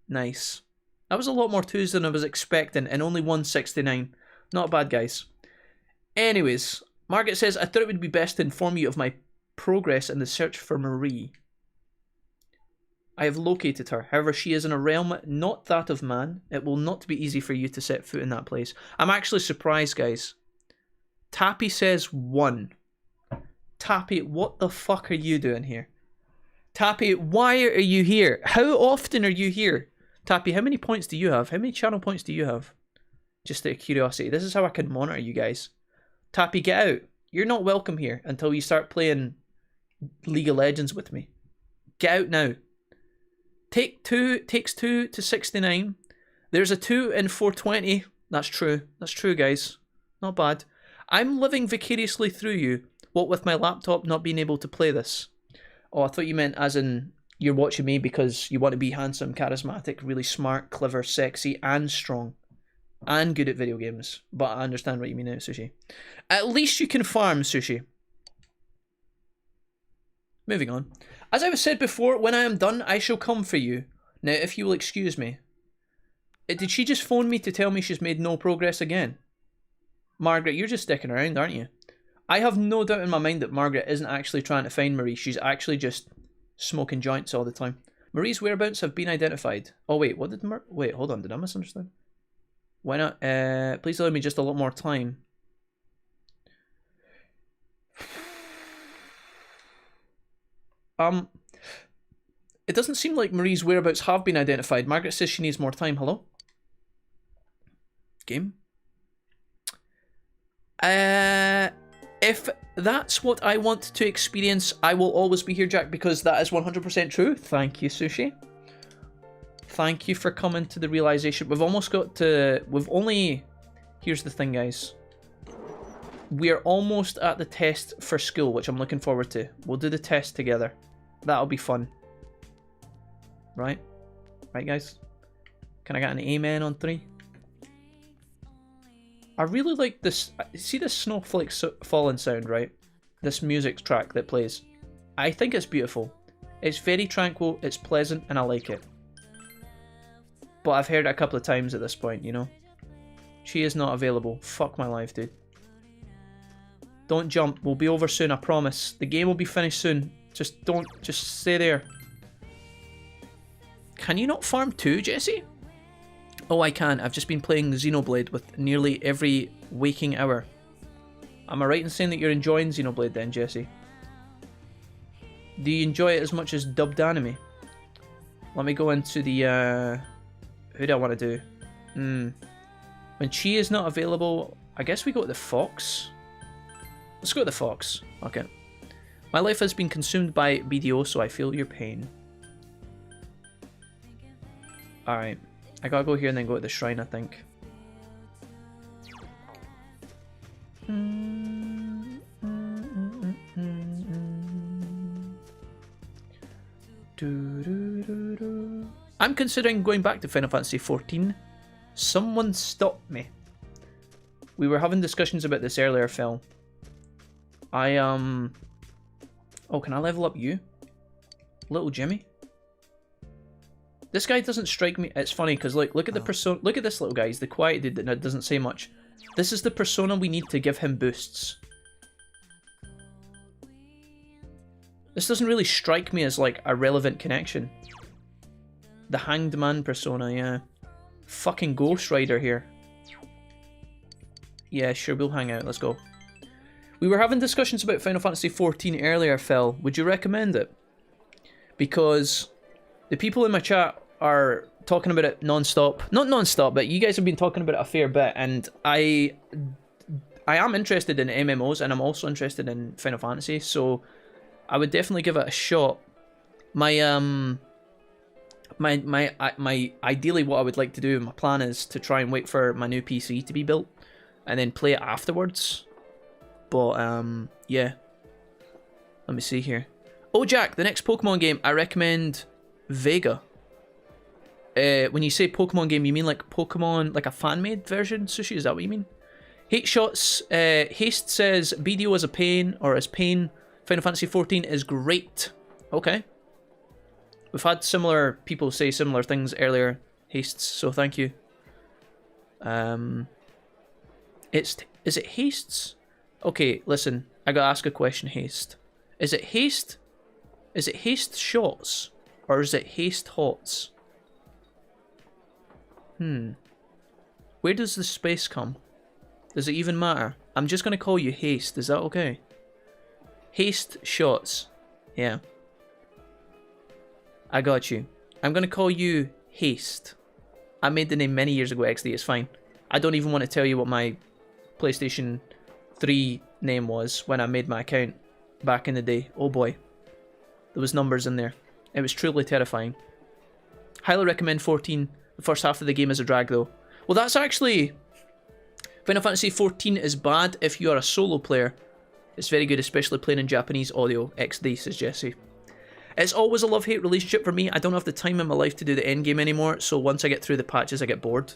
Nice. That was a lot more 2s than I was expecting, and only 169. Not bad, guys. Anyways, Margaret says, I thought it would be best to inform you of my progress in the search for Marie. I have located her. However, she is in a realm not that of man. It will not be easy for you to set foot in that place. I'm actually surprised, guys. Tappy says 1. Tappy, what the fuck are you doing here? Tappy, why are you here? How often are you here? Tappy, how many points do you have? How many channel points do you have? Just out of curiosity. This is how I can monitor you guys. Tappy, get out. You're not welcome here until you start playing League of Legends with me. Get out now. Takes 2 to 69. There's a 2 in 420. That's true. That's true, guys. Not bad. I'm living vicariously through you. What with my laptop not being able to play this? Oh, I thought you meant as in you're watching me because you want to be handsome, charismatic, really smart, clever, sexy, and strong. And good at video games. But I understand what you mean now, Sushi. At least you can farm, Sushi. Moving on. As I was said before, when I am done, I shall come for you. Now, if you will excuse me. Did she just phone me to tell me she's made no progress again? Margaret, you're just sticking around, aren't you? I have no doubt in my mind that Margaret isn't actually trying to find Marie. She's actually just smoking joints all the time. Marie's whereabouts have been identified. Oh, wait, what did wait, hold on, did I misunderstand? Why not? Please allow me just a lot more time. It doesn't seem like Marie's whereabouts have been identified. Margaret says she needs more time. Hello? Game? If that's what I want to experience, I will always be here, Jack, because that is 100% true. Thank you, Sushi. Thank you for coming to the realization. We've almost got to... We've only... Here's the thing, guys. We're almost at the test for school, which I'm looking forward to. We'll do the test together. That'll be fun. Right? Right, guys? Can I get an amen on 3? I really like this. See this snowflake falling sound, right? This music track that plays. I think it's beautiful. It's very tranquil, it's pleasant, and I like it. But I've heard it a couple of times at this point, you know? She is not available. Fuck my life, dude. Don't jump. We'll be over soon, I promise. The game will be finished soon. Just stay there. Can you not farm too, Jesse? Oh, I can. I've just been playing Xenoblade with nearly every waking hour. Am I right in saying that you're enjoying Xenoblade then, Jesse? Do you enjoy it as much as dubbed anime? Let me go into the, who do I want to do? When she is not available, I guess we go to the Fox. Let's go to the Fox. Okay. My life has been consumed by BDO, so I feel your pain. Alright. I gotta go here and then go to the shrine, I think. I'm considering going back to Final Fantasy XIV. Someone stop me. We were having discussions about this earlier, Phil. Oh, can I level up you? Little Jimmy? This guy doesn't strike me. It's funny because look at the persona. Look at this little guy. He's the quiet dude that doesn't say much. This is the persona we need to give him boosts. This doesn't really strike me as like a relevant connection. The Hanged Man persona, yeah. Fucking Ghost Rider here. Yeah, sure, we'll hang out. Let's go. We were having discussions about Final Fantasy XIV earlier, Phil. Would you recommend it? Because the people in my chat are talking about it non-stop. Not non-stop, but you guys have been talking about it a fair bit, and I am interested in MMOs, and I'm also interested in Final Fantasy, so I would definitely give it a shot. My ideally what I would like to do, my plan is to try and wait for my new PC to be built, and then play it afterwards. But yeah. Let me see here. Oh, Jack, the next Pokemon game, I recommend Vega. When you say Pokemon game, you mean like Pokemon, like a fan-made version, Sushi? Is that what you mean? Hate Shots, Haste says BDO is a pain, or as pain. Final Fantasy XIV is great. Okay. We've had similar people say similar things earlier, Hastes, so thank you. Is it Hastes? Okay, listen, I gotta ask a question, Haste. Is it Haste? Is it Haste Shots? Or is it Haste Hots? Where does the space come? Does it even matter? I'm just gonna call you Haste, is that okay? Haste Shots. Yeah. I got you. I'm gonna call you Haste. I made the name many years ago, XD, it's fine. I don't even want to tell you what my PlayStation 3 name was when I made my account back in the day. Oh boy. There was numbers in there. It was truly terrifying. Highly recommend 14. The first half of the game is a drag though. Well, that's actually... Final Fantasy XIV is bad if you are a solo player. It's very good, especially playing in Japanese audio. XD, says Jesse. It's always a love-hate relationship for me. I don't have the time in my life to do the endgame anymore, so once I get through the patches, I get bored.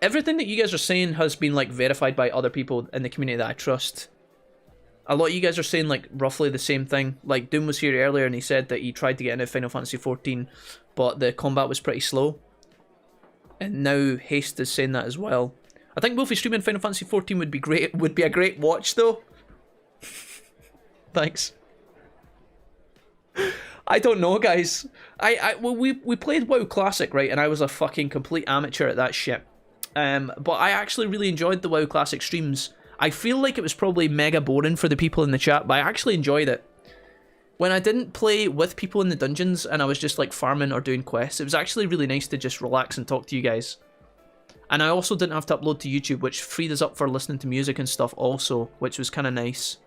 Everything that you guys are saying has been, like, verified by other people in the community that I trust. A lot of you guys are saying, like, roughly the same thing. Like, Doom was here earlier and he said that he tried to get into Final Fantasy XIV, but the combat was pretty slow. And now Haste is saying that as well. I think Wolfie streaming Final Fantasy XIV would be great. Would be a great watch, though. Thanks. I don't know, guys. Well, we played WoW Classic, right? And I was a fucking complete amateur at that shit. But I actually really enjoyed the WoW Classic streams. I feel like it was probably mega boring for the people in the chat, but I actually enjoyed it. when I didn't play with people in the dungeons and I was just like farming or doing quests, it was actually really nice to just relax and talk to you guys. And I also didn't have to upload to YouTube, which freed us up for listening to music and stuff also, which was kind of nice.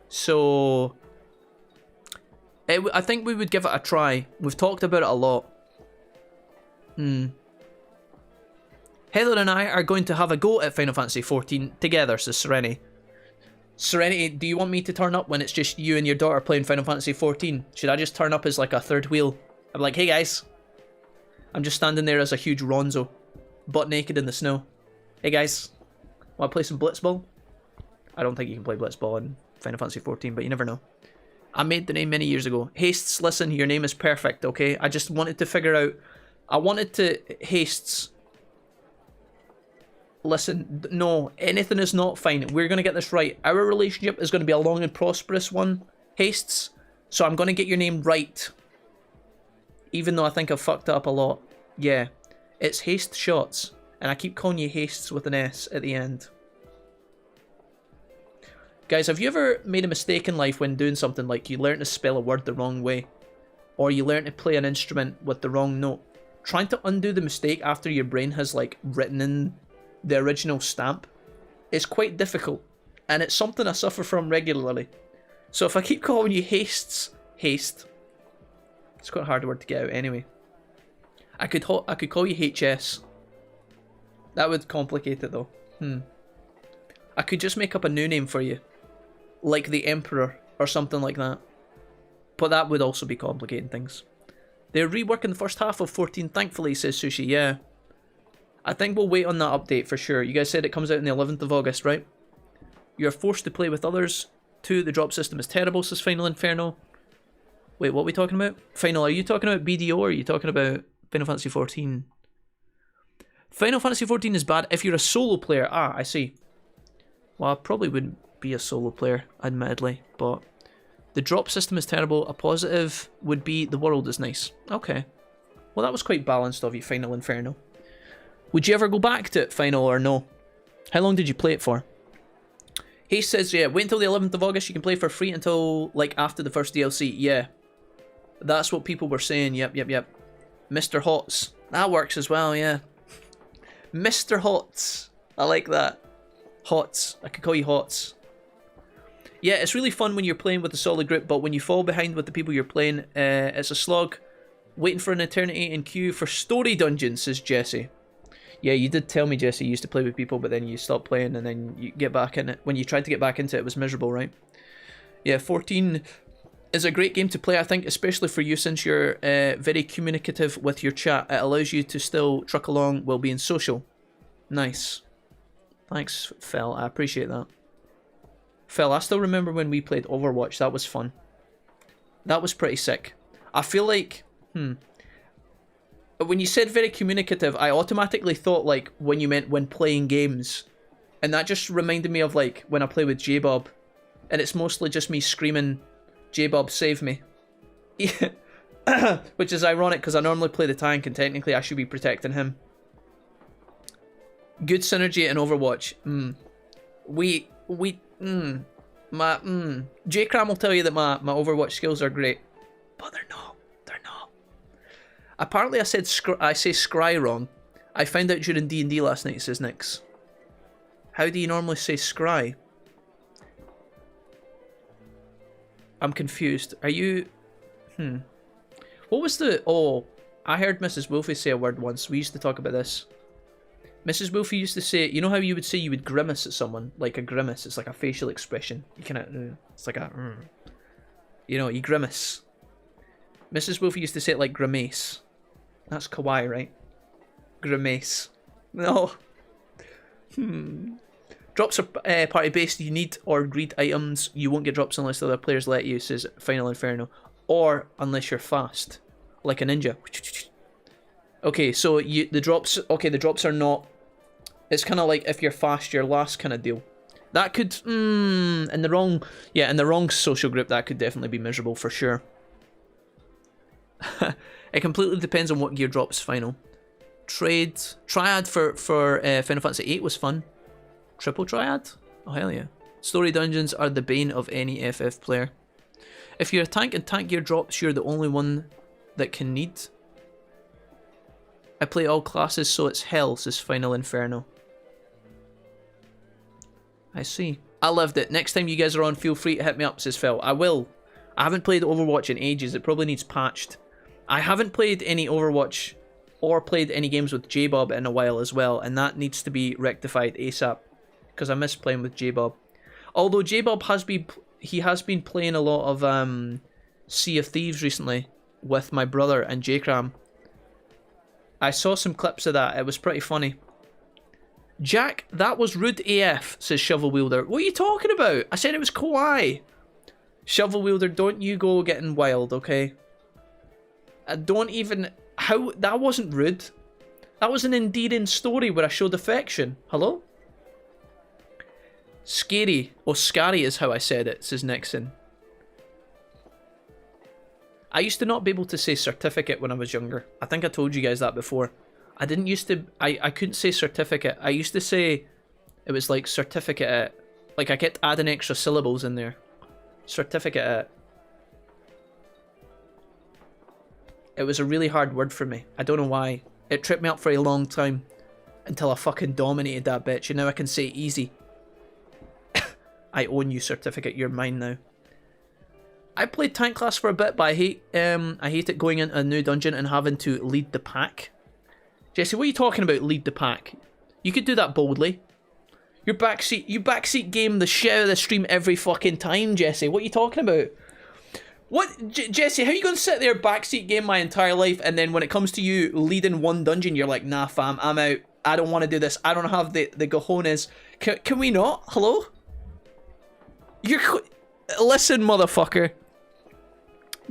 So I think we would give it a try. We've talked about it a lot. Heather and I are going to have a go at Final Fantasy XIV together, says Serenity. Serenity, do you want me to turn up when it's just you and your daughter playing Final Fantasy XIV? Should I just turn up as like a third wheel? I'm like, hey guys. I'm just standing there as a huge Ronzo, butt naked in the snow. Hey guys, want to play some Blitzball? I don't think you can play Blitzball in Final Fantasy XIV, but you never know. I made the name many years ago. Hastes, listen, your name is perfect, okay? I just wanted to figure out... I wanted to... Hastes... Listen, no, anything is not fine. We're going to get this right. Our relationship is going to be a long and prosperous one, Hastes. So I'm going to get your name right. Even though I think I've fucked up a lot. Yeah, it's Haste Shots. And I keep calling you Hastes with an S at the end. Guys, have you ever made a mistake in life when doing something, like you learn to spell a word the wrong way? Or you learn to play an instrument with the wrong note? Trying to undo the mistake after your brain has like written in the original stamp is quite difficult, and it's something I suffer from regularly. So if I keep calling you Hastes, Haste, it's quite a hard word to get out anyway. I could call you HS. That would complicate it though. I could just make up a new name for you, like the Emperor or something like that. But that would also be complicating things. They're reworking the first half of 14, thankfully, says Sushi. Yeah. I think we'll wait on that update for sure. You guys said it comes out on the 11th of August, right? You're forced to play with others. 2, the drop system is terrible, says Final Inferno. Wait, what are we talking about? Final, are you talking about BDO or are you talking about Final Fantasy XIV? Final Fantasy XIV is bad if you're a solo player. Ah, I see. Well, I probably wouldn't be a solo player, admittedly, but the drop system is terrible. A positive would be the world is nice. Okay. Well, that was quite balanced of you, Final Inferno. Would you ever go back to it, Final, or no? How long did you play it for? He says, yeah, wait until the 11th of August. You can play for free until, like, after the first DLC. Yeah. That's what people were saying. Yep. Mr. Hots. That works as well, yeah. Mr. Hots. I like that. Hots. I could call you Hots. Yeah, it's really fun when you're playing with a solid group, but when you fall behind with the people you're playing, it's a slog. Waiting for an eternity in queue for story dungeons, says Jesse. Yeah, you did tell me, Jesse, you used to play with people, but then you stopped playing, and then you get back in it. When you tried to get back into it, it was miserable, right? Yeah, 14 is a great game to play, I think, especially for you, since you're very communicative with your chat. It allows you to still truck along while being social. Nice. Thanks, Phil. I appreciate that. Phil, I still remember when we played Overwatch. That was fun. That was pretty sick. I feel like... When you said very communicative, I automatically thought like when you meant when playing games. And that just reminded me of like when I play with J-Bob. And it's mostly just me screaming, J-Bob, save me. Which is ironic because I normally play the tank and technically I should be protecting him. Good synergy in Overwatch. J-Cram will tell you that my Overwatch skills are great. But they're not. Apparently I say scry wrong. I found out during D&D last night, says Nix. How do you normally say scry? I'm confused. Are you... What was the... Oh, I heard Mrs. Wolfie say a word once. We used to talk about this. Mrs. Wolfie used to say... You know how you would say you would grimace at someone? Like a grimace. It's like a facial expression. You kind of... It's like a... You know, you grimace. Mrs. Wolfie used to say it like grimace. That's kawaii, right? Grimace. No. Drops are party-based. You need or greed items. You won't get drops unless the other players let you, says Final Inferno. Or unless you're fast. Like a ninja. Okay, so the drops... Okay, the drops are not... It's kind of like if you're fast, you're last kind of deal. That could... in the wrong... Yeah, in the wrong social group, that could definitely be miserable for sure. It completely depends on what gear drops final. Triad for Final Fantasy VIII was fun. Triple Triad? Oh hell yeah. Story dungeons are the bane of any FF player. If you're a tank and tank gear drops, you're the only one that can need. I play all classes, so it's hell, says Final Inferno. I see. I loved it. Next time you guys are on, feel free to hit me up, says Phil. I will. I haven't played Overwatch in ages. It probably needs patched. I haven't played any Overwatch or played any games with J-Bob in a while as well, and that needs to be rectified ASAP, because I miss playing with J-Bob. Although J-Bob has been playing a lot of Sea of Thieves recently with my brother and J-Cram. I saw some clips of that. It was pretty funny. Jack, that was rude AF, says Shovel Wielder. What are you talking about? I said it was kawaii. Shovel Wielder, don't you go getting wild, okay? Don't even... How... That wasn't rude. That was an endearing story where I showed affection. Hello? Scary. Or scary is how I said it, says Nixon. I used to not be able to say certificate when I was younger. I think I told you guys that before. I didn't used to... I couldn't say certificate. I used to say... It was like certificate. Like I kept adding extra syllables in there. Certificate. It was a really hard word for me. I don't know why. It tripped me up for a long time. Until I fucking dominated that bitch. And now I can say easy. I own you, certificate. You're mine now. I played tank class for a bit, but I hate it going into a new dungeon and having to lead the pack. Jesse, what are you talking about, lead the pack? You could do that boldly. You backseat game the shit out of the stream every fucking time, Jesse. What are you talking about? What, Jesse, how are you going to sit there backseat game my entire life, and then when it comes to you leading one dungeon, you're like, nah fam, I'm out. I don't want to do this. I don't have the cojones. Can we not? Hello? Listen, motherfucker.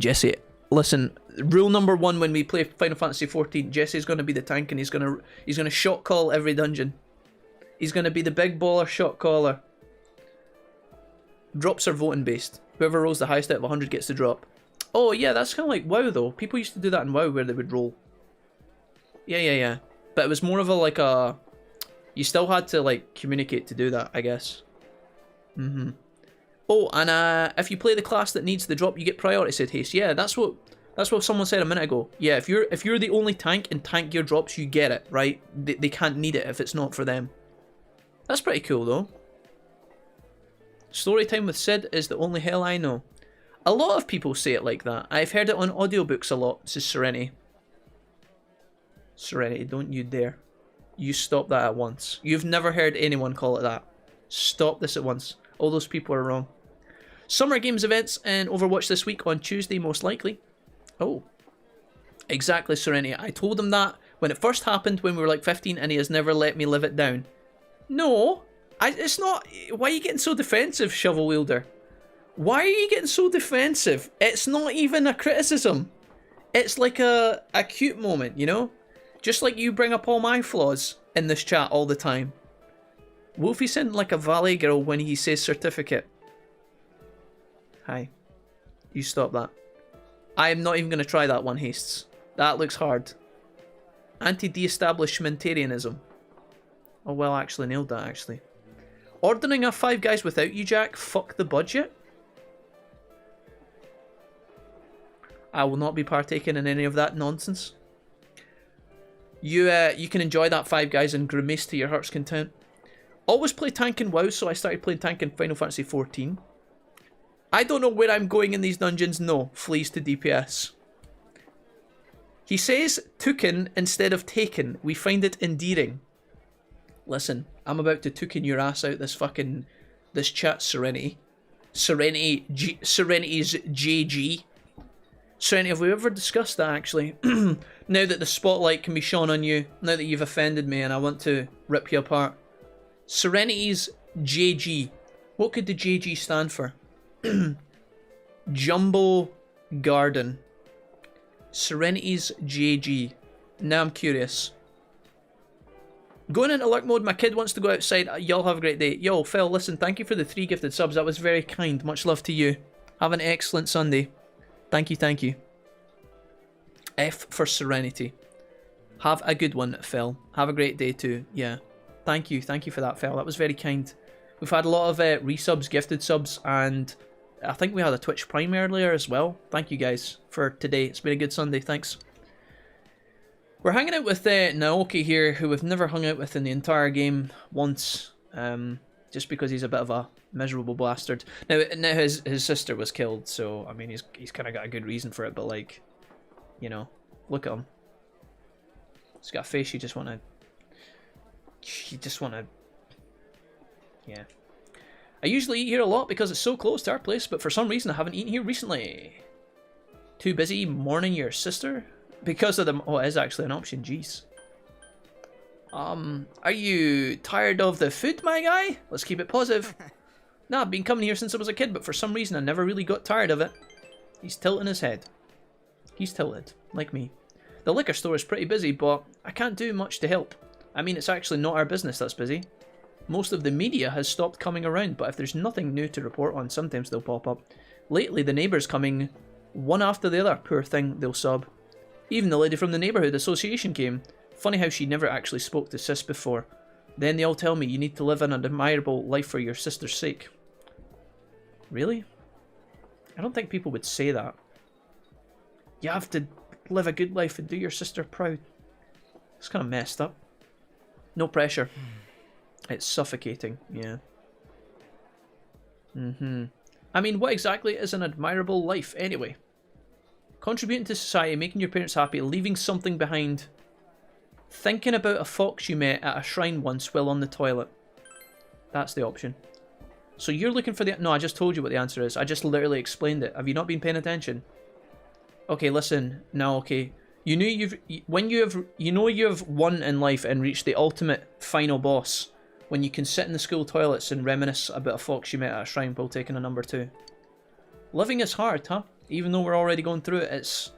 Jesse, listen. Rule number 1 when we play Final Fantasy 14, Jesse's gonna be the tank and he's gonna shot call every dungeon. He's gonna be the big baller shot caller. Drops are voting based. Whoever rolls the highest out of 100 gets the drop. Oh yeah, that's kind of like WoW though. People used to do that in WoW where they would roll. Yeah. But it was more of a like a... You still had to like communicate to do that, I guess. Oh, and if you play the class that needs the drop, you get priority, said Haste. Yeah, that's what someone said a minute ago. Yeah, if you're the only tank and tank gear drops, you get it, right? They can't need it if it's not for them. That's pretty cool though. Storytime with Sid is the only hell I know. A lot of people say it like that. I've heard it on audiobooks a lot, says Serenity. Serenity, don't you dare. You stop that at once. You've never heard anyone call it that. Stop this at once. All those people are wrong. Summer Games events and Overwatch this week on Tuesday, most likely. Oh. Exactly, Serenity. I told him that when it first happened when we were like 15 and he has never let me live it down. No. It's not... Why are you getting so defensive, Shovel Wielder? Why are you getting so defensive? It's not even a criticism. It's like a cute moment, you know? Just like you bring up all my flaws in this chat all the time. Wolfie sounded like a valet girl when he says certificate. Hi. You stop that. I am not even going to try that one, Hastes. That looks hard. Anti-de-establishmentarianism. Oh well, I actually nailed that, actually. Ordering a Five Guys without you, Jack? Fuck the budget? I will not be partaking in any of that nonsense. You can enjoy that Five Guys and grimace to your heart's content. Always play tank in WoW, so I started playing tank in Final Fantasy 14. I don't know where I'm going in these dungeons. No, flees to DPS. He says "tooken" instead of "taken." We find it endearing. Listen, I'm about to tooken your ass out this chat, Serenity. Serenity's JG. Serenity, have we ever discussed that actually? Now that the spotlight can be shone on you, now that you've offended me and I want to rip you apart. Serenity's JG. What could the JG stand for? Jumbo Garden. Serenity's JG. Now I'm curious. Going into lurk mode, my kid wants to go outside. Y'all have a great day. Yo, Phil, listen, thank you for the 3 gifted subs. That was very kind. Much love to you. Have an excellent Sunday. Thank you, thank you. F for Serenity. Have a good one, Phil. Have a great day too. Yeah. Thank you for that, Phil. That was very kind. We've had a lot of resubs, gifted subs, and I think we had a Twitch Prime earlier as well. Thank you guys for today. It's been a good Sunday. Thanks. We're hanging out with Naoki here, who we've never hung out with in the entire game once, just because he's a bit of a miserable bastard. Now his sister was killed, so I mean he's kind of got a good reason for it. But like, you know, look at him. He's got a face you just want to. Yeah. I usually eat here a lot because it's so close to our place, but for some reason I haven't eaten here recently. Too busy mourning your sister? Because of them. Oh, it is actually an option, jeez. Are you tired of the food, my guy? Let's keep it positive. Nah, I've been coming here since I was a kid, but for some reason I never really got tired of it. He's tilting his head. He's tilted, like me. The liquor store is pretty busy, but I can't do much to help. I mean, it's actually not our business that's busy. Most of the media has stopped coming around, but if there's nothing new to report on, sometimes they'll pop up. Lately, the neighbours coming one after the other. Poor thing, they'll sob. Even the lady from the neighbourhood association came. Funny how she never actually spoke to Sis before. Then they all tell me you need to live an admirable life for your sister's sake. Really? I don't think people would say that. You have to live a good life and do your sister proud. It's kind of messed up. No pressure. It's suffocating, yeah. I mean, what exactly is an admirable life anyway? Contributing to society, making your parents happy, leaving something behind. Thinking about a fox you met at a shrine once while on the toilet. That's the option. So you're looking for the... No, I just told you what the answer is. I just literally explained it. Have you not been paying attention? Okay, listen. Now, okay. You know you have won in life and reached the ultimate final boss when you can sit in the school toilets and reminisce about a fox you met at a shrine while taking a number 2. Living is hard, huh? Even though we're already going through it, it's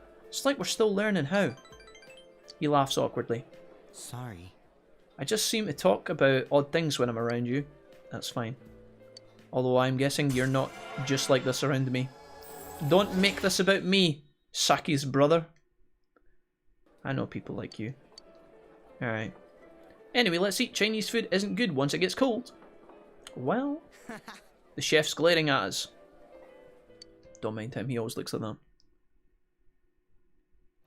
like we're still learning how. He laughs awkwardly. Sorry. I just seem to talk about odd things when I'm around you. That's fine. Although I'm guessing you're not just like this around me. Don't make this about me, Saki's brother. I know people like you. Alright. Anyway, let's eat. Chinese food isn't good once it gets cold. Well, the chef's glaring at us. Don't mind him, he always looks like that.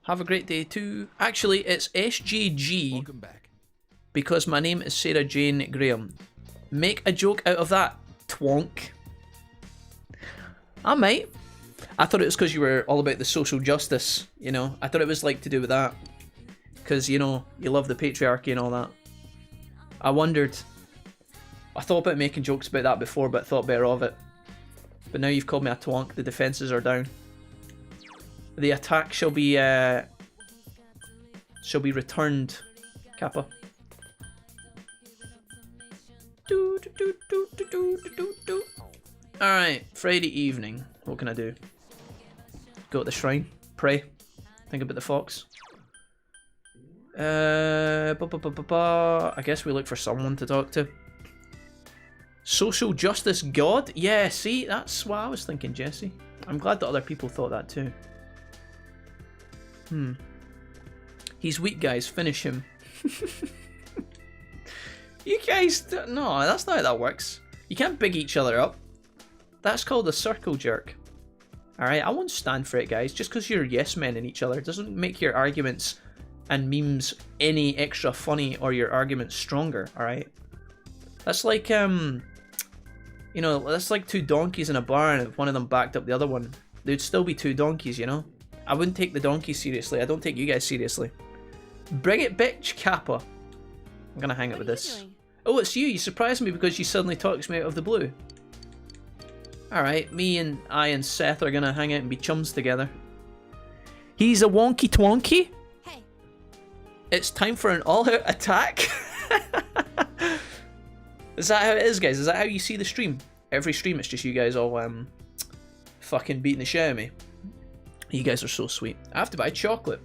Have a great day too. Actually, it's SJG. Welcome back. Because my name is Sarah Jane Graham. Make a joke out of that, twonk. I might. I thought it was because you were all about the social justice, you know. I thought it was like to do with that. Because, you know, you love the patriarchy and all that. I wondered. I thought about making jokes about that before, but thought better of it. But now you've called me a twonk, the defences are down. The attack shall be returned, Kappa. Alright, Friday evening. What can I do? Go to the shrine, pray, think about the fox. I guess we look for someone to talk to. Social justice god? Yeah, see, that's what I was thinking, Jesse. I'm glad that other people thought that too. He's weak, guys. Finish him. You guys... No, that's not how that works. You can't big each other up. That's called a circle jerk. Alright, I won't stand for it, guys. Just because you're yes men in each other doesn't make your arguments and memes any extra funny or your arguments stronger, alright? That's like, you know, that's like two donkeys in a barn. If one of them backed up the other one, they'd still be two donkeys, you know? I wouldn't take the donkey seriously. I don't take you guys seriously. Bring it, bitch, Kappa. I'm gonna hang out with this. Oh, it's you. You surprised me because you suddenly talked me out of the blue. Alright, me and Seth are gonna hang out and be chums together. He's a wonky twonky? Hey. It's time for an all-out attack? Is that how it is, guys? Is that how you see the stream? Every stream it's just you guys all fucking beating the shit out of me. You guys are so sweet. I have to buy chocolate.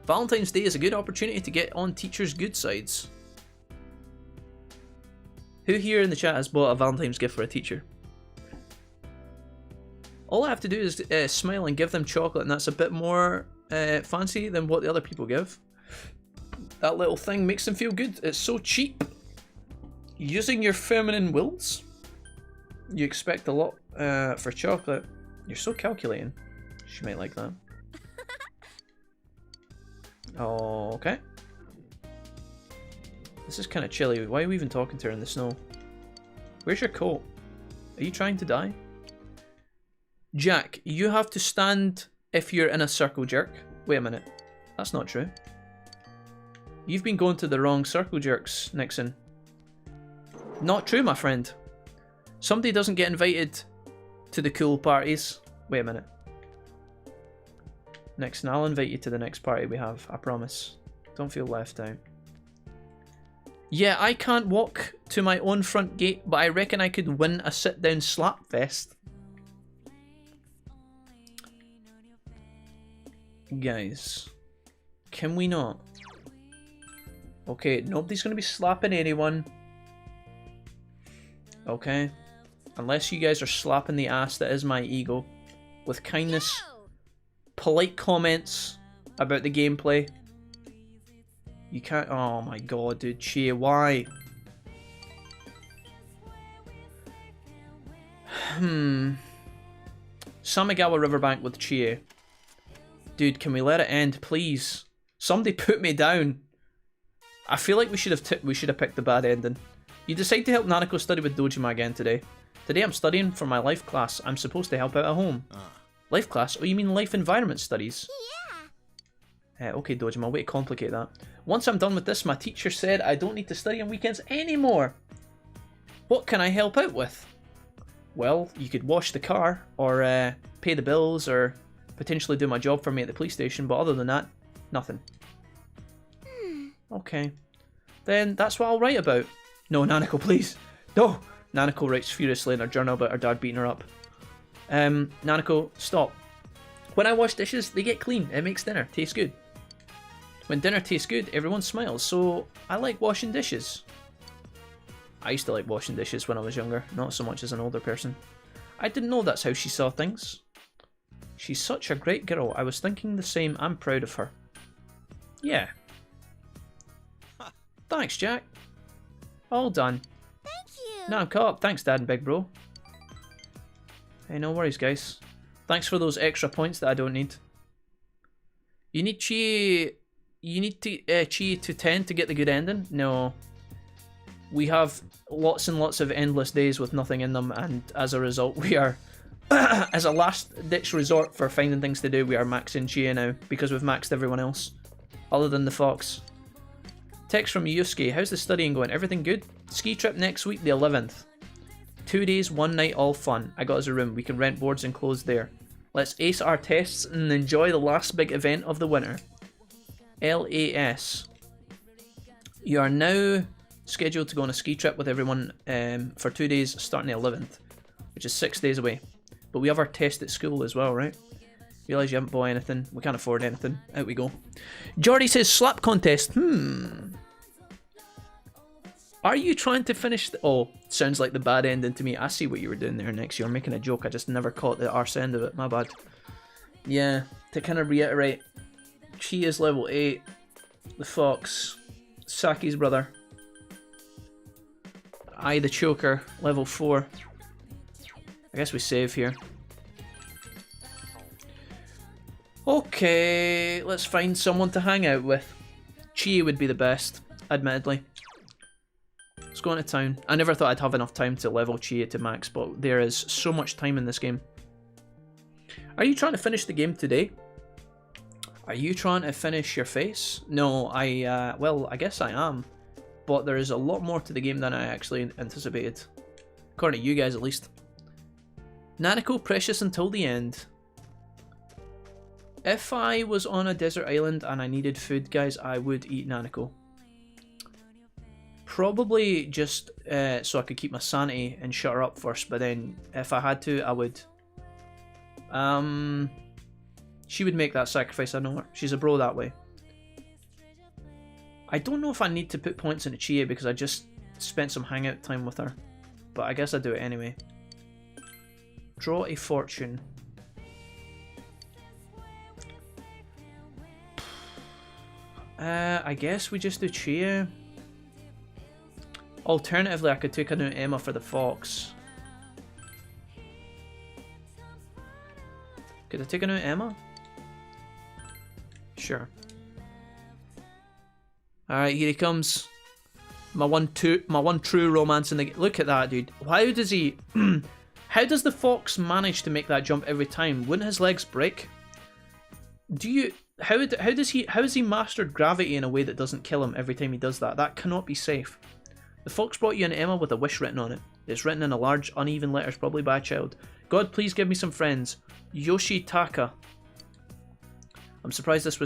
Valentine's Day is a good opportunity to get on teachers' good sides. Who here in the chat has bought a Valentine's gift for a teacher? All I have to do is smile and give them chocolate, and that's a bit more fancy than what the other people give. That little thing makes them feel good. It's so cheap. Using your feminine wills? You expect a lot for chocolate. You're so calculating. She might like that. Oh, okay. This is kind of chilly. Why are we even talking to her in the snow? Where's your coat? Are you trying to die? Jack, you have to stand if you're in a circle jerk. Wait a minute. That's not true. You've been going to the wrong circle jerks, Nixon. Not true, my friend. Somebody doesn't get invited to the cool parties. Wait a minute. Nixon, I'll invite you to the next party we have. I promise. Don't feel left out. Yeah, I can't walk to my own front gate, but I reckon I could win a sit-down slap fest. Guys, can we not? Okay, nobody's going to be slapping anyone. Okay. Unless you guys are slapping the ass that is my ego. With kindness, polite comments about the gameplay. You can't... Oh my god, dude. Chia, why? Samigawa Riverbank with Chia. Dude, can we let it end, please? Somebody put me down. I feel like we should have picked the bad ending. You decide to help Nanako study with Dojima again today. Today I'm studying for my life class. I'm supposed to help out at home. Life class? Oh, you mean life environment studies? Yeah. Okay, Dojima, way to complicate that. Once I'm done with this, my teacher said I don't need to study on weekends anymore. What can I help out with? Well, you could wash the car, or pay the bills, or potentially do my job for me at the police station, but other than that, nothing. Okay. Then that's what I'll write about. No, Nanako, please. No! Nanako writes furiously in her journal about her dad beating her up. Nanako, stop. When I wash dishes, they get clean. It makes dinner taste good. When dinner tastes good, everyone smiles, so I like washing dishes. I used to like washing dishes when I was younger, not so much as an older person. I didn't know that's how she saw things. She's such a great girl. I was thinking the same. I'm proud of her. Yeah. Thanks, Jack. All done. Thank you. Now I'm caught up. Thanks, Dad and Big Bro. Hey, no worries, guys. Thanks for those extra points that I don't need. You need Chi... You need to Chi to 10 to get the good ending? No. We have lots and lots of endless days with nothing in them, and as a result, we are... as a last-ditch resort for finding things to do, we are maxing Chia now, because we've maxed everyone else. Other than the fox. Text from Yusuke. How's the studying going? Everything good? Ski trip next week, the 11th. 2 days, 1 night, all fun. I got us a room. We can rent boards and clothes there. Let's ace our tests and enjoy the last big event of the winter. LAS. You are now scheduled to go on a ski trip with everyone for 2 days starting the 11th, which is 6 days away. But we have our test at school as well, right? Realise you haven't bought anything. We can't afford anything. Out we go. Jordy says slap contest. Are you trying to finish the... Oh, sounds like the bad ending to me. I see what you were doing there, Nix. You were making a joke. I just never caught the arse end of it. My bad. Yeah, to kind of reiterate, Chi is level 8. The fox. Saki's brother. I, the choker, level 4. I guess we save here. Okay, let's find someone to hang out with. Chi would be the best, admittedly. Let's go into town. I never thought I'd have enough time to level Chi to max, but there is so much time in this game. Are you trying to finish the game today? Are you trying to finish your face? No, well, I guess I am. But there is a lot more to the game than I actually anticipated. According to you guys, at least. Nanako, precious until the end. If I was on a desert island and I needed food, guys, I would eat Nanako. Probably just so I could keep my sanity and shut her up first, but then if I had to, I would. She would make that sacrifice, I know her. She's a bro that way. I don't know if I need to put points into Chia because I just spent some hangout time with her. But I guess I do it anyway. Draw a fortune. I guess we just do Chia. Alternatively, I could take a new Emma for the fox. Could I take out Emma? Sure. Alright, here he comes. My one true romance in the game. Look at that, dude. How does he... how does the fox manage to make that jump every time? Wouldn't his legs break? Do you... How has he mastered gravity in a way that doesn't kill him every time he does that? That cannot be safe. The fox brought you an Emma with a wish written on it. It's written in a large, uneven letters, probably by a child. God, please give me some friends. Yoshitaka. I'm surprised this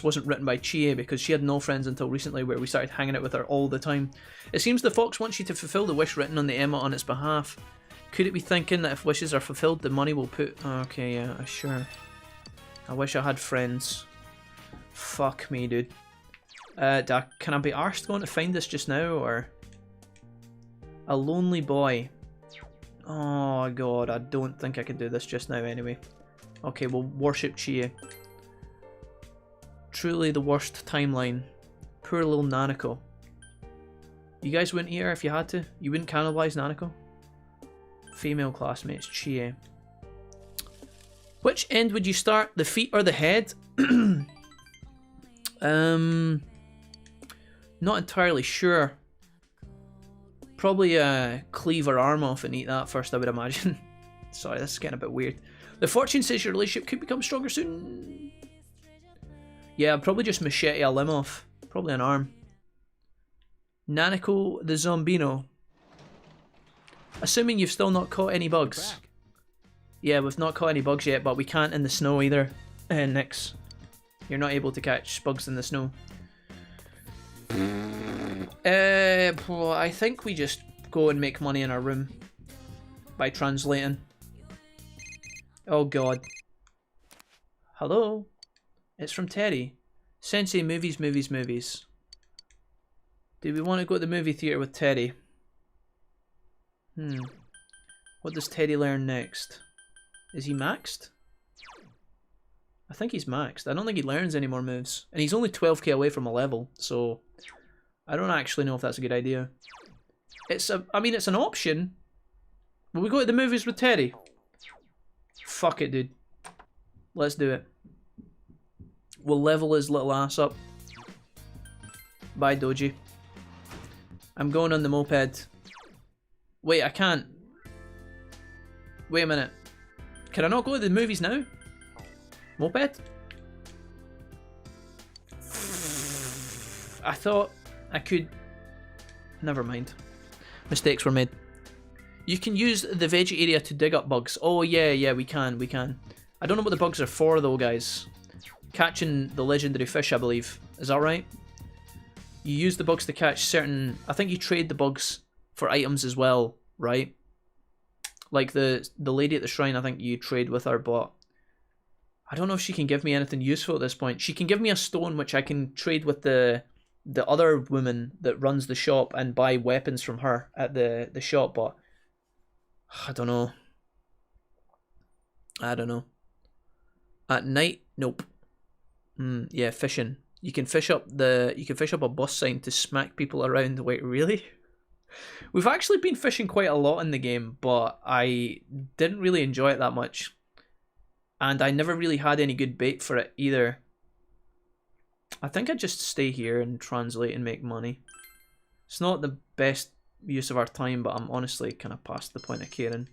wasn't written by Chie, because she had no friends until recently, where we started hanging out with her all the time. It seems the fox wants you to fulfill the wish written on the Emma on its behalf. Could it be thinking that if wishes are fulfilled, the money will put... Okay, yeah, sure. I wish I had friends. Fuck me, dude. Can I be arsed going to find this just now, or... A lonely boy. Oh god, I don't think I can do this just now anyway. Okay, we'll worship Chie. Truly the worst timeline. Poor little Nanako. You guys wouldn't eat her if you had to? You wouldn't cannibalize Nanako? Female classmates, Chie. Which end would you start? The feet or the head? Not entirely sure. Probably cleave her arm off and eat that first, I would imagine. Sorry, this is getting a bit weird. The fortune says your relationship could become stronger soon. Yeah, I'd probably just machete a limb off. Probably an arm. Nanako the Zombino. Assuming you've still not caught any bugs. Yeah, we've not caught any bugs yet, but we can't in the snow either. Nix. You're not able to catch bugs in the snow. Well, I think we just go and make money in our room. By translating. Oh god. Hello? It's from Terry. Sensei, movies, movies, movies. Do we want to go to the movie theatre with Terry? What does Terry learn next? Is he maxed? I think he's maxed. I don't think he learns any more moves. And he's only 12k away from a level, so... I don't actually know if that's a good idea. I mean, it's an option. Will we go to the movies with Terry? Fuck it, dude. Let's do it. We'll level his little ass up. Bye, Doji. I'm going on the moped. Wait, I can't. Wait a minute. Can I not go to the movies now? Moped? I thought I could... Never mind. Mistakes were made. You can use the veggie area to dig up bugs. Oh yeah, we can. I don't know what the bugs are for though, guys. Catching the legendary fish, I believe. Is that right? You use the bugs to catch certain... I think you trade the bugs for items as well, right? Like the lady at the shrine, I think you trade with her, but... I don't know if she can give me anything useful at this point. She can give me a stone which I can trade with the other woman that runs the shop and buy weapons from her at the shop, but... I don't know. At night? Nope. Yeah, fishing. You can fish up a bus sign to smack people around. Wait, really? We've actually been fishing quite a lot in the game, but I didn't really enjoy it that much. And I never really had any good bait for it either. I think I'd just stay here and translate and make money. It's not the best use of our time, but I'm honestly kind of past the point of caring.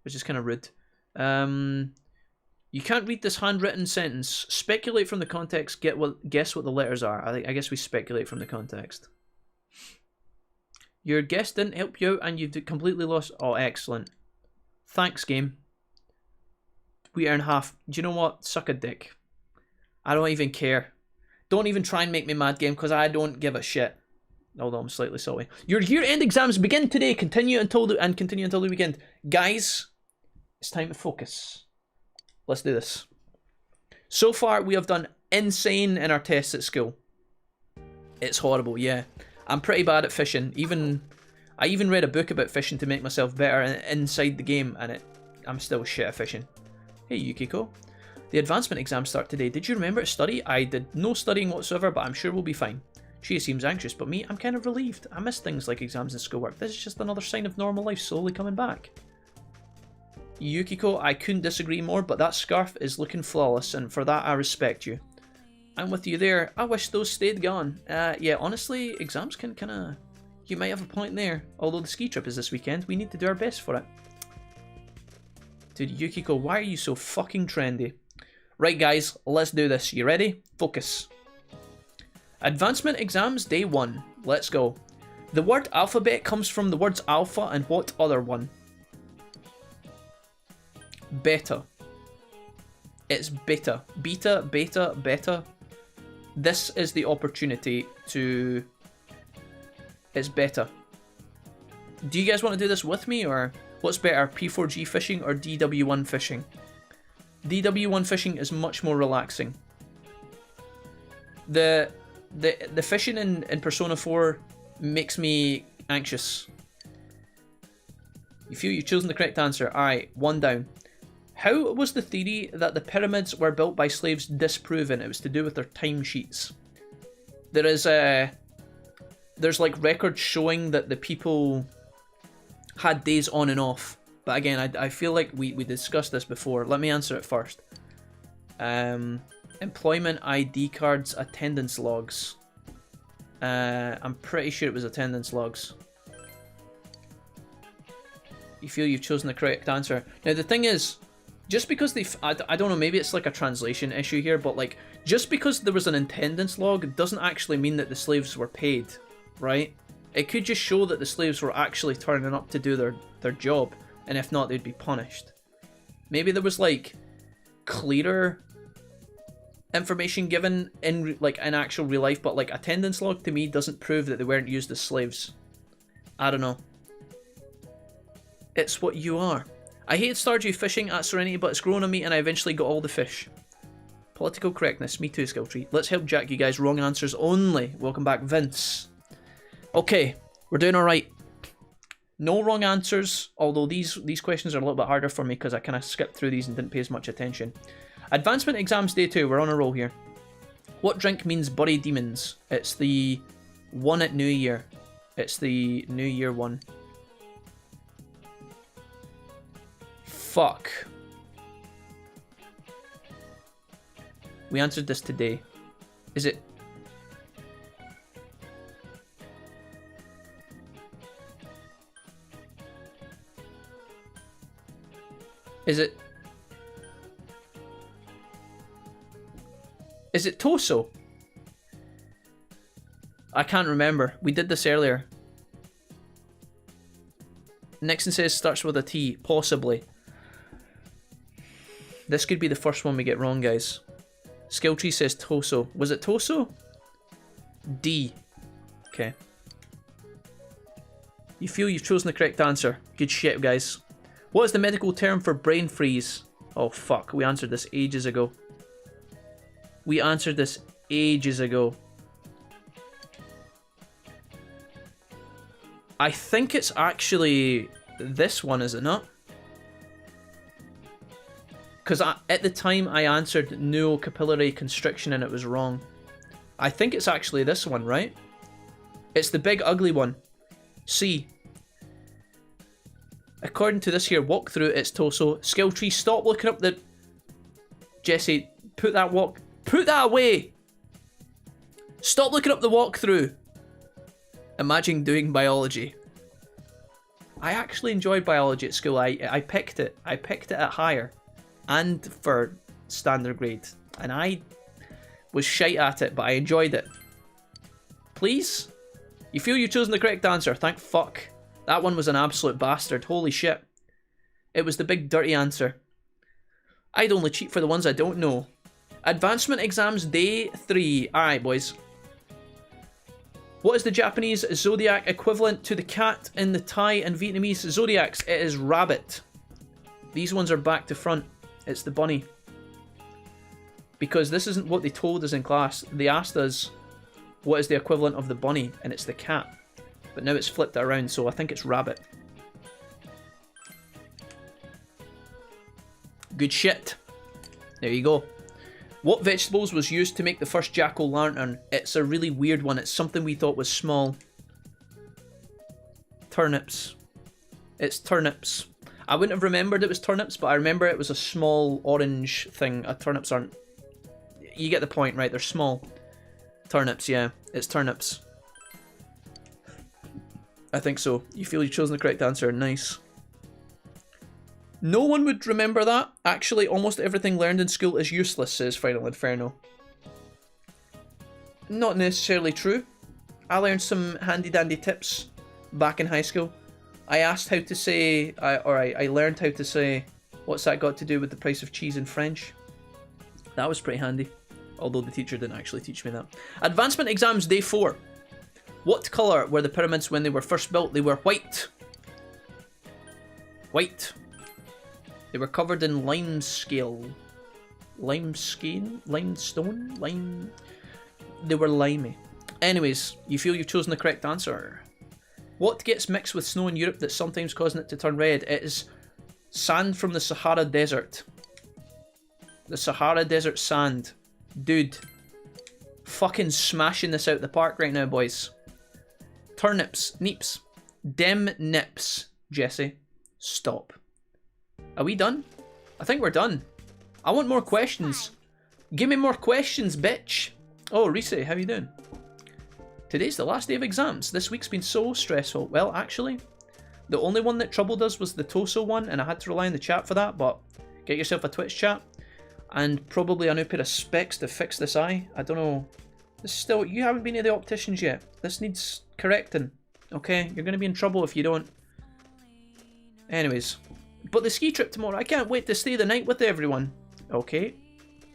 Which is kind of rude. You can't read this handwritten sentence. Speculate from the context, guess what the letters are. I guess we speculate from the context. Your guess didn't help you out and you've completely lost... Oh, excellent. Thanks, game. We earn half. Do you know what? Suck a dick. I don't even care. Don't even try and make me mad, game, because I don't give a shit. Although I'm slightly salty. Your year-end exams begin today. Continue until the weekend. Guys, it's time to focus. Let's do this. So far, we have done insane in our tests at school. It's horrible, yeah. I'm pretty bad at fishing. I even read a book about fishing to make myself better inside the game, and I'm still shit at fishing. Hey, Yukiko. The advancement exams start today. Did you remember to study? I did no studying whatsoever, but I'm sure we'll be fine. She seems anxious, but me, I'm kind of relieved. I miss things like exams and schoolwork. This is just another sign of normal life slowly coming back. Yukiko, I couldn't disagree more, but that scarf is looking flawless, and for that I respect you. I'm with you there. I wish those stayed gone. Yeah, honestly, exams can kinda... You might have a point there. Although the ski trip is this weekend, we need to do our best for it. Dude, Yukiko, why are you so fucking trendy? Right, guys, let's do this. You ready? Focus. Advancement exams, day 1. Let's go. The word alphabet comes from the words alpha and what other one? Beta. It's beta. Beta, beta, beta. This is the opportunity to... It's beta. Do you guys want to do this with me, or what's better, P4G fishing or DW1 fishing? DW1 fishing is much more relaxing. The fishing in Persona 4 makes me anxious. You feel you've chosen the correct answer. Alright, 1 down. How was the theory that the pyramids were built by slaves disproven? It was to do with their timesheets. There's like records showing that the people had days on and off. But again, I feel like we discussed this before. Let me answer it first. Employment ID cards, attendance logs. I'm pretty sure it was attendance logs. You feel you've chosen the correct answer. Now the thing is, just because I don't know, maybe it's like a translation issue here, but like, just because there was an attendance log doesn't actually mean that the slaves were paid, right? It could just show that the slaves were actually turning up to do their job, and if not, they'd be punished. Maybe there was like clearer information given in like in actual real life, but like attendance log to me doesn't prove that they weren't used as slaves. I don't know. It's what you are. I hated Stardew fishing at Serenity, but it's grown on me and I eventually got all the fish. Political correctness, me too, skill tree. Let's help Jack, you guys. Wrong answers only. Welcome back, Vince. Okay, we're doing alright. No wrong answers, although these questions are a little bit harder for me because I kind of skipped through these and didn't pay as much attention. Advancement exams day 2, we're on a roll here. What drink means bury demons? It's the one at New Year. It's the New Year one. Fuck. We answered this today. Is it? Is it? Is it Toso? I can't remember. We did this earlier. Nixon says starts with a T. Possibly. This could be the first one we get wrong, guys. Skilltree says Toso. Was it Toso? D. Okay. You feel you've chosen the correct answer. Good shit, guys. What is the medical term for brain freeze? Oh, fuck. We answered this ages ago. We answered this ages ago. I think it's actually this one, is it not? Because at the time I answered neurocapillary constriction and it was wrong. I think it's actually this one, right? It's the big ugly one. C. According to this here walkthrough, it's Toso. Skilltree, stop looking up the... Jesse, put that away! Stop looking up the walkthrough! Imagine doing biology. I actually enjoyed biology at school. I picked it. I picked it at higher. And for standard grade. And I was shite at it, but I enjoyed it. Please? You feel you've chosen the correct answer. Thank fuck. That one was an absolute bastard. Holy shit. It was the big dirty answer. I'd only cheat for the ones I don't know. Advancement exams day 3. Alright, boys. What is the Japanese zodiac equivalent to the cat in the Thai and Vietnamese zodiacs? It is rabbit. These ones are back to front. It's the bunny. Because this isn't what they told us in class. They asked us what is the equivalent of the bunny, and it's the cat. But now it's flipped it around, so I think it's rabbit. Good shit. There you go. What vegetables was used to make the first jack-o'-lantern? It's a really weird one. It's something we thought was small. Turnips. It's turnips. I wouldn't have remembered it was turnips, but I remember it was a small orange thing. Turnips aren't... You get the point, right? They're small. Turnips, yeah. It's turnips. I think so. You feel you've chosen the correct answer. Nice. No one would remember that. Actually, almost everything learned in school is useless, says Final Inferno. Not necessarily true. I learned some handy-dandy tips back in high school. I asked how to say... I learned how to say... What's that got to do with the price of cheese in French? That was pretty handy. Although the teacher didn't actually teach me that. Advancement exams, day 4. What colour were the pyramids when they were first built? They were white. White. They were covered in limescale. Limestone? Lime... They were limey. Anyways, you feel you've chosen the correct answer. What gets mixed with snow in Europe that's sometimes causing it to turn red? It is sand from the Sahara Desert. The Sahara Desert sand. Dude. Fucking smashing this out the park right now, boys. Turnips. Neeps. Dem nips. Jesse. Stop. Are we done? I think we're done. I want more questions. Give me more questions, bitch. Oh, Reese, how you doing? Today's the last day of exams. This week's been so stressful. Well, actually, the only one that troubled us was the Toso one, and I had to rely on the chat for that, but get yourself a Twitch chat. And probably a new pair of specs to fix this eye. I don't know. This is still... You haven't been to the opticians yet. This needs correcting. Okay? You're going to be in trouble if you don't. Anyways. But the ski trip tomorrow. I can't wait to stay the night with everyone. Okay.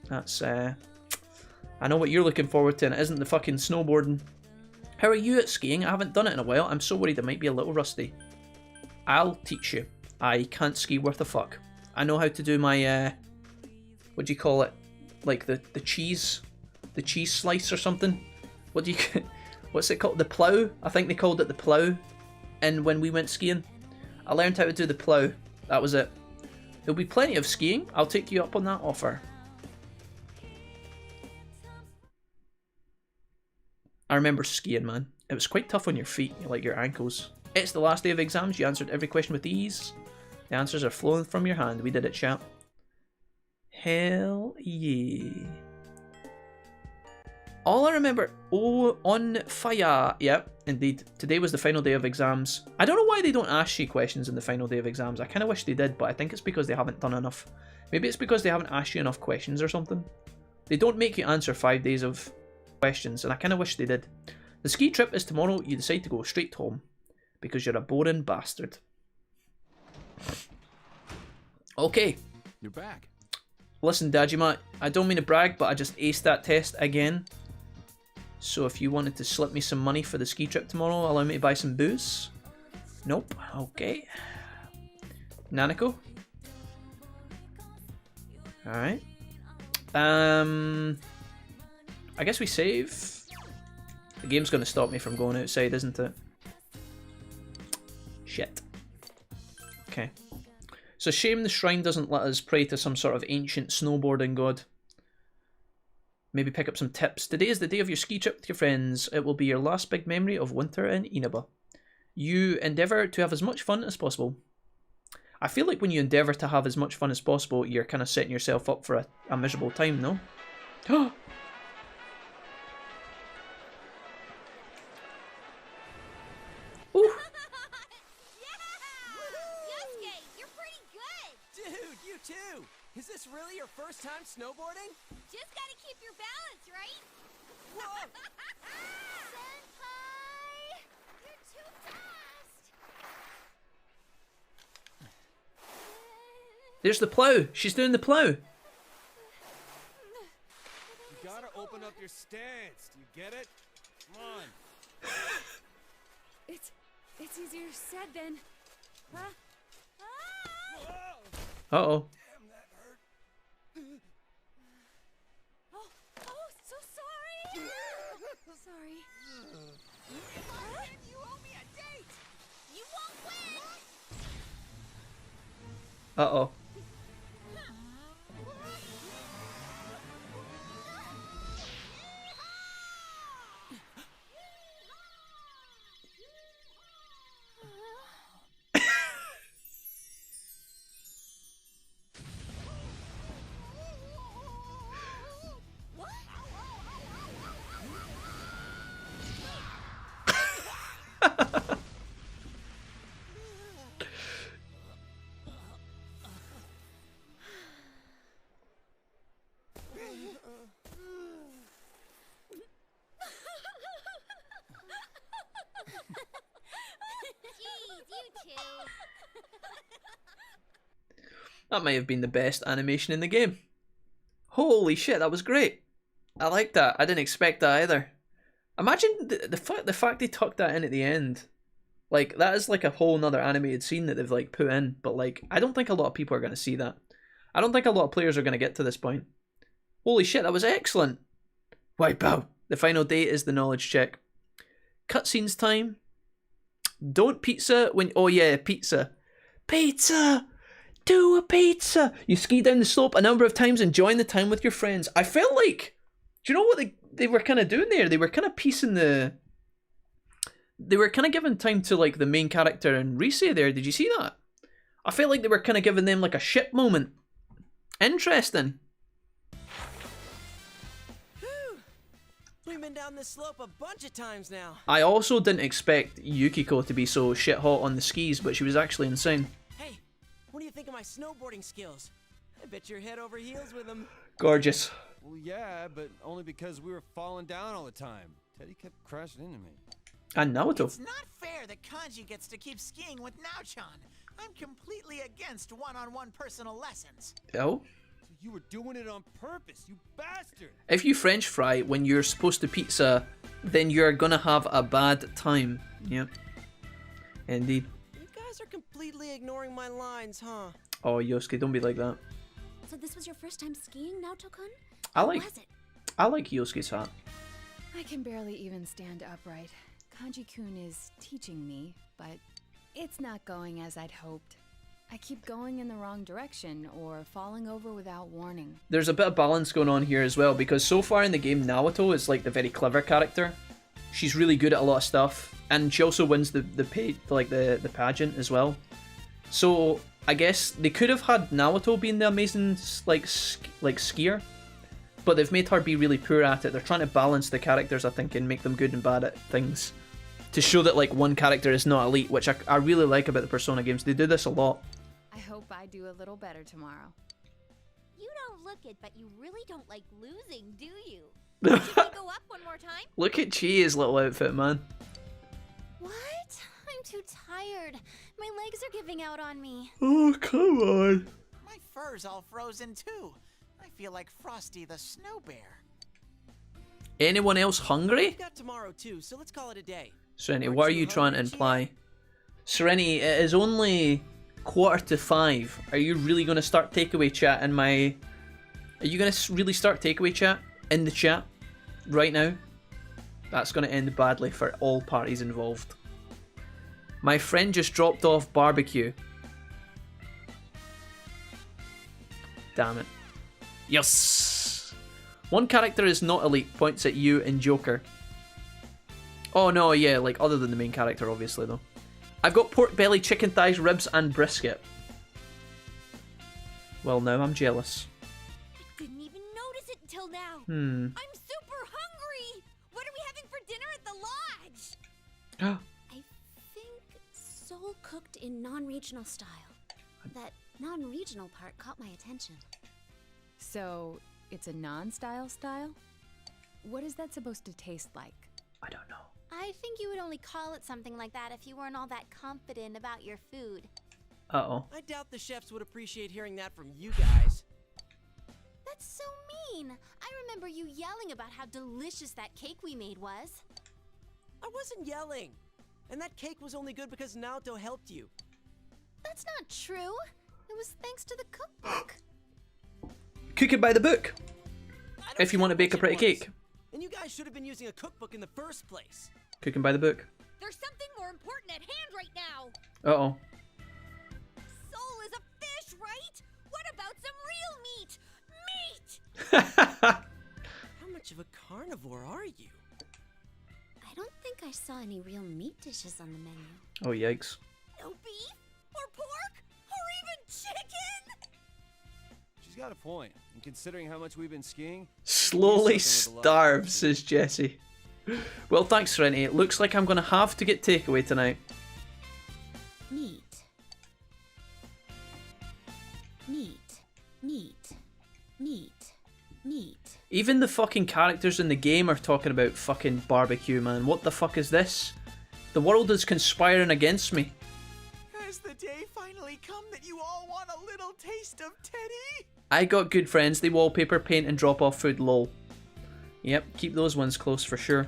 That's... I know what you're looking forward to, and it isn't the fucking snowboarding. How are you at skiing? I haven't done it in a while. I'm so worried it might be a little rusty. I'll teach you. I can't ski worth a fuck. I know how to do my... what do you call it? Like the cheese slice or something? What do you... What's it called? The plough? I think they called it the plough. And when we went skiing, I learned how to do the plough. That was it. There'll be plenty of skiing. I'll take you up on that offer. I remember skiing, man. It was quite tough on your feet, like your ankles. It's the last day of exams. You answered every question with ease. The answers are flowing from your hand. We did it, chat. Hell yeah. All I remember... Oh, on fire. Yep, indeed. Today was the final day of exams. I don't know why they don't ask you questions in the final day of exams. I kind of wish they did, but I think it's because they haven't done enough. Maybe it's because they haven't asked you enough questions or something. They don't make you answer 5 days of questions, and I kind of wish they did. The ski trip is tomorrow. You decide to go straight home because you're a boring bastard. Okay. You're back. Listen, Dajima, I don't mean to brag, but I just aced that test again. So if you wanted to slip me some money for the ski trip tomorrow, allow me to buy some booze. Nope. Okay. Nanako. Alright. I guess we save. The game's going to stop me from going outside, isn't it? Shit. Okay. It's a shame the shrine doesn't let us pray to some sort of ancient snowboarding god. Maybe pick up some tips. Today is the day of your ski trip with your friends. It will be your last big memory of winter in Inaba. You endeavour to have as much fun as possible. I feel like when you endeavour to have as much fun as possible, you're kind of setting yourself up for a miserable time, no? Ooh. Too. Is this really your first time snowboarding? Just gotta keep your balance, right? Whoa! Senpai! You're too fast! There's the plough. She's doing the plough. You gotta open up your stance. Do you get it? Come on. It's easier said than... Huh? Uh-oh. Damn, that hurt. Oh, so sorry! Sorry. You owe me a date! You won't win! Uh-oh. you too. That might have been the best animation in the game. Holy shit, that was great. I like that. I didn't expect that either. Imagine the fact they tucked that in at the end. Like, that is like a whole nother animated scene that they've like put in. But like, I don't think a lot of people are going to see that. I don't think a lot of players are going to get to this point. Holy shit, that was excellent. Wipeout. The final date is the knowledge check. Cutscenes time. Don't pizza when... Oh yeah, pizza. Pizza! Do a pizza! You ski down the slope a number of times, enjoying the time with your friends. I felt like... Do you know what they were kind of doing there? They were kind of piecing the... They were kind of giving time to like the main character and Rise there. Did you see that? I felt like they were kind of giving them like a ship moment. Interesting. We've been down this slope a bunch of times now. I also didn't expect Yukiko to be so shit hot on the skis, but she was actually insane. Hey, what do you think of my snowboarding skills? I bet you're head over heels with them. Gorgeous. Well, yeah, but only because we were falling down all the time. Teddy kept crashing into me. And Naoto. It's not fair that Kanji gets to keep skiing with Nao-chan. I'm completely against one-on-one personal lessons. Oh? So you were doing it on purpose, you bastard! If you French fry when you're supposed to pizza, then you're gonna have a bad time. Yep. Indeed. You guys are completely ignoring my lines, huh? Oh, Yosuke, don't be like that. So this was your first time skiing, Naoto-kun? I like How was it? I like Yosuke's hat. I can barely even stand upright. Kanji-kun is teaching me, but it's not going as I'd hoped. I keep going in the wrong direction or falling over without warning. There's a bit of balance going on here as well, because so far in the game, Naoto is like the very clever character. She's really good at a lot of stuff, and she also wins the pageant as well. So I guess they could have had Naoto being the amazing skier, but they've made her be really poor at it. They're trying to balance the characters, I think, and make them good and bad at things, to show that like one character is not elite, which I really like about the Persona games. They do this a lot. I hope I do a little better tomorrow. You don't look it, but you really don't like losing, do you? Should we go up one more time? Look at Chi's little outfit, man. What? I'm too tired. My legs are giving out on me. Oh, come on. My fur's all frozen too. I feel like Frosty the Snow Bear. Anyone else hungry? We've got tomorrow too, so let's call it a day. Serenity, what are you trying to imply? Serenity, it is only 4:45. Are you really going to start takeaway chat in my... Are you going to really start takeaway chat in the chat right now? That's going to end badly for all parties involved. My friend just dropped off barbecue. Damn it. Yes! One character is not elite, points at you and Joker. Oh no, yeah, like other than the main character, obviously, though. I've got pork belly, chicken thighs, ribs, and brisket. Well, now I'm jealous. I didn't even notice it until now. Hmm. I'm super hungry. What are we having for dinner at the lodge? I think soul cooked in non-regional style. That non-regional part caught my attention. So, it's a non-style style? What is that supposed to taste like? I don't know. I think you would only call it something like that if you weren't all that confident about your food. Uh-oh. I doubt the chefs would appreciate hearing that from you guys. That's so mean. I remember you yelling about how delicious that cake we made was. I wasn't yelling. And that cake was only good because Naoto helped you. That's not true. It was thanks to the cookbook. Cook it by the book. I don't If you care want to which bake a it pretty was. cake. And you guys should have been using a cookbook in the first place. Cooking by the book. There's something more important at hand right now. Uh-oh. Soul is a fish, right? What about some real meat? Meat! How much of a carnivore are you? I don't think I saw any real meat dishes on the menu. Oh, yikes. No beef? Or pork? Or even chicken? She's got a point. And considering how much we've been skiing, Slowly something with a lot of starves, food. says Jesse. Well, thanks, Serenity. It looks like I'm going to have to get takeaway tonight. Meat. Meat. Meat. Meat. Meat. Even the fucking characters in the game are talking about fucking barbecue, man. What the fuck is this? The world is conspiring against me. day finally come that you all want a little taste of Teddy? I got good friends. They wallpaper, paint, and drop off food. Lol. Yep, keep those ones close for sure.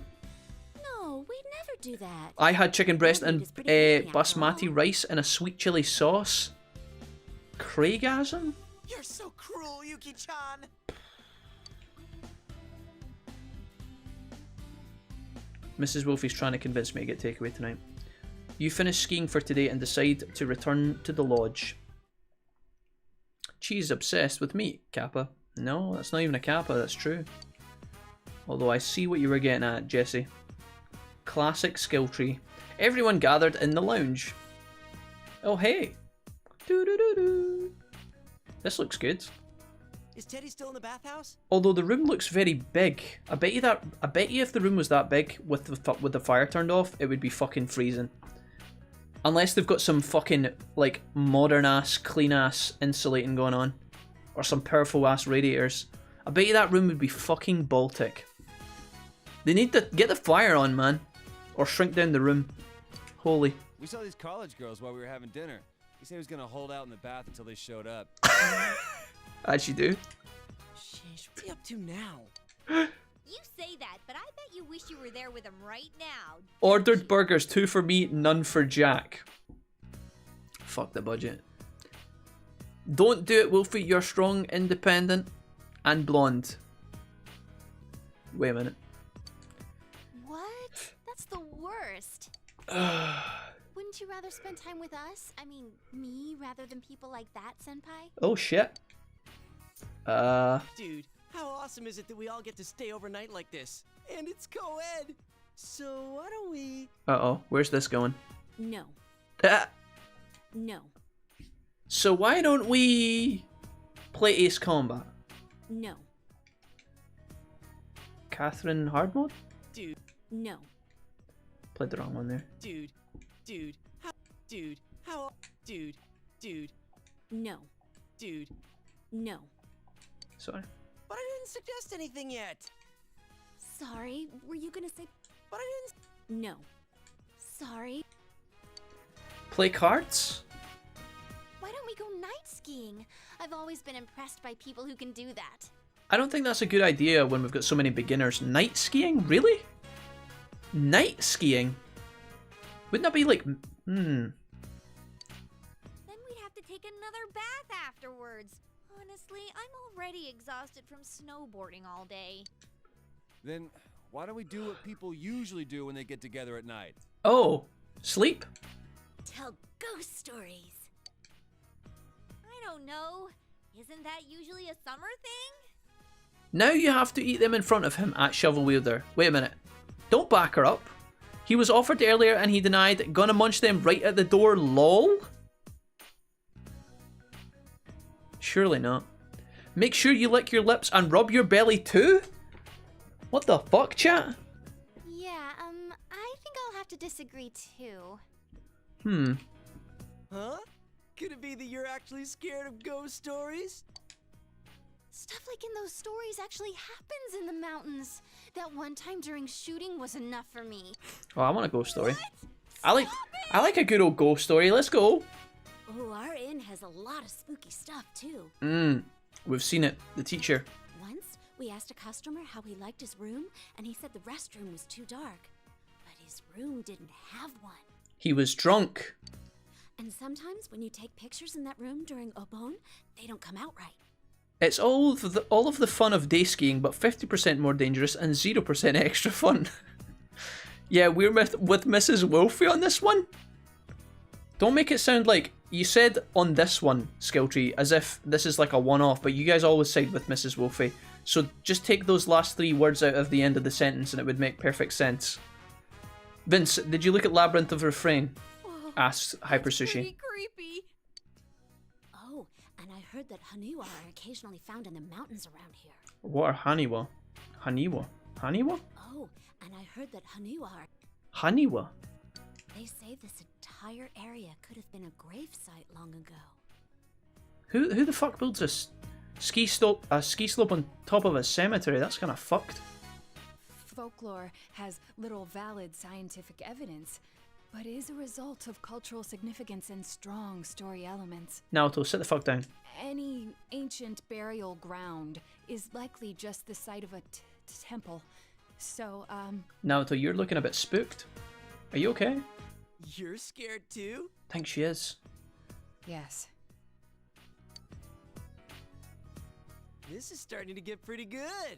No, we'd never do that. I had chicken breast Homemade and is pretty yummy after basmati all. rice and a sweet chili sauce. Craigasm? You're so cruel, Yuki-chan. Mrs. Wolfie's trying to convince me to get takeaway tonight. You finish skiing for today and decide to return to the lodge. She's obsessed with meat, Kappa. No, that's not even a Kappa, that's true. Although I see what you were getting at, Jesse. Classic skill tree. Everyone gathered in the lounge. Oh hey. Doo-doo-doo-doo. This looks good. Is Teddy still in the bathhouse? Although the room looks very big. I bet you if the room was that big with the fire turned off, it would be fucking freezing. Unless they've got some fucking like modern ass, clean ass insulating going on. Or some powerful ass radiators. I bet you that room would be fucking Baltic. They need to get the fire on, man. Or shrink down the room. Holy. We saw these college girls while we were having dinner. He said he was gonna hold out in the bath until they showed up. As you do. Sheesh, what are you up to now? You say that, but I bet you wish you were there with him right now. Ordered burgers, 2 for me, none for Jack. Fuck the budget. Don't do it, Wolfie. You're strong, independent, and blonde. Wait a minute. What? That's the worst. Wouldn't you rather spend time with us? I mean, me rather than people like that, Senpai? Oh shit. Dude, how awesome is it that we all get to stay overnight like this? And it's co-ed! So why don't we... Uh-oh, where's this going? No. No. So why don't we play Ace Combat? No. Catherine hard mode? Dude, No. Played the wrong one there. dude, how... Dude, how... Dude, No. dude. No. Sorry. But I didn't suggest anything yet! Sorry, were you gonna say... But I didn't... No. Sorry. Play cards? Why don't we go night skiing? I've always been impressed by people who can do that. I don't think that's a good idea when we've got so many beginners. Night skiing? Really? Night skiing? Wouldn't that be like... Then we'd have to take another bath afterwards. Honestly, I'm already exhausted from snowboarding all day. Then why don't we do what people usually do when they get together at night? Oh, sleep? Tell ghost stories. I don't know. Isn't that usually a summer thing? Now you have to eat them in front of him at Shovel Wielder. Wait a minute. Don't back her up. He was offered earlier and he denied. Gonna munch them right at the door, lol? Surely not. Make sure you lick your lips and rub your belly too? What the fuck, chat? Yeah, I think I'll have to disagree too. Huh? Could it be that you're actually scared of ghost stories? Stuff like in those stories actually happens in the mountains. That one time during shooting was enough for me. Oh, I want a ghost story. What? I like a good old ghost story. Let's go. Oh, our inn has a lot of spooky stuff, too. We've seen it. The teacher. Once, we asked a customer how he liked his room, and he said the restroom was too dark. But his room didn't have one. He was drunk. And sometimes when you take pictures in that room during Obon, they don't come out right. It's all of the fun of day skiing, but 50% more dangerous and 0% extra fun. Yeah, we're with Mrs. Wolfie on this one. Don't make it sound like you said on this one, Skilltree, as if this is like a one-off, but you guys always side with Mrs. Wolfie. So just take those last 3 words out of the end of the sentence and it would make perfect sense. Vince, did you look at Labyrinth of Refrain? Asks Hyper Sushi. Pretty creepy. Oh, and I heard that Haniwa are occasionally found in the mountains around here. What are Haniwa? Haniwa? Haniwa? Oh, and I heard that Haniwa are... Haniwa? They say this entire area could have been a grave site long ago. Who the fuck builds a ski slope on top of a cemetery? That's kind of fucked. Folklore has little valid scientific evidence, but is a result of cultural significance and strong story elements. Naoto, sit the fuck down. Any ancient burial ground is likely just the site of a temple. So, Naoto, you're looking a bit spooked. Are you okay? You're scared too? I think she is. yes. This is starting to get pretty good.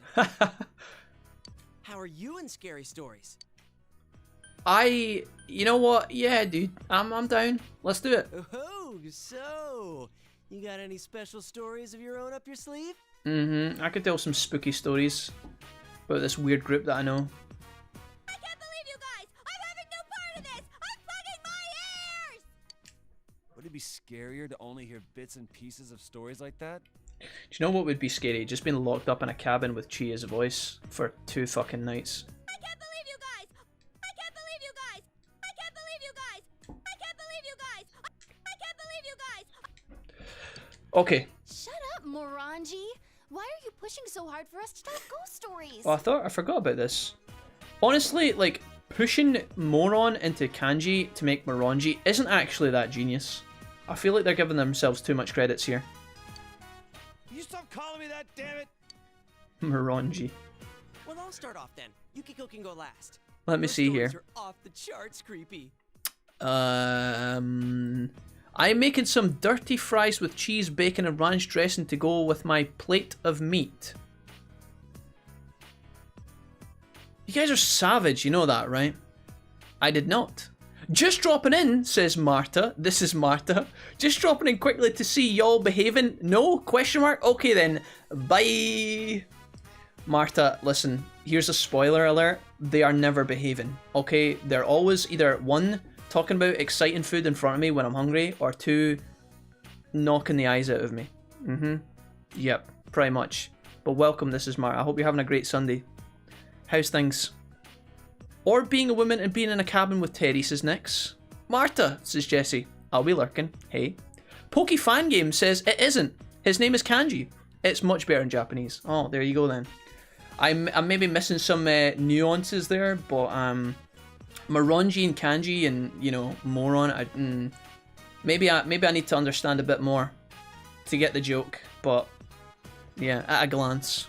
How are you in scary stories? You know what? Yeah, dude, I'm down. Let's do it. Oh, so you got any special stories of your own up your sleeve? I could tell some spooky stories about this weird group that I know. I can't believe you guys! I'm having no part of this! I'm plugging my ears! Would it be scarier to only hear bits and pieces of stories like that? Do you know what would be scary? Just being locked up in a cabin with Chia's voice for 2 fucking nights. I can't believe you guys! I can't believe you guys! I can't believe you guys! I can't believe you guys! I can't believe you guys! Okay. Shut up, Morangi! Why are you pushing so hard for us to tell ghost stories? Oh, I forgot about this. Honestly, like, pushing moron into kanji to make moronji isn't actually that genius. I feel like they're giving themselves too much credits here. You stop calling me that, damn it! Moronji. Well, I'll start off then. Yukiko can go last. Let me Those see stories here. are off the charts creepy. I'm making some dirty fries with cheese, bacon, and ranch dressing to go with my plate of meat. You guys are savage, you know that, right? I did not. Just dropping in, says Marta. This is Marta. Just dropping in quickly to see y'all behaving. No? Question mark? Okay then. Bye. Marta, listen. Here's a spoiler alert. They are never behaving. Okay? They're always either 1, talking about exciting food in front of me when I'm hungry, or 2, knocking the eyes out of me. Yep, pretty much. But welcome, this is Marta. I hope you're having a great Sunday. How's things? Or being a woman and being in a cabin with Terry, says Nix. Marta, says Jesse. I'll be lurking. Hey. Pokey Fan Game says it isn't. His name is Kanji. It's much better in Japanese. Oh, there you go then. I'm maybe missing some nuances there, but Moronji and Kanji and, you know, moron, maybe I need to understand a bit more to get the joke, but yeah, at a glance.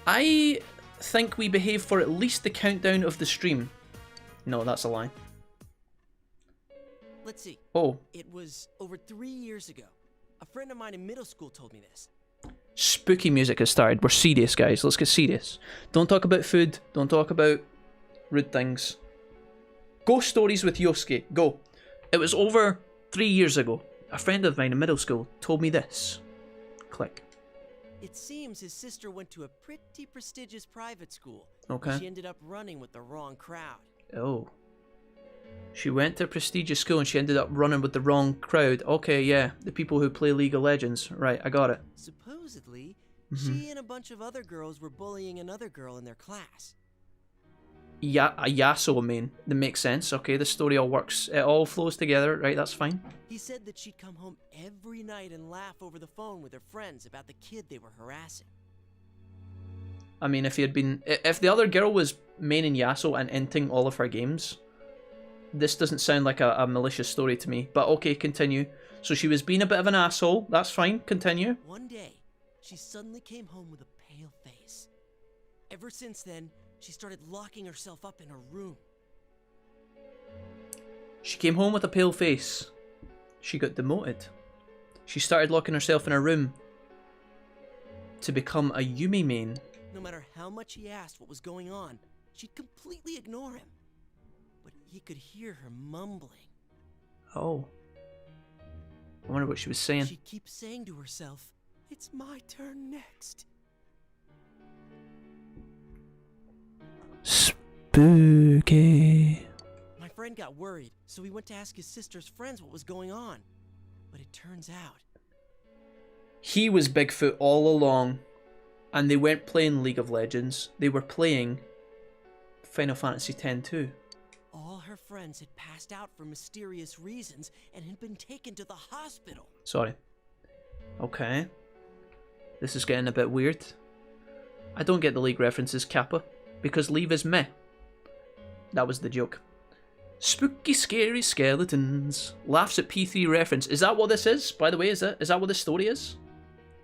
I think we behave for at least the countdown of the stream. No, that's a lie. Let's see. Oh. It was over 3 years ago. A friend of mine in middle school told me this. Spooky music has started. We're serious, guys. Let's get serious. Don't talk about food. Don't talk about rude things. Ghost stories with Yosuke. Go. It was over 3 years ago. A friend of mine in middle school told me this. Click. It seems his sister went to a pretty prestigious private school. Okay. She ended up running with the wrong crowd. Oh. She went to a prestigious school and she ended up running with the wrong crowd. Okay, yeah. The people who play League of Legends. Right, I got it. Supposedly, she and a bunch of other girls were bullying another girl in their class. Yeah, a Yasuo main. That makes sense. Okay, the story all works. It all flows together. Right, that's fine. He said that she'd come home every night and laugh over the phone with her friends about the kid they were harassing. I mean, if the other girl was maining Yasuo and inting all of her games, this doesn't sound like a malicious story to me. But okay, continue. So she was being a bit of an asshole. That's fine. Continue. One day, she suddenly came home with a pale face. Ever since then, she started locking herself up in her room. She came home with a pale face. She got demoted. She started locking herself in her room to become a Yumi main. No matter how much he asked what was going on, she'd completely ignore him. But he could hear her mumbling. Oh. I wonder what she was saying. She'd keep saying to herself, "It's my turn next." Spooky. My friend got worried, so he went to ask his sister's friends what was going on. But it turns out He was Bigfoot all along. And they weren't playing League of Legends. They were playing Final Fantasy X too. all her friends had passed out for mysterious reasons and had been taken to the hospital. Sorry. Okay. This is getting a bit weird. I don't get the League references, Kappa, because leave is meh. That was the joke. Spooky, scary skeletons. Laughs at P3 reference. Is that what this is? By the way, is that what this story is?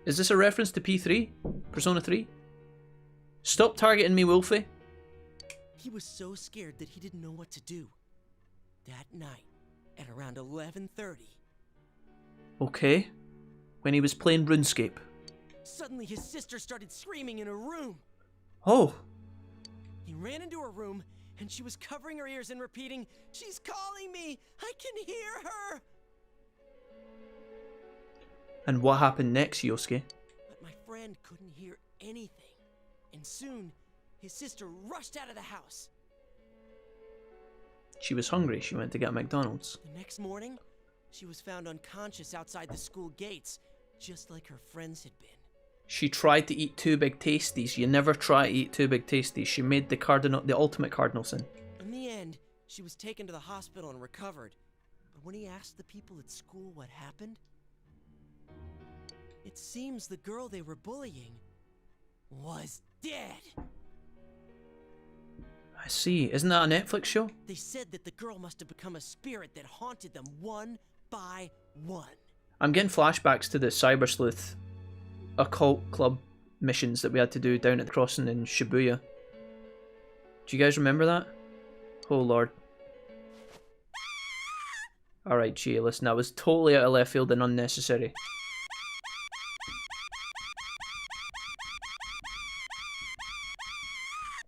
Is this a reference to P3? Persona 3? Stop targeting me, Wolfie. He was so scared that he didn't know what to do. That night, at around 11:30. Okay. When he was playing RuneScape. Suddenly his sister started screaming in her room. Oh. He ran into her room, and she was covering her ears and repeating, "She's calling me! I can hear her!" And what happened next, Yosuke? But my friend couldn't hear anything. And soon, his sister rushed out of the house. She was hungry. She went to get McDonald's. The next morning, she was found unconscious outside the school gates, just like her friends had been. She tried to eat 2 big tasties. You never try to eat 2 big tasties. She made the ultimate cardinal sin. In the end, she was taken to the hospital and recovered. But when he asked the people at school what happened, it seems the girl they were bullying was dead. I see. Isn't that a Netflix show? They said that the girl must have become a spirit that haunted them one by one. I'm getting flashbacks to the Cyber Sleuth occult club missions that we had to do down at the crossing in Shibuya. Do you guys remember that? Oh lord. Alright, Chia, listen, that was totally out of left field and unnecessary.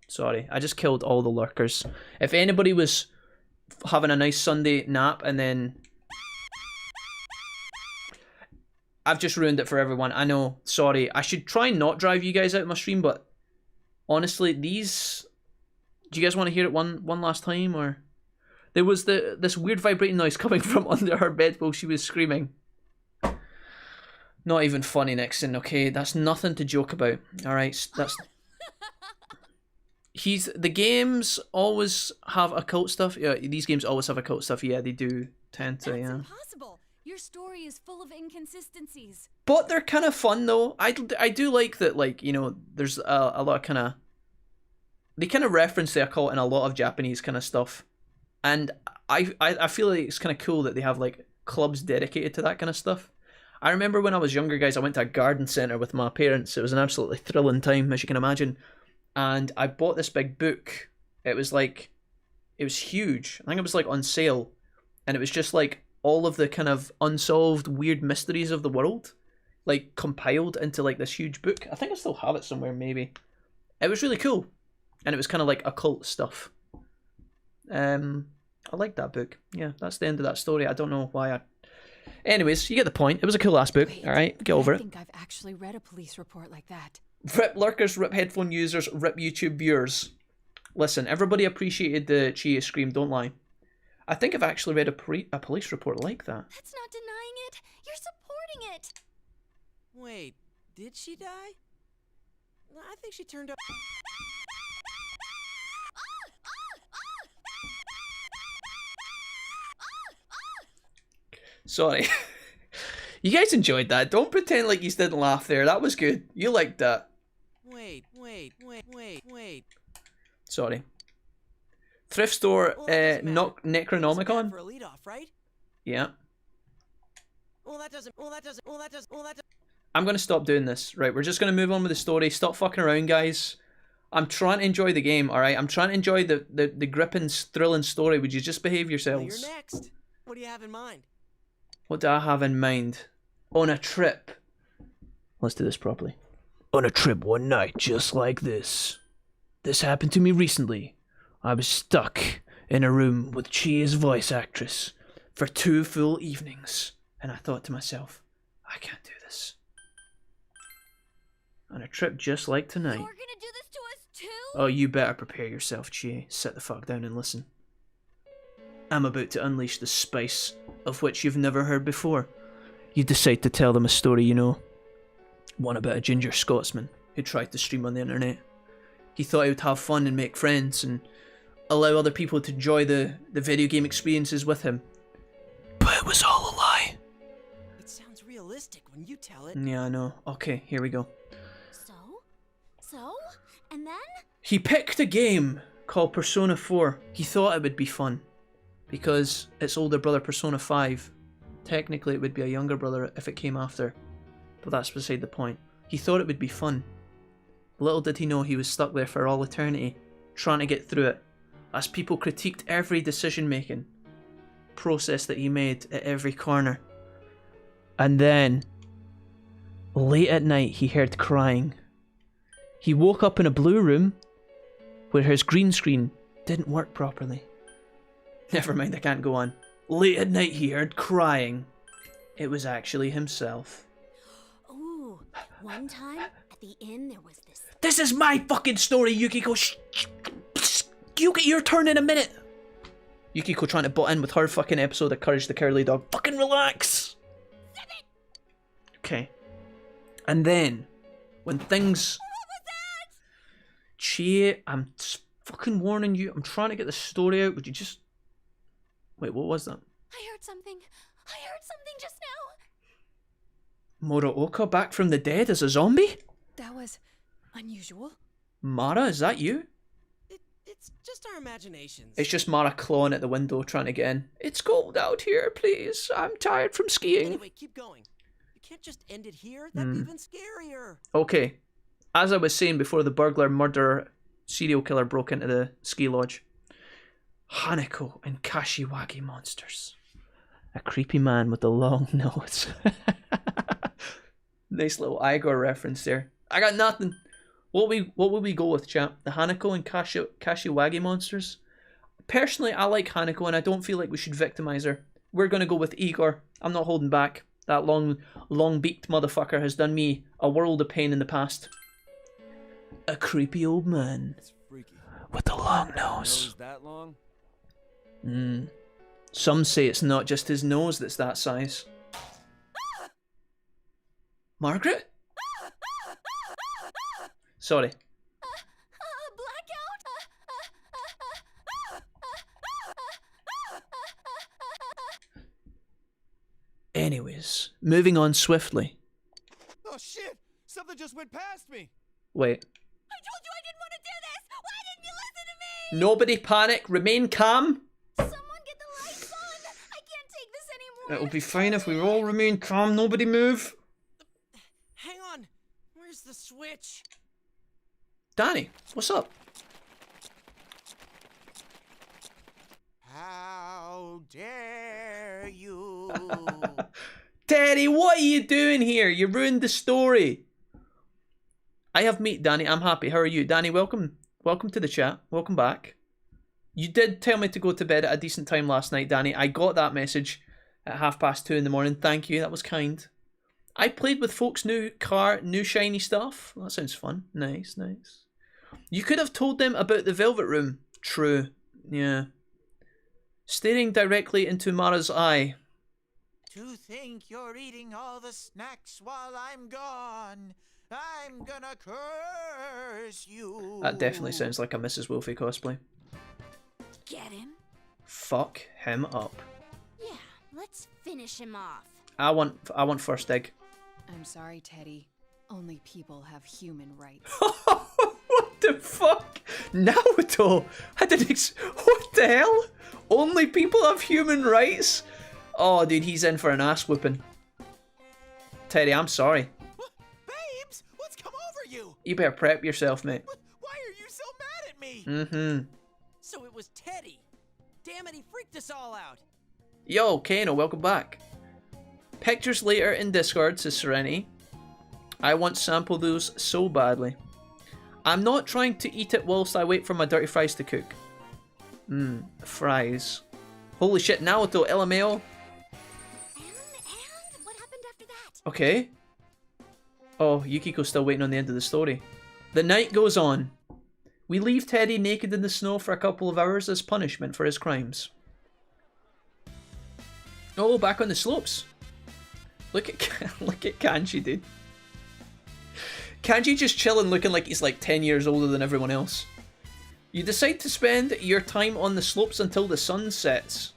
Sorry, I just killed all the lurkers. If anybody was having a nice Sunday nap and then... I've just ruined it for everyone. I know, sorry. I should try and not drive you guys out of my stream, but honestly, these... Do you guys want to hear it one last time, or... There was this weird vibrating noise coming from under her bed while she was screaming. Not even funny, Nixon, okay? That's nothing to joke about, alright? That's... The games always have occult stuff. Yeah, these games always have occult stuff. Yeah, they do tend to, yeah. That's impossible. Your story is full of inconsistencies. But they're kind of fun, though. I do like that, like, you know, there's a lot of kind of... They kind of reference the occult in a lot of Japanese kind of stuff. And I feel like it's kind of cool that they have, like, clubs dedicated to that kind of stuff. I remember when I was younger, guys, I went to a garden centre with my parents. It was an absolutely thrilling time, as you can imagine. And I bought this big book. It was huge. I think it was like on sale. And it was just like all of the kind of unsolved weird mysteries of the world, like compiled into like this huge book. I think I still have it somewhere, maybe. It was really cool. And it was kind of like occult stuff. I liked that book. Yeah, that's the end of that story. I don't know why Anyways, you get the point. It was a cool ass book. Alright, get over it. I think I've actually read a police report like that. Rip lurkers, rip headphone users, rip YouTube viewers. Listen, everybody appreciated the Chia scream, don't lie. I think I've actually read a police report like that. That's not denying it. You're supporting it. Wait, did she die? I think she turned up. Sorry. You guys enjoyed that. Don't pretend like you didn't laugh there. That was good. You liked that. Wait. Sorry. Thrift store, Necronomicon. For a lead off, right? Yeah. Well, that doesn't. I'm gonna stop doing this. Right, we're just gonna move on with the story. Stop fucking around, guys. I'm trying to enjoy the game, alright? I'm trying to enjoy the gripping, thrilling story. Would you just behave yourselves? Well, you're next. What do you have in mind? What do I have in mind? On a trip. Let's do this properly. On a trip one night, just like this. This happened to me recently. I was stuck in a room with Chia's voice actress for 2 full evenings. And I thought to myself, I can't do this. On a trip just like tonight. You're gonna do this to us too? Oh, you better prepare yourself, Chia. Sit the fuck down and listen. I'm about to unleash the spice of which you've never heard before. You decide to tell them a story you know. One about a ginger Scotsman who tried to stream on the internet. He thought he would have fun and make friends and allow other people to enjoy the video game experiences with him. But it was all a lie. It sounds realistic when you tell it. Yeah, I know. Okay, here we go. So? And then? He picked a game called Persona 4. He thought it would be fun. because it's older brother Persona 5. Technically, it would be a younger brother if it came after, but that's beside the point. He thought it would be fun. Little did he know he was stuck there for all eternity, trying to get through it, as people critiqued every decision-making process that he made at every corner. And then, late at night, he heard crying. He woke up in a blue room where his green screen didn't work properly. Never mind, I can't go on. Late at night, he heard crying. It was actually himself. Ooh, one time at the inn there was this. This is my fucking story, Yukiko. You get your turn in a minute. Yukiko trying to butt in with her fucking episode of Courage the Cowardly Dog. Fucking relax. Okay. And then, when things... What was that? Chie, I'm fucking warning you. I'm trying to get the story out. Would you just... Wait, what was that? I heard something. I heard something just now. Morooka back from the dead as a zombie? That was unusual. Mara, is that you? It's just our imaginations. It's just Mara clawing at the window trying to get in. It's cold out here, please. I'm tired from skiing. Anyway, keep going. You can't just end it here. That'd be even scarier. Okay. As I was saying before the burglar, murderer, serial killer broke into the ski lodge. Hanako and Kashiwagi monsters. A creepy man with a long nose. Nice little Igor reference there. I got nothing. What will we go with, chat? The Hanako and Kashiwagi monsters? Personally, I like Hanako and I don't feel like we should victimize her. We're going to go with Igor. I'm not holding back. That long-beaked motherfucker has done me a world of pain in the past. A creepy old man. It's freaky. With a long nose. Nose that long? Some say it's not just his nose that's that size. Margaret? Sorry. Blackout? Anyways, moving on swiftly. Oh shit! Something just went past me! Wait. I told you I didn't want to do this! Why didn't you listen to me? Nobody panic, remain calm. Someone get the lights on! I can't take this anymore! It'll be fine if we all remain calm, nobody move. Hang on. Where's the switch? Danny, what's up? How dare you? Teddy, what are you doing here? You ruined the story. I have meat, Danny. I'm happy. How are you? Danny, welcome. Welcome to the chat. Welcome back. You did tell me to go to bed at a decent time last night, Danny. I got that message at 2:30 in the morning. Thank you. That was kind. I played with folks' new car, new shiny stuff. That sounds fun. Nice, nice. You could have told them about the Velvet Room. True. Yeah. Staring directly into Mara's eye. To think you're eating all the snacks while I'm gone. I'm gonna curse you. That definitely sounds like a Mrs. Wolfie cosplay. Get him? Fuck him up. Yeah, let's finish him off. I want first egg. I'm sorry, Teddy. Only people have human rights. What the fuck? Naruto? I didn't what the hell? Only people have human rights? Oh, dude, he's in for an ass whooping. Teddy, I'm sorry. Babes, what's come over you? You better prep yourself, mate. Why are you so mad at me? Mm-hmm. So it was Teddy. Damn it, he freaked us all out. Yo, Kano, welcome back. Pictures later in Discord, says Serenity. I want to sample those so badly. I'm not trying to eat it whilst I wait for my dirty fries to cook. Fries. Holy shit, Naoto, LMAO. And what happened after that? Okay. Oh, Yukiko's still waiting on the end of the story. The night goes on. We leave Teddy naked in the snow for a couple of hours as punishment for his crimes. Oh, back on the slopes. Look at Kanji, dude. Kanji just chilling, looking like he's like 10 years older than everyone else. You decide to spend your time on the slopes until the sun sets.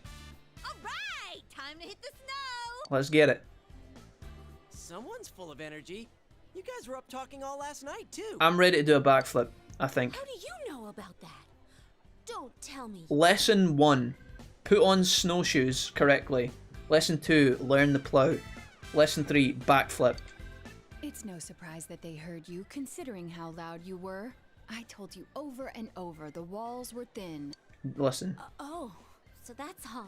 Alright, time to hit the snow! Let's get it. Someone's full of energy. You guys were up talking all last night, too. I'm ready to do a backflip, I think. How do you know about that? Don't tell me. Lesson 1. Put on snowshoes correctly. Lesson 2, learn the plow. Lesson 3, backflip. It's no surprise that they heard you, considering how loud you were. I told you over and over the walls were thin. Listen. Oh, so that's all.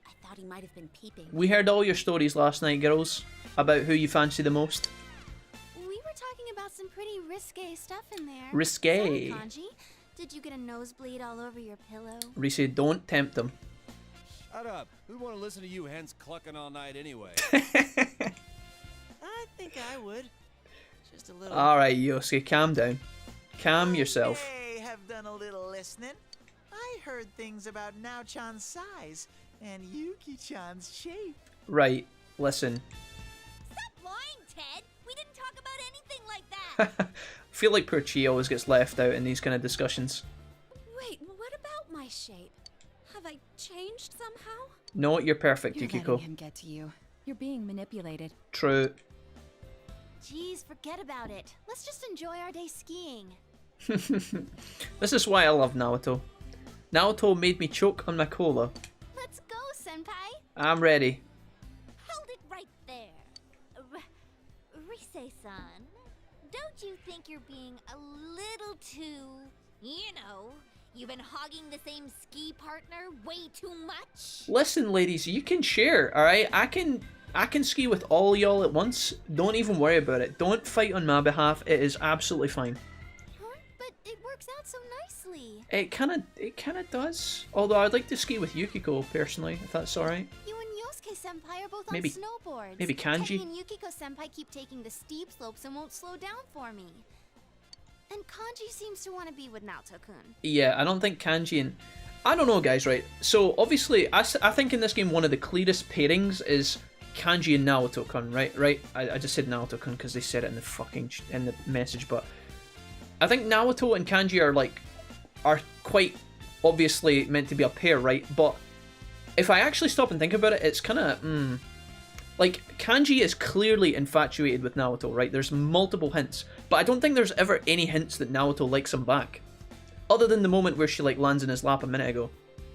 I thought he might have been peeping. We heard all your stories last night, girls, about who you fancy the most. We were talking about some pretty risque stuff in there. Risque. Sorry, Kanji. Did you get a nosebleed all over your pillow? Rise, don't tempt them. Shut up. Who'd want to listen to you hens clucking all night anyway? I think I would. Just a little. Alright, Yosuke, calm down. Calm yourself. I have done a little listening. I heard things about Nao-chan's size and Yuki-chan's shape. Right, listen. Stop lying, Ted. We didn't talk about anything like that. I feel like poor Chi always gets left out in these kind of discussions. Wait, what about my shape? Have I changed somehow? No, you're perfect, You're Yukiko. letting him get to you. You're being manipulated. True. Jeez, forget about it. Let's just enjoy our day skiing. This is why I love Naoto. Naoto made me choke on my cola. Let's go, Senpai. I'm ready. Hold it right there. Rise-san, don't you think you're being a little too, you've been hogging the same ski partner way too much? Listen, ladies, you can share, alright? I can ski with all y'all at once. Don't even worry about it. Don't fight on my behalf. It is absolutely fine. Huh? But it works out so nicely. It kinda does. Although I'd like to ski with Yukiko personally, if that's alright. You and Yosuke-senpai are both Maybe- on snowboards. maybe Kanji? Teddy and Yukiko-senpai keep taking the steep slopes and won't slow down for me. And Kanji seems to want to be with Naoto-kun. Yeah, I don't think Kanji and... I don't know, guys, right? So, obviously, I think in this game one of the clearest pairings is Kanji and Naoto-kun, right? I just said Naoto-kun because they said it in the fucking... in the message, but... I think Naoto and Kanji are quite obviously meant to be a pair, right? But if I actually stop and think about it, it's kind of... Like, Kanji is clearly infatuated with Naoto, right? There's multiple hints. But I don't think there's ever any hints that Naoto likes him back. Other than the moment where she, like, lands in his lap a minute ago.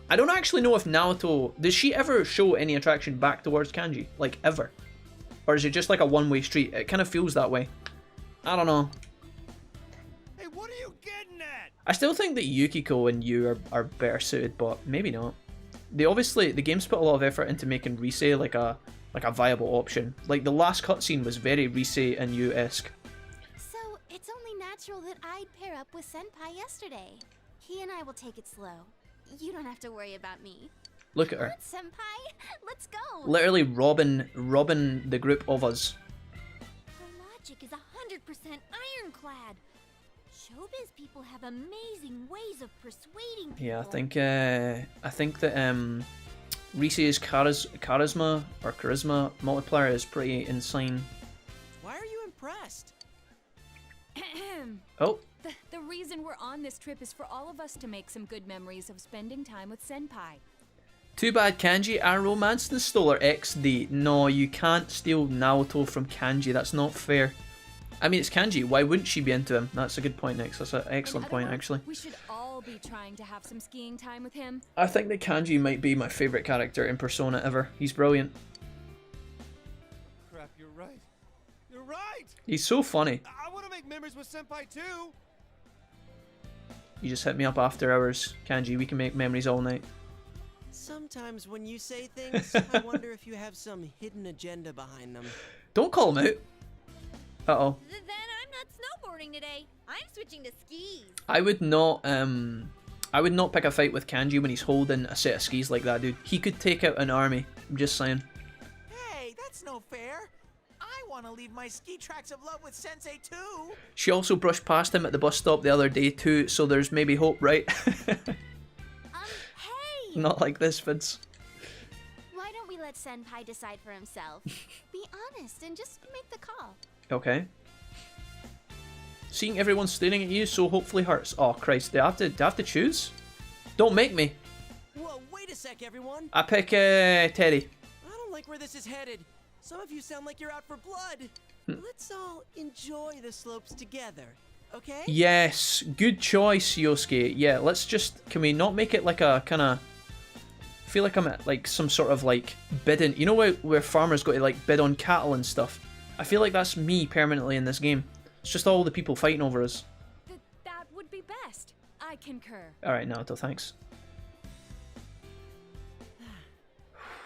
I don't actually know if Naoto... Does she ever show any attraction back towards Kanji? Like, ever? Or is it just like a one-way street? It kind of feels that way. I don't know. Hey, what are you getting at? I still think that Yukiko and Yu are better suited, but maybe not. The game's put a lot of effort into making Rise like a viable option. Like, the last cutscene was very Rise and Yu-esque. So, it's only natural that I'd pair up with Senpai yesterday. He and I will take it slow. You don't have to worry about me. Look at her. What, Senpai? Let's go! Literally robbing the group of us. Her logic is 100% ironclad. Showbiz people have amazing ways of persuading people. Yeah, I think that Rise's charisma multiplier is pretty insane. Why are you impressed? Oh, The reason we're on this trip is for all of us to make some good memories of spending time with Senpai. too bad Kanji I romanced and stole her XD. No, you can't steal Naoto from Kanji. That's not fair. I mean, it's Kanji. Why wouldn't she be into him? That's a good point, Nix. That's an excellent In other point, words, actually. We should all be trying to have some skiing time with him. I think that Kanji might be my favourite character in Persona ever. He's brilliant. Crap, you're right. You're right! He's so funny. I want to make memories with Senpai too! You just hit me up after hours, Kanji. We can make memories all night. Sometimes when you say things, I wonder if you have some hidden agenda behind them. Don't call him out. Uh-oh. Then I'm not snowboarding today. I'm switching to skis. I would not pick a fight with Kanji when he's holding a set of skis like that, dude. He could take out an army. I'm just saying. Hey, that's no fair. I want to leave my ski tracks of love with Sensei too. She also brushed past him at the bus stop the other day too, so there's maybe hope, right? Hey! Not like this, Vince. Why don't we let Senpai decide for himself? Be honest and just make the call. Okay. Seeing everyone staring at you so hopefully hurts. Oh Christ, they have to choose? Don't make me. Whoa, wait a sec, everyone. I pick Teddy. I don't like where this is headed. Some of you sound like you're out for blood. Let's all enjoy the slopes together, okay? Yes, good choice, Yosuke. Yeah, let's just... Can we not make it like a kind of feel like I'm at like some sort of like bidding. You know where farmers go to like bid on cattle and stuff? I feel like that's me permanently in this game. It's just all the people fighting over us. That would be best. I concur. Alright, Naruto, thanks.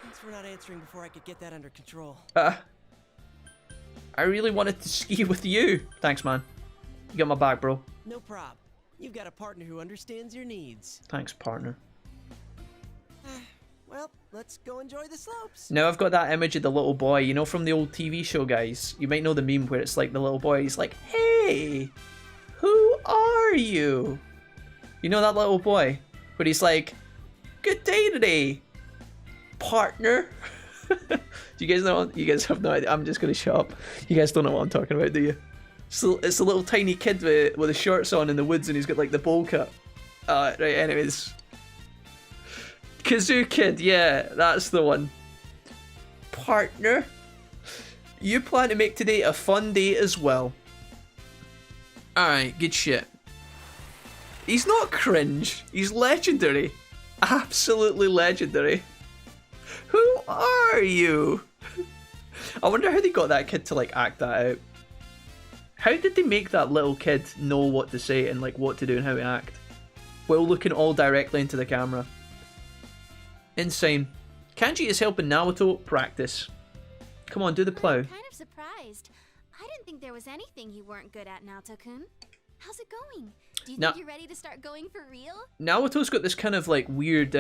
Thanks for not answering before I could get that under control. I really wanted to ski with you. Thanks, man. You got my back, bro. No prob. You've got a partner who understands your needs. Thanks, partner. Well, let's go enjoy the slopes. Now I've got that image of the little boy, you know, from the old TV show, guys. You might know the meme where it's like the little boy, he's like, hey, who are you? You know that little boy? But he's like, good day today, partner. Do you guys know? You guys have no idea. I'm just going to shut up. You guys don't know what I'm talking about, do you? So it's a little tiny kid with his shorts on in the woods and he's got like the bowl cut. Right, anyways. Kazoo Kid, yeah, that's the one. Partner, you plan to make today a fun day as well. Alright, good shit. He's not cringe, he's legendary. Absolutely legendary. Who are you? I wonder how they got that kid to like act that out. How did they make that little kid know what to say and like what to do and how to act? While looking all directly into the camera. Insane. Kanji is helping Naruto practice. Come on, do the plow. I'm kind of surprised. I didn't think there was anything you weren't good at, Naruto-kun. How's it going? Do you think you're ready to start going for real? Naruto's got this kind of like weird,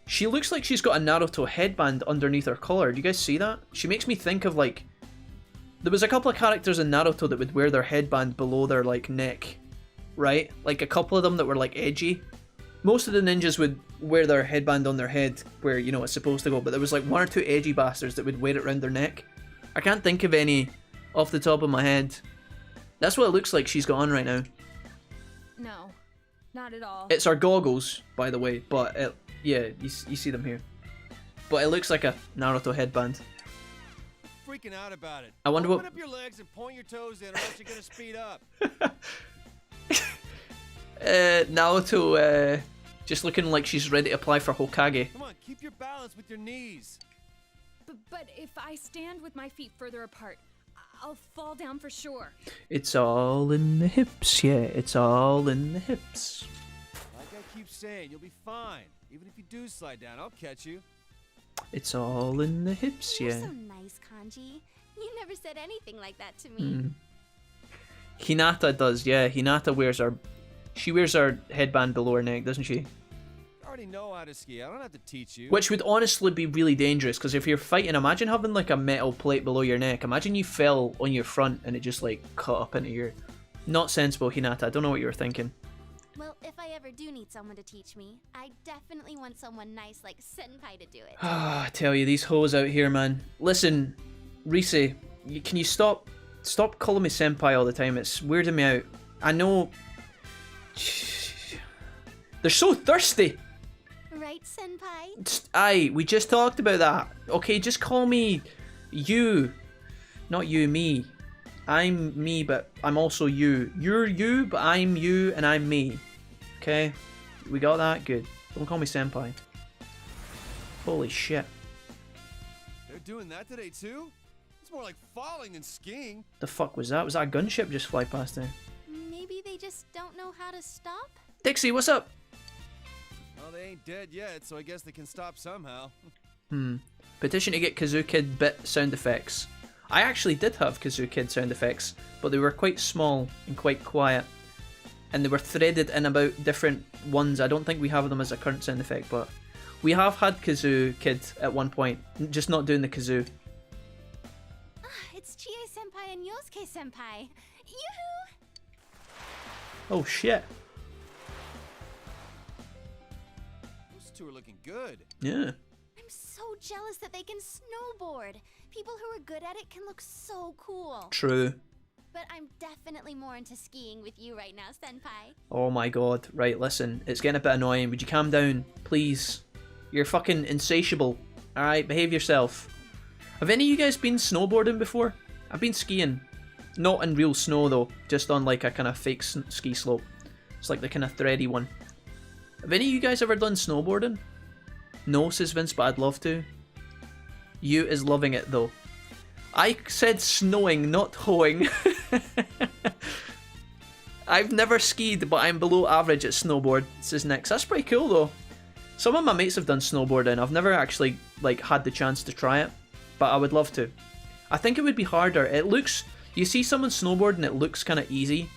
she looks like she's got a Naruto headband underneath her collar. Do you guys see that? She makes me think of like, there was a couple of characters in Naruto that would wear their headband below their like neck, right? Like a couple of them that were like edgy. Most of the ninjas would wear their headband on their head where, you know, it's supposed to go, but there was like one or two edgy bastards that would wear it around their neck. I can't think of any off the top of my head. That's what it looks like she's got on right now. No, not at all. It's our goggles, by the way, but yeah, you see them here. But it looks like a Naruto headband. Freaking out about it. I wonder Open what... up your legs and point your toes in or else you're gonna speed up. Naruto, just looking like she's ready to apply for Hokage. Come on, keep your balance with your knees. But if I stand with my feet further apart, I'll fall down for sure. It's all in the hips, yeah, it's all in the hips. Like I keep saying, you'll be fine. Even if you do slide down, I'll catch you. It's all in the hips, You're yeah. so nice, Kanji. You never said anything like that to me. Hinata does, yeah. Hinata wears her... She wears her headband below her neck, doesn't she? I already know how to ski. I don't have to teach you. Which would honestly be really dangerous, because if you're fighting, imagine having like a metal plate below your neck. Imagine you fell on your front and it just like cut up into your... Not sensible, Hinata. I don't know what you were thinking. Well, if I ever do need someone to teach me, I definitely want someone nice like Senpai to do it. Ah, I tell you, these hoes out here, man. Listen, Rise, can you stop calling me senpai all the time? It's weirding me out. I know... They're so thirsty! Right, Senpai? Aye, we just talked about that. Okay, just call me you. Not you, me. I'm me, but I'm also you. You're you, but I'm you, and I'm me. Okay? We got that? Good. Don't call me senpai. Holy shit. They're doing that today too? It's more like falling and skiing. The fuck was that? Was that a gunship just fly past there? Maybe they just don't know how to stop? Dixie, what's up? Well, they ain't dead yet, so I guess they can stop somehow. Petition to get Kazoo Kid bit sound effects. I actually did have Kazoo Kid sound effects, but they were quite small and quite quiet. And they were threaded in about different ones. I don't think we have them as a current sound effect, but we have had Kazoo Kid at one point, just not doing the kazoo. It's Chie-senpai and Yosuke-senpai. Yoo-hoo! Oh shit. Those two are looking good. Yeah. I'm so jealous that they can snowboard. People who are good at it can look so cool. True. But I'm definitely more into skiing with you right now, Senpai. Oh my god. Right, listen. It's getting a bit annoying. Would you calm down? Please. You're fucking insatiable. Alright, behave yourself. Have any of you guys been snowboarding before? I've been skiing. Not in real snow though. Just on like a kind of fake ski slope. It's like the kind of thready one. Have any of you guys ever done snowboarding? No, says Vince, but I'd love to. You is loving it though. I said snowing, not hoeing. I've never skied, but I'm below average at snowboard, says Nix. That's pretty cool though. Some of my mates have done snowboarding. I've never actually like had the chance to try it, but I would love to. I think it would be harder. It looks, you see someone snowboard and it looks kind of easy,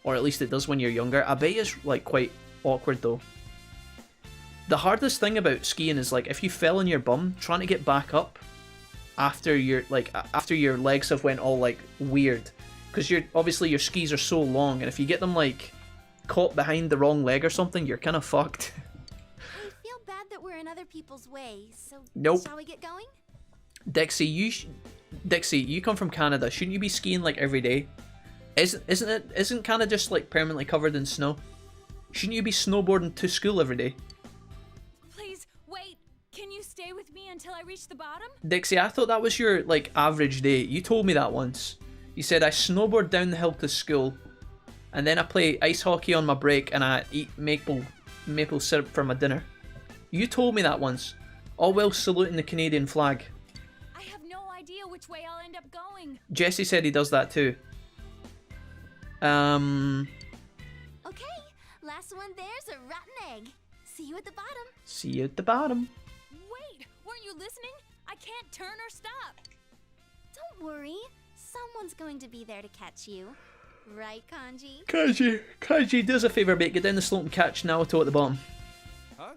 or at least it does when you're younger. I bet it's like quite awkward though. The hardest thing about skiing is like if you fell on your bum, trying to get back up after your legs have went all like weird, because obviously your skis are so long, and if you get them like caught behind the wrong leg or something, you're kind of fucked. I feel bad that we're in other people's way, so Nope. shall we get going? Dixie, you come from Canada. Shouldn't you be skiing like every day? Isn't Canada just like permanently covered in snow? Shouldn't you be snowboarding to school every day? Please, wait. Can you stay with me until I reach the bottom? Dixie, I thought that was your like average day. You told me that once. You said I snowboard down the hill to school, and then I play ice hockey on my break, and I eat maple syrup for my dinner. You told me that once, all while saluting the Canadian flag. I have no idea which way I'll end up going. Jesse said he does that too. Okay, last one there's a rotten egg. See you at the bottom. See you at the bottom. Wait, weren't you listening? I can't turn or stop. Don't worry, someone's going to be there to catch you. Right, Kanji? Kanji, do us a favour, mate. Get down the slope and catch Naoto at the bottom. Huh?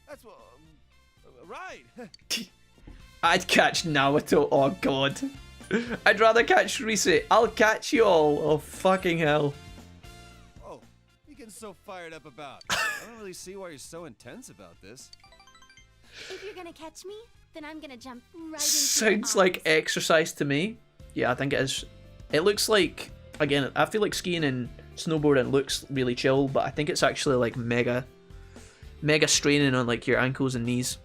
That's what. Right. I'd catch Naoto. Oh god. I'd rather catch Rise. I'll catch you all. Oh fucking hell. Oh, you're getting so fired up about. I don't really see why you're so intense about this. If you're gonna catch me, then I'm gonna jump right into Sounds your like arms. exercise to me. Yeah, I think it is. It looks like, again, I feel like skiing and snowboarding looks really chill, but I think it's actually like mega straining on like your ankles and knees.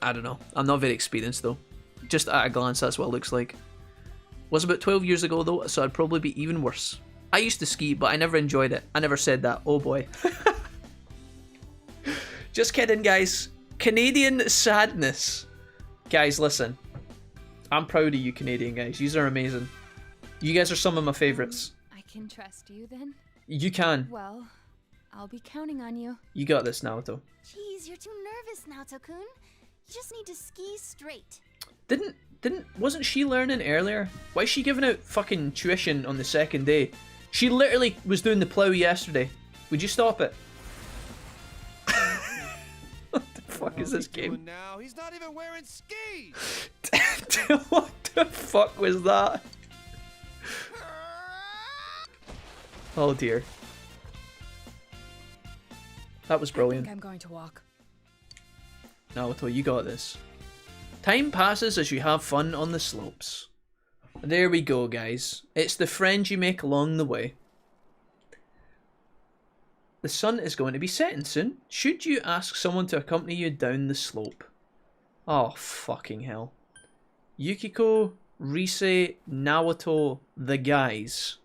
I don't know. I'm not very experienced though. Just at a glance, that's what it looks like. Was about 12 years ago though, so I'd probably be even worse. I used to ski, but I never enjoyed it. I never said that. Oh boy. Just kidding, guys. Canadian sadness. Guys, listen. I'm proud of you Canadian guys. You are amazing. You guys are some of my favourites. I can trust you then? You can. Well, I'll be counting on you. You got this, Naoto. Jeez, you're too nervous, Naoto-kun. You just need to ski straight. Wasn't she learning earlier? Why is she giving out fucking tuition on the second day? She literally was doing the plough yesterday. Would you stop it? What the fuck is this game? Now? He's not even wearing skis. What the fuck was that? Oh dear. That was I brilliant. think I'm going to walk. Naoto, you got this. Time passes as you have fun on the slopes. There we go, guys. It's the friends you make along the way. The sun is going to be setting soon. Should you ask someone to accompany you down the slope? Oh, fucking hell. Yukiko, Rise, Naoto, the guys.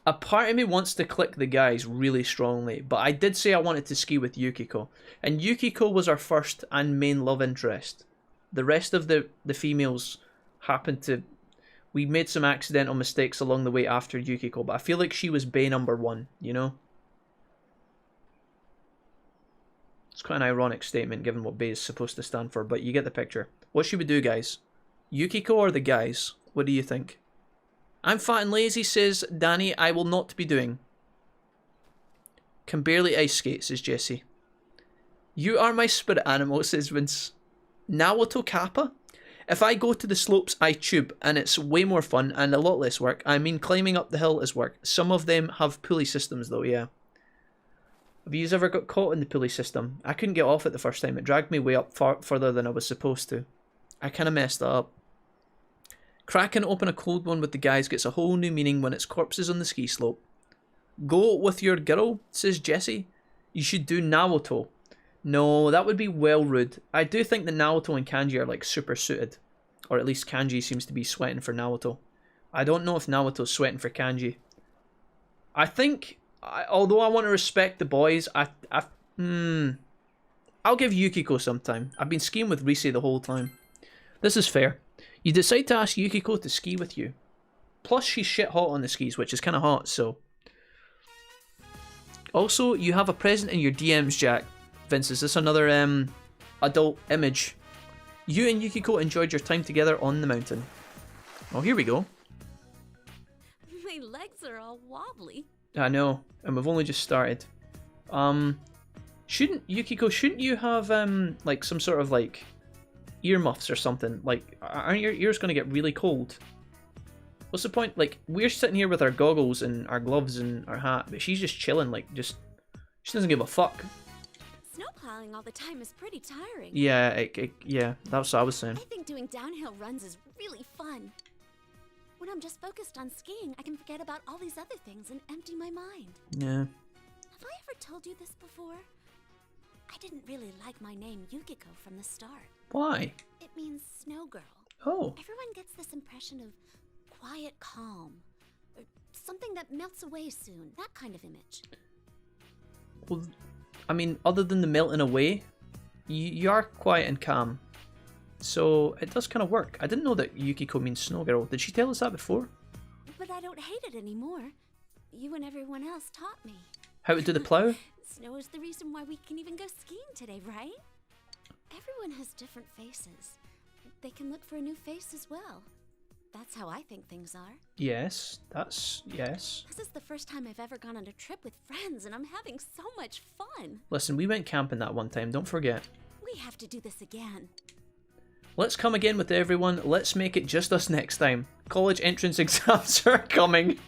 A part of me wants to click the guys really strongly, but I did say I wanted to ski with Yukiko. And Yukiko was our first and main love interest. The rest of the females happened to... We made some accidental mistakes along the way after Yukiko, but I feel like she was bae number one, you know? It's quite an ironic statement given what bae is supposed to stand for, but you get the picture. What should we do, guys? Yukiko or the guys? What do you think? I'm fat and lazy, says Danny. I will not be doing. Can barely ice skate, says Jesse. You are my spirit animal, says Vince. Naoto Kappa? If I go to the slopes, I tube, and it's way more fun and a lot less work. I mean, climbing up the hill is work. Some of them have pulley systems, though, yeah. Have you ever got caught in the pulley system? I couldn't get off it the first time. It dragged me way up further than I was supposed to. I kind of messed that up. Cracking open a cold one with the guys gets a whole new meaning when it's corpses on the ski slope. Go with your girl, says Jesse. You should do Naoto. No, that would be well rude. I do think that Naoto and Kanji are like super suited. Or at least Kanji seems to be sweating for Naoto. I don't know if Naoto's sweating for Kanji. I think, although I want to respect the boys, I'll give Yukiko some time. I've been skiing with Rise the whole time. This is fair. You decide to ask Yukiko to ski with you. Plus, she's shit hot on the skis, which is kind of hot, so... Also, you have a present in your DMs, Jack. Vince, is this another adult image? You and Yukiko enjoyed your time together on the mountain. Oh, here we go. My legs are all wobbly. I know, and we've only just started. Shouldn't you have like some sort of like earmuffs or something? Like, aren't your ears gonna get really cold? What's the point? Like, we're sitting here with our goggles and our gloves and our hat, but she's just chilling, like, she doesn't give a fuck. Snowplowing all the time is pretty tiring. Yeah, yeah, that's what I was saying. I think doing downhill runs is really fun. When I'm just focused on skiing, I can forget about all these other things and empty my mind. Yeah. Have I ever told you this before? I didn't really like my name Yukiko from the start. Why? It means snow girl. Oh. Everyone gets this impression of quiet calm, or something that melts away soon, that kind of image. Well, I mean, other than the melting away, you are quiet and calm. So it does kind of work. I didn't know that Yukiko means snow girl. Did she tell us that before? But I don't hate it anymore. You and everyone else taught me. How to do the plow? Snow is the reason why we can even go skiing today, right? Everyone has different faces. They can look for a new face as well. That's how I think things are. Yes, yes. This is the first time I've ever gone on a trip with friends, and I'm having so much fun. Listen, we went camping that one time, don't forget. We have to do this again. Let's come again with everyone. Let's make it just us next time. College entrance exams are coming.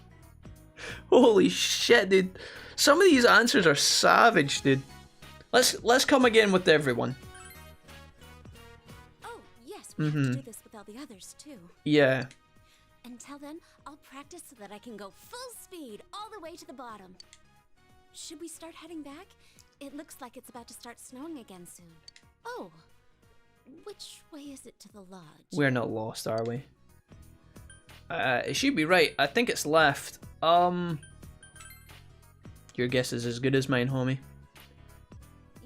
Holy shit, dude. Some of these answers are savage, dude. Let's come again with everyone. Oh, yes, we have to do this with all the others, too. Yeah. Until then, I'll practice so that I can go full speed all the way to the bottom. Should we start heading back? It looks like it's about to start snowing again soon. Oh, which way is it to the lodge? We're not lost, are we? It should be right. I think it's left. Your guess is as good as mine, homie.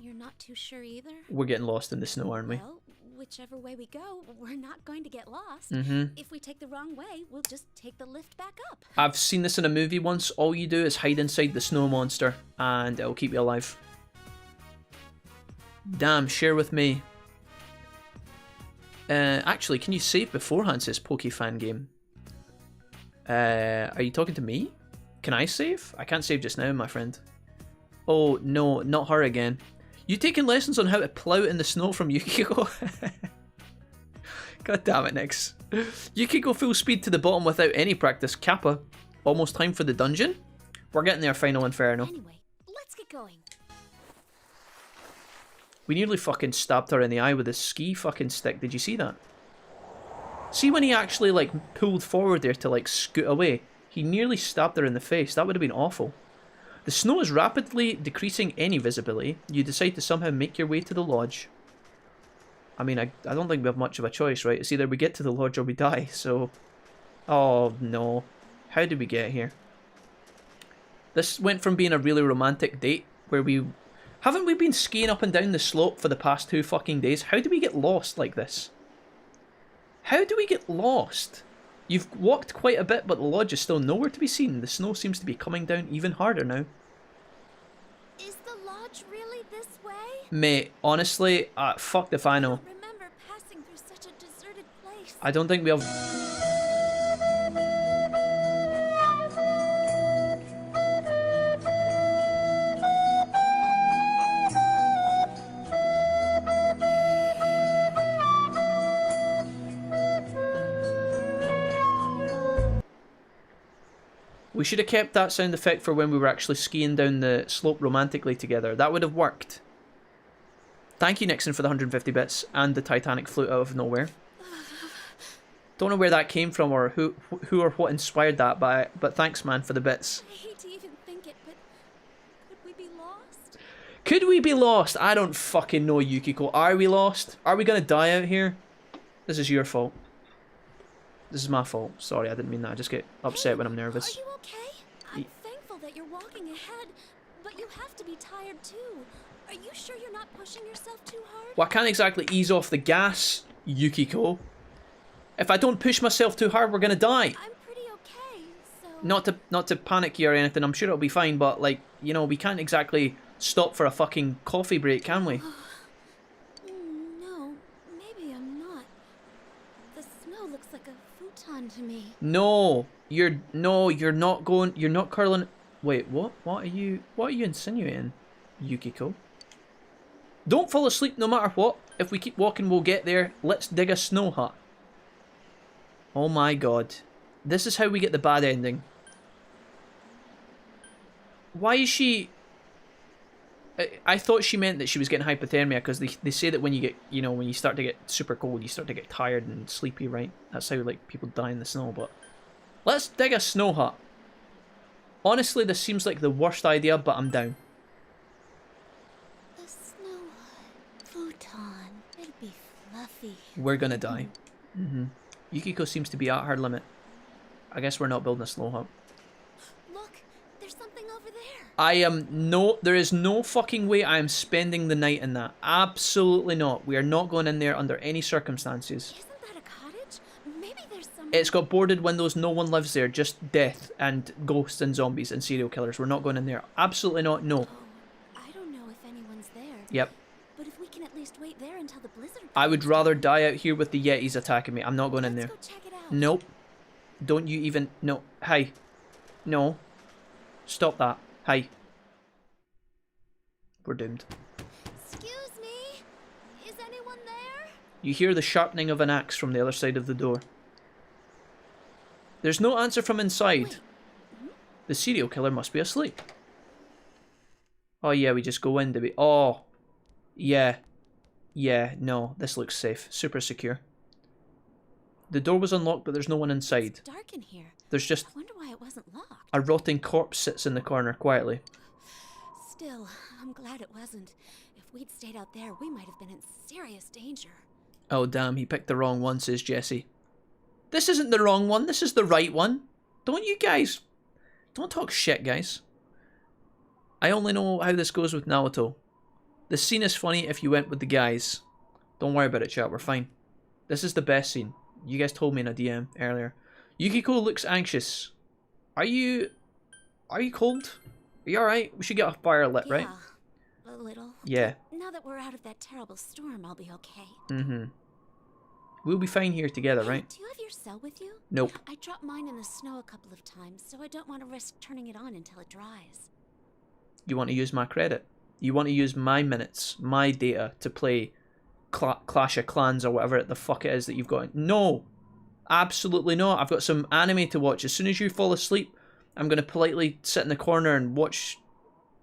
You're not too sure either? We're getting lost in the snow, aren't we? Well, whichever way we go, we're not going to get lost. If we take the wrong way, we'll just take the lift back up. I've seen this in a movie once. All you do is hide inside the snow monster, and it'll keep you alive. Damn, share with me. Actually, can you save beforehand, says PokeFan Game? Are you talking to me? Can I save? I can't save just now, my friend. Oh, no, not her again. You taking lessons on how to plow in the snow from Yukiko? God damn it, Nix. Yukiko full speed to the bottom without any practice. Kappa. Almost time for the dungeon? We're getting there, Final Inferno. Anyway, let's get going. We nearly fucking stabbed her in the eye with a ski fucking stick. Did you see that? See when he actually, like, pulled forward there to, like, scoot away? He nearly stabbed her in the face. That would have been awful. The snow is rapidly decreasing any visibility. You decide to somehow make your way to the lodge. I mean, I don't think we have much of a choice, right? It's either we get to the lodge or we die, so... Oh, no. How did we get here? This went from being a really romantic date, where we... Haven't we been skiing up and down the slope for the past 2 fucking days? How do we get lost like this? How do we get lost? You've walked quite a bit, but the lodge is still nowhere to be seen. The snow seems to be coming down even harder now. Is the lodge really this way? Mate, honestly, fuck if I know. I don't remember passing through such a deserted place. I don't think we have... We should have kept that sound effect for when we were actually skiing down the slope romantically together. That would have worked. Thank you, Nixon, for the 150 bits and the Titanic flute out of nowhere. Don't know where that came from or who or what inspired that, but thanks, man, for the bits. I hate to even think it, but could we be lost? Could we be lost? I don't fucking know, Yukiko. Are we lost? Are we gonna die out here? This is your fault. This is my fault. Sorry, I didn't mean that. I just get upset when I'm nervous. Are you okay? I'm thankful that you're walking ahead, but you have to be tired too. Are you sure you're not pushing yourself too hard? Well, I can't exactly ease off the gas, Yukiko. If I don't push myself too hard, we're gonna die. I'm pretty okay, so... Not to panic you or anything, I'm sure it'll be fine, but, like, you know, we can't exactly stop for a fucking coffee break, can we? No, maybe I'm not. The snow looks like a futon to me. No, you're not curling. Wait, what? What are you insinuating, Yukiko? Don't fall asleep no matter what. If we keep walking, we'll get there. Let's dig a snow hut. Oh my god. This is how we get the bad ending. Why is she... I thought she meant that she was getting hypothermia, because they say that when you get, you know, when you start to get super cold, you start to get tired and sleepy, right? That's how, like, people die in the snow, but... Let's dig a snow hut. Honestly, this seems like the worst idea, but I'm down. A snow hut. Futon. It'd be fluffy. We're gonna die. Yukiko seems to be at her limit. I guess we're not building a snow hut. Look, there's something over there. There is no fucking way I am spending the night in that. Absolutely not. We are not going in there under any circumstances. Isn't that a cottage? Maybe there's some... It's got boarded windows, no one lives there, just death and ghosts and zombies and serial killers. We're not going in there. Absolutely not, no. Oh, I don't know if anyone's there. Yep. But if we can at least wait there until the blizzard... I would rather die out here with the Yetis attacking me. I'm not going in there. Let's go check it out. Nope. Don't you even... No. Hi. No. Stop that. Hi. We're doomed. Excuse me? Is anyone there? You hear the sharpening of an axe from the other side of the door. There's no answer from inside. Wait. The serial killer must be asleep. Oh yeah, we just go in, do we? Oh. Yeah. Yeah, no, this looks safe. Super secure. The door was unlocked, but there's no one inside. It's dark in here. There's just I wonder why it wasn't locked. a rotting corpse sits in the corner quietly. Still, I'm glad it wasn't. If we'd stayed out there, we might have been in serious danger. Oh damn, he picked the wrong one, says Jesse. This isn't the wrong one, this is the right one. Don't you guys... Don't talk shit, guys. I only know how this goes with Naoto. The scene is funny if you went with the guys. Don't worry about it, chat, we're fine. This is the best scene. You guys told me in a DM earlier. Yukiko looks anxious. Are you cold? Are you alright? We should get a fire lit, right? Yeah, a little. Yeah. Now that we're out of that terrible storm, I'll be okay. Mm-hmm. We'll be fine here together, Hey, right? do you have your cell with you? Nope. I dropped mine in the snow a couple of times, so I don't want to risk turning it on until it dries. You want to use my credit? You want to use my minutes, my data to play Clash of Clans or whatever the fuck it is that you've got? No! Absolutely not. I've got some anime to watch. As soon as you fall asleep, I'm going to politely sit in the corner and watch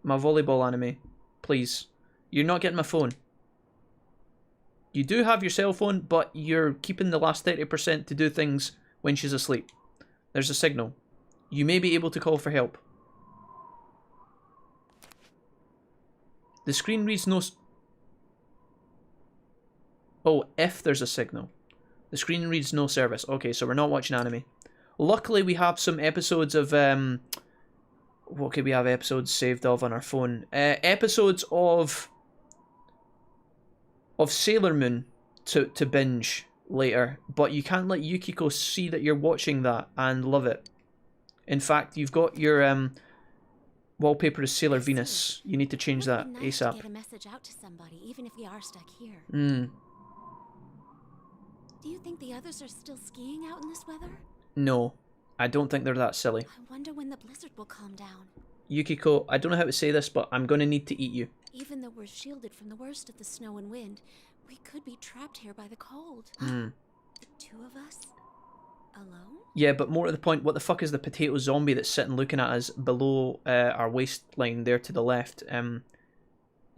my volleyball anime. Please. You're not getting my phone. You do have your cell phone, but you're keeping the last 30% to do things when she's asleep. There's a signal. You may be able to call for help. The screen reads no... Oh, if there's a signal. The screen reads no service. Okay, so we're not watching anime. Luckily, we have some episodes of... what could we have episodes saved of on our phone? Episodes of Sailor Moon to binge later. But you can't let Yukiko see that you're watching that and love it. In fact, you've got your... wallpaper is Sailor Venus. You need to change that It would be nice to ASAP. get a message out to somebody, even if we are stuck here. Do you think the others are still skiing out in this weather? No, I don't think they're that silly. I wonder when the blizzard will calm down. Yukiko, I don't know how to say this, but I'm going to need to eat you. Even though we're shielded from the worst of the snow and wind, we could be trapped here by the cold. Hmm. The two of us? Alone? Yeah, but more to the point, what the fuck is the potato zombie that's sitting looking at us below our waistline there to the left? Do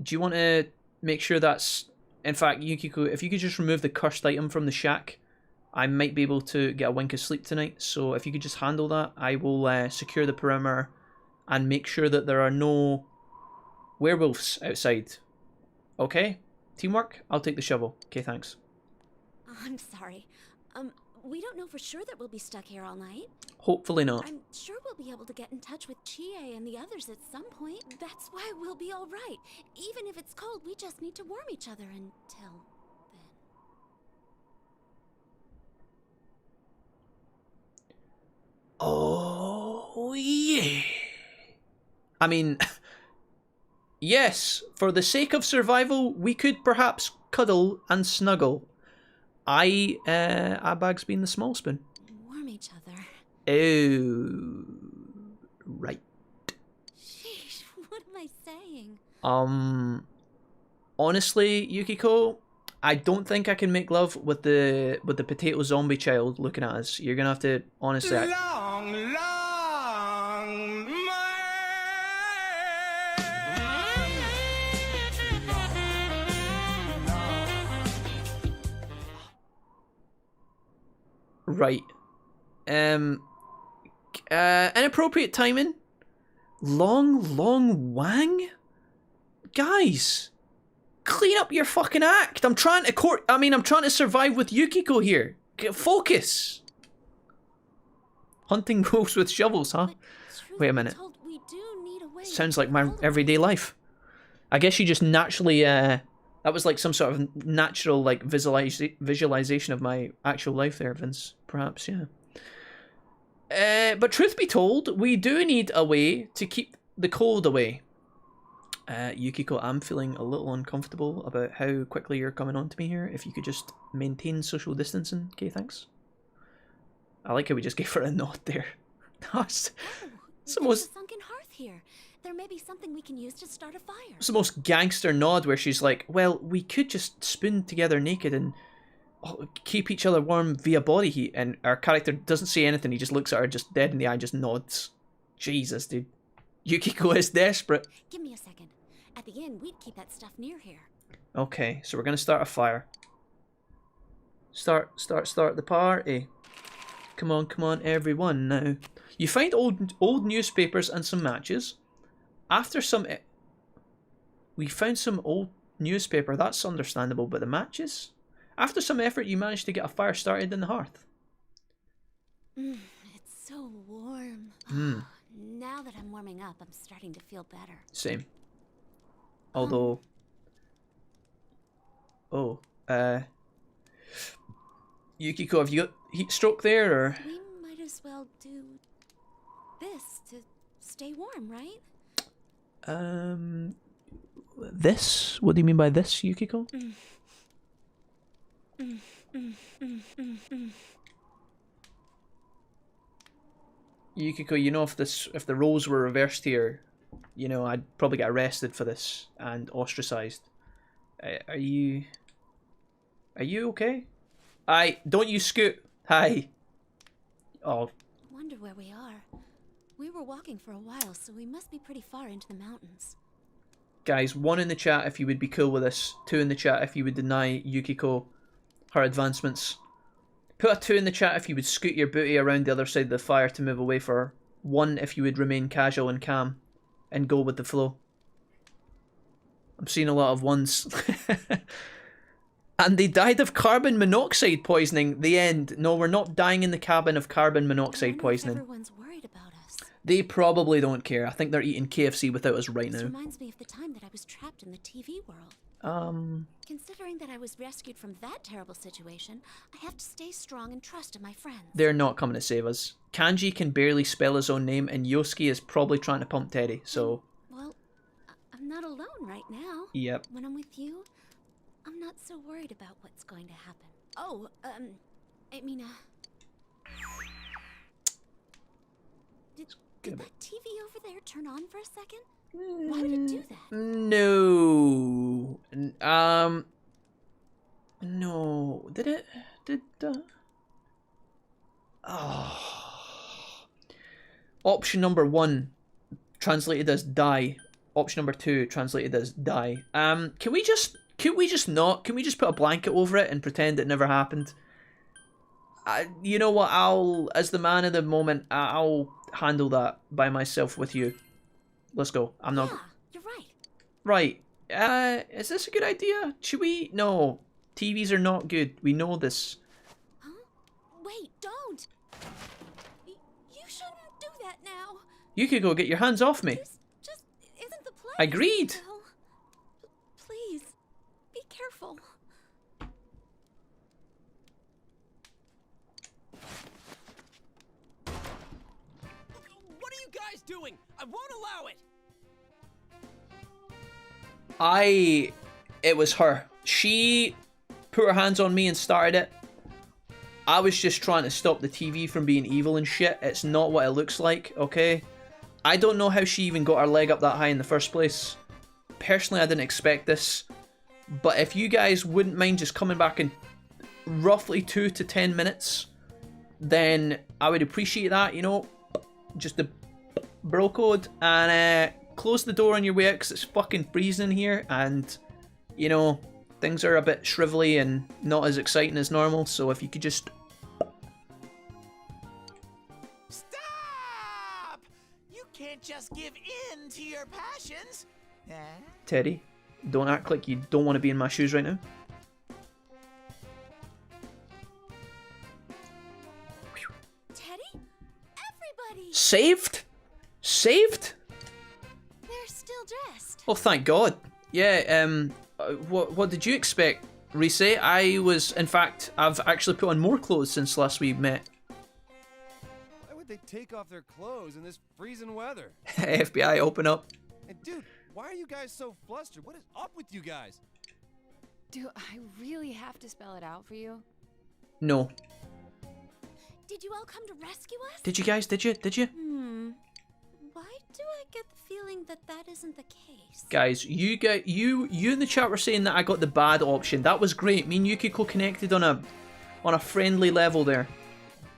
you want to make sure that's... In fact, Yukiko, if you could just remove the cursed item from the shack, I might be able to get a wink of sleep tonight. So if you could just handle that, I will secure the perimeter and make sure that there are no werewolves outside. Okay? Teamwork? I'll take the shovel. Okay, thanks. I'm sorry. We don't know for sure that we'll be stuck here all night. Hopefully not. I'm sure we'll be able to get in touch with Chie and the others at some point. That's why we'll be all right. Even if it's cold, we just need to warm each other until then. Oh, yeah. I mean, yes, for the sake of survival, we could perhaps cuddle and snuggle. Abag's been the small spoon. Warm each other. Oh, right. Sheesh, what am I saying? Honestly, Yukiko, I don't think I can make love with the potato zombie child looking at us. You're gonna have to honestly. Right. Inappropriate timing. Long wang? Guys, clean up your fucking act. I'm trying to survive with Yukiko here. Focus. Hunting wolves with shovels, huh? Wait a minute. Sounds like my everyday life. I guess you just naturally, that was like some sort of natural like visualization of my actual life there, Vince. Perhaps, yeah. But truth be told, we do need a way to keep the cold away. Yukiko, I'm feeling a little uncomfortable about how quickly you're coming on to me here. If you could just maintain social distancing. Okay, thanks. I like how we just gave her a nod there. It's the most... a sunken hearth here. There may be something we can use to start a fire. It's the most gangster nod where she's like, well, we could just spoon together naked and keep each other warm via body heat. And our character doesn't say anything. He just looks at her just dead in the eye, just nods. Jesus, dude. Yukiko is desperate. Give me a second. At the inn, we'd keep that stuff near here. Okay, so we're going to start a fire. Start the party. Come on, everyone now. You find old newspapers and some matches. After some... We found some old newspaper. That's understandable, but the matches? After some effort, you managed to get a fire started in the hearth. It's so warm. Now that I'm warming up, I'm starting to feel better. Same. Although... Yukiko, have you got heat stroke there, or...? We might as well do this to stay warm, right? This? What do you mean by this, Yukiko? Yukiko, you know, if the roles were reversed here, you know, I'd probably get arrested for this and ostracized. Are you okay? Don't you scoot. Hi. Oh. I wonder where we are. We were walking for a while, so we must be pretty far into the mountains. Guys, 1 in the chat if you would be cool with this. 2 in the chat if you would deny Yukiko her advancements. Put a 2 in the chat if you would scoot your booty around the other side of the fire to move away for her. 1 if you would remain casual and calm and go with the flow. I'm seeing a lot of 1s. And they died of carbon monoxide poisoning. The end. No, we're not dying in the cabin of carbon monoxide poisoning. Everyone's worried about us. They probably don't care. I think they're eating KFC without us right now. This reminds me of the time that I was trapped in the TV world. Considering that I was rescued from that terrible situation, I have to stay strong and trust in my friends. They're not coming to save us. Kanji can barely spell his own name, and Yosuke is probably trying to pump Teddy, so... Well, I'm not alone right now. Yep. When I'm with you, I'm not so worried about what's going to happen. Oh, I mean, Did that TV over there turn on for a second? Why would it do that? No. No. Did it? Option number 1 translated as die. Option number 2 translated as die. Can we just put a blanket over it and pretend it never happened? You know what? As the man of the moment, I'll handle that by myself with you. Let's go. I'm not... Yeah, you're right. Right. Is this a good idea? Should we... No. TVs are not good. We know this. Huh? that now. Yukiko, get your hands off me. This just isn't the place. Agreed. Well, please, be careful. What are you guys doing? I won't allow it! It was her. She put her hands on me and started it. I was just trying to stop the TV from being evil and shit. It's not what it looks like, okay? I don't know how she even got her leg up that high in the first place. Personally, I didn't expect this. But if you guys wouldn't mind just coming back in roughly 2 to 10 minutes, then I would appreciate that, you know? Just the bro code. And close the door on your way out because it's fucking freezing here. And, you know, things are a bit shrivelly and not as exciting as normal. So if you could just... Stop! You can't just give in to your passions. Huh? Teddy, don't act like you don't want to be in my shoes right now. Teddy? Everybody! Saved? Saved? They're still dressed. Oh, thank God. Yeah, what did you expect, Reese? In fact, I've actually put on more clothes since last we met. Why would they take off their clothes in this freezing weather? FBI, open up. And dude, why are you guys so flustered? What is up with you guys? Do I really have to spell it out for you? No. Did you all come to rescue us? Did you guys? Did you? Why do I get the feeling that that isn't the case? Guys, you in the chat were saying that I got the bad option. That was great. Me and Yukiko connected on a friendly level there.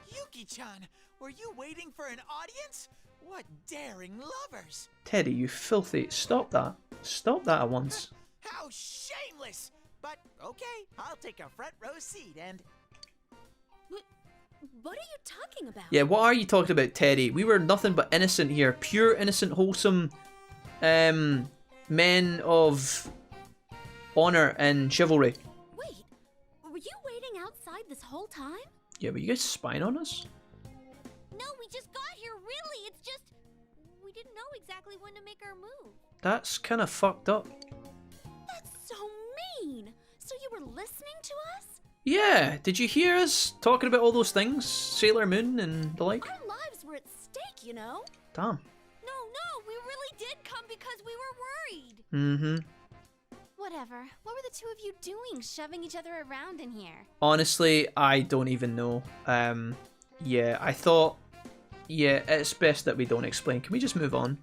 Yuki-chan, were you waiting for an audience? What daring lovers! Teddy, you filthy. Stop that. Stop that at once. How shameless! But okay, I'll take a front row seat and... What are you talking about? Yeah, what are you talking about, Teddy? We were nothing but innocent here. Pure, innocent, wholesome men of honor and chivalry. Wait, were you waiting outside this whole time? Yeah, were you guys spying on us? No, we just got here, really. It's just... we didn't know exactly when to make our move. That's kind of fucked up. That's so mean. So you were listening to us? Yeah, did you hear us talking about all those things? Sailor Moon and the like? Our lives were at stake, you know? Damn. No, we really did come because we were worried. Mm-hmm. Whatever. What were the two of you doing, shoving each other around in here? Honestly, I don't even know. Yeah, I thought... Yeah, it's best that we don't explain. Can we just move on?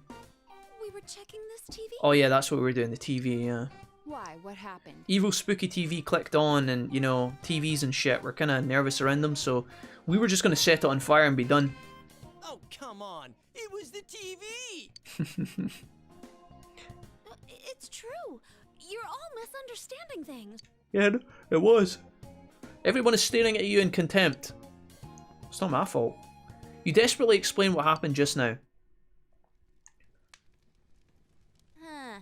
We were checking this TV? Oh yeah, that's what we were doing, the TV, yeah. Why? What happened? Evil spooky TV clicked on and, you know, TVs and shit, we're kind of nervous around them, so we were just going to set it on fire and be done. Oh, come on. It was the TV! It's true. You're all misunderstanding things. Yeah, it was. Everyone is staring at you in contempt. It's not my fault. You desperately explain what happened just now.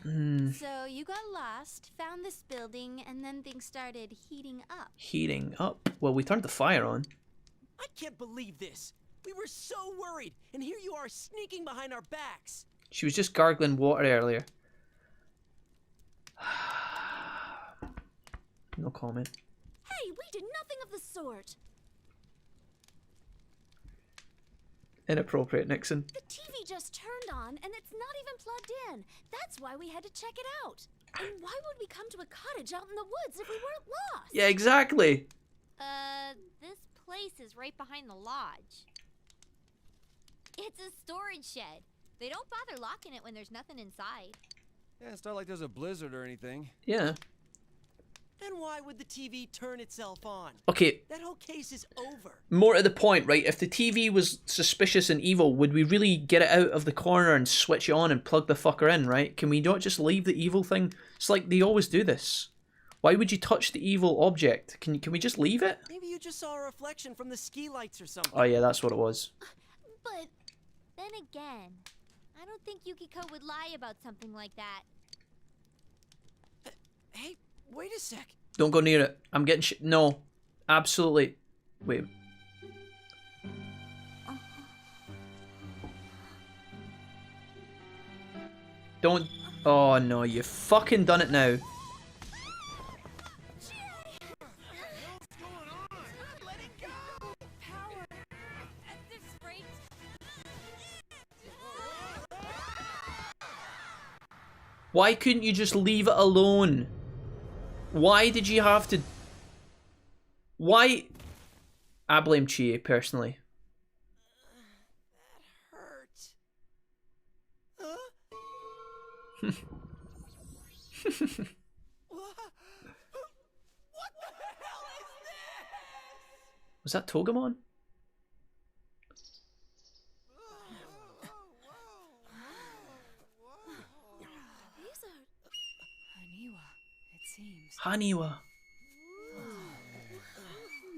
So you got lost, found this building, and then things started heating up. Heating up? Well, we turned the fire on. I can't believe this. We were so worried, and here you are sneaking behind our backs. She was just gargling water earlier. No comment. Hey, we did nothing of the sort. Inappropriate, Nixon. The TV just turned on, and it's not even plugged in. That's why we had to check it out. And why would we come to a cottage out in the woods if we weren't lost? Yeah, exactly. This place is right behind the lodge. It's a storage shed. They don't bother locking it when there's nothing inside. Yeah, it's not like there's a blizzard or anything. Yeah. Then why would the TV turn itself on? Okay. That whole case is over. More to the point, right? If the TV was suspicious and evil, would we really get it out of the corner and switch it on and plug the fucker in, right? Can we not just leave the evil thing? It's like they always do this. Why would you touch the evil object? Can we just leave it? Maybe you just saw a reflection from the ski lights or something. Oh yeah, that's what it was. But then again, I don't think Yukiko would lie about something like that. Hey, wait a sec. Don't go near it. I'm getting no. Absolutely. Wait. Don't. Oh no, you fucking done it now. Why couldn't you just leave it alone? Why did you have to... Why... I blame Chie, personally. That hurt. Huh? What the hell is this? Was that Togemon? These are... Haniwa, it seems. Haniwa.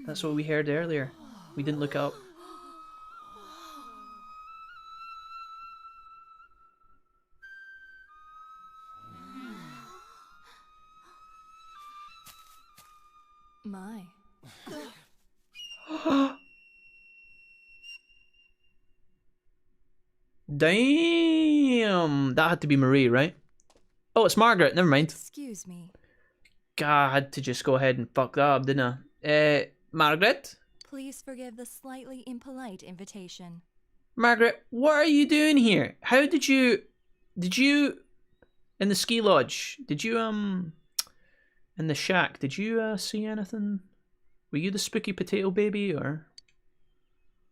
That's what we heard earlier. We didn't look up. My. Damn! That had to be Marie, right? Oh, it's Margaret. Never mind. Excuse me. God, I had to just go ahead and fuck that up, didn't I? Margaret? Please forgive the slightly impolite invitation. Margaret, what are you doing here? How did you... In the ski lodge, did you, in the shack, did you, see anything? Were you the spooky potato baby, or...?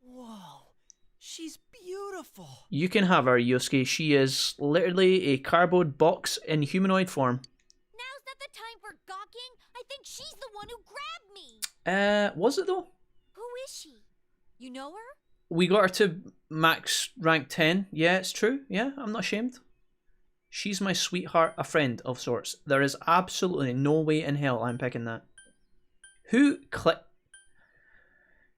Whoa, she's beautiful. You can have her, Yosuke. She is literally a cardboard box in humanoid form. Now's not the time for gawking. I think she's the one who grabbed me. Was it though? Who is she? You know her? We got her to max rank 10. Yeah, it's true. Yeah, I'm not ashamed. She's my sweetheart, a friend of sorts. There is absolutely no way in hell I'm picking that. Who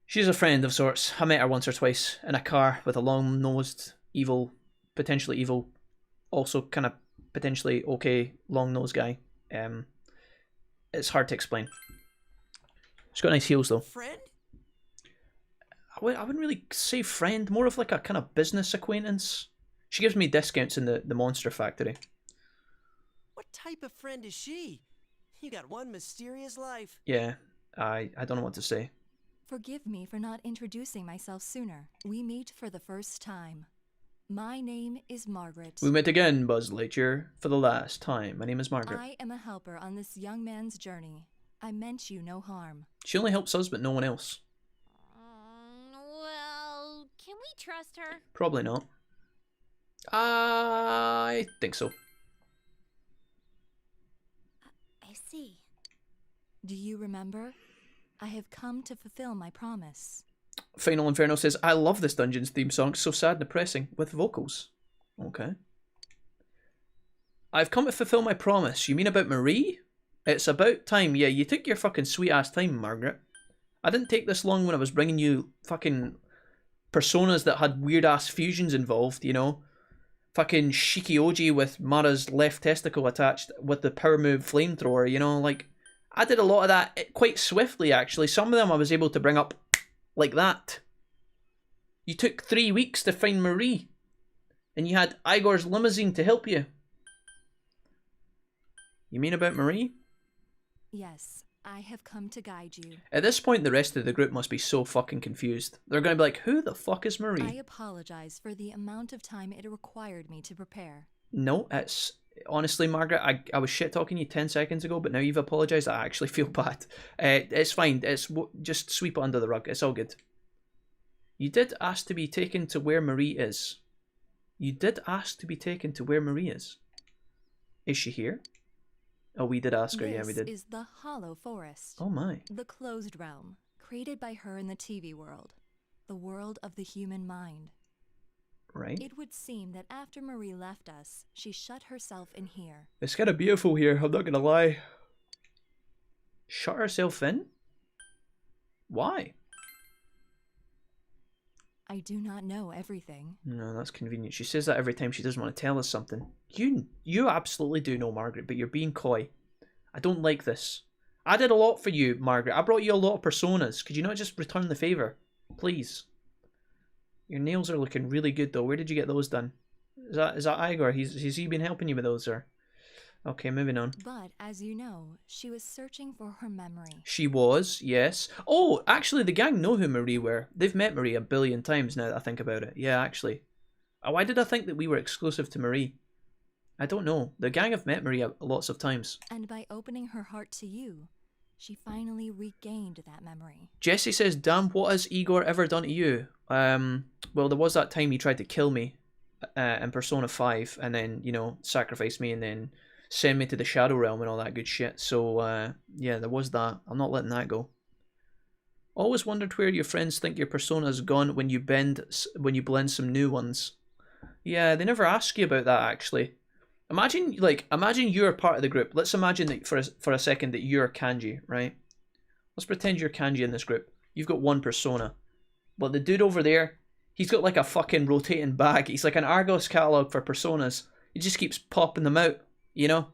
She's a friend of sorts. I met her once or twice in a car with a long-nosed, evil, potentially evil, also kind of potentially okay long-nosed guy. It's hard to explain. She's got nice heels though. Friend? I wouldn't really say friend, more of like a kind of business acquaintance. She gives me discounts in the Monster Factory. What type of friend is she? You got one mysterious life. Yeah, I don't know what to say. Forgive me for not introducing myself sooner. We meet for the first time. My name is Margaret. We met again, Buzz Lightyear, for the last time. My name is Margaret. I am a helper on this young man's journey. I meant you no harm. She only helps us, but no one else. Well, can we trust her? Probably not. I think so. I see. Do you remember? I have come to fulfill my promise. Final Inferno says, I love this Dungeons theme song, so sad and depressing, with vocals. Okay. I've come to fulfill my promise. You mean about Marie? It's about time. Yeah, you took your fucking sweet ass time, Margaret. I didn't take this long when I was bringing you fucking personas that had weird ass fusions involved, you know? Fucking Shikioji with Mara's left testicle attached with the power move flamethrower, you know? Like, I did a lot of that quite swiftly, actually. Some of them I was able to bring up like that. You took 3 weeks to find Marie. And you had Igor's limousine to help you. You mean about Marie? Yes, I have come to guide you. At this point, the rest of the group must be so fucking confused. They're going to be like, who the fuck is I Marie? apologize for the amount of time it required me to prepare. No, it's... Honestly, Margaret, I was shit-talking you 10 seconds ago, but now you've apologised, I actually feel bad. It's fine. Just sweep it under the rug. It's all good. You did ask to be taken to where Marie is. You did ask to be taken to where Marie is. Is she here? Oh, we did ask her. Yeah, we did. This is the Hollow Forest. Oh my. The closed realm, created by her in the TV world. The world of the human mind. Right. It would seem that after Marie left us, she shut herself in here. It's kind of beautiful here, I'm not gonna lie. Shut herself in? Why? I do not know everything. No, that's convenient. She says that every time she doesn't want to tell us something. You absolutely do know, Margaret, but you're being coy. I don't like this. I did a lot for you, Margaret. I brought you a lot of personas. Could you not just return the favour? Please. Your nails are looking really good, though. Where did you get those done? Is that Igor? Has he been helping you with those, or? Okay, moving on. But as you know, she was searching for her memory. She was, yes. Oh, actually, the gang know who Marie were. They've met Marie a billion times now that I think about it. Yeah, actually. Why did I think that we were exclusive to Marie? I don't know. The gang have met Marie lots of times. And by opening her heart to you, she finally regained that memory. Jesse says, damn, what has Igor ever done to you? Well, there was that time he tried to kill me in Persona 5 and then, you know, sacrifice me and then send me to the Shadow Realm and all that good shit. So, yeah, there was that. I'm not letting that go. Always wondered where your friends think your Persona's gone when you blend some new ones. Yeah, they never ask you about that, actually. Imagine you're part of the group. Let's imagine that for a second that you're Kanji, right? Let's pretend you're Kanji in this group. You've got one Persona. But the dude over there, he's got like a fucking rotating bag. He's like an Argos catalogue for Personas. He just keeps popping them out, you know?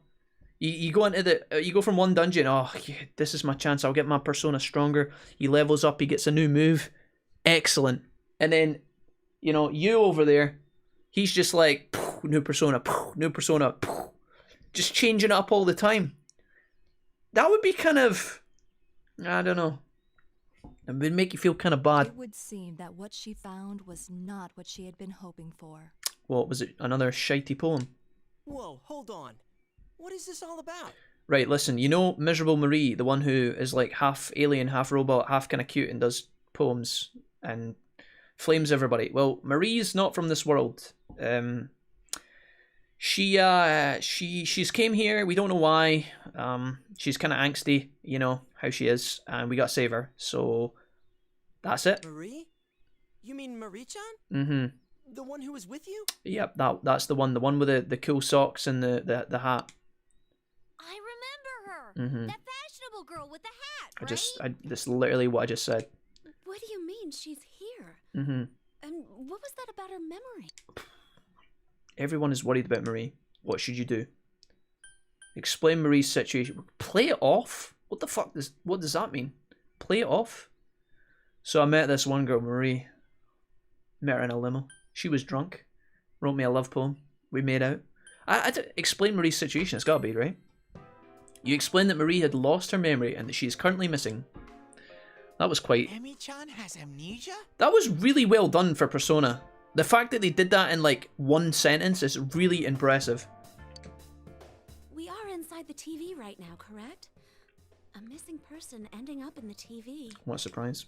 You go into you go from one dungeon, oh, yeah, this is my chance, I'll get my Persona stronger. He levels up, he gets a new move. Excellent. And then, you know, you over there, he's just like, new Persona, new Persona, just changing up all the time. That would be kind of, I don't know. It would make you feel kind of bad. It would seem that what she found was not what she had been hoping for. What was it? Another shitey poem? Whoa, hold on. What is this all about? Right, listen, you know Miserable Marie, the one who is like half alien, half robot, half kind of cute and does poems and flames everybody. Well, Marie's not from this world. She's came here, we don't know why. She's kind of angsty, you know, how she is, and we gotta save her. So, that's it. Marie? You mean Marie-chan? Mm-hmm. The one who was with you? Yep, that's the one with the cool socks and the hat. I remember her. Mm-hmm. That fashionable girl with the hat, right? That's literally what I just said. What do you mean she's here? Mm-hmm. And what was that about her memory? Everyone is worried about Marie. What should you do? Explain Marie's situation. Play it off? What the fuck what does that mean? Play it off? So I met this one girl, Marie. Met her in a limo. She was drunk. Wrote me a love poem. We made out. I had to explain Marie's situation. It's gotta be, right? You explained that Marie had lost her memory and that she is currently missing. That was quite... Emi-chan has amnesia? That was really well done for Persona. The fact that they did that in like one sentence is really impressive. We are inside the TV right now, correct? A missing person ending up in the TV. What a surprise.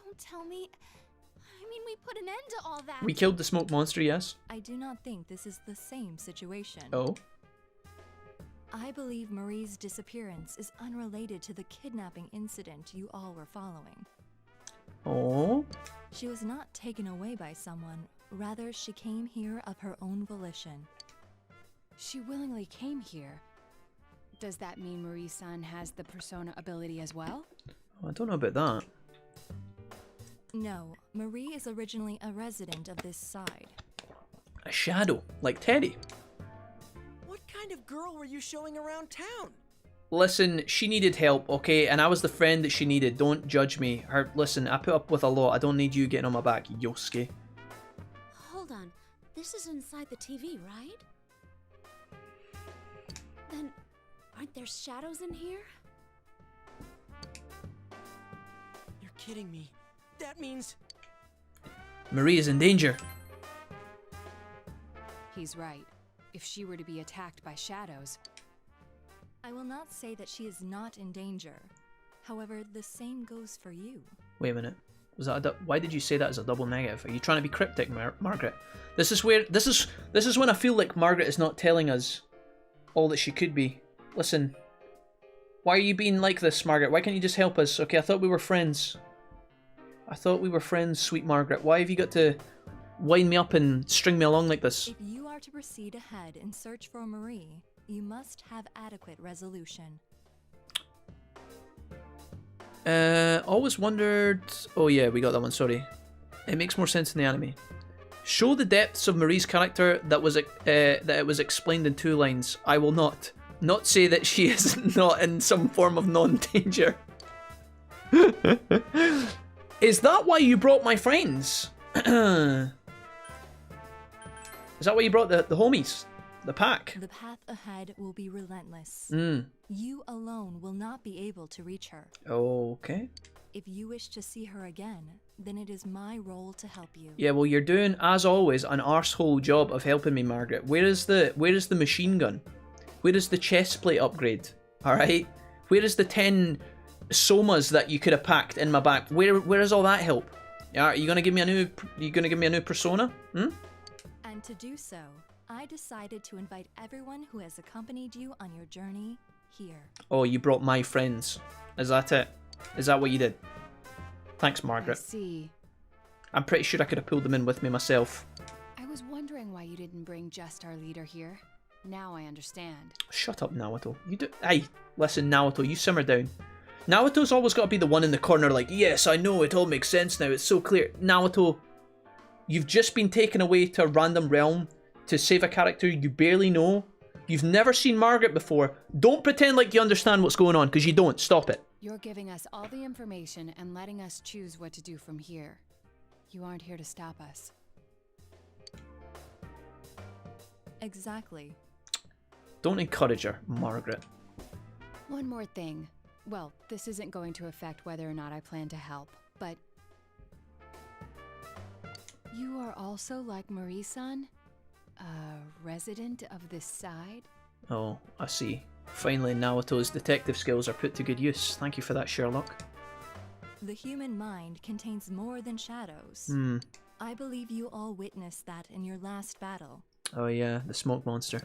Don't tell me. I mean, we put an end to all that. We killed the smoke monster, yes? I do not think this is the same situation. Oh? I believe Marie's disappearance is unrelated to the kidnapping incident you all were following. Oh? She was not taken away by someone. Rather, she came here of her own volition. She willingly came here. Does that mean Marie-san has the Persona ability as well? I don't know about that. No, Marie is originally a resident of this side. A shadow, like Teddy. What kind of girl were you showing around town? Listen, she needed help, okay? And I was the friend that she needed. Don't judge me. Listen, I put up with a lot. I don't need you getting on my back, Yosuke. Hold on. This is inside the TV, right? Then, aren't there shadows in here? You're kidding me. That means... Marie is in danger. He's right. If she were to be attacked by shadows... I will not say that she is not in danger. However, the same goes for you. Wait a minute. Was that why did you say that as a double negative? Are you trying to be cryptic, Margaret? This is when I feel like Margaret is not telling us all that she could be. Listen. Why are you being like this, Margaret? Why can't you just help us? Okay, I thought we were friends. I thought we were friends, sweet Margaret. Why have you got to wind me up and string me along like this? If you are to proceed ahead and search for Marie, you must have adequate resolution. Always wondered... Oh yeah, we got that one, sorry. It makes more sense in the anime. Show the depths of Marie's character that it was explained in 2 lines. I will not. Not say that she is not in some form of non-danger. Is that why you brought my friends? Is that why you brought the homies? The pack? The path ahead will be relentless. Mm. You alone will not be able to reach her. Okay. If you wish to see her again, then it is my role to help you. Yeah, well, you're doing, as always, an arsehole job of helping me, Margaret. Where is the machine gun? Where is the chest plate upgrade? Alright? Where is the 10 somas that you could have packed in my back? Where is all that help? Are you gonna give me a new persona? Hmm? And to do so, I decided to invite everyone who has accompanied you on your journey here. Oh, you brought my friends. Is that it? Is that what you did? Thanks, I Margaret. see. I'm pretty sure I could have pulled them in with me myself. I was wondering why you didn't bring just our leader here. Now I understand. Shut up, Naoto. You do. Hey, listen, Naoto, you simmer down. Naoto's always got to be the one in the corner like, yes, I know, it all makes sense now, it's so clear. Naoto, you've just been taken away to a random realm to save a character you barely know. You've never seen Margaret before. Don't pretend like you understand what's going on, because you don't. Stop it. You're giving us all the information and letting us choose what to do from here. You aren't here to stop us. Exactly. Don't encourage her, Margaret. One more thing. Well, this isn't going to affect whether or not I plan to help, but... You are also like Marie-san? A resident of this side? Oh, I see. Finally, Naoto's detective skills are put to good use. Thank you for that, Sherlock. The human mind contains more than shadows. Hmm. I believe you all witnessed that in your last battle. Oh yeah, the smoke monster.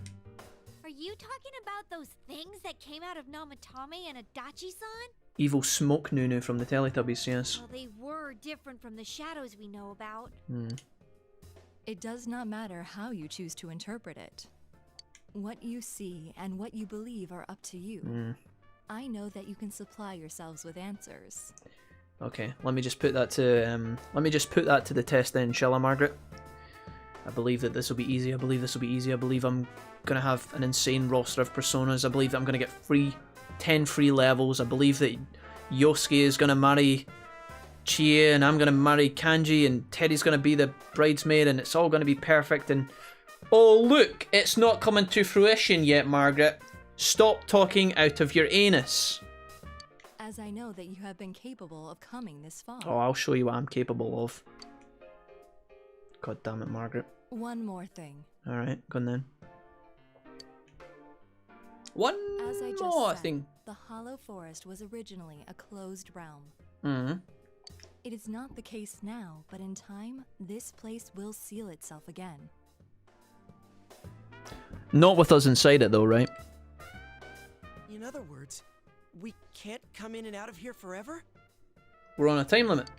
Are you talking about those things that came out of Namatame and Adachi-san? Evil smoke Nunu from the Teletubbies, yes. Well, they were different from the shadows we know about. Hmm. It does not matter how you choose to interpret it. What you see and what you believe are up to you. Hmm. I know that you can supply yourselves with answers. Okay, let me just put that to the test then, shall I, Margaret? I believe that this will be easy. I believe this will be easy. I believe I'm gonna have an insane roster of personas. I believe that I'm gonna get 10 free levels. I believe that Yosuke is gonna marry Chie and I'm gonna marry Kanji and Teddy's gonna be the bridesmaid and it's all gonna be perfect and... Oh look, it's not coming to fruition yet, Margaret. Stop talking out of your anus. As I know that you have been capable of coming this far. Oh, I'll show you what I'm capable of. God damn it, Margaret. One more thing. Alright, go on then. One As I just more said, thing. the Hollow Forest was originally a closed realm. Mm-hmm. It is not the case now, but in time, this place will seal itself again. Not with us inside it though, right? In other words, we can't come in and out of here forever? We're on a time limit.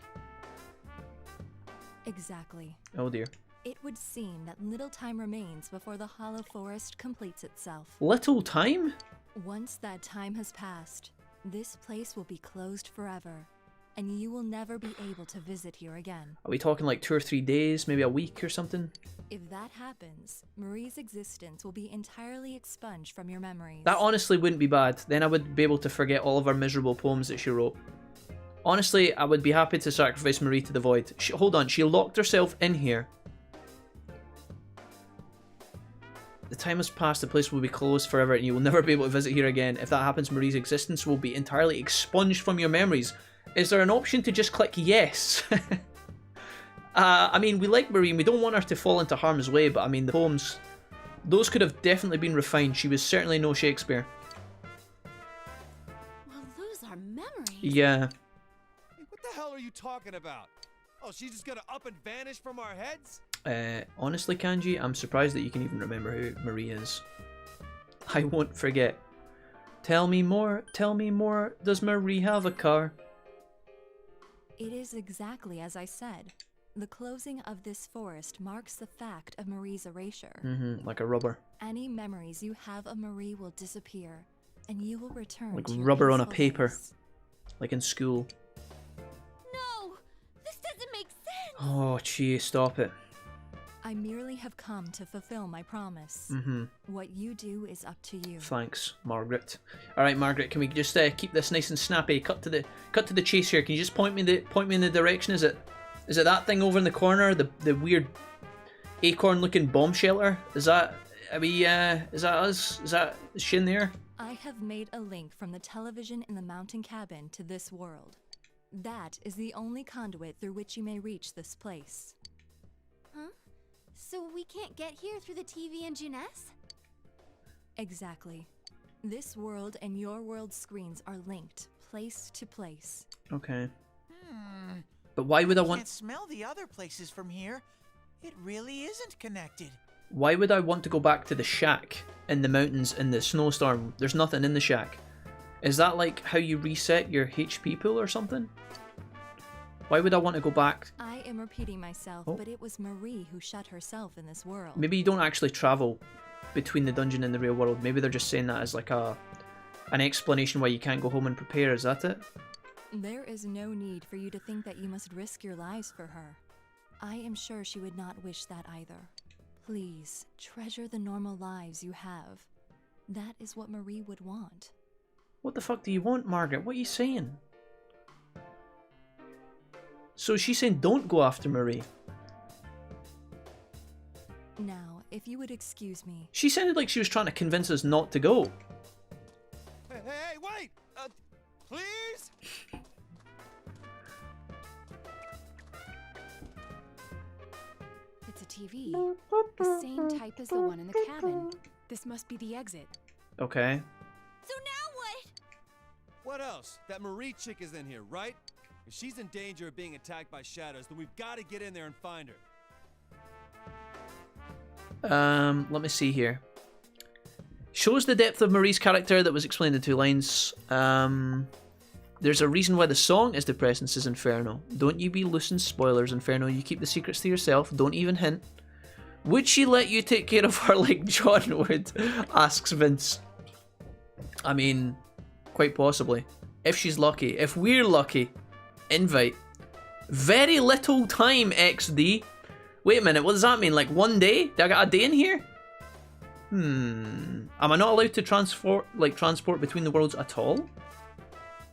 Exactly. Oh dear. It would seem that little time remains before the Hollow Forest completes itself. Little time? Once that time has passed, this place will be closed forever, and you will never be able to visit here again. Are we talking like 2 or 3 days, maybe a week or something? If that happens, Marie's existence will be entirely expunged from your memories. That honestly wouldn't be bad. Then I would be able to forget all of our miserable poems that she wrote. Honestly, I would be happy to sacrifice Marie to the void. Hold on, she locked herself in here. The time has passed, the place will be closed forever and you will never be able to visit here again. If that happens, Marie's existence will be entirely expunged from your memories. Is there an option to just click yes? I mean, we like Marie and we don't want her to fall into harm's way, but I mean, the poems, those could have definitely been refined. She was certainly no Shakespeare. We'll lose our memories. Yeah. What the hell are you talking about? Oh, she's just gonna up and vanish from our heads? Honestly, Kanji, I'm surprised that you can even remember who Marie is. I won't forget. Tell me more, does Marie have a car? It is exactly as I said. The closing of this forest marks the fact of Marie's erasure. Mm-hmm, like a rubber. Any memories you have of Marie will disappear, and you will return Like to your rubber on a peaceful paper. lives. Like in school. No! This doesn't make sense! Oh, gee, stop it. I merely have come to fulfill my promise. Mm-hmm. What you do is up to you. Thanks, Margaret. Alright, Margaret, can we just keep this nice and snappy? Cut to the chase here. Can you just point me in the direction? Is it that thing over in the corner? The weird acorn-looking bomb shelter? Is that... Are we, is that us? Is that Shin there? I have made a link from the television in the mountain cabin to this world. That is the only conduit through which you may reach this place. Huh? So we can't get here through the TV and Juness? Exactly. This world and your world's screens are linked, place to place. Okay. But why would I I want... can't smell the other places from here. It really isn't connected. Why would I want to go back to the shack in the mountains in the snowstorm? There's nothing in the shack. Is that like how you reset your HP pool or something? Why would I want to go back? I am repeating myself, but it was Marie who shut herself in this world. Maybe you don't actually travel between the dungeon and the real world. Maybe they're just saying that as like an explanation why you can't go home and prepare. Is that it? There is no need for you to think that you must risk your lives for her. I am sure she would not wish that either. Please, treasure the normal lives you have. That is what Marie would want. What the fuck do you want, Margaret? What are you saying? So she's saying don't go after Marie. Now, if you would excuse me. She sounded like she was trying to convince us not to go. Hey, wait! Please? It's a TV. The same type as the one in the cabin. This must be the exit. Okay. So now what? What else? That Marie chick is in here, right? If she's in danger of being attacked by shadows, then we've got to get in there and find her. Let me see here. Shows the depth of Marie's character that was explained in 2 lines. There's a reason why the song is depressing, says Inferno. Don't you be loosing spoilers, Inferno. You keep the secrets to yourself. Don't even hint. Would she let you take care of her like John would? Asks Vince. I mean, quite possibly. If she's lucky. If we're lucky. Invite. Very little time, XD. Wait a minute, what does that mean? Like 1 day? Did I got a day in here? Am I not allowed to transport between the worlds at all?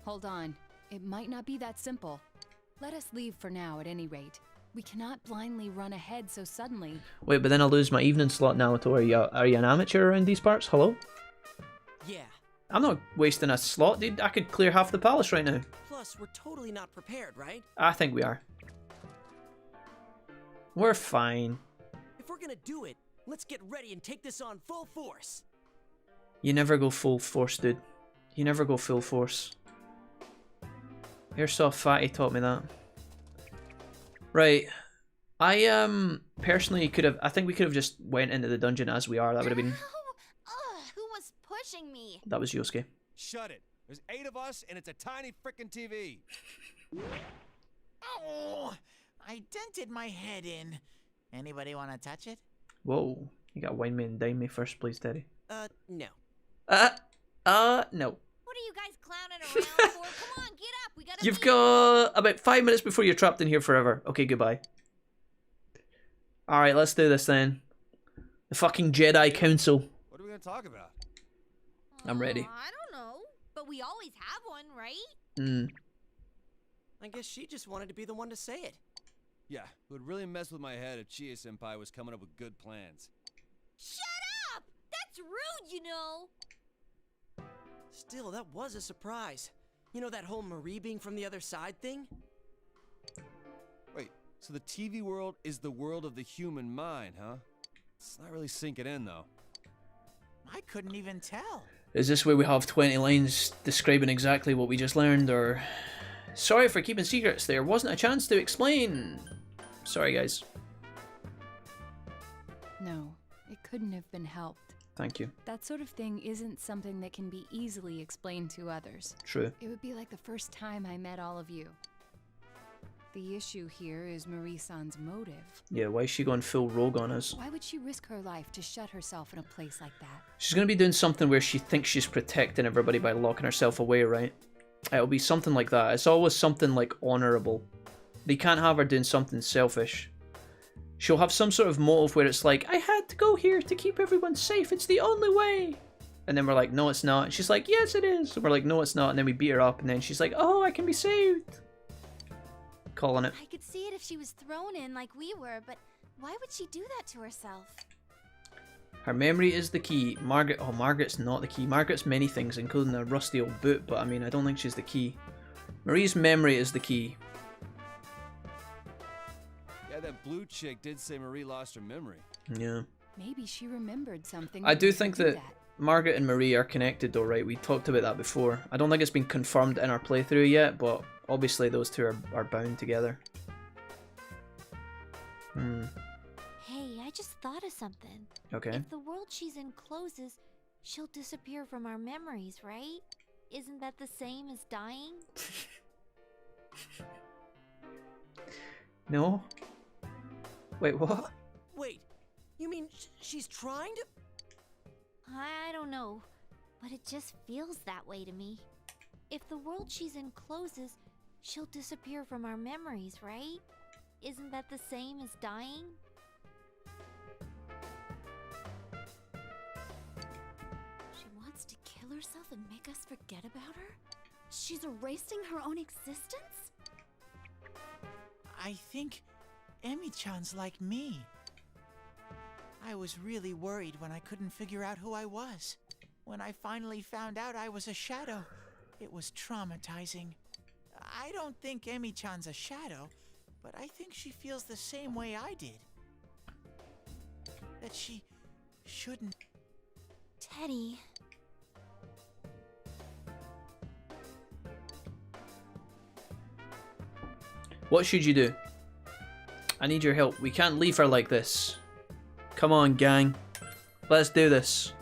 Hold on. It might not be that simple. Let us leave for now at any rate. We cannot blindly run ahead so suddenly. Wait, but then I lose my evening slot now. Are you an amateur around these parts? Hello? Yeah. I'm not wasting a slot, dude. I could clear half the palace right now. Plus, we're totally not prepared, right? I think we are. We're fine. If we're gonna do it, let's get ready and take this on full force. You never go full force, dude. You never go full force. Airsoft Fatty taught me that. Right. I personally could have. I think we could have just went into the dungeon as we are. That would have been. Who was pushing me? That was Yosuke. Shut it. There's 8 of us, and it's a tiny frickin' TV. Oh, I dented my head in. Anybody want to touch it? Whoa. You got wine me and dime me first, please, Teddy. No. No. What are you guys clowning around for? Come on, get up. We gotta You've leave. got about 5 minutes before you're trapped in here forever. Okay, goodbye. Alright, let's do this then. The fucking Jedi Council. What are we gonna talk about? I'm ready. I don't know. But we always have one, right? I guess she just wanted to be the one to say it. Yeah, it would really mess with my head if Chia-senpai was coming up with good plans. Shut up! That's rude, you know. Still, that was a surprise. You know that whole Marie being from the other side thing? Wait, so the TV world is the world of the human mind, huh? It's not really sinking in, though. I couldn't even tell. Is this where we have 20 lines describing exactly what we just learned, or... Sorry for keeping secrets, there wasn't a chance to explain. Sorry, guys. No, it couldn't have been helped. Thank you. That sort of thing isn't something that can be easily explained to others. True. It would be like the first time I met all of you. The issue here is Marie-san's motive. Yeah, why is she going full rogue on us? Why would she risk her life to shut herself in a place like that? She's going to be doing something where she thinks she's protecting everybody by locking herself away, right? It'll be something like that. It's always something like honourable. They can't have her doing something selfish. She'll have some sort of motive where it's like, I had to go here to keep everyone safe. It's the only way. And then we're like, no, it's not. And she's like, yes, it is. And we're like, no, it's not. And then we beat her up. And then she's like, oh, I can be saved. Calling it. I could see it if she was thrown in like we were, but Why would she do that to herself? Her memory is the key. Margaret... Oh, Margaret's not the key. Margaret's many things, including a rusty old boot, but I mean, I don't think she's the key. Marie's memory is the key. Yeah, that blue chick did say Marie lost her memory. Yeah. Maybe she remembered something. I that do made her think do that Margaret and Marie are connected though, right? We talked about that before. I don't think it's been confirmed in our playthrough yet, but obviously those two are bound together. Hey, I just thought of something. Okay. If the world she's in closes, she'll disappear from our memories, right? Isn't that the same as dying? No? Wait, what? Wait, you mean she's trying to? I don't know, but it just feels that way to me. If the world she's in closes, she'll disappear from our memories, right? Isn't that the same as dying? She wants to kill herself and make us forget about her? She's erasing her own existence? I think Emi-chan's like me. I was really worried when I couldn't figure out who I was. When I finally found out I was a shadow, it was traumatizing. I don't think Emi-chan's a shadow, but I think she feels the same way I did. That she shouldn't. Teddy. What should you do? I need your help. We can't leave her like this. Come on, gang. Let's do this.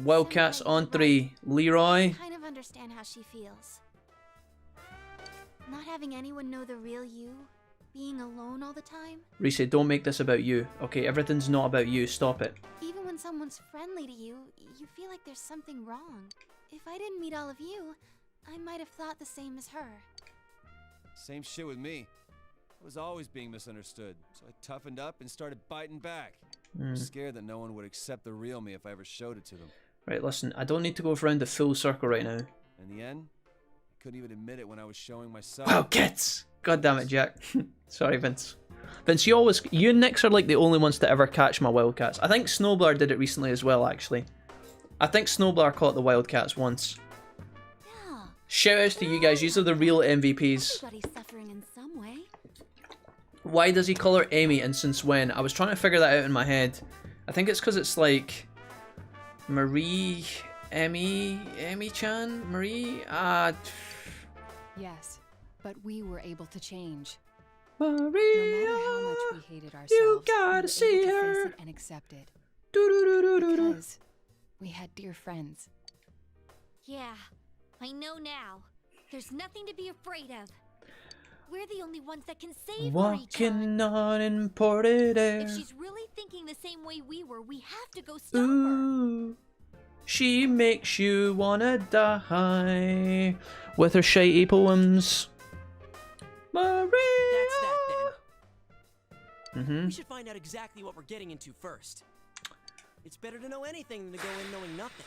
Wildcats on 3. Leroy. I kind of understand how she feels. Not having anyone know the real you, being alone all the time. Reese, don't make this about you. Okay, everything's not about you. Stop it. Even when someone's friendly to you, you feel like there's something wrong. If I didn't meet all of you, I might have thought the same as her. Same shit with me. I was always being misunderstood, so I toughened up and started biting back. I was scared that no one would accept the real me if I ever showed it to them. Right, listen, I don't need to go around the full circle right now. In the end, I couldn't even admit it when I was showing myself. Wildcats! God damn it, Jack. Sorry, Vince. Vince, you and Nix are like the only ones to ever catch my Wildcats. I think Snowblower did it recently as well, actually. I think Snowblower caught the Wildcats once. Yeah. Shout outs to you guys, these are the real MVPs. Everybody's suffering in some way. Why does he call her Amy and since when? I was trying to figure that out in my head. I think it's because it's like Marie, Emi-chan, Marie. Yes, but we were able to change. Maria, No matter how much we hated ourselves, you gotta we were see able to her. face it and accept it. Do-do-do-do-do-do. Because we had dear friends. Yeah, I know now. There's nothing to be afraid of. We're the only ones that can save Walking on imported air. If she's really thinking the same way we were, we have to go stop her. Ooh, she makes you wanna die with her shitey poems. Maria. That's that then. We We should find out exactly what we're getting into first. It's better to know anything than to go in knowing nothing.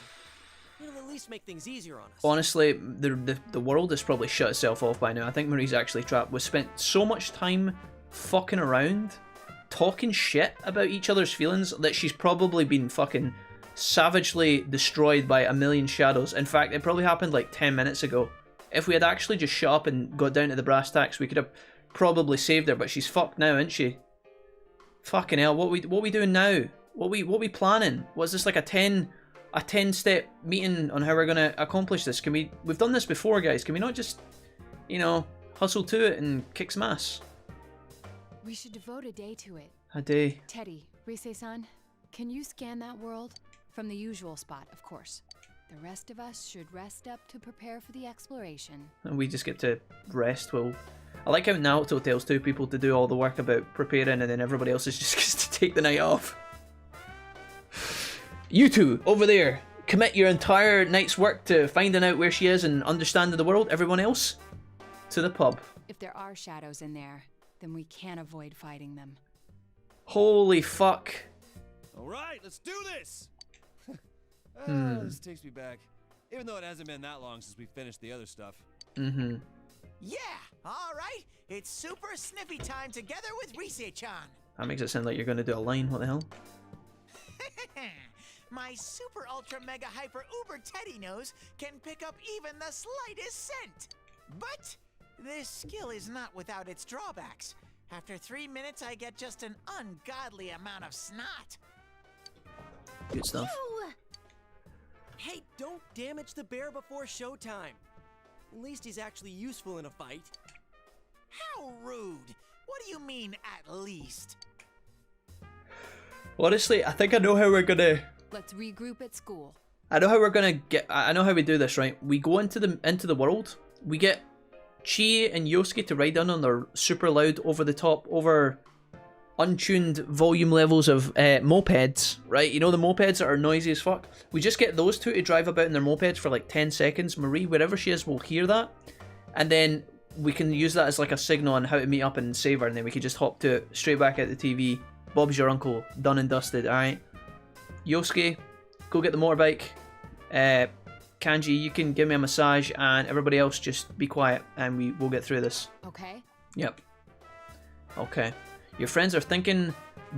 It'll at least make things easier on us. Honestly, the world has probably shut itself off by now. I think Marie's actually trapped. We spent so much time fucking around, talking shit about each other's feelings that she's probably been fucking savagely destroyed by a million shadows. In fact, it probably happened like 10 minutes ago. If we had actually just shut up and got down to the brass tacks, we could have probably saved her, but she's fucked now, isn't she? Fucking hell, what we doing now? What we planning? Was this like a 10-step meeting on how we're gonna accomplish this? We've done this before, guys. Can we not just, hustle to it and kick some ass? We should devote a day to it. A day. Teddy, Rise-san, can you scan that world? From the usual spot, of course. The rest of us should rest up to prepare for the exploration. And we just get to rest. Well, I like how Naruto tells two people to do all the work about preparing and then everybody else is just gets to take the night off. You two, over there, commit your entire night's work to finding out where she is and understanding the world. Everyone else, to the pub. If there are shadows in there, then we can't avoid fighting them. Holy fuck. Alright, let's do this! This takes me back. Even though it hasn't been that long since we finished the other stuff. Yeah, all right. It's super sniffy time together with Rise-chan. That makes it sound like you're going to do a line. What the hell? My super ultra mega hyper uber teddy nose can pick up even the slightest scent. But this skill is not without its drawbacks. After 3 minutes, I get just an ungodly amount of snot. Good stuff. Ew! Hey, don't damage the bear before showtime. At least he's actually useful in a fight. How rude! What do you mean, at least? Honestly, I think I know how we're gonna. Let's regroup at school. I know how we're gonna get. I know how we do this, right? We go into the world. We get Chie and Yosuke to ride in on their super loud, over the top, untuned volume levels of mopeds, right? You know, the mopeds that are noisy as fuck. We just get those two to drive about in their mopeds for like 10 seconds. Marie, wherever she is, will hear that, and then we can use that as like a signal on how to meet up and save her, and then we can just hop to it straight back at the TV. Bob's your uncle, done and dusted. All right, Yosuke, go get the motorbike. Kanji, you can give me a massage, and everybody else just be quiet, and we will get through this. Okay. Yep. Okay. Your friends are thinking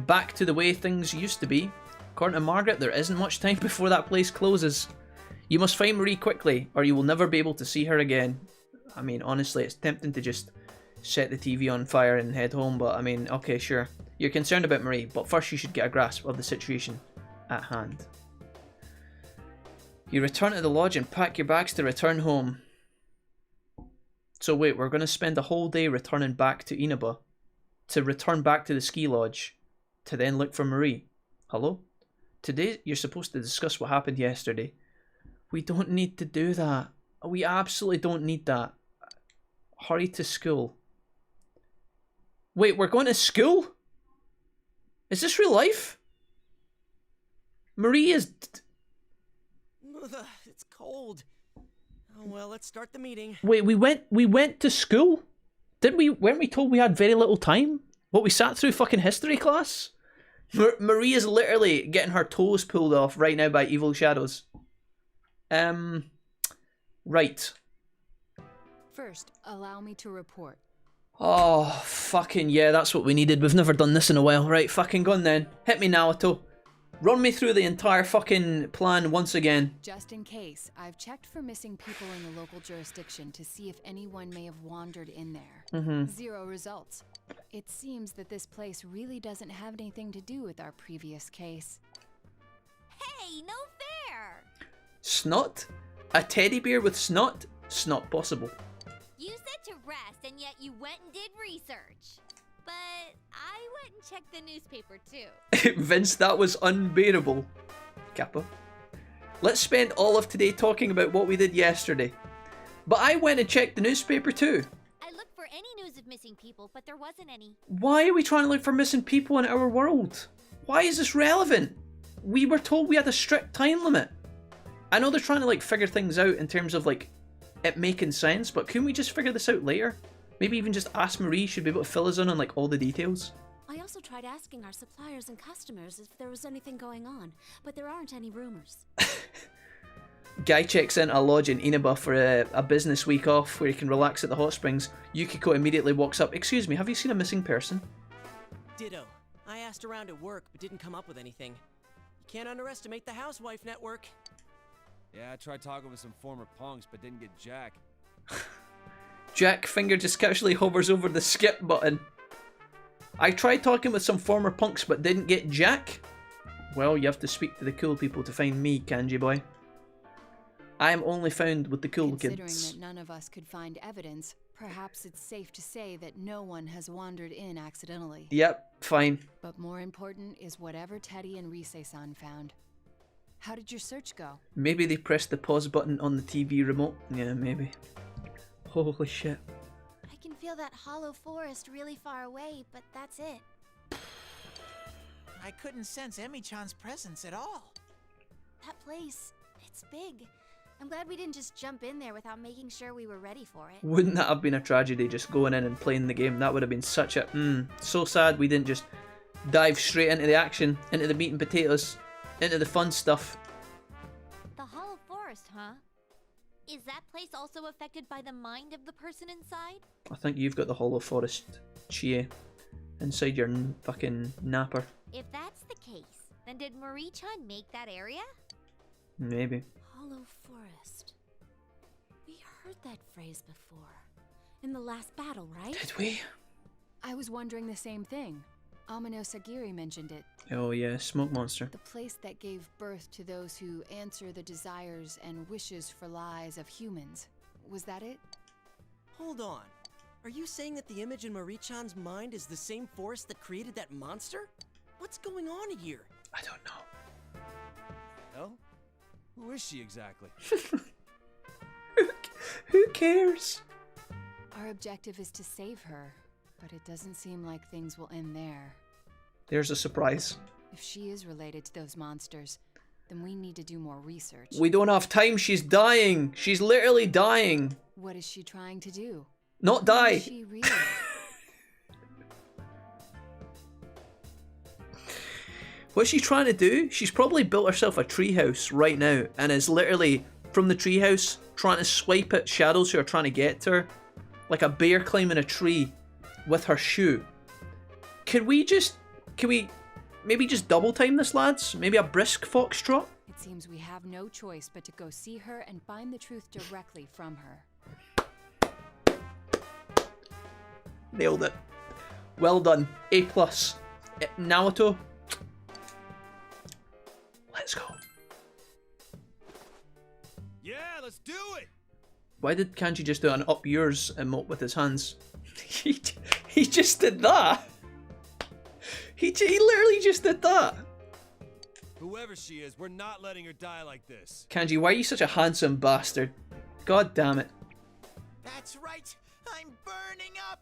back to the way things used to be. According to Margaret, there isn't much time before that place closes. You must find Marie quickly, or you will never be able to see her again. I mean, honestly, it's tempting to just set the TV on fire and head home, but I mean, okay, sure. You're concerned about Marie, but first you should get a grasp of the situation at hand. You return to the lodge and pack your bags to return home. So wait, we're going to spend a whole day returning back to Inaba, to return back to the ski lodge, to then look for Marie. Hello? Today you're supposed to discuss what happened yesterday. We don't need to do that. We absolutely don't need that. Hurry to school. Wait, we're going to school? Is this real life? Marie is... It's cold. Oh well, let's start the meeting. Wait, we went to school? Didn't we? Weren't we told we had very little time? What, we sat through fucking history class? Marie is literally getting her toes pulled off right now by evil shadows. Right. First, allow me to report. Oh, fucking yeah, that's what we needed. We've never done this in a while. Right, fucking go on then. Hit me, Naoto. Run me through the entire fucking plan once again. Just in case, I've checked for missing people in the local jurisdiction to see if anyone may have wandered in there. 0 results. It seems that this place really doesn't have anything to do with our previous case. Hey, no fair! Snot? A teddy bear with snot? Snot possible. You said to rest, and yet you went and did research. But I went and checked the newspaper too. Vince, that was unbearable. Kappa. Let's spend all of today talking about what we did yesterday. But I went and checked the newspaper too. I looked for any news of missing people, but there wasn't any. Why are we trying to look for missing people in our world? Why is this relevant? We were told we had a strict time limit. I know they're trying to like figure things out in terms of like it making sense, but couldn't we just figure this out later? Maybe even just ask Marie, she'd be able to fill us in on like all the details. I also tried asking our suppliers and customers if there was anything going on, but there aren't any rumors. Guy checks into a lodge in Inaba for a business week off where he can relax at the hot springs. Yukiko immediately walks up. Excuse me, have you seen a missing person? Ditto. I asked around at work, but didn't come up with anything. You can't underestimate the housewife network. Yeah, I tried talking with some former punks, but didn't get jack. Jack finger just casually hovers over the skip button. I tried talking with some former punks but didn't get jack. Well, you have to speak to the cool people to find me, Kanji boy. I am only found with the cool kids. Considering that none of us could find evidence, perhaps it's safe to say that no one has wandered in accidentally. Yep, fine. But more important is whatever Teddy and Rise-san found. How did your search go? Maybe they pressed the pause button on the TV remote. Yeah, maybe. Holy shit. I can feel that hollow forest really far away, but that's it. I couldn't sense Emi-chan's presence at all. That place, it's big. I'm glad we didn't just jump in there without making sure we were ready for it. Wouldn't that have been a tragedy, just going in and playing the game? That would have been such a... so sad we didn't just dive straight into the action, into the meat and potatoes, into the fun stuff. The Hollow Forest, huh? Is that place also affected by the mind of the person inside? I think you've got the Hollow Forest, Chie. inside your fucking napper. If that's the case, then did Marie-chan make that area? Maybe. Hollow forest. We heard that phrase before. In the last battle, right? Did we? I was wondering the same thing. Amino Sagiri mentioned it. Oh yeah, smoke monster. The place that gave birth to those who answer the desires and wishes for lies of humans. Was that it? Hold on. Are you saying that the image in Marie-chan's mind is the same force that created that monster? What's going on here? I don't know. Hell? Who is she exactly? Who cares? Our objective is to save her, but it doesn't seem like things will end there. There's a surprise. If she is related to those monsters, then we need to do more research. We don't have time. She's dying. She's literally dying. What is she trying to do? Not Who die. is she really? What's she trying to do? She's probably built herself a treehouse right now and is literally from the treehouse trying to swipe at shadows who are trying to get to her. Like a bear climbing a tree with her shoe. Can we maybe just double time this, lads? Maybe a brisk foxtrot? It seems we have no choice but to go see her and find the truth directly from her. Nailed it. Well done. A+. Naoto. Let's go. Yeah, let's do it! Why did Kanji just do an up yours emote with his hands? he just did that. He literally just did that. Whoever she is, we're not letting her die like this. Kanji, why are you such a handsome bastard? God damn it. That's right. I'm burning up.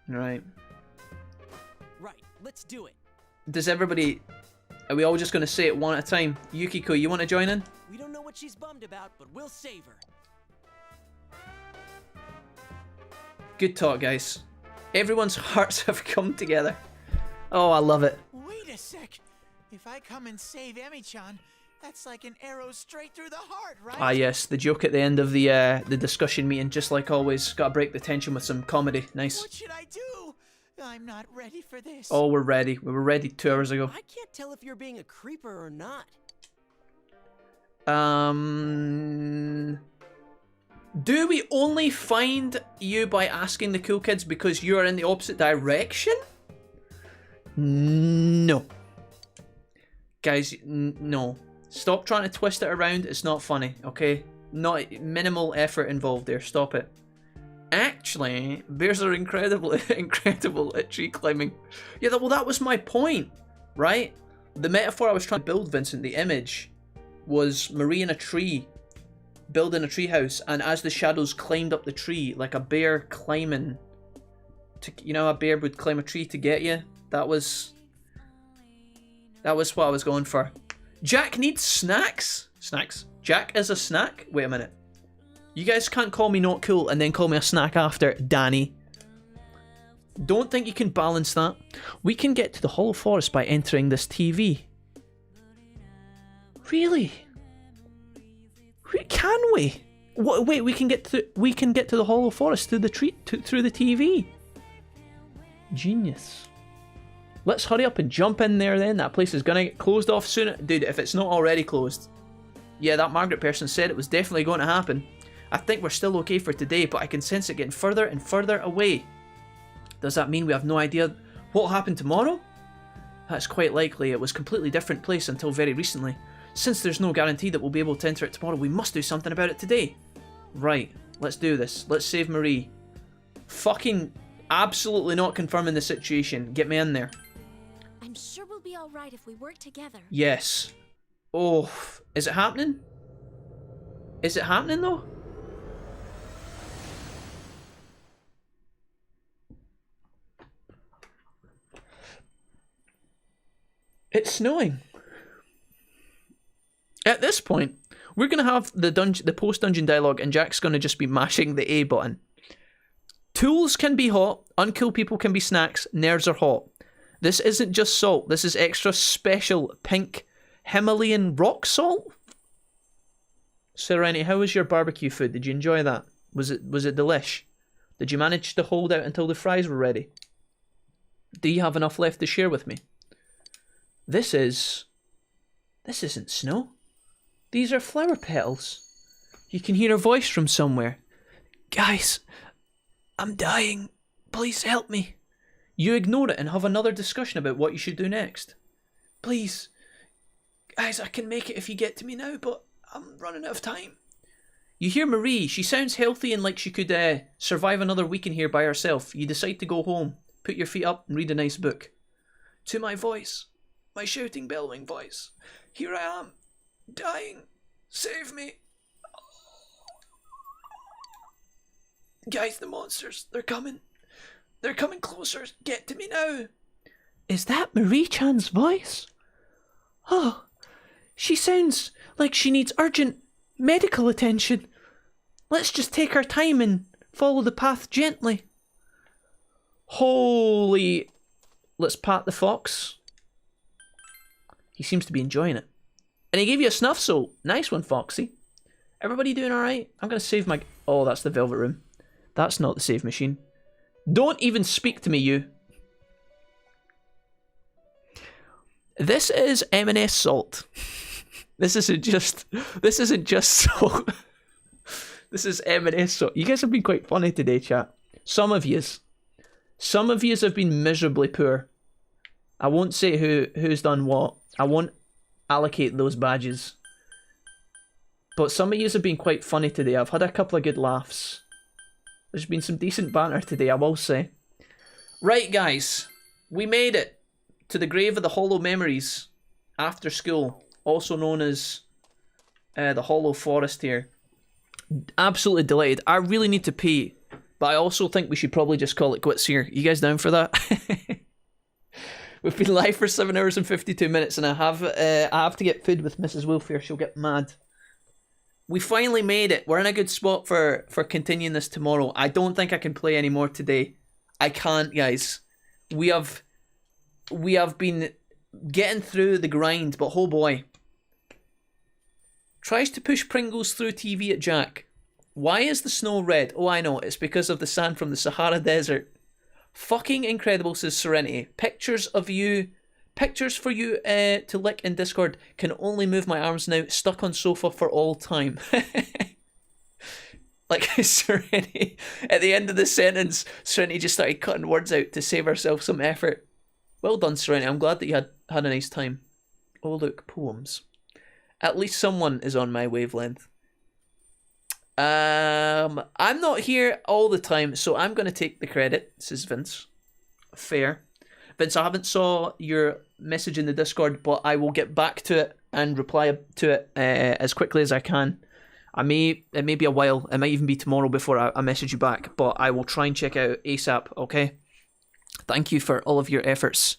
Right. Right, let's do it. Does everybody... Are we all just going to say it one at a time? Yukiko, you want to join in? We don't know what she's bummed about, but we'll save her. Good talk, guys. Everyone's hearts have come together. Oh, I love it. Wait a sec. If I come and save Emi-chan, that's like an arrow straight through the heart, right? Ah, yes, the joke at the end of the discussion meeting, just like always. Gotta break the tension with some comedy. Nice. What should I do? I'm not ready for this. Oh, we're ready. We were ready 2 hours ago. I can't tell if you're being a creeper or not. Do we only find you by asking the cool kids because you are in the opposite direction? No. Guys, no. Stop trying to twist it around. It's not funny, okay? Not minimal effort involved there. Stop it. Actually, bears are incredible at tree climbing. Yeah, well, that was my point, right? The metaphor I was trying to build, Vincent, the image, was Marie in a tree, building a treehouse, and as the shadows climbed up the tree, like a bear climbing, you know, a bear would climb a tree to get you. That was what I was going for. Jack needs snacks. Snacks. Jack is a snack? Wait a minute. You guys can't call me not cool and then call me a snack after, Danny. Don't think you can balance that. We can get to the Hollow Forest by entering this TV. Really? Can we? Wait, we can get to the Hollow Forest through the through the TV. Genius. Let's hurry up and jump in there then. That place is gonna get closed off soon. Dude, if it's not already closed. Yeah, that Margaret person said it was definitely going to happen. I think we're still okay for today, but I can sense it getting further and further away. Does that mean we have no idea what will happen tomorrow? That's quite likely. It was a completely different place until very recently. Since there's no guarantee that we'll be able to enter it tomorrow, we must do something about it today. Right, let's do this. Let's save Marie. Fucking absolutely not confirming the situation. Get me in there. I'm sure we'll be alright if we work together. Yes. Oh, is it happening? Is it happening though? It's snowing. At this point, we're going to have the post-dungeon dialogue and Jack's going to just be mashing the A button. Tools can be hot, uncool people can be snacks, nerds are hot. This isn't just salt, this is extra special pink Himalayan rock salt? Serenity, how was your barbecue food? Did you enjoy that? Was it delish? Did you manage to hold out until the fries were ready? Do you have enough left to share with me? This isn't snow. These are flower petals. You can hear a voice from somewhere. Guys, I'm dying. Please help me. You ignore it and have another discussion about what you should do next. Please. Guys, I can make it if you get to me now, but I'm running out of time. You hear Marie. She sounds healthy and like she could survive another week in here by herself. You decide to go home, put your feet up and read a nice book. To my voice, my shouting, bellowing voice. Here I am, dying. Save me. Guys, the monsters, they're coming. They're coming closer. Get to me now. Is that Marie-chan's voice? Oh, she sounds like she needs urgent medical attention. Let's just take our time and follow the path gently. Holy... Let's pat the fox. He seems to be enjoying it. And he gave you a snuff salt. Nice one, Foxy. Everybody doing alright? I'm going to save my... Oh, that's the Velvet Room. That's not the save machine. Don't even speak to me, you. This is M&S salt. This isn't just salt. This is M&S salt. You guys have been quite funny today, chat. Some of yous have been miserably poor. I won't say who's done what. I won't allocate those badges. But some of yous have been quite funny today. I've had a couple of good laughs. There's been some decent banter today, I will say. Right, guys. We made it to the grave of the hollow memories after school. Also known as the Hollow Forest here. Absolutely delighted. I really need to pee. But I also think we should probably just call it quits here. You guys down for that? We've been live for 7 hours and 52 minutes and I have to get food with Mrs. Wolf here. She'll get mad. We finally made it. We're in a good spot for continuing this tomorrow. I don't think I can play anymore today. I can't, guys. We have been getting through the grind, but oh boy. Tries to push Pringles through TV at Jack. Why is the snow red? Oh, I know. It's because of the sand from the Sahara Desert. Fucking incredible, says Serenity. Pictures for you to lick in Discord. Can only move my arms now. Stuck on sofa for all time. Like Serenity. At the end of the sentence, Serenity just started cutting words out to save herself some effort. Well done, Serenity. I'm glad that you had a nice time. Oh, look. Poems. At least someone is on my wavelength. I'm not here all the time, so I'm going to take the credit, says Vince. Fair. Vince, I haven't saw your message in the Discord, but I will get back to it and reply to it as quickly as I can. It may be a while. It might even be tomorrow before I message you back, but I will try and check out ASAP, okay? Thank you for all of your efforts.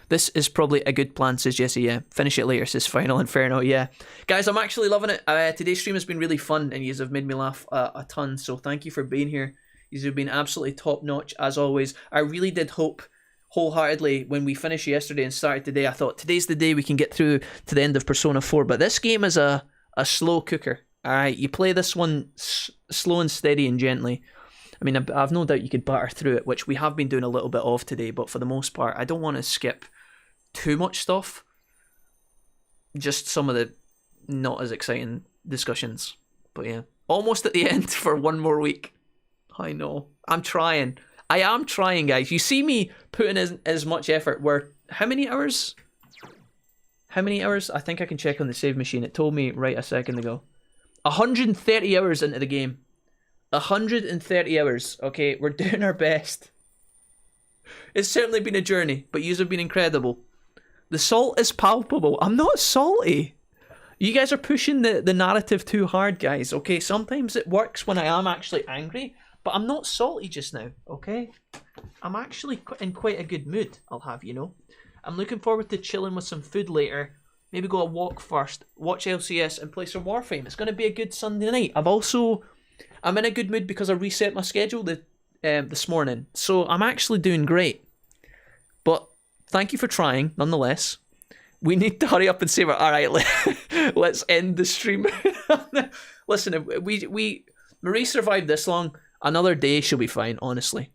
This is probably a good plan, says Jesse, yeah. Finish it later, says Final Inferno, yeah. Guys, I'm actually loving it. Today's stream has been really fun, and you have made me laugh a ton, so thank you for being here. You have been absolutely top-notch, as always. I really did hope, wholeheartedly, when we finished yesterday and started today, I thought, today's the day we can get through to the end of Persona 4, but this game is a slow cooker, alright? You play this one slow and steady and gently. I mean, I've no doubt you could batter through it, which we have been doing a little bit of today, but for the most part, I don't want to skip too much stuff. Just some of the not as exciting discussions. But yeah, almost at the end for one more week. I know. I'm trying. I am trying, guys. You see me putting as much effort. How many hours? How many hours? I think I can check on the save machine. It told me right a second ago. 130 hours into the game. 130 hours. Okay, we're doing our best. It's certainly been a journey, but yous have been incredible. The salt is palpable. I'm not salty. You guys are pushing the narrative too hard, guys, okay? Sometimes it works when I am actually angry, but I'm not salty just now, okay? I'm actually in quite a good mood, I'll have you know. I'm looking forward to chilling with some food later. Maybe go a walk first, watch LCS, and play some Warframe. It's going to be a good Sunday night. I'm in a good mood because I reset my schedule this morning, so I'm actually doing great. But thank you for trying, nonetheless. We need to hurry up and save it. Alright, let's end the stream. Listen, if Marie survived this long, another day she'll be fine, honestly.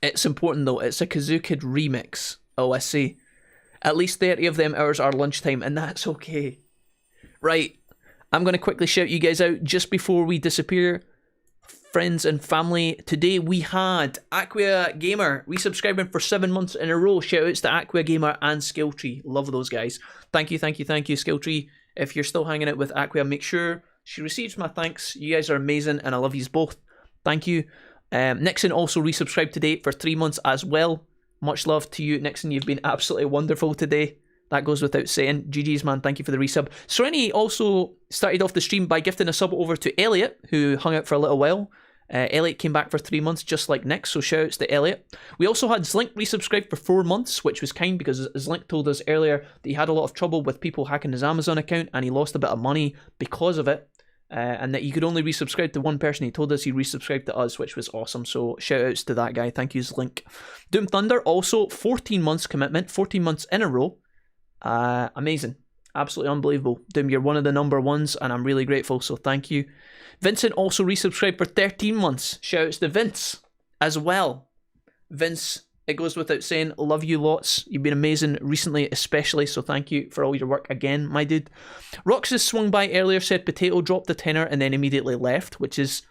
It's important though, it's a Kazoo Kid remix, OSC. At least 30 of them hours are lunchtime, and that's okay. Right, I'm going to quickly shout you guys out just before we disappear. Friends and family, today we had Aqua Gamer resubscribing for 7 months in a row. Shoutouts to Aqua Gamer and Skilltree. Love those guys. Thank you, Skilltree. If you're still hanging out with Aqua, make sure she receives my thanks. You guys are amazing, and I love yous both. Thank you. Nixon also resubscribed today for 3 months as well. Much love to you, Nixon. You've been absolutely wonderful today. That goes without saying. GG's, man. Thank you for the resub. Serenity also started off the stream by gifting a sub over to Elliot, who hung out for a little while. Elliot came back for 3 months, just like Nick, so shoutouts to Elliot. We also had Zlink resubscribe for 4 months, which was kind because Zlink told us earlier that he had a lot of trouble with people hacking his Amazon account, and he lost a bit of money because of it. And that you could only resubscribe to one person. He told us he resubscribed to us, which was awesome. So shout outs to that guy. Thank you, Link. Doom Thunder also 14 months commitment, 14 months in a row. Amazing, absolutely unbelievable. Doom, you're one of the number ones, and I'm really grateful. So thank you. Vincent also resubscribed for 13 months. Shout outs to Vince as well. Vince, it goes without saying, love you lots. You've been amazing recently, especially, so thank you for all your work again, my dude. Roxas swung by earlier, said Potato dropped the tenner and then immediately left, which is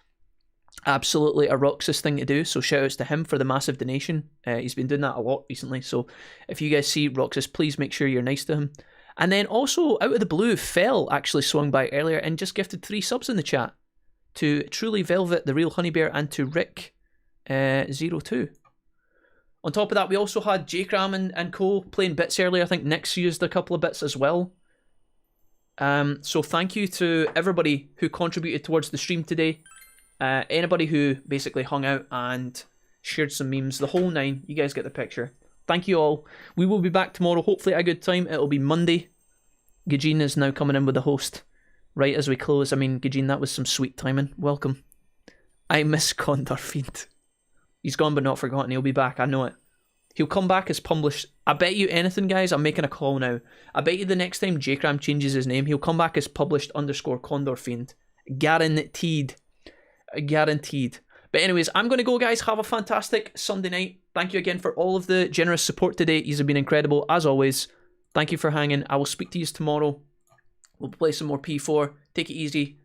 absolutely a Roxas thing to do, so shout outs to him for the massive donation. He's been doing that a lot recently, so if you guys see Roxas, please make sure you're nice to him. And then also, out of the blue, Fell actually swung by earlier and just gifted 3 subs in the chat. To Truly Velvet, The Real Honey Bear, and to Rick 02. On top of that, we also had J-Cram and co playing bits earlier. I think Nick's used a couple of bits as well. So thank you to everybody who contributed towards the stream today. Anybody who basically hung out and shared some memes, the whole 9. You guys get the picture. Thank you all. We will be back tomorrow, hopefully at a good time. It'll be Monday. Gajin is now coming in with the host. Right as we close. I mean, Gajin, that was some sweet timing. Welcome. I miss Condor Fiend. He's gone but not forgotten. He'll be back. I know it. He'll come back as published. I bet you anything, guys. I'm making a call now. I bet you the next time J-Cram changes his name, he'll come back as published _ Condor Fiend. Guaranteed. Guaranteed. But anyways, I'm going to go, guys. Have a fantastic Sunday night. Thank you again for all of the generous support today. You've been incredible, as always. Thank you for hanging. I will speak to you tomorrow. We'll play some more P4. Take it easy.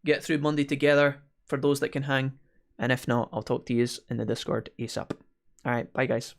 Get through Monday together for those that can hang. And if not, I'll talk to you in the Discord ASAP. Alright, bye guys.